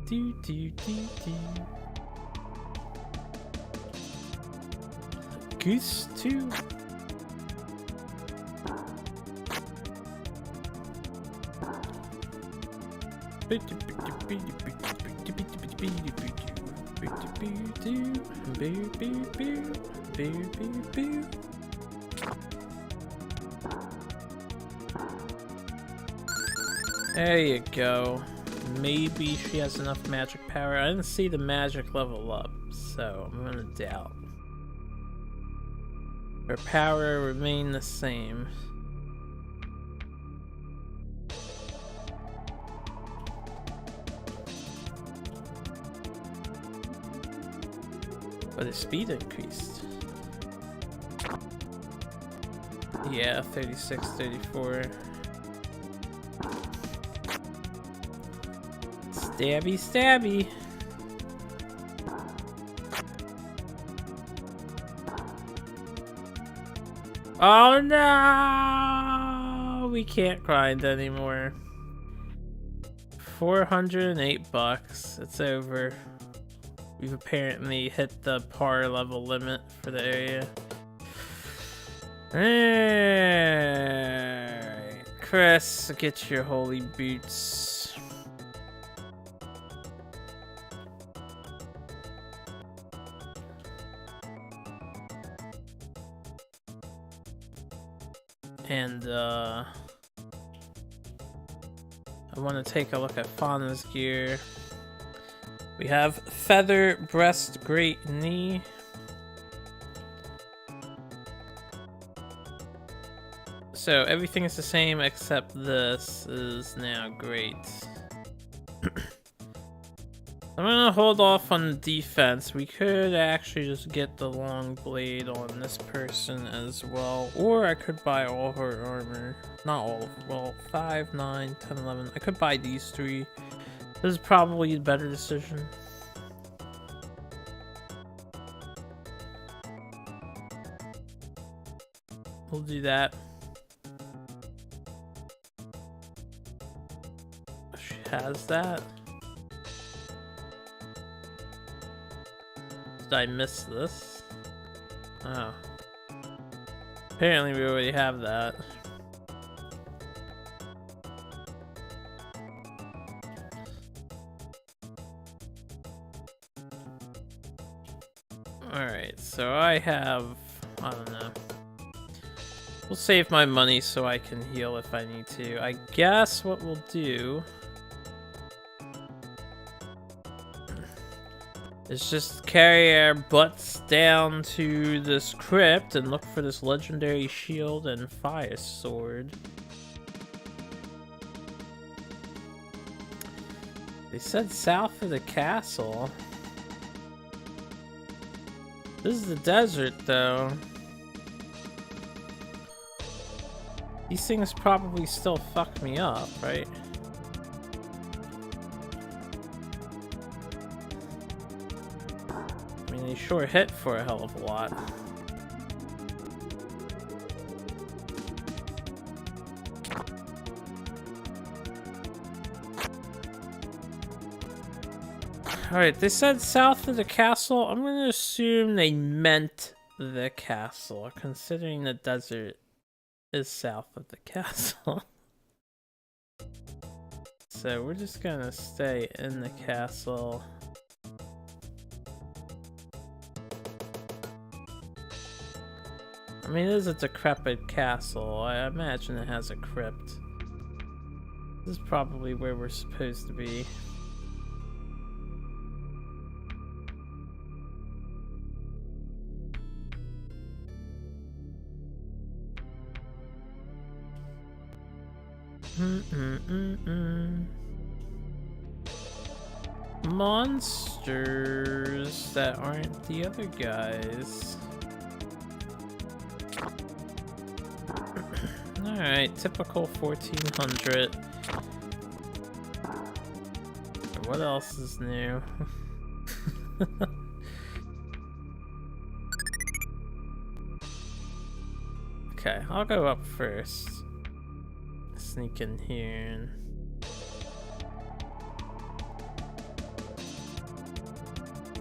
A: Do do do do. Goose 2. There you go. Maybe she has enough magic power. I didn't see the magic level up, so I'm gonna doubt. Her power remained the same. But his speed increased. Yeah, 36, 34. Stabby, stabby. Oh no! We can't grind anymore. 408 bucks. It's over. We've apparently hit the par level limit for the area. Alright. Chris, get your holy boots. And I want to take a look at Fauna's gear. We have feather, breast, great knee. So everything is the same except this is now great. I'm gonna hold off on defense. We could actually just get the long blade on this person as well. Or I could buy all her armor. Not all, well, 5, 9, 10, 11. I could buy these 3. This is probably a better decision. We'll do that. She has that. Did I miss this? Oh. Apparently we already have that. Alright, so I have... I don't know. We'll save my money so I can heal if I need to. I guess what we'll do... Let's just carry our butts down to this crypt and look for this legendary shield and fire sword. They said south of the castle. This is the desert, though. These things probably still fuck me up, right? I mean, they sure hit for a hell of a lot. Alright, they said south of the castle. I'm gonna assume they meant the castle, considering the desert is south of the castle. So we're just gonna stay in the castle. I mean, it is a decrepit castle. I imagine it has a crypt. This is probably where we're supposed to be. Monsters that aren't the other guys. Alright, typical 1400. What else is new? Okay, I'll go up first. Sneak in here and...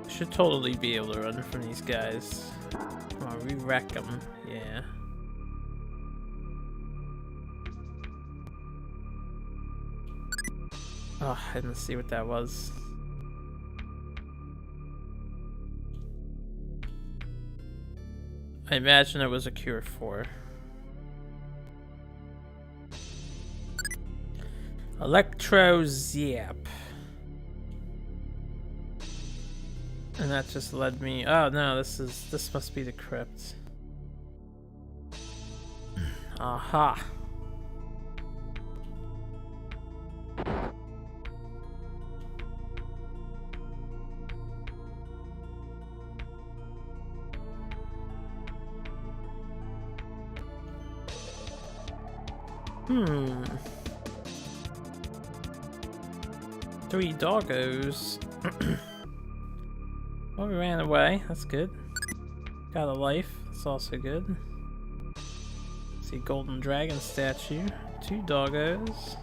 A: should totally be able to run from these guys. Come on, we wreck them. Yeah. Oh, I didn't see what that was. I imagine it was a cure for. Electro Zap. And that just led me. Oh no, this must be the crypt. Aha. Three doggos. Well, we ran away. That's good. Got a life. That's also good. See, golden dragon statue. Two doggos.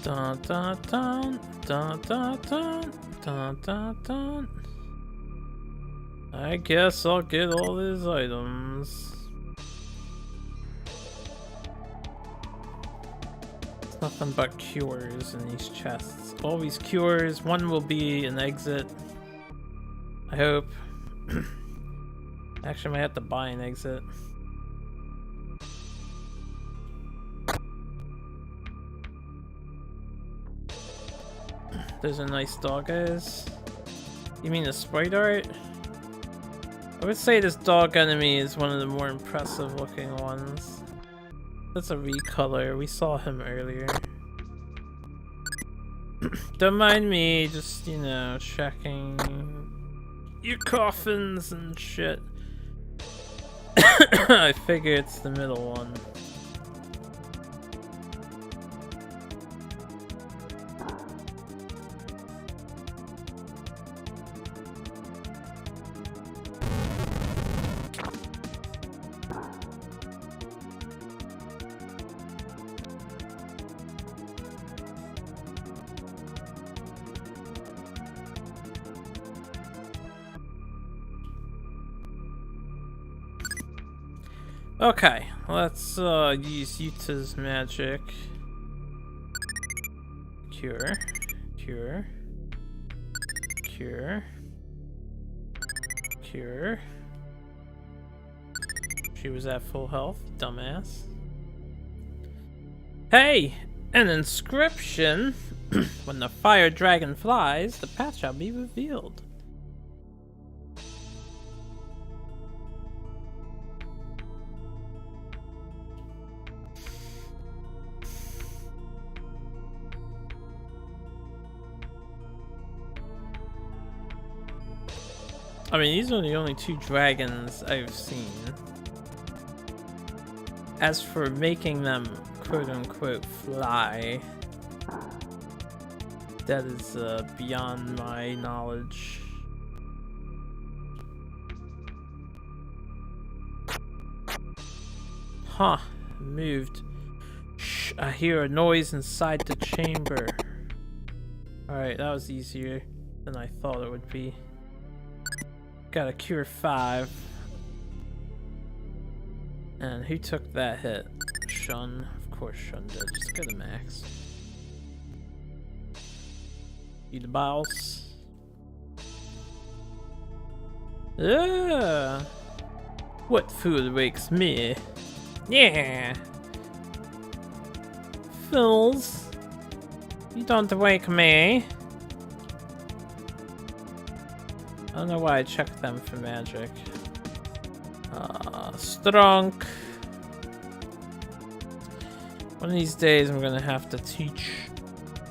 A: Dun dun dun dun dun dun dun dun dun. I guess I'll get all these items. It's nothing but cures in these chests. Always cures. One will be an exit. I hope. Actually, I might have to buy an exit. Those are nice doggos. You mean the sprite art? I would say this dog enemy is one of the more impressive looking ones. That's a recolor. We saw him earlier. Don't mind me, just, you know, checking your coffins and shit. I figure it's the middle one. Okay, let's use Yuta's magic. Cure. Cure. Cure. Cure. She was at full health, dumbass. Hey! An inscription! When the fire dragon flies, the path shall be revealed. I mean, these are the only two dragons I've seen. As for making them quote-unquote fly, that is beyond my knowledge. Huh, moved. Shh, I hear a noise inside the chamber. Alright, that was easier than I thought it would be. Got a cure 5. And who took that hit? Shun. Of course Shun did. Just go to max. Eat the boss. What food wakes me? Yeah! Fools! You don't wake me! I don't know why I checked them for magic. Strong. One of these days I'm gonna have to teach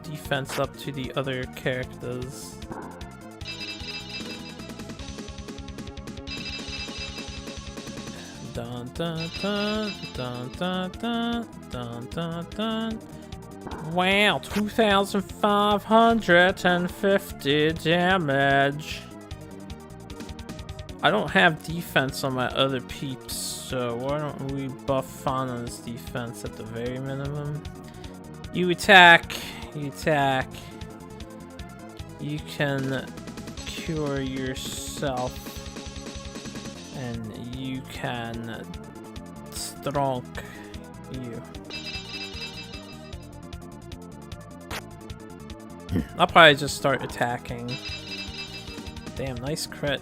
A: defense up to the other characters. Dun dun dun dun dun dun dun dun dun. Wow, 2,550 damage. I don't have defense on my other peeps, so why don't we buff Fauna's defense at the very minimum? You attack, you attack. You can cure yourself, and you can strong you. I'll probably just start attacking. Damn, nice crit.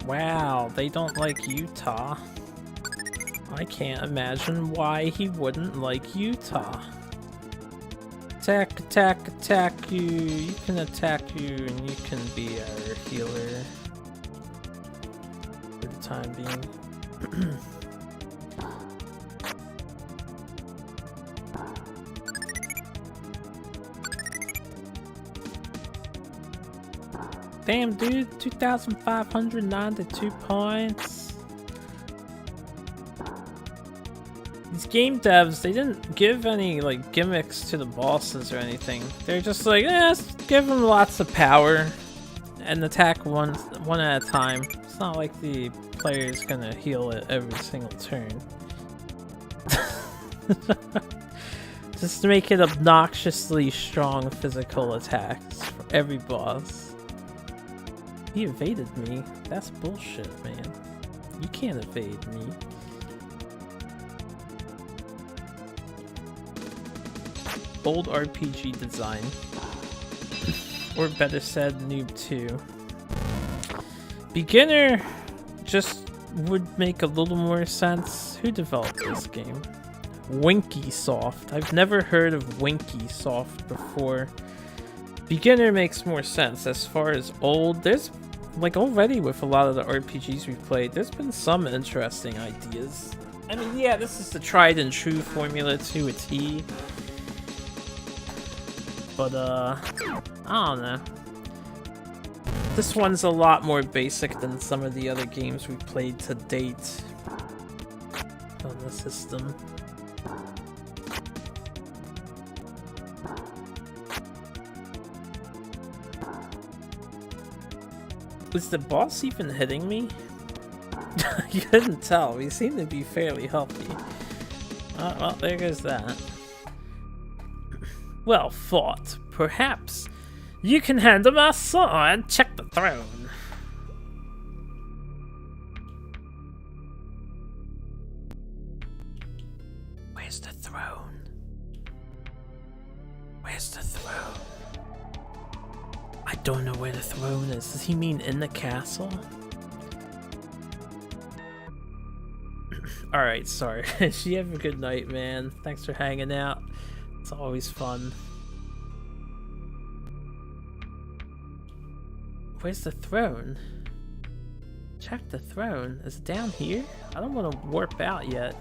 A: Wow, they don't like Utah. I can't imagine why he wouldn't like Utah. Attack, attack, attack you. You can attack you and you can be our healer. For the time being. Damn, dude, 2,592 points. These game devs, they didn't give any like gimmicks to the bosses or anything. They're just like, just give them lots of power and attack one at a time. It's not like the player's gonna heal it every single turn. Just to make it obnoxiously strong physical attacks for every boss. He evaded me. That's bullshit, man. You can't evade me. Old RPG design. Or better said, Noob 2. Beginner just would make a little more sense. Who developed this game? Winkysoft. I've never heard of Winkysoft before. Beginner makes more sense. As far as old, there's like already with a lot of the RPGs we've played, there's been some interesting ideas. I mean, yeah, this is the tried and true formula to a T. But I don't know. This one's a lot more basic than some of the other games we've played to date on the system. Was the boss even hitting me? You couldn't tell. We seem to be fairly healthy. Oh, well, there goes that. Well fought. Perhaps you can handle my sword. Check the throne. throne. I don't know where the throne is. Does he mean in the castle? Alright, sorry. You have a good night, man. Thanks for hanging out. It's always fun. Where's the throne? Check the throne. Is it down here? I don't want to warp out yet.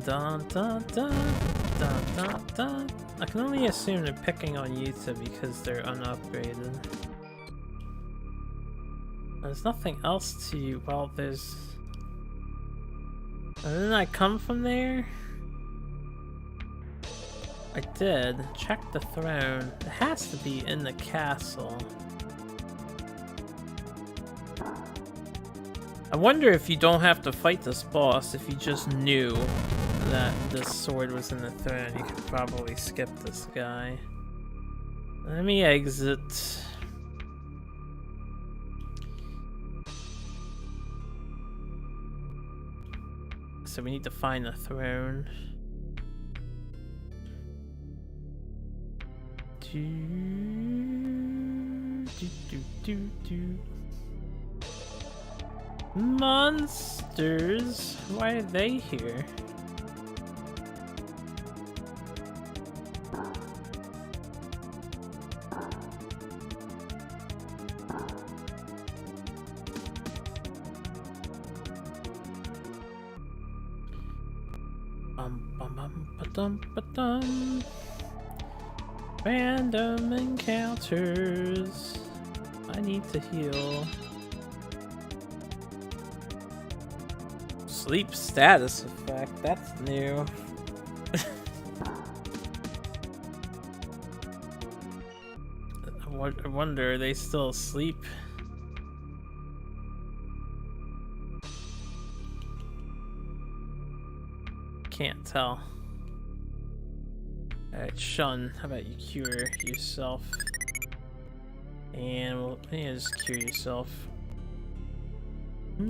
A: Dun dun dun dun dun dun. I can only assume they're picking on Yuta because they're unupgraded. There's nothing else to... well, there's... And didn't I come from there? I did. Check the throne. It has to be in the castle. I wonder if you don't have to fight this boss, if you just knew that this sword was in the throne, you could probably skip this guy. Let me exit. So we need to find the throne. Monsters? Why are they here? Ba-dum. Random encounters. I need to heal. Sleep status effect. That's new. I wonder, are they still asleep? Can't tell. Alright, Shun, how about you cure yourself? And we'll just cure yourself. I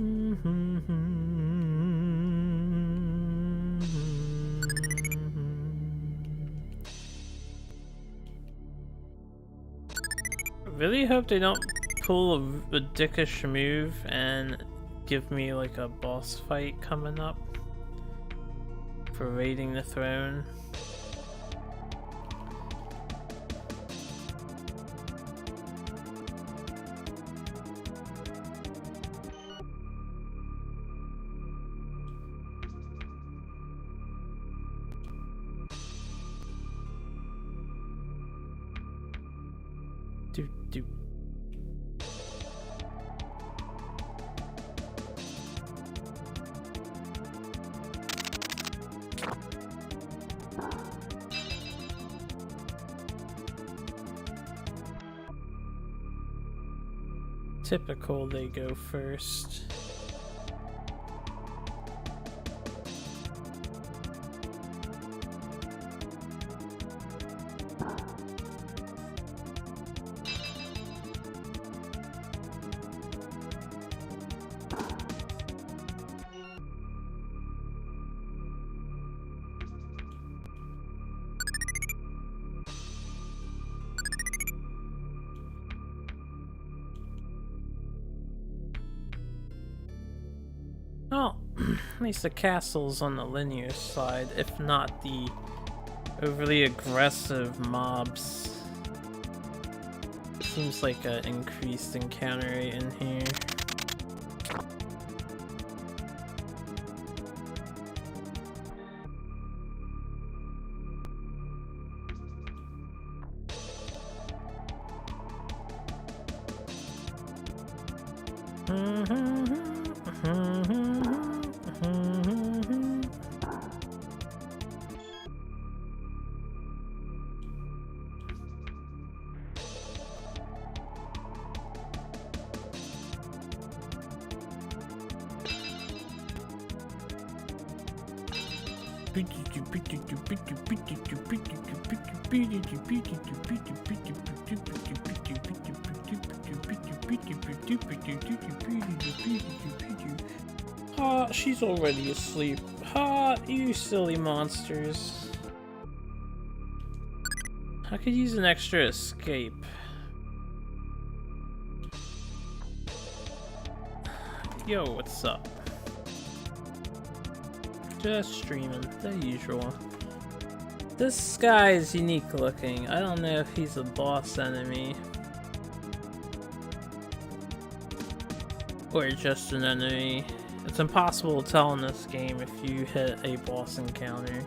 A: really hope they don't pull a dickish move and give me like a boss fight coming up for raiding the throne. Do. Typical, they go first. Well, at least the castle's on the linear side, if not the overly aggressive mobs. Seems like an increased encounter rate in here. Ah, she's already asleep. Ha, you silly monsters. I could use an extra escape. Yo, what's up? Just streaming, the usual. This guy is unique looking. I don't know if he's a boss enemy. Or just an enemy. It's impossible to tell in this game if you hit a boss encounter.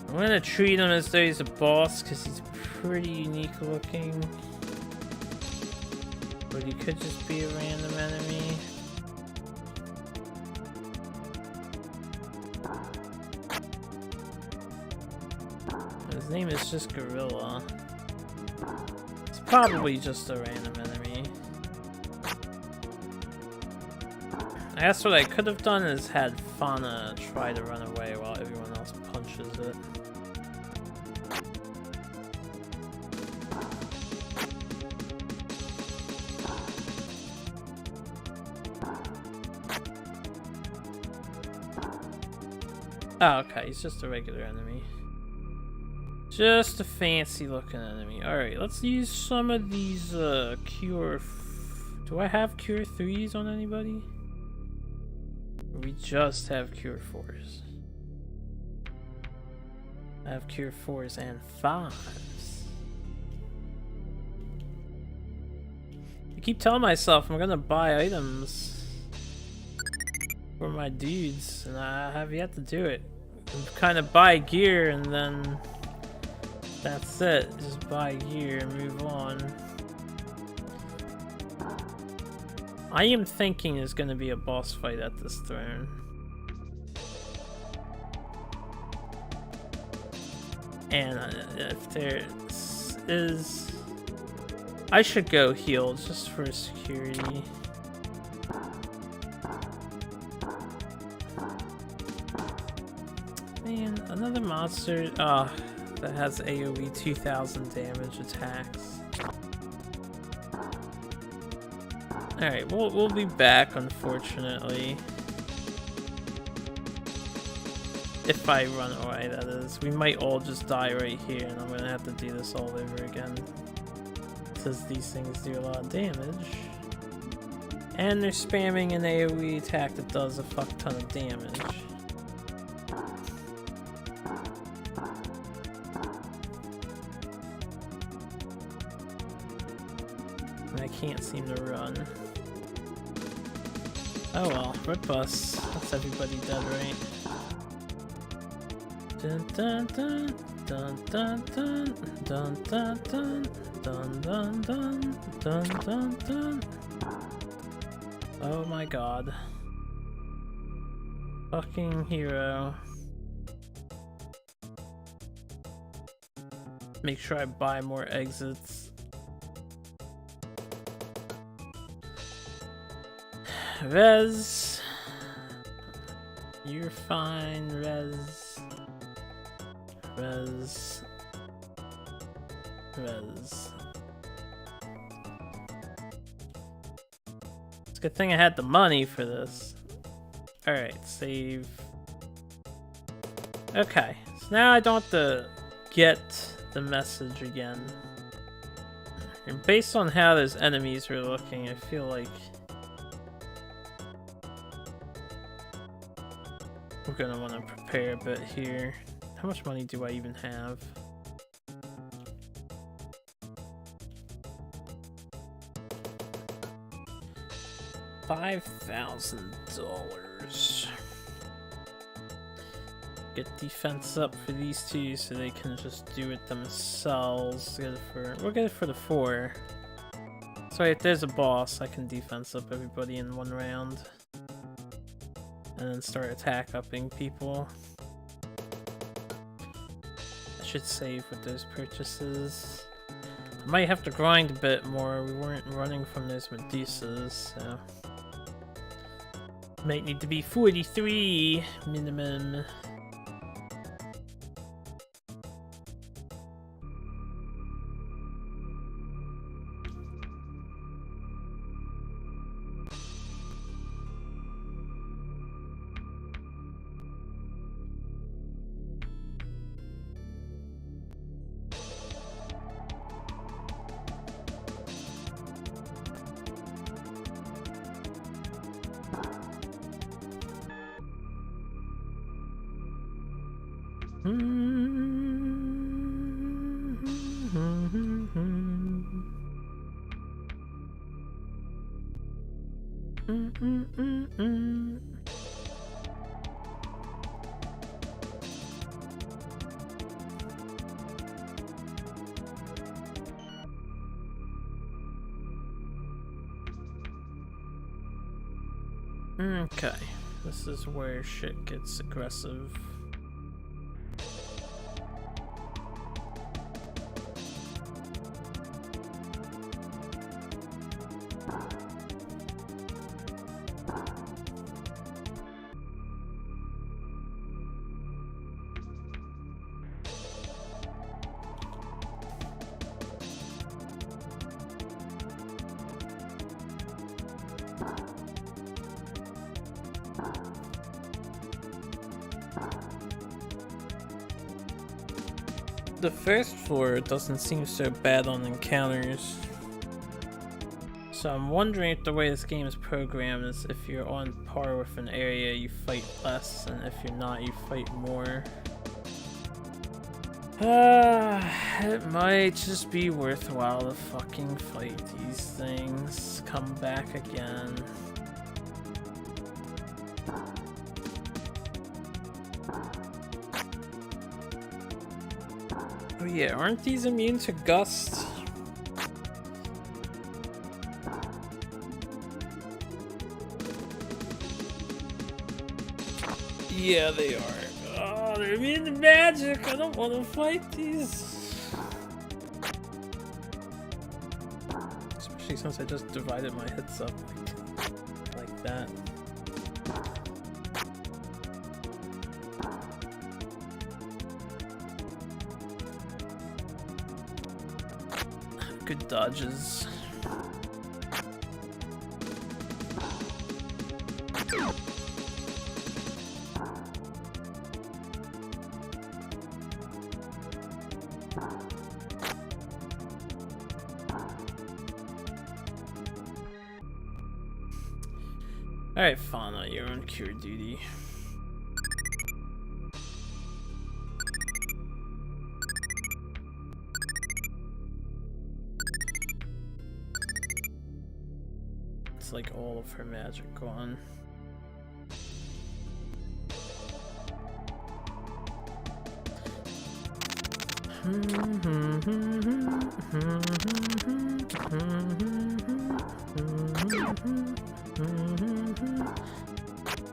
A: I'm gonna treat him as though he's a boss because he's pretty unique looking. But he could just be a random enemy. His name is just Gorilla. It's probably just a random enemy. I guess what I could have done is had Fauna try to run away while everyone else punches it. Oh, okay, he's just a regular enemy. Just a fancy looking enemy. Alright, let's use some of these cure... Do I have cure 3s on anybody? Or we just have cure 4s? I have cure 4s and 5s. I keep telling myself I'm gonna buy items for my dudes, and I have yet to do it. Kind of buy gear and then that's it. Just buy gear and move on. I am thinking there's going to be a boss fight at this throne. And if there is... I should go heal just for security. Man, another monster that has AoE 2000 damage attacks. Alright, we'll be back, unfortunately. If I run away, that is. We might all just die right here, and I'm gonna have to do this all over again. Because these things do a lot of damage. And they're spamming an AoE attack that does a fuck ton of damage. And I can't seem to run. Oh well, rip us. That's everybody dead, right? Dun dun dun dun dun dun dun dun dun dun dun dun dun dun dun. Oh my god. Fucking hero. Make sure I buy more exits. Rez. You're fine, Rez. Rez. Rez. It's a good thing I had the money for this. Alright, save. Okay, so now I don't have to get the message again. And based on how those enemies are looking, I feel like we're gonna want to prepare a bit here. How much money do I even have? $5,000. Get defense up for these two so they can just do it themselves. We'll get it for the 4. So if there's a boss, I can defense up everybody in one round. And then start attack upping people. I should save with those purchases. I might have to grind a bit more. We weren't running from those Medusas, so might need to be 43 minimum. Okay, this is where shit gets aggressive. The first floor doesn't seem so bad on encounters. So I'm wondering if the way this game is programmed is if you're on par with an area you fight less, and if you're not you fight more. It might just be worthwhile to fucking fight these things. Come back again. Oh yeah, aren't these immune to Gust? Yeah, they are. Oh, they're immune to magic. I don't want to fight these. Especially since I just divided my hits up like that. Good dodges. Alright, Fauna, you're on cure duty. It's like all of her magic gone.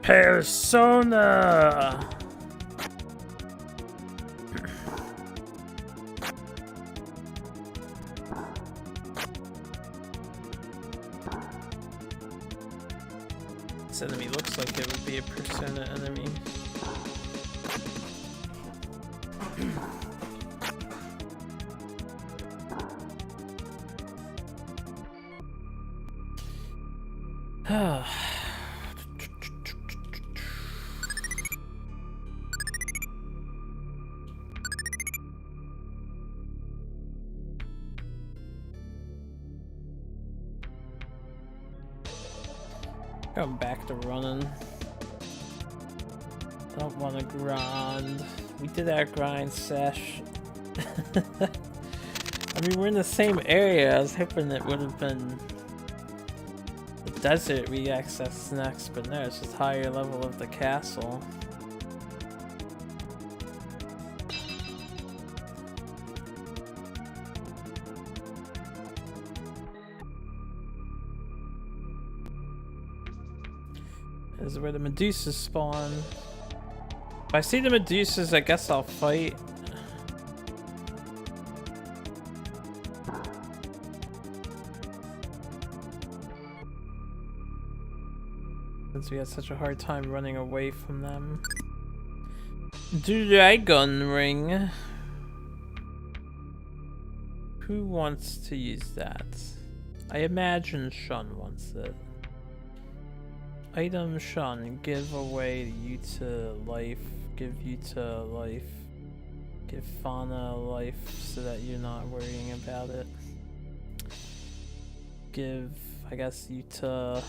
A: Persona! This enemy looks like it would be a Persona enemy. Come back to running. I don't want to grind. We did our grind sesh. I mean, we're in the same area. I was hoping it would have been the desert we accessed next, but no, it's just higher level of the castle. This is where the Medusas spawn. If I see the Medusas, I guess I'll fight. Since we had such a hard time running away from them. Dragon Ring. Who wants to use that? I imagine Shun wants it. Item Shun, give away you to life, give you to life, give Fauna life so that you're not worrying about it. Give, I guess, you to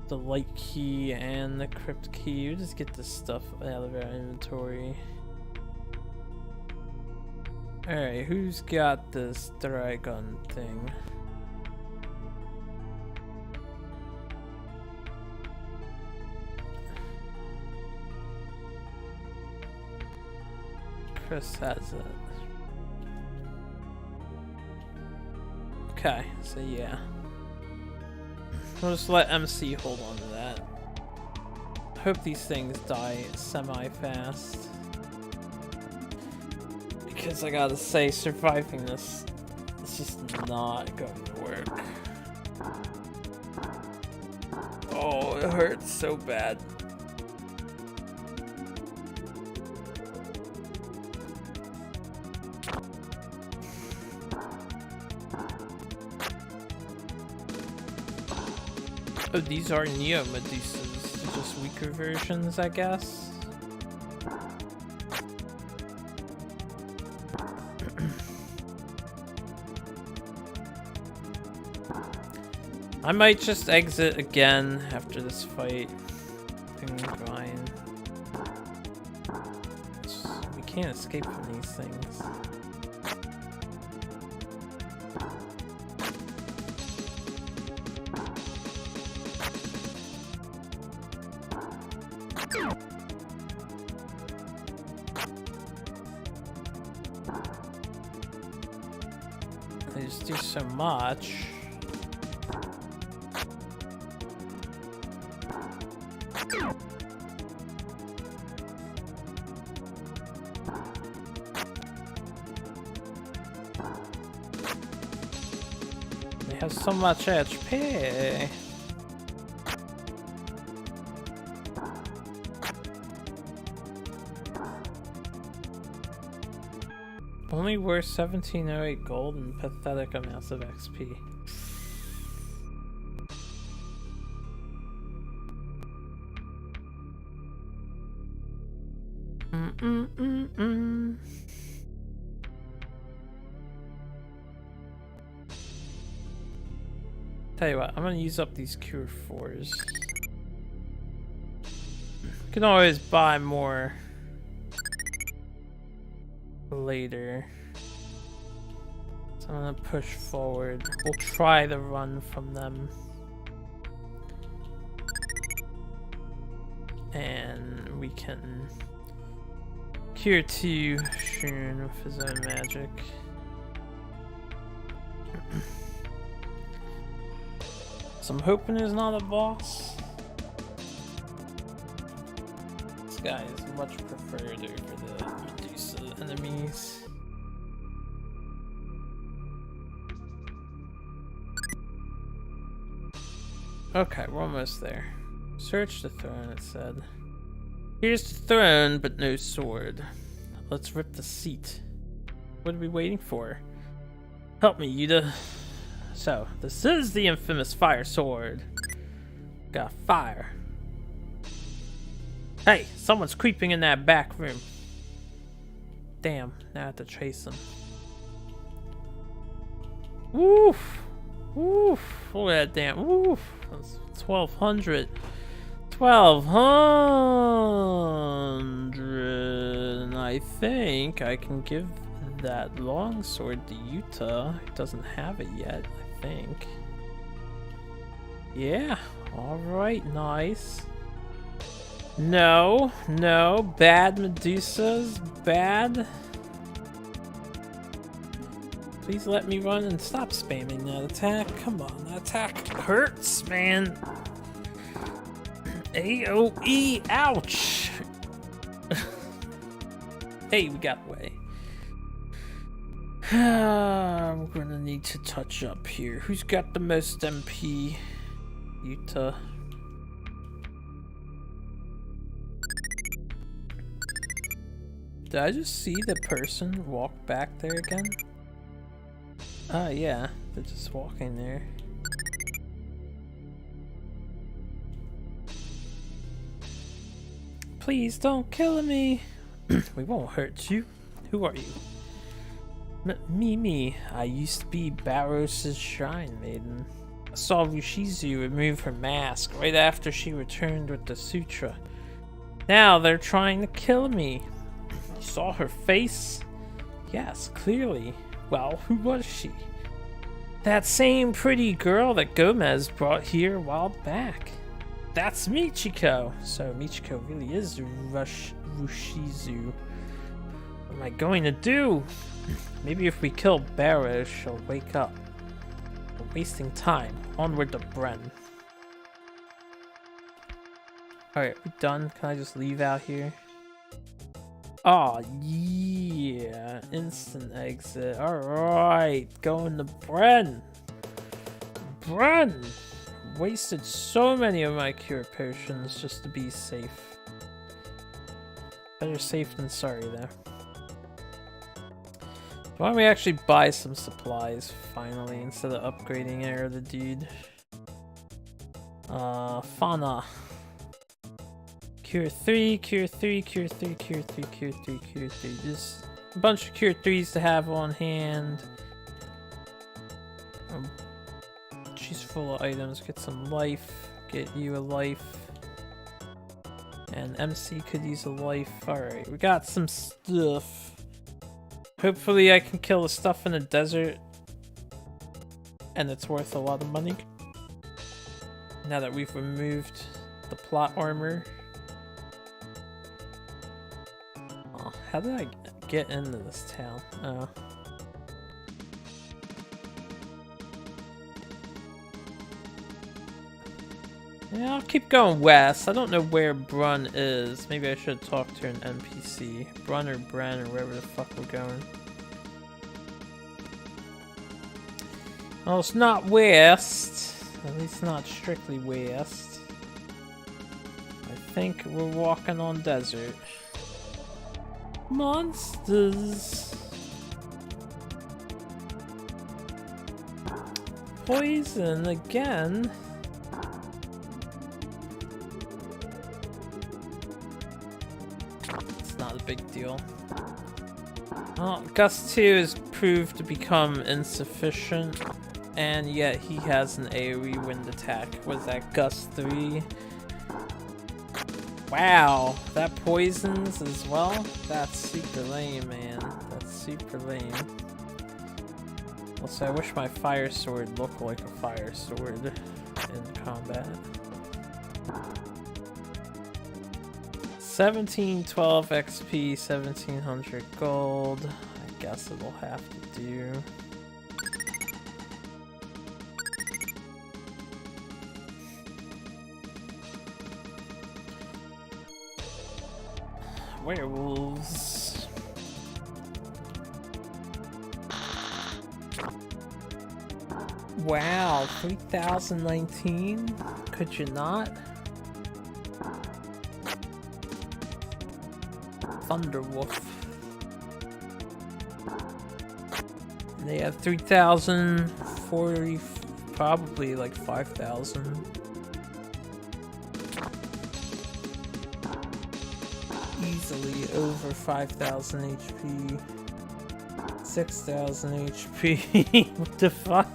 A: the light key and the crypt key. We'll just get this stuff out of our inventory. Alright, who's got this dragon thing? Chris has it. Okay, so yeah. We'll just let MC hold on to that. I hope these things die semi-fast. Because I gotta say, surviving this is just not going to work. Oh, it hurts so bad. Oh, these are Neo Medusas, just weaker versions, I guess. I might just exit again after this fight and grind. We can't escape from these things. They just do so much. They have so much HP. Only worth 1708 gold and pathetic amounts of XP. Tell you what, I'm gonna use up these Cure 4s. You can always buy more later. So I'm gonna push forward. We'll try the run from them. And we can cure 2 Shun with his own magic. So I'm hoping there's not a boss. This guy is much preferred over the Medusa enemies. Okay, we're almost there. Search the throne, it said. Here's the throne, but no sword. Let's rip the seat. What are we waiting for? Help me, Yuta. So, this is the infamous fire sword. Got fire. Hey, someone's creeping in that back room. Damn, now I have to chase them. Woof! Woof! Look at that damn. Woof! That's 1200. 1200. And I think I can give that longsword to Yuta. He doesn't have it yet, I think. Yeah. Alright, nice. No, no. Bad Medusas. Bad. Please let me run and stop spamming that attack. Come on, that attack hurts, man. AoE, ouch. Hey, we got away. I'm gonna need to touch up here. Who's got the most MP? Yuta. Did I just see the person walk back there again? Oh yeah, they're just walking there. Please don't kill me. We won't hurt you. Who are you? Me. I used to be Barros' shrine maiden. saw Rushizu remove her mask right after she returned with the sutra. Now they're trying to kill me. You saw her face? Yes, clearly. Well, who was she? That same pretty girl that Gomez brought here a while back. That's Michiko. So Michiko really is Rushizu. What am I going to do? Maybe if we kill Barra, she'll wake up. We're wasting time. Onward to Bren. Alright, we done? Can I just leave out here? Oh yeah, instant exit. Alright, going to Bren. Bren! Wasted so many of my cure potions just to be safe. Better safe than sorry though. Why don't we actually buy some supplies finally instead of upgrading Air the dude? Fauna. Cure 3, Cure 3, Cure 3, Cure 3, Cure 3, Cure 3. Just a bunch of Cure 3s to have on hand. She's full of items. Get some life. Get you a life. And MC could use a life. Alright, we got some stuff. Hopefully I can kill the stuff in the desert. And it's worth a lot of money. Now that we've removed the plot armor. Oh, how did I get into this town? Oh. Yeah, I'll keep going west. I don't know where Brun is. Maybe I should talk to an NPC. Brun or Bren or wherever the fuck we're going. Well, it's not west. At least not strictly west. I think we're walking on desert. Monsters! Poison again? It's not a big deal. Well, Gust 2 is proved to become insufficient, and yet he has an AoE wind attack. Was that Gust 3? Wow, that poisons as well? That's super lame, man. That's super lame. Also, I wish my fire sword looked like a fire sword in combat. 1712 XP, 1700 gold. I guess it'll have to do. Werewolves. Wow, 3019? Could you not? Thunderwolf. They have 3,040, probably like 5,000. Easily over 5,000 HP. 6,000 HP. What the fuck?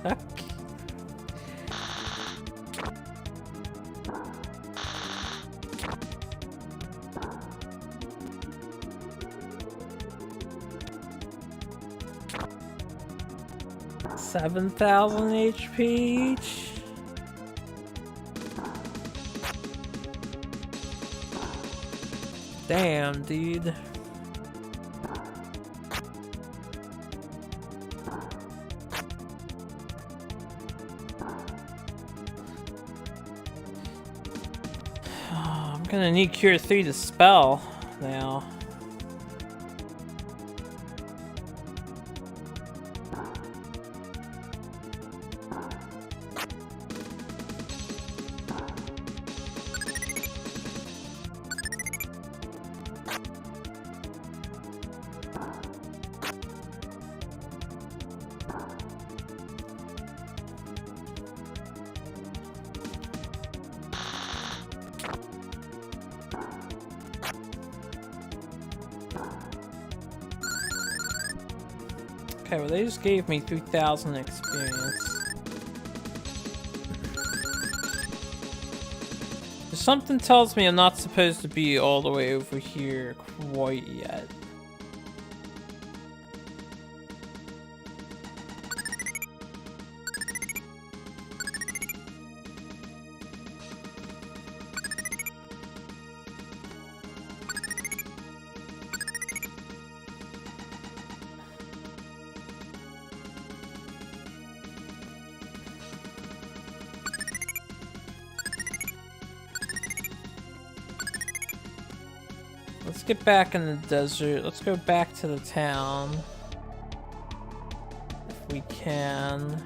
A: $7,000 HP each? Damn, dude. I'm gonna need Cure 3 to spell now. Okay, well they just gave me 3,000 experience. Something tells me I'm not supposed to be all the way over here quite yet. Let's get back in the desert. Let's go back to the town. If we can.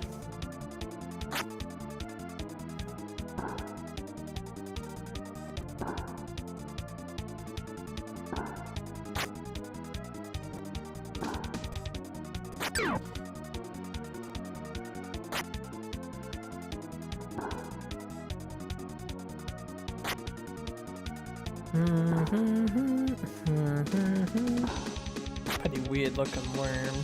A: Pretty weird looking worm.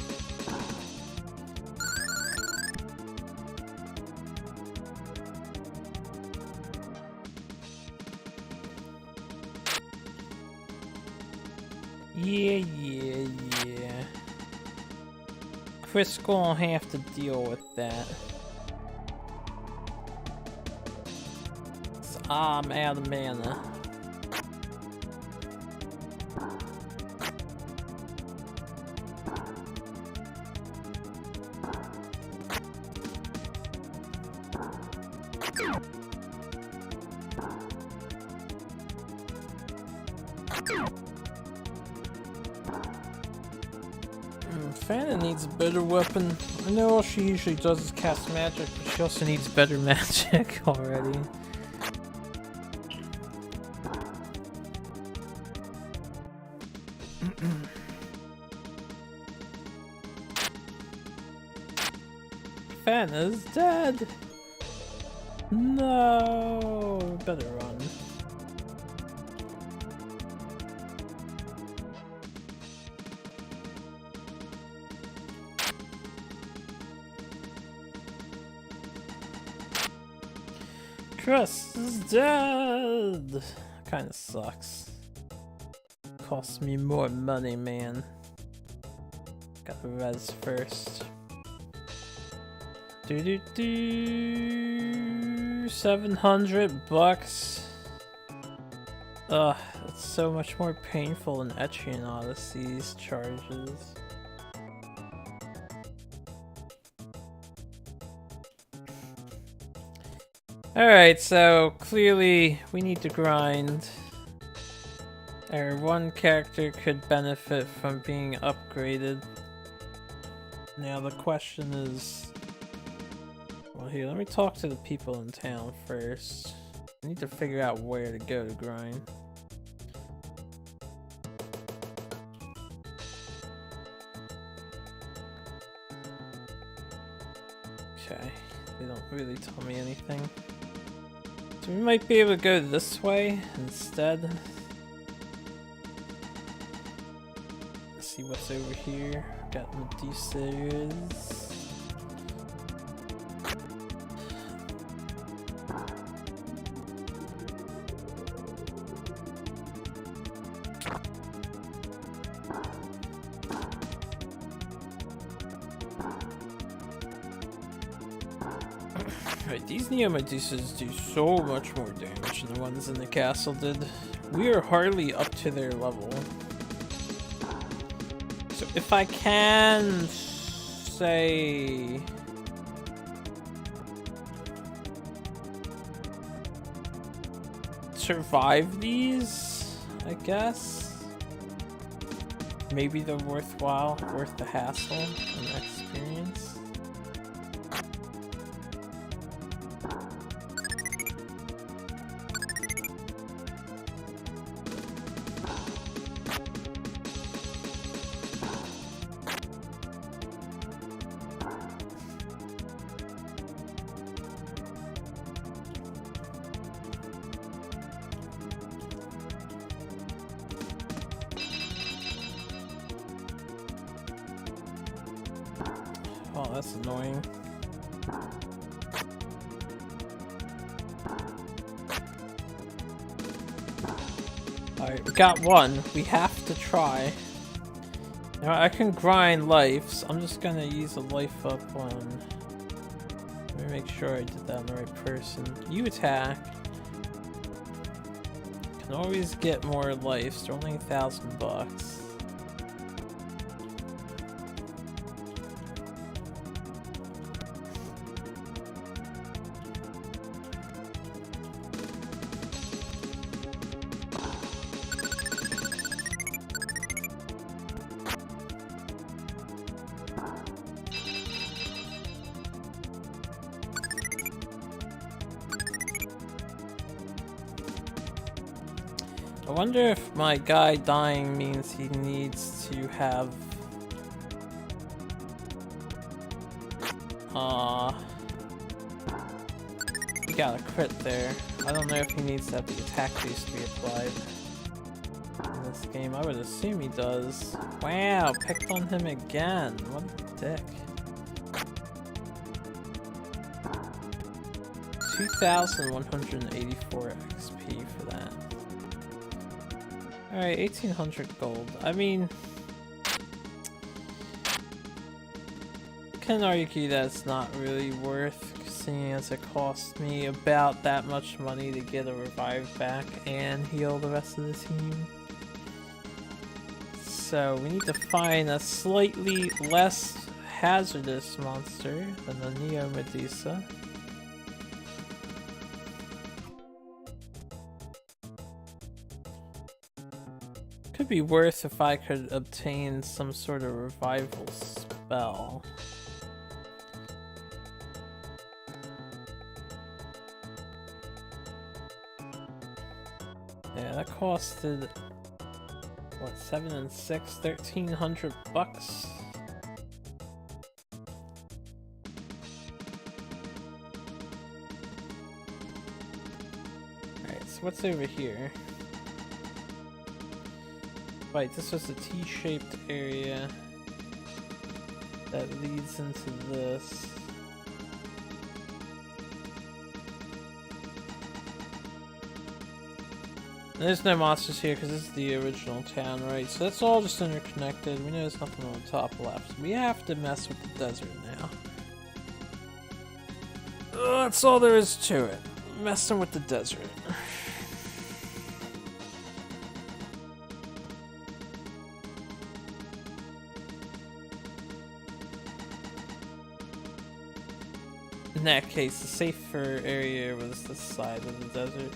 A: Yeah. Chris gonna have to deal with that. So I'm out of mana. Fana needs a better weapon. I know all she usually does is cast magic, but she also needs better magic already. Fana's dead! No! Better run. Chris is dead! Kinda sucks. Costs me more money, man. Gotta res first. 700 bucks. Ugh, that's so much more painful than Etrian Odyssey's charges. Alright, so clearly we need to grind. Our one character could benefit from being upgraded. Now the question is... Well, here, let me talk to the people in town first. I need to figure out where to go to grind. Okay, they don't really tell me anything. So we might be able to go this way instead. Let's see what's over here. Got Medusas. Right, these Neo Medusas do so much more damage than the ones in the castle did. We are hardly up to their level. So if I can say... survive these, I guess? Maybe they're worthwhile, worth the hassle and experience. Oh, that's annoying. Alright, we got one. We have to try. Now I can grind lives. I'm just gonna use a life up one. Let me make sure I did that on the right person. You attack. Can always get more lives. They're only $1,000. I wonder if my guy dying means he needs to have... he got a crit there. I don't know if he needs to have the attack boost reapplied in this game. I would assume he does. Wow, picked on him again. What a dick. 2,184 XP for that. Alright, 1,800 gold. I mean, can argue that it's not really worth, seeing as it cost me about that much money to get a revive back and heal the rest of the team. So we need to find a slightly less hazardous monster than the Neo Medusa. Could be worth if I could obtain some sort of revival spell. Yeah, that costed what, 7 and 6, 1,300 bucks. Alright, so what's over here? Right, this was a T-shaped area that leads into this. And there's no monsters here because this is the original town, right? So that's all just interconnected. We know there's nothing on the top left. We have to mess with the desert now. That's all there is to it. Messing with the desert. In that case, the safer area was this side of the desert.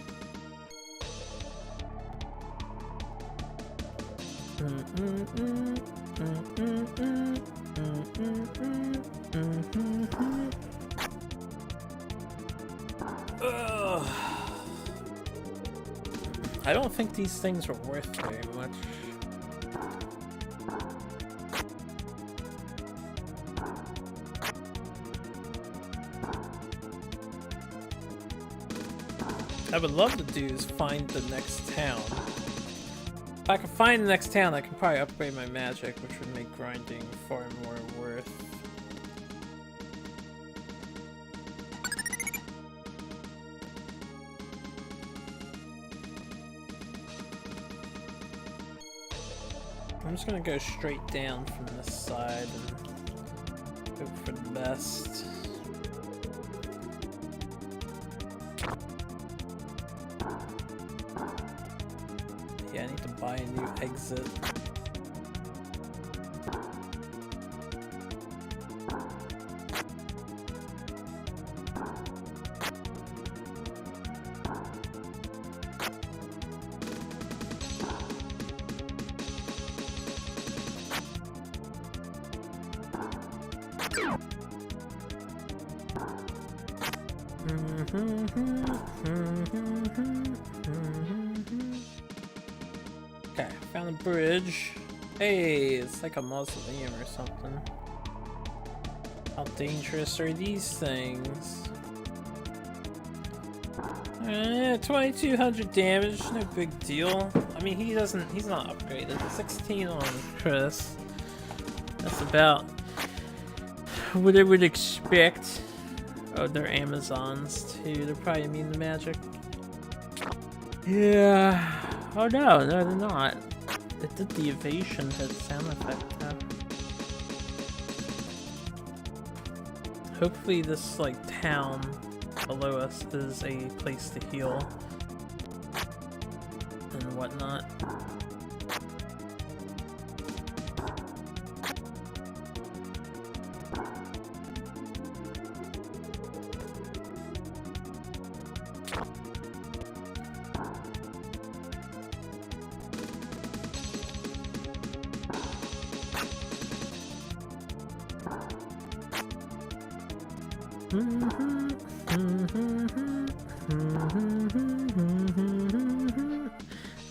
A: Ugh. I don't think these things are worth very much. I would love to do is find the next town. If I can find the next town, I can probably upgrade my magic, which would make grinding far more worth. I'm just gonna go straight down from this side and hope for the best. Yeah, I need to buy a new exit. Okay, found a bridge. Hey, it's like a mausoleum or something. How dangerous are these things? 2,200 damage, no big deal. I mean, he's not upgraded. 16 on Chris. That's about what I would expect. Oh, they're Amazons too. They're probably immune to magic. Yeah. Oh no, no they're not. It did the evasion hit sound effect though. Hopefully this like town below us is a place to heal and whatnot.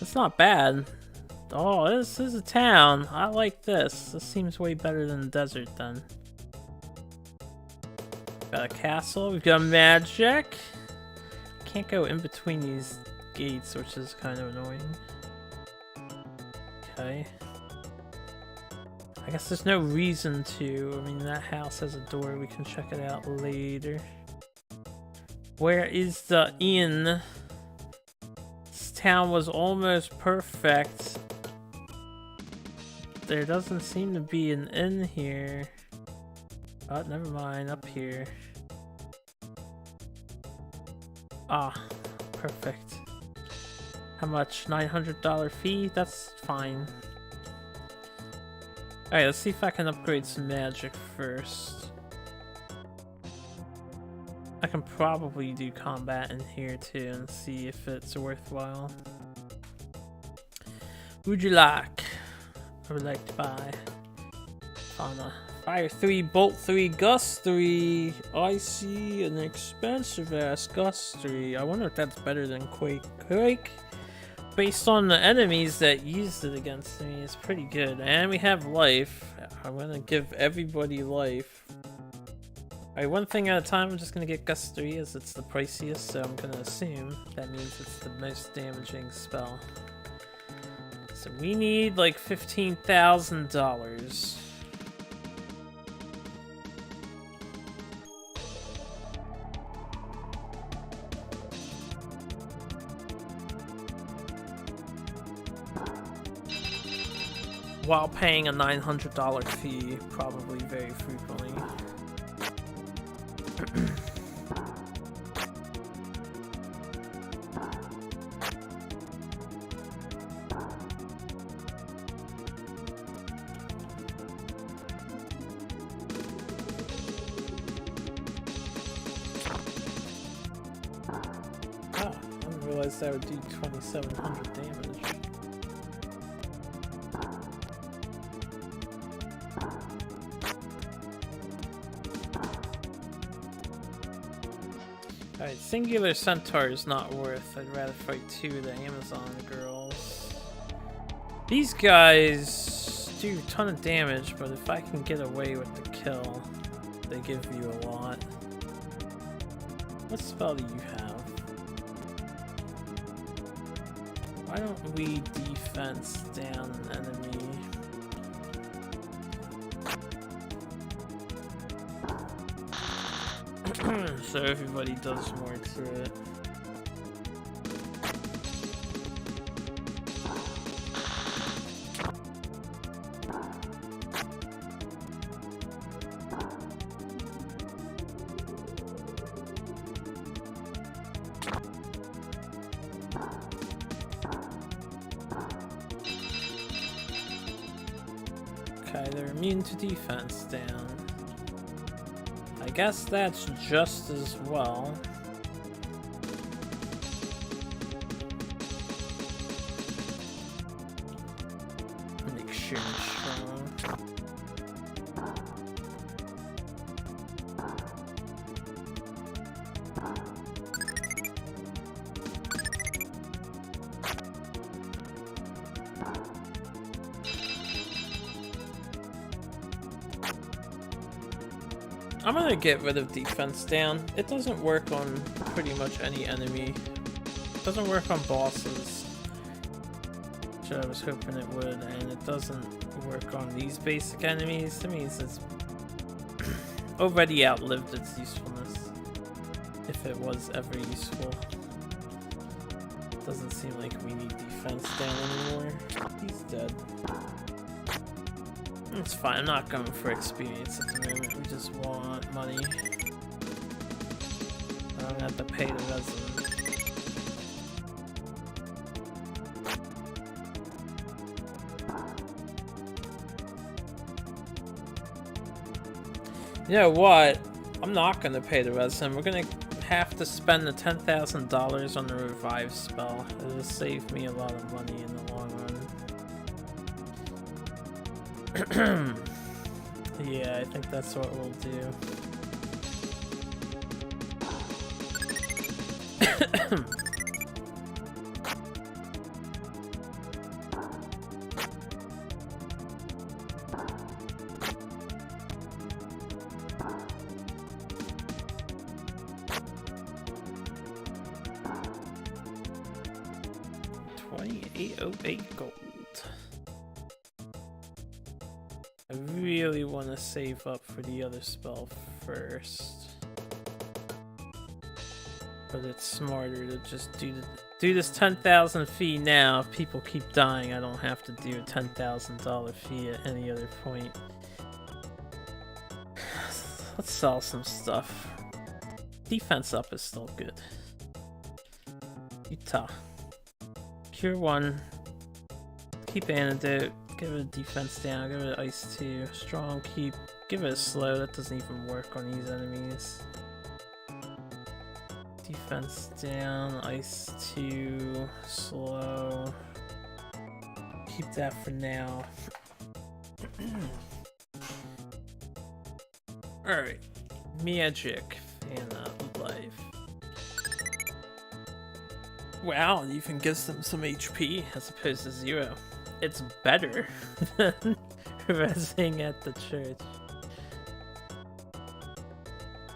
A: It's not bad. Oh, this is a town. I like this. This seems way better than the desert then. Got a castle. We've got magic. Can't go in between these gates, which is kind of annoying. Okay. I guess there's no reason to. I mean, that house has a door. We can check it out later. Where is the inn? This town was almost perfect. There doesn't seem to be an inn here. Oh, never mind. Up here. Ah, perfect. How much? $900 fee? That's fine. Alright, let's see if I can upgrade some magic first. I can probably do combat in here too and see if it's worthwhile. Would you like? I would like to buy Fauna. Fire 3, Bolt 3, Gust 3. Icy, an expensive ass Gust 3. I wonder if that's better than Quake. Quake, based on the enemies that used it against me, is pretty good. And we have life. I'm gonna give everybody life. Alright, one thing at a time. I'm just gonna get Gust 3 as it's the priciest, so I'm gonna assume that means it's the most damaging spell. So we need like $15,000. While paying a $900 fee, probably very frequently. Oh, I didn't realize that would do 2,700 damage. Alright, singular centaur is not worth. I'd rather fight two of the Amazon girls. These guys do a ton of damage, but if I can get away with the kill, they give you a lot. What spell do you have? Why don't we defense down an enemy? So everybody does more to it. Okay, they're immune to defense down. I guess that's just as well. Make sure I'm strong. I'm gonna get rid of defense down. It doesn't work on pretty much any enemy. It doesn't work on bosses, which I was hoping it would, and it doesn't work on these basic enemies. That means it's already outlived its usefulness, if it was ever useful. Doesn't seem like we need defense down anymore. He's dead. It's fine, I'm not going for experience at the moment, we just want money. I'm gonna have to pay the resident. You know what? I'm not gonna pay the resident. We're gonna have to spend the $10,000 on the revive spell. It'll save me a lot of money in the long run. Yeah, I think that's what we'll do. $28.08 gold. I really want to save up for the other spell first, but it's smarter to just do this 10,000 fee now. If people keep dying, I don't have to do a $10,000 fee at any other point. Let's sell some stuff. Defense up is still good. Utah. Pure 1. Keep antidote. Give it a defense down. Give it ice 2. Strong keep. Give it a slow. That doesn't even work on these enemies. Defense down. Ice 2. Slow. Keep that for now. Alright. Magic. Fan up life. Wow, it even gives them some HP as opposed to 0. It's better than resing at the church.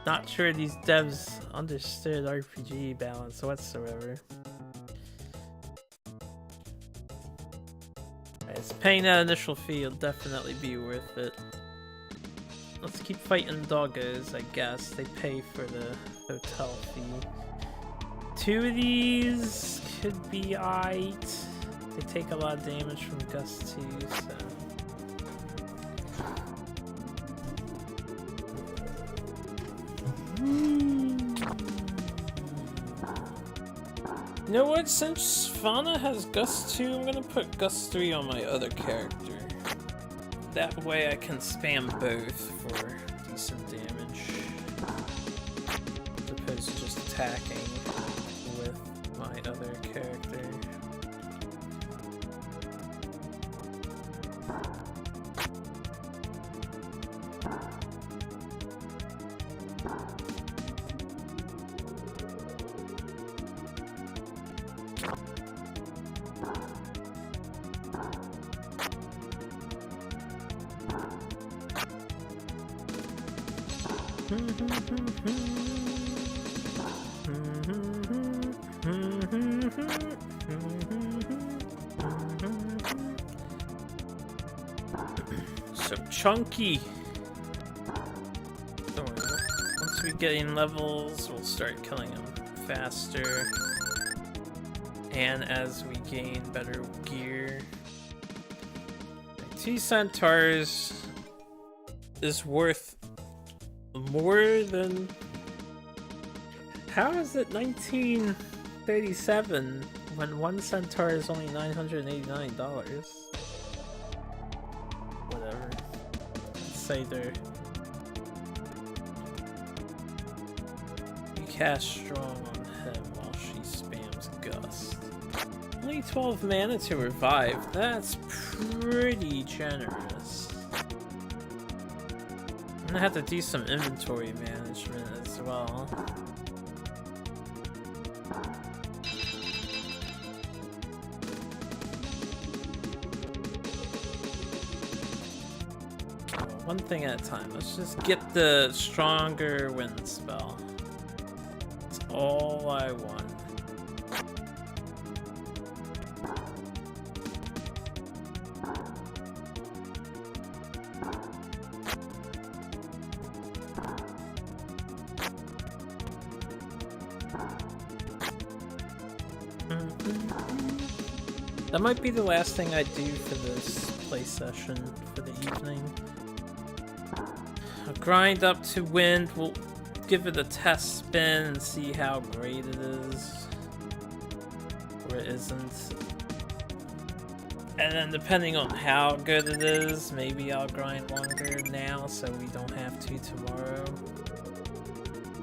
A: Not sure these devs understood RPG balance whatsoever. It's paying that initial fee will definitely be worth it. Let's keep fighting doggos, I guess. They pay for the hotel fee. 2 of these could be aight. They take a lot of damage from Gust too, so... You know what? Since Fauna has Gust 2, I'm gonna put Gust 3 on my other character. That way I can spam both for decent damage. As opposed to just attacking with my other character. So chunky. Don't worry. Once we get in levels, we'll start killing them faster. And as we gain better gear. 2 centaurs is worth more than... How is it 1937 when 1 centaur is only $989? Whatever. Let's say they're... You cast strong on him while she spams Gust. Only 12 mana to revive. That's pretty generous. I'm gonna have to do some inventory management as well. One thing at a time. Let's just get the stronger wind spell. That's all I want. That might be the last thing I do for this play session for the evening. I'll grind up to wind. We'll give it a test spin and see how great it is. Or it isn't. And then depending on how good it is, maybe I'll grind longer now so we don't have to tomorrow.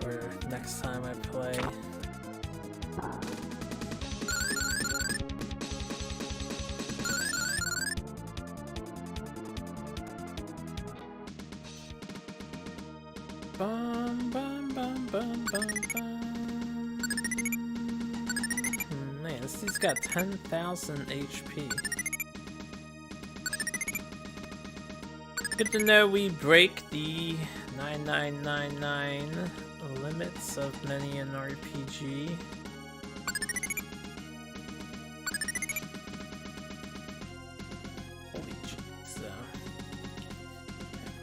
A: Or next time I play. Bum, bum, bum, bum, bum, bum. Man, this dude's got 10,000 HP. Good to know we break the 9999 limits of many an RPG. Holy jeez, though.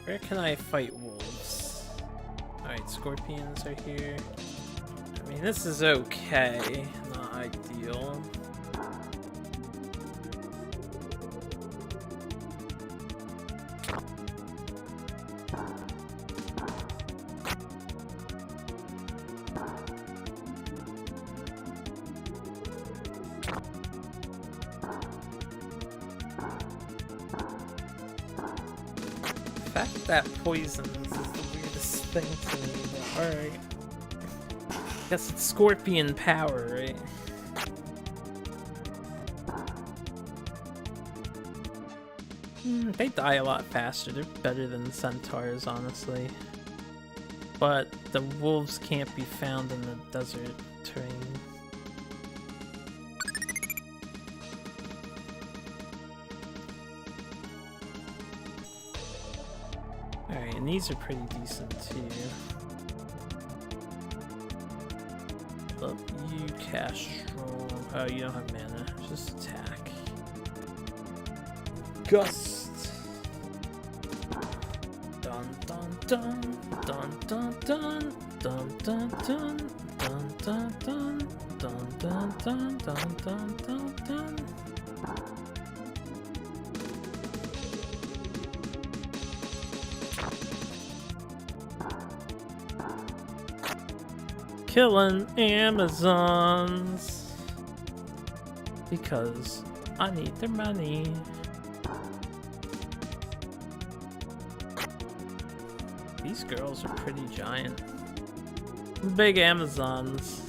A: Where can I fight wolves? Alright, scorpions are here. I mean, this is okay. Not ideal. The fact that poisons is the weirdest thing to me, but alright. Guess it's scorpion power, right? They die a lot faster. They're better than centaurs, honestly. But the wolves can't be found in the desert terrain. Alright, and these are pretty decent too. Oh, you cast strong. Oh, you don't have mana. Just attack. Gust. Dun dun dun dun dun dun dun dun dun dun dun dun dun dun dun dun dun dun dun. Killing Amazons because I need their money. These girls are pretty giant. Big Amazons.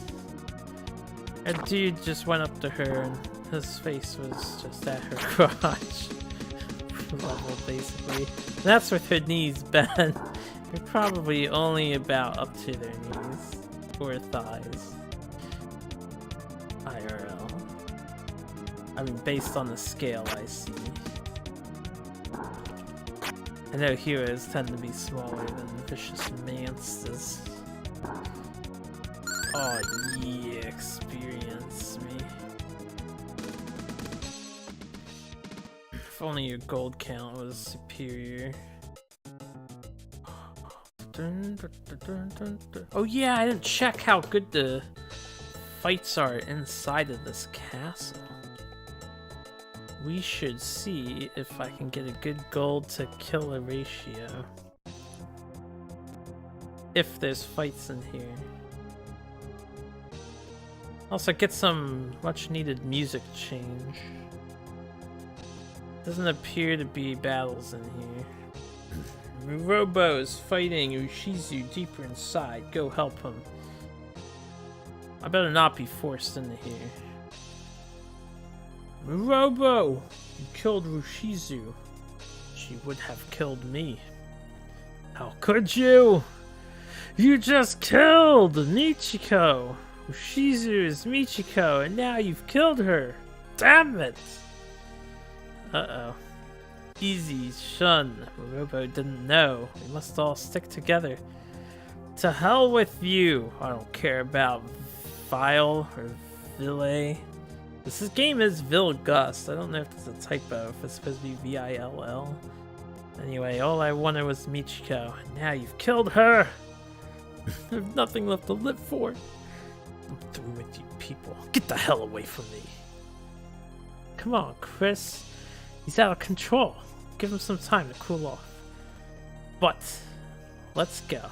A: A dude just went up to her and his face was just at her crotch level, basically. And that's with her knees bent. They're probably only about up to their knees. Or thighs. IRL. I mean, based on the scale I see. I know heroes tend to be smaller than vicious monsters. Oh yeah, experience me. If only your gold count was superior. Oh yeah, I didn't check how good the fights are inside of this castle. We should see if I can get a good gold to killer ratio. If there's fights in here. Also get some much needed music change. Doesn't appear to be battles in here. Murobo is fighting Ushizuru deeper inside. Go help him. I better not be forced into here. Murobo! You killed Ushizuru. She would have killed me. How could you? You just killed Michiko! Ushizuru is Michiko, and now you've killed her! Damn it! Uh-oh. Easy, Shun. Murobo didn't know. We must all stick together. To hell with you! I don't care about Vile or Ville. This game is Villgust. I don't know if it's a typo, if it's supposed to be V-I-L-L. Anyway, all I wanted was Michiko. Now you've killed her! I have nothing left to live for. I'm through with you people. Get the hell away from me. Come on, Chris. He's out of control. Give him some time to cool off. But, let's go.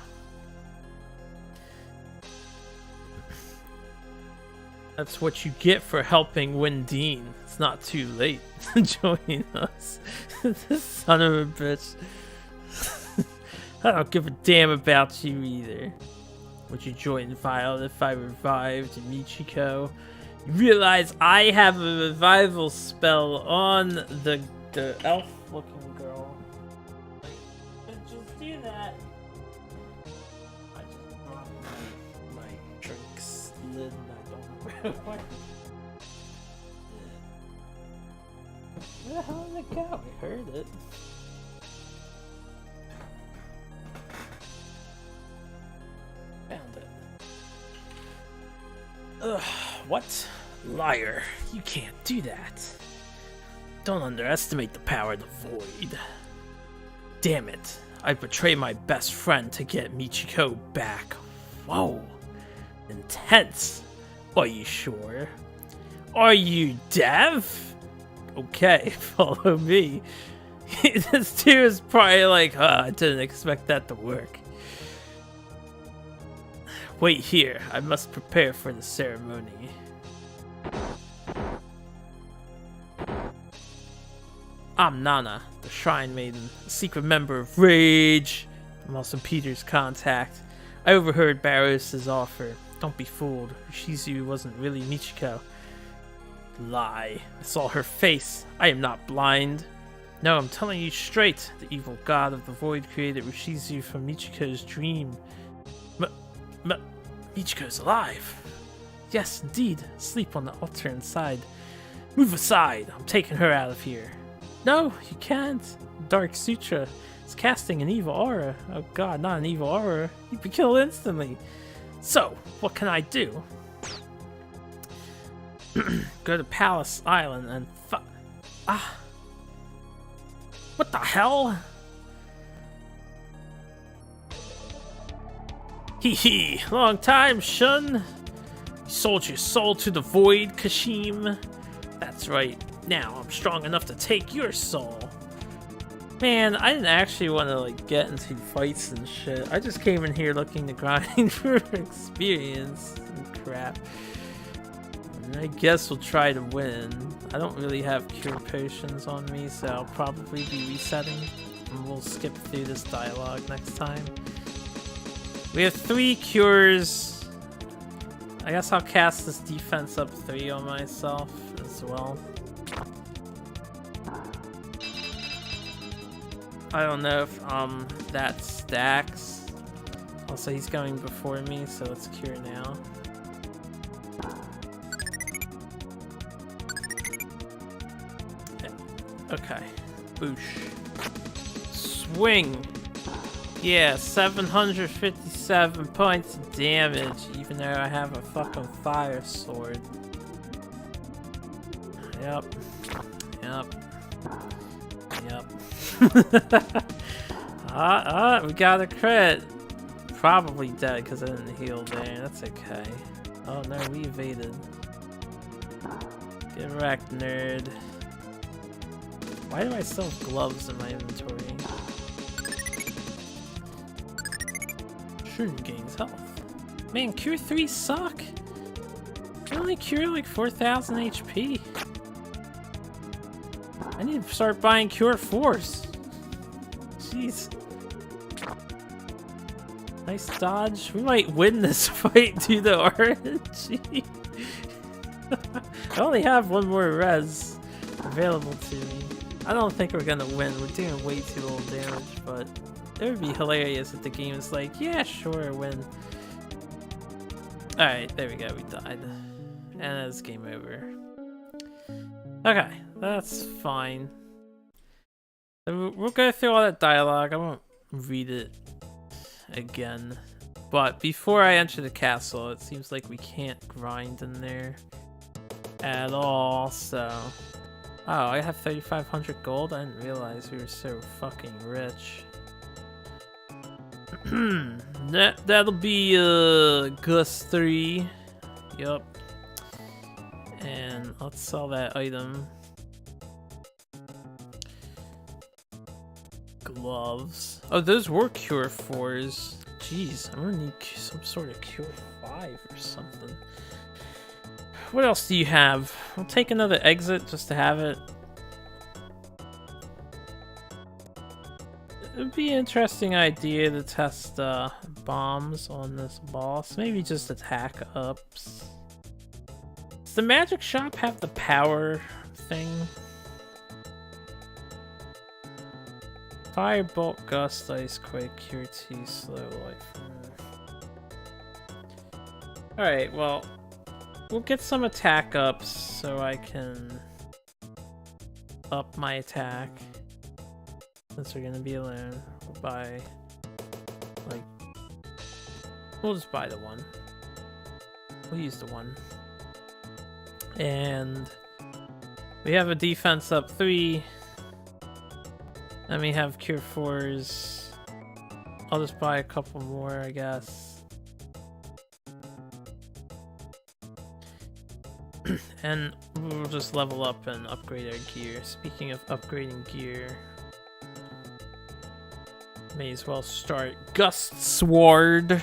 A: That's what you get for helping Windine. It's not too late to join us. This son of a bitch. I don't give a damn about you either. Would you join Violet if I revived Michiko? You realize I have a revival spell on the elf-looking girl. Like, just do that. I just brought my drinks lid and I don't know where the hell did it go? I heard it. Found it. Ugh, what? Liar. You can't do that. Don't underestimate the power of the void. Damn it. I betrayed my best friend to get Michiko back. Whoa. Intense. Are you sure? Are you deaf? Okay, follow me. This dude is probably like, I didn't expect that to work. Wait here, I must prepare for the ceremony. I'm Nana, the Shrine Maiden, a secret member of Rage. I'm also Peter's contact. I overheard Barros' offer. Don't be fooled, Shizu wasn't really Michiko. Lie. I saw her face. I am not blind. No, I'm telling you straight. The evil god of the void created Ushizu from Michiko's dream. Michiko's alive. Yes, indeed. Asleep on the altar inside. Move aside. I'm taking her out of here. No, you can't. Dark Sutra is casting an evil aura. Oh god, not an evil aura. You'd be killed instantly. So, what can I do? Go to Palace Island and what the hell? Hee hee, long time, Shun. You sold your soul to the void, Kashim. That's right, now I'm strong enough to take your soul. Man, I didn't actually want to like get into fights and shit. I just came in here looking to grind for experience and crap. And I guess we'll try to win. I don't really have cure potions on me, so I'll probably be resetting. And we'll skip through this dialogue next time. We have 3 cures. I guess I'll cast this defense up 3 on myself as well. I don't know if that stacks. Also, he's going before me, so let's cure now. Okay. Boosh. Swing! Yeah, 757 points of damage, even though I have a fucking fire sword. Yep. We got a crit. Probably dead because I didn't heal there. That's okay. Oh no, we evaded. Get wrecked, nerd. Why do I still have gloves in my inventory? Shouldn't gains health. Man, Cure 3 suck. I only cure like 4,000 HP. I need to start buying Cure 4s. Jeez. Nice dodge. We might win this fight due to RNG. I only have 1 more res available to me. I don't think we're gonna win. We're doing way too little damage, but it would be hilarious if the game is like, yeah, sure, win. Alright, there we go, we died. And it's game over. Okay, that's fine. We'll go through all that dialogue. I won't read it again. But before I enter the castle, it seems like we can't grind in there at all, so... Oh, I have 3,500 gold? I didn't realize we were so fucking rich. That'll be Gus 3. Yup. And let's sell that item. Gloves. Oh, those were Cure 4s. Jeez, I'm gonna need some sort of Cure 5 or something. What else do you have? I'll take another exit just to have it. It would be an interesting idea to test bombs on this boss. Maybe just attack ups. Does the magic shop have the power thing? Firebolt, Gust, Ice Quake, Cure 2, Slow Life. Alright, well, we'll get some attack ups so I can up my attack. Since we're gonna be alone, we'll buy, like, we'll just buy the one. We'll use the one. And we have a defense up 3. Then we have Cure 4s. I'll just buy a couple more, I guess. And we'll just level up and upgrade our gear. Speaking of upgrading gear, may as well start Gust Sword.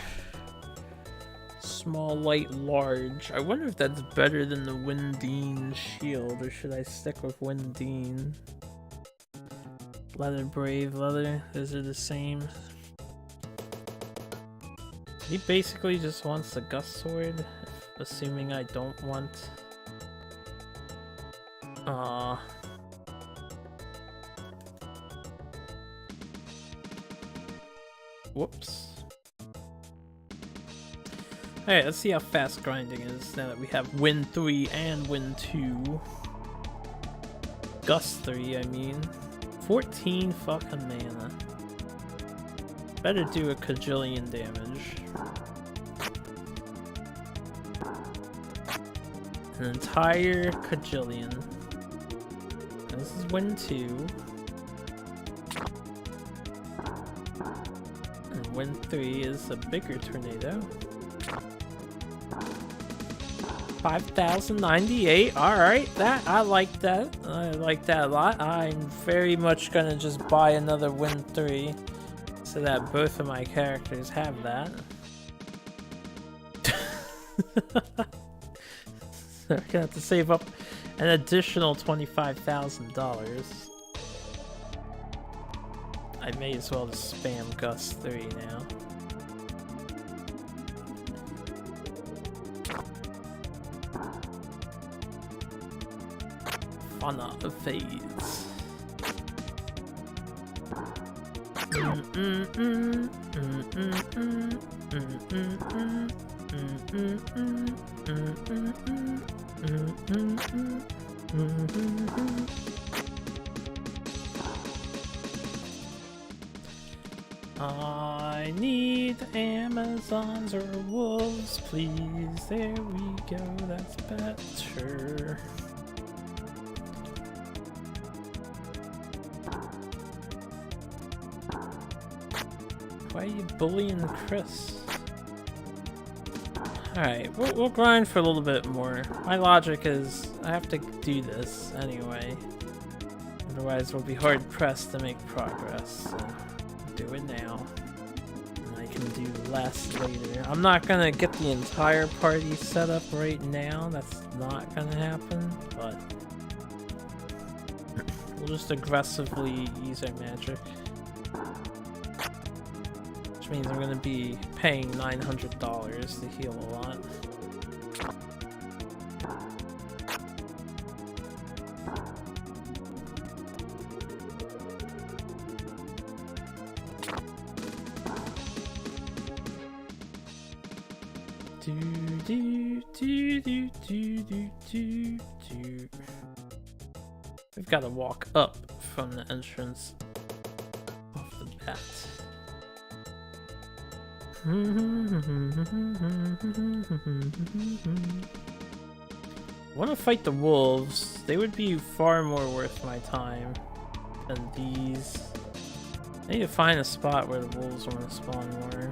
A: Small, light, large. I wonder if that's better than the Windine Shield, or should I stick with Windine? Leather, Brave, Leather, those are the same. He basically just wants the Gust Sword, assuming I don't want... Whoops. Alright, let's see how fast grinding is now that we have Wind 3 and Wind 2. Gust 3, I mean. 14 fucking mana. Better do a kajillion damage. An entire kajillion. This is Wind 2. And Wind 3 is a bigger tornado. 5,098. Alright, that I like that. I like that a lot. I'm very much gonna just buy another Wind 3 so that both of my characters have that. So I'm gonna have to save up an additional $25,000. I may as well just spam Gust 3 now. Fauna fades. I need Amazons or wolves, please. There we go, that's better. Why are you bullying Chris? Alright, we'll grind for a little bit more. My logic is I have to do this anyway. Otherwise we'll be hard pressed to make progress. So do it now. And I can do less later. I'm not gonna get the entire party set up right now. That's not gonna happen, but we'll just aggressively use our magic. Which means I'm gonna be paying $900 to heal a lot. We've got to walk up from the entrance off the bat. I want to fight the wolves. They would be far more worth my time than these. I need to find a spot where the wolves want to spawn more.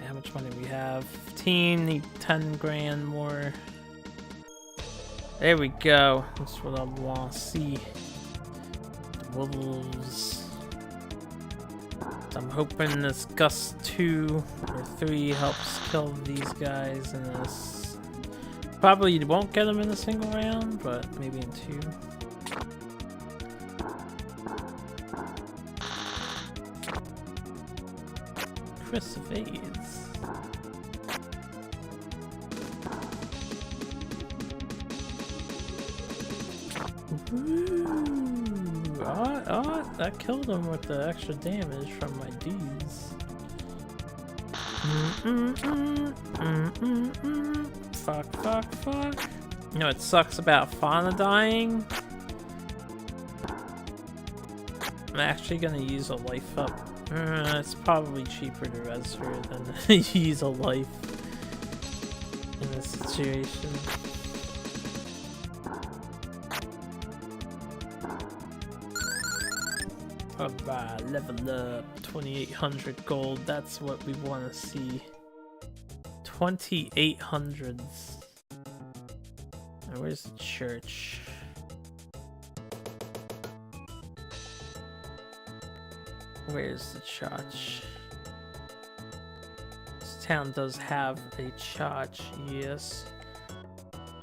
A: How much money we have? 15, need 10 grand more. There we go. That's what I want to see. The wolves. I'm hoping this Gust 2 or 3 helps kill these guys in this. Probably won't get them in a single round, but maybe in 2. Chris evades. Ooh. Oh, that killed him with the extra damage from my dudes. Fuck. You know what sucks about Fauna dying? I'm actually gonna use a life up. It's probably cheaper to res her than use a life in this situation. Alright, level up, 2,800 gold, that's what we want to see. 2,800s. Where's the church? Where's the church? This town does have a church, yes.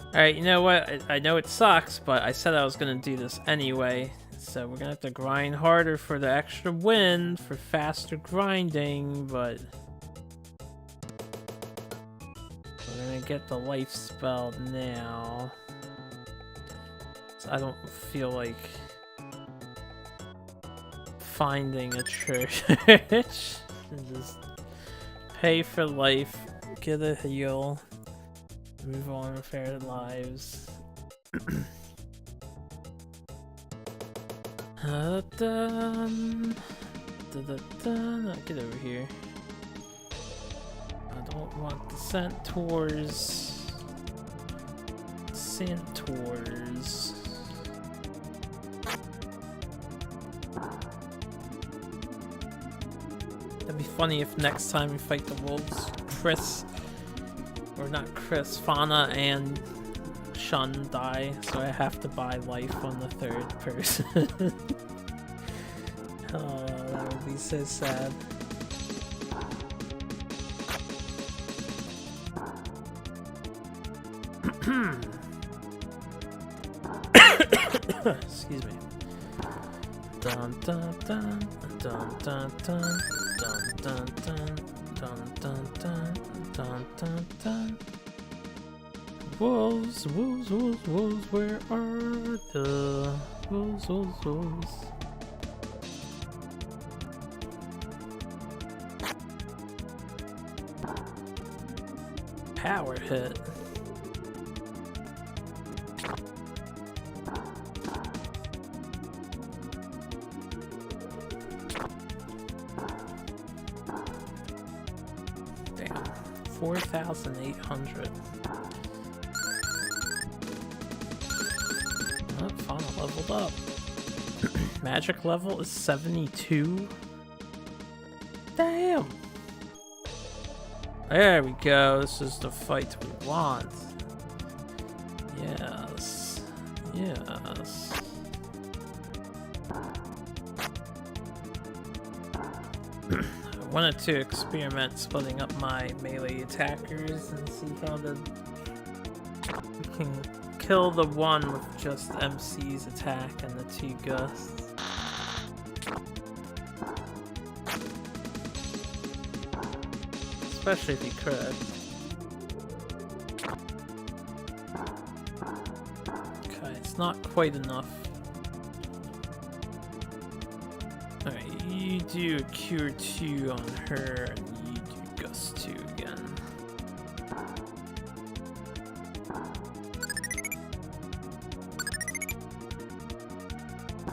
A: Alright, you know what? I know it sucks, but I said I was gonna do this anyway. So we're gonna have to grind harder for the extra win, for faster grinding, but we're gonna get the life spell now. So I don't feel like finding a church. And just pay for life, get a heal, move on with our lives. Get over here. I don't want the centaurs. That'd be funny if next time we fight the wolves, Fauna and Shun die, so I have to buy life on the third person. Oh, that would be so sad. Excuse me. Dun dun dun dun dun dun dun dun dun dun dun dun dun dun dun. Wolves, wolves, wolves, wolves, where are the wolves, wolves, wolves? Power hit. Damn, 4,800. Fauna leveled up. Magic level is 72. Damn. There we go. This is the fight we want. Yes. Yes. I wanted to experiment splitting up my melee attackers and see how we can kill the one with just MC's attack and the 2 gusts. Especially if he could. Okay, it's not quite enough. Alright, you do a Cure 2 on her, and you do Gust 2 again.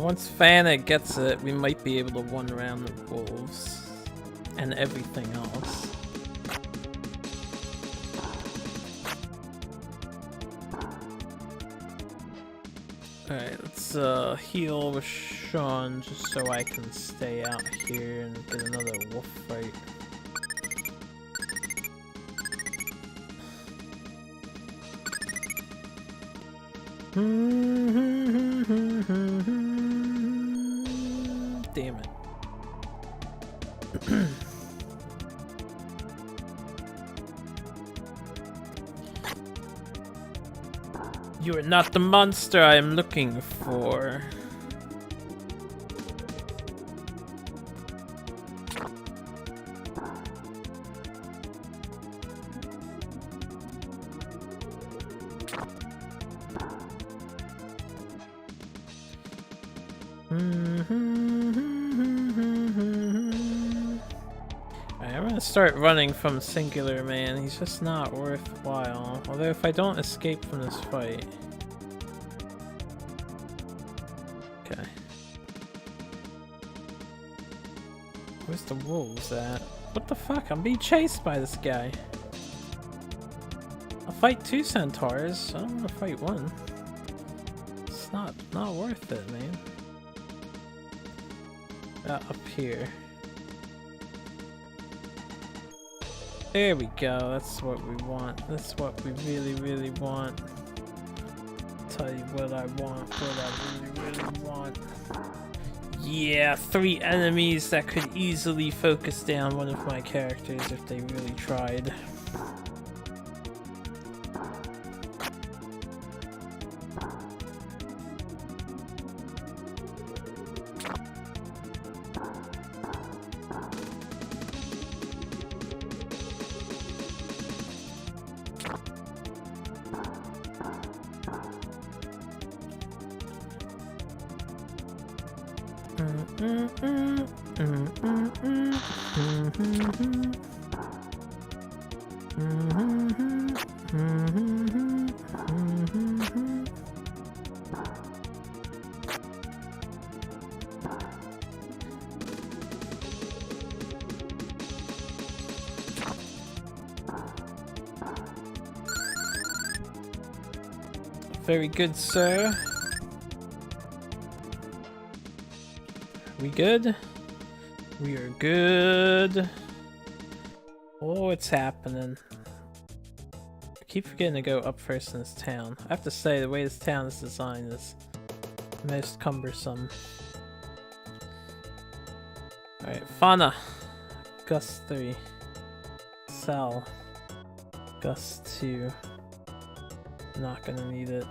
A: once Fana gets it, we might be able to one around the wolves and everything else. Alright, let's heal with Sean just so I can stay out here and get another wolf fight. Damn it. You are not the monster I am looking for. I'm gonna start running from Singular Man. He's just not worthwhile. Although if I don't escape from this fight. Okay. Where's the wolves at? What the fuck? I'm being chased by this guy. I'll fight 2 centaurs. I don't want to fight 1. It's not worth it, man. Up here. There we go. That's what we want. That's what we really want. Tell you what I want. What I really want. Yeah, 3 enemies that could easily focus down one of my characters if they really tried. Very good, sir. We good? We are good. Oh, it's happening. I keep forgetting to go up first in this town. I have to say, the way this town is designed is most cumbersome. Alright, Fauna. Gust 3. Sal. Gust 2. Not gonna need it.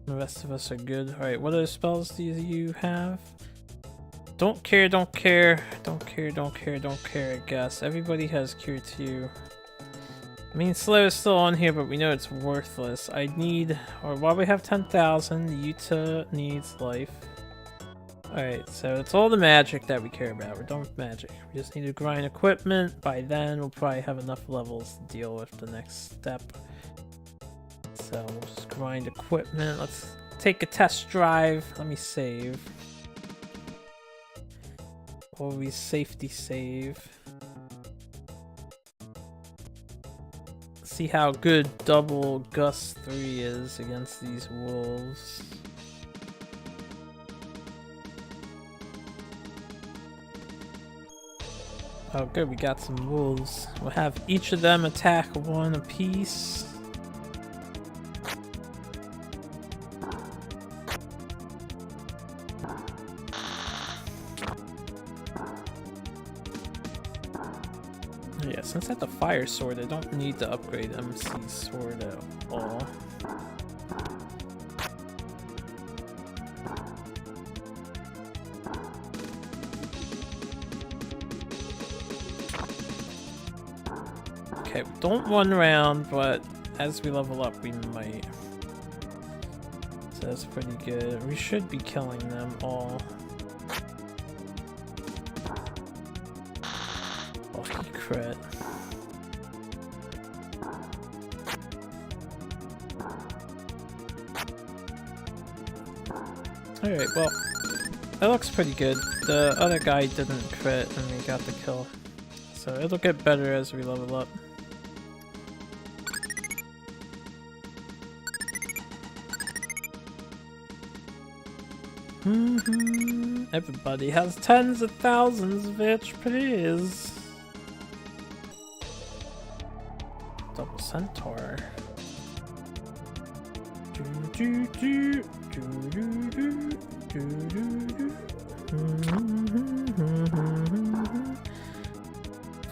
A: The rest of us are good. Alright, what other spells do you have? Don't care, don't care. Don't care, don't care, don't care, I guess. Everybody has Cure 2. I mean, Slow is still on here, but we know it's worthless. I need, or while we have 10,000, Yuta needs life. Alright, so it's all the magic that we care about. We're done with magic. We just need to grind equipment. By then, we'll probably have enough levels to deal with the next step. So we'll just grind equipment. Let's take a test drive. Let me save. Always safety save. See how good double Gust 3 is against these wolves. Oh good, we got some wolves. We'll have each of them attack 1 apiece. Yeah, since I have the fire sword, I don't need to upgrade MC's sword at all. Okay, don't one round, but as we level up, we might. So that's pretty good. We should be killing them all. Oh, he crit. Alright, well, that looks pretty good. The other guy didn't crit and we got the kill. So it'll get better as we level up. Everybody has tens of thousands of HPs. Double Centaur.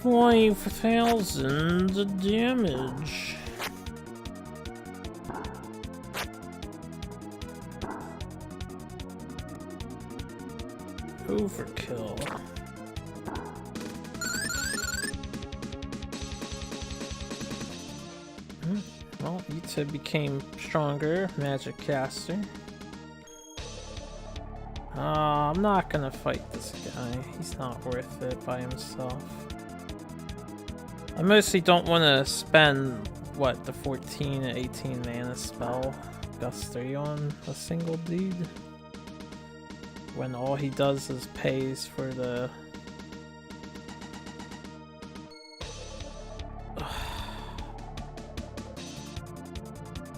A: $5,000 damage. Overkill. Well, Ita became stronger, magic caster. I'm not gonna fight this guy. He's not worth it by himself. I mostly don't want to spend, what, the 14 or 18 mana spell Gust 3 on a single dude. When all he does is pays for the...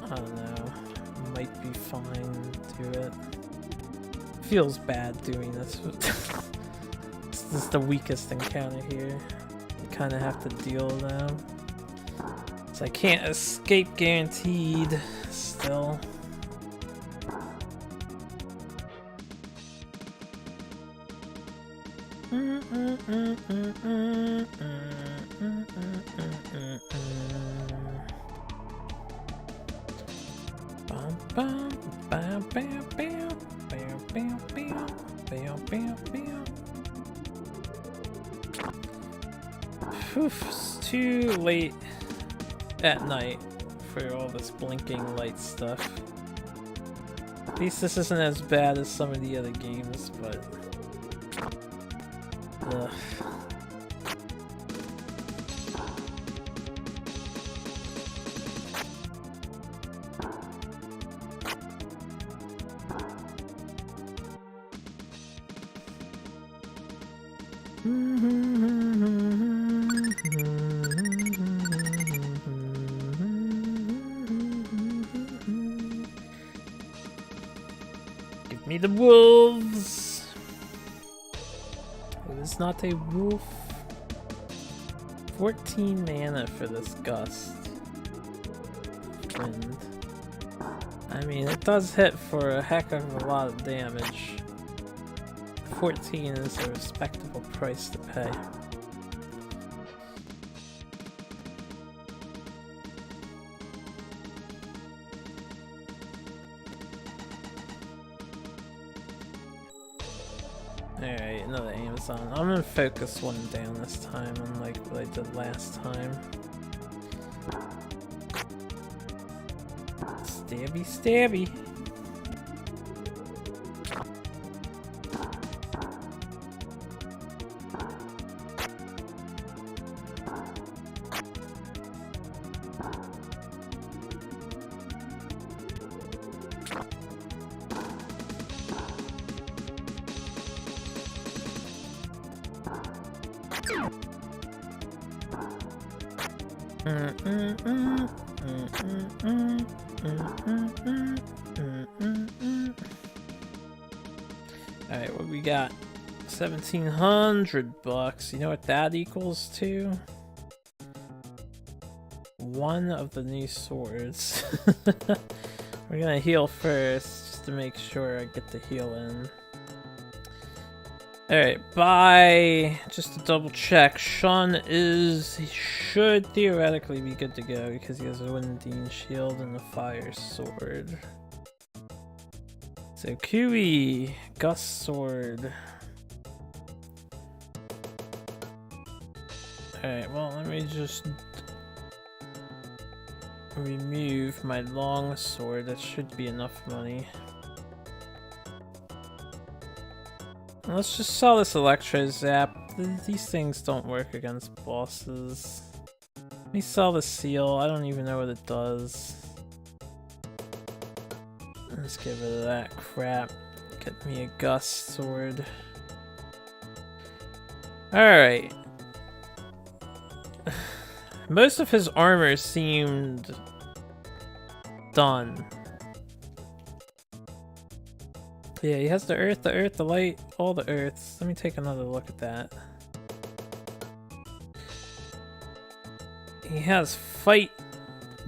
A: I don't know. Might be fine to do it. Feels bad doing this. This is the weakest encounter here. You kind of have to deal now. So I can't escape guaranteed still. Oof, it's too late at night for all this blinking light stuff. At least this isn't as bad as some of the other games, but... ugh. Give me the wolves! It is not a wolf. 14 mana for this Gust. Wind. I mean, it does hit for a heck of a lot of damage. 14 is a respectable price to pay. Alright, another Amazon. I'm gonna focus one down this time, unlike what I did last time. Stabby, stabby. Alright, what we got? 1,700 bucks. You know what that equals to? One of the new swords. We're gonna heal first, just to make sure I get the heal in. Alright, bye. Just to double check, he should theoretically be good to go because he has a Windine shield and a fire sword. So Kōryūū, Gust sword. Alright, well let me just remove my long sword. That should be enough money. Let's just sell this Electro Zap. These things don't work against bosses. Let me sell the seal. I don't even know what it does. Let's get rid of that crap. Get me a Gust sword. Alright. Most of his armor seemed done. Yeah, he has the earth, the light, all the earths. Let me take another look at that. He has fight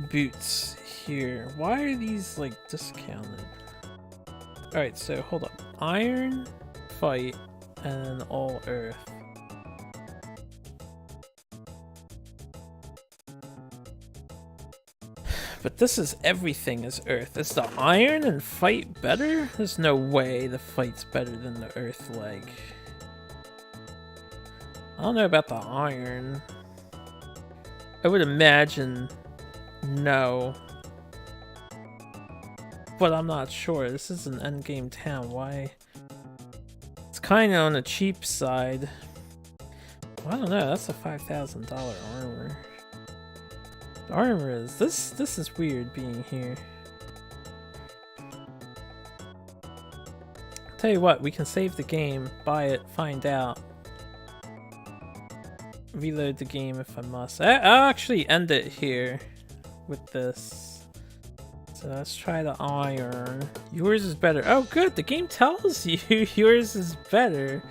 A: boots here. Why are these like discounted? Alright, so hold up. Iron, fight, and all earth. But this is everything is earth. Is the iron and fight better? There's no way the fight's better than the earth leg. I don't know about the iron. I would imagine no. But I'm not sure. This is an endgame town. Why? It's kind of on the cheap side. I don't know. That's a $5,000 armor. The armor is... This is weird being here. Tell you what, we can save the game, buy it, find out. Reload the game if I must. I'll actually end it here with this. So let's try the iron. Yours is better. Oh, good. The game tells you yours is better.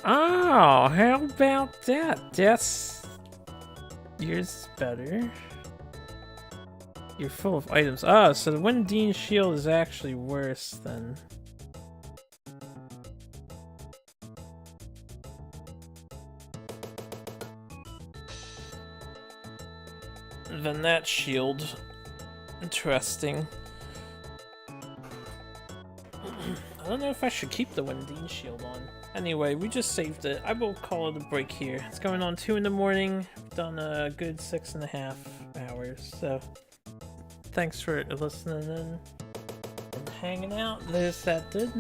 A: Oh, how about that? That's... Yours is better. You're full of items. Oh, so the Windine shield is actually worse than... than that shield. Interesting. I don't know if I should keep the Windine shield on. Anyway, we just saved it. I will call it a break here. It's going on 2 in the morning. We've done a good 6.5 hours. So, thanks for listening in and hanging out. Those that did.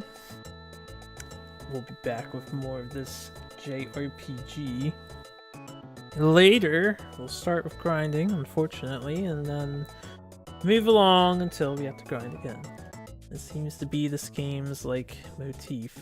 A: We'll be back with more of this JRPG. Later, we'll start with grinding, unfortunately, and then move along until we have to grind again. This seems to be this game's, like, motif.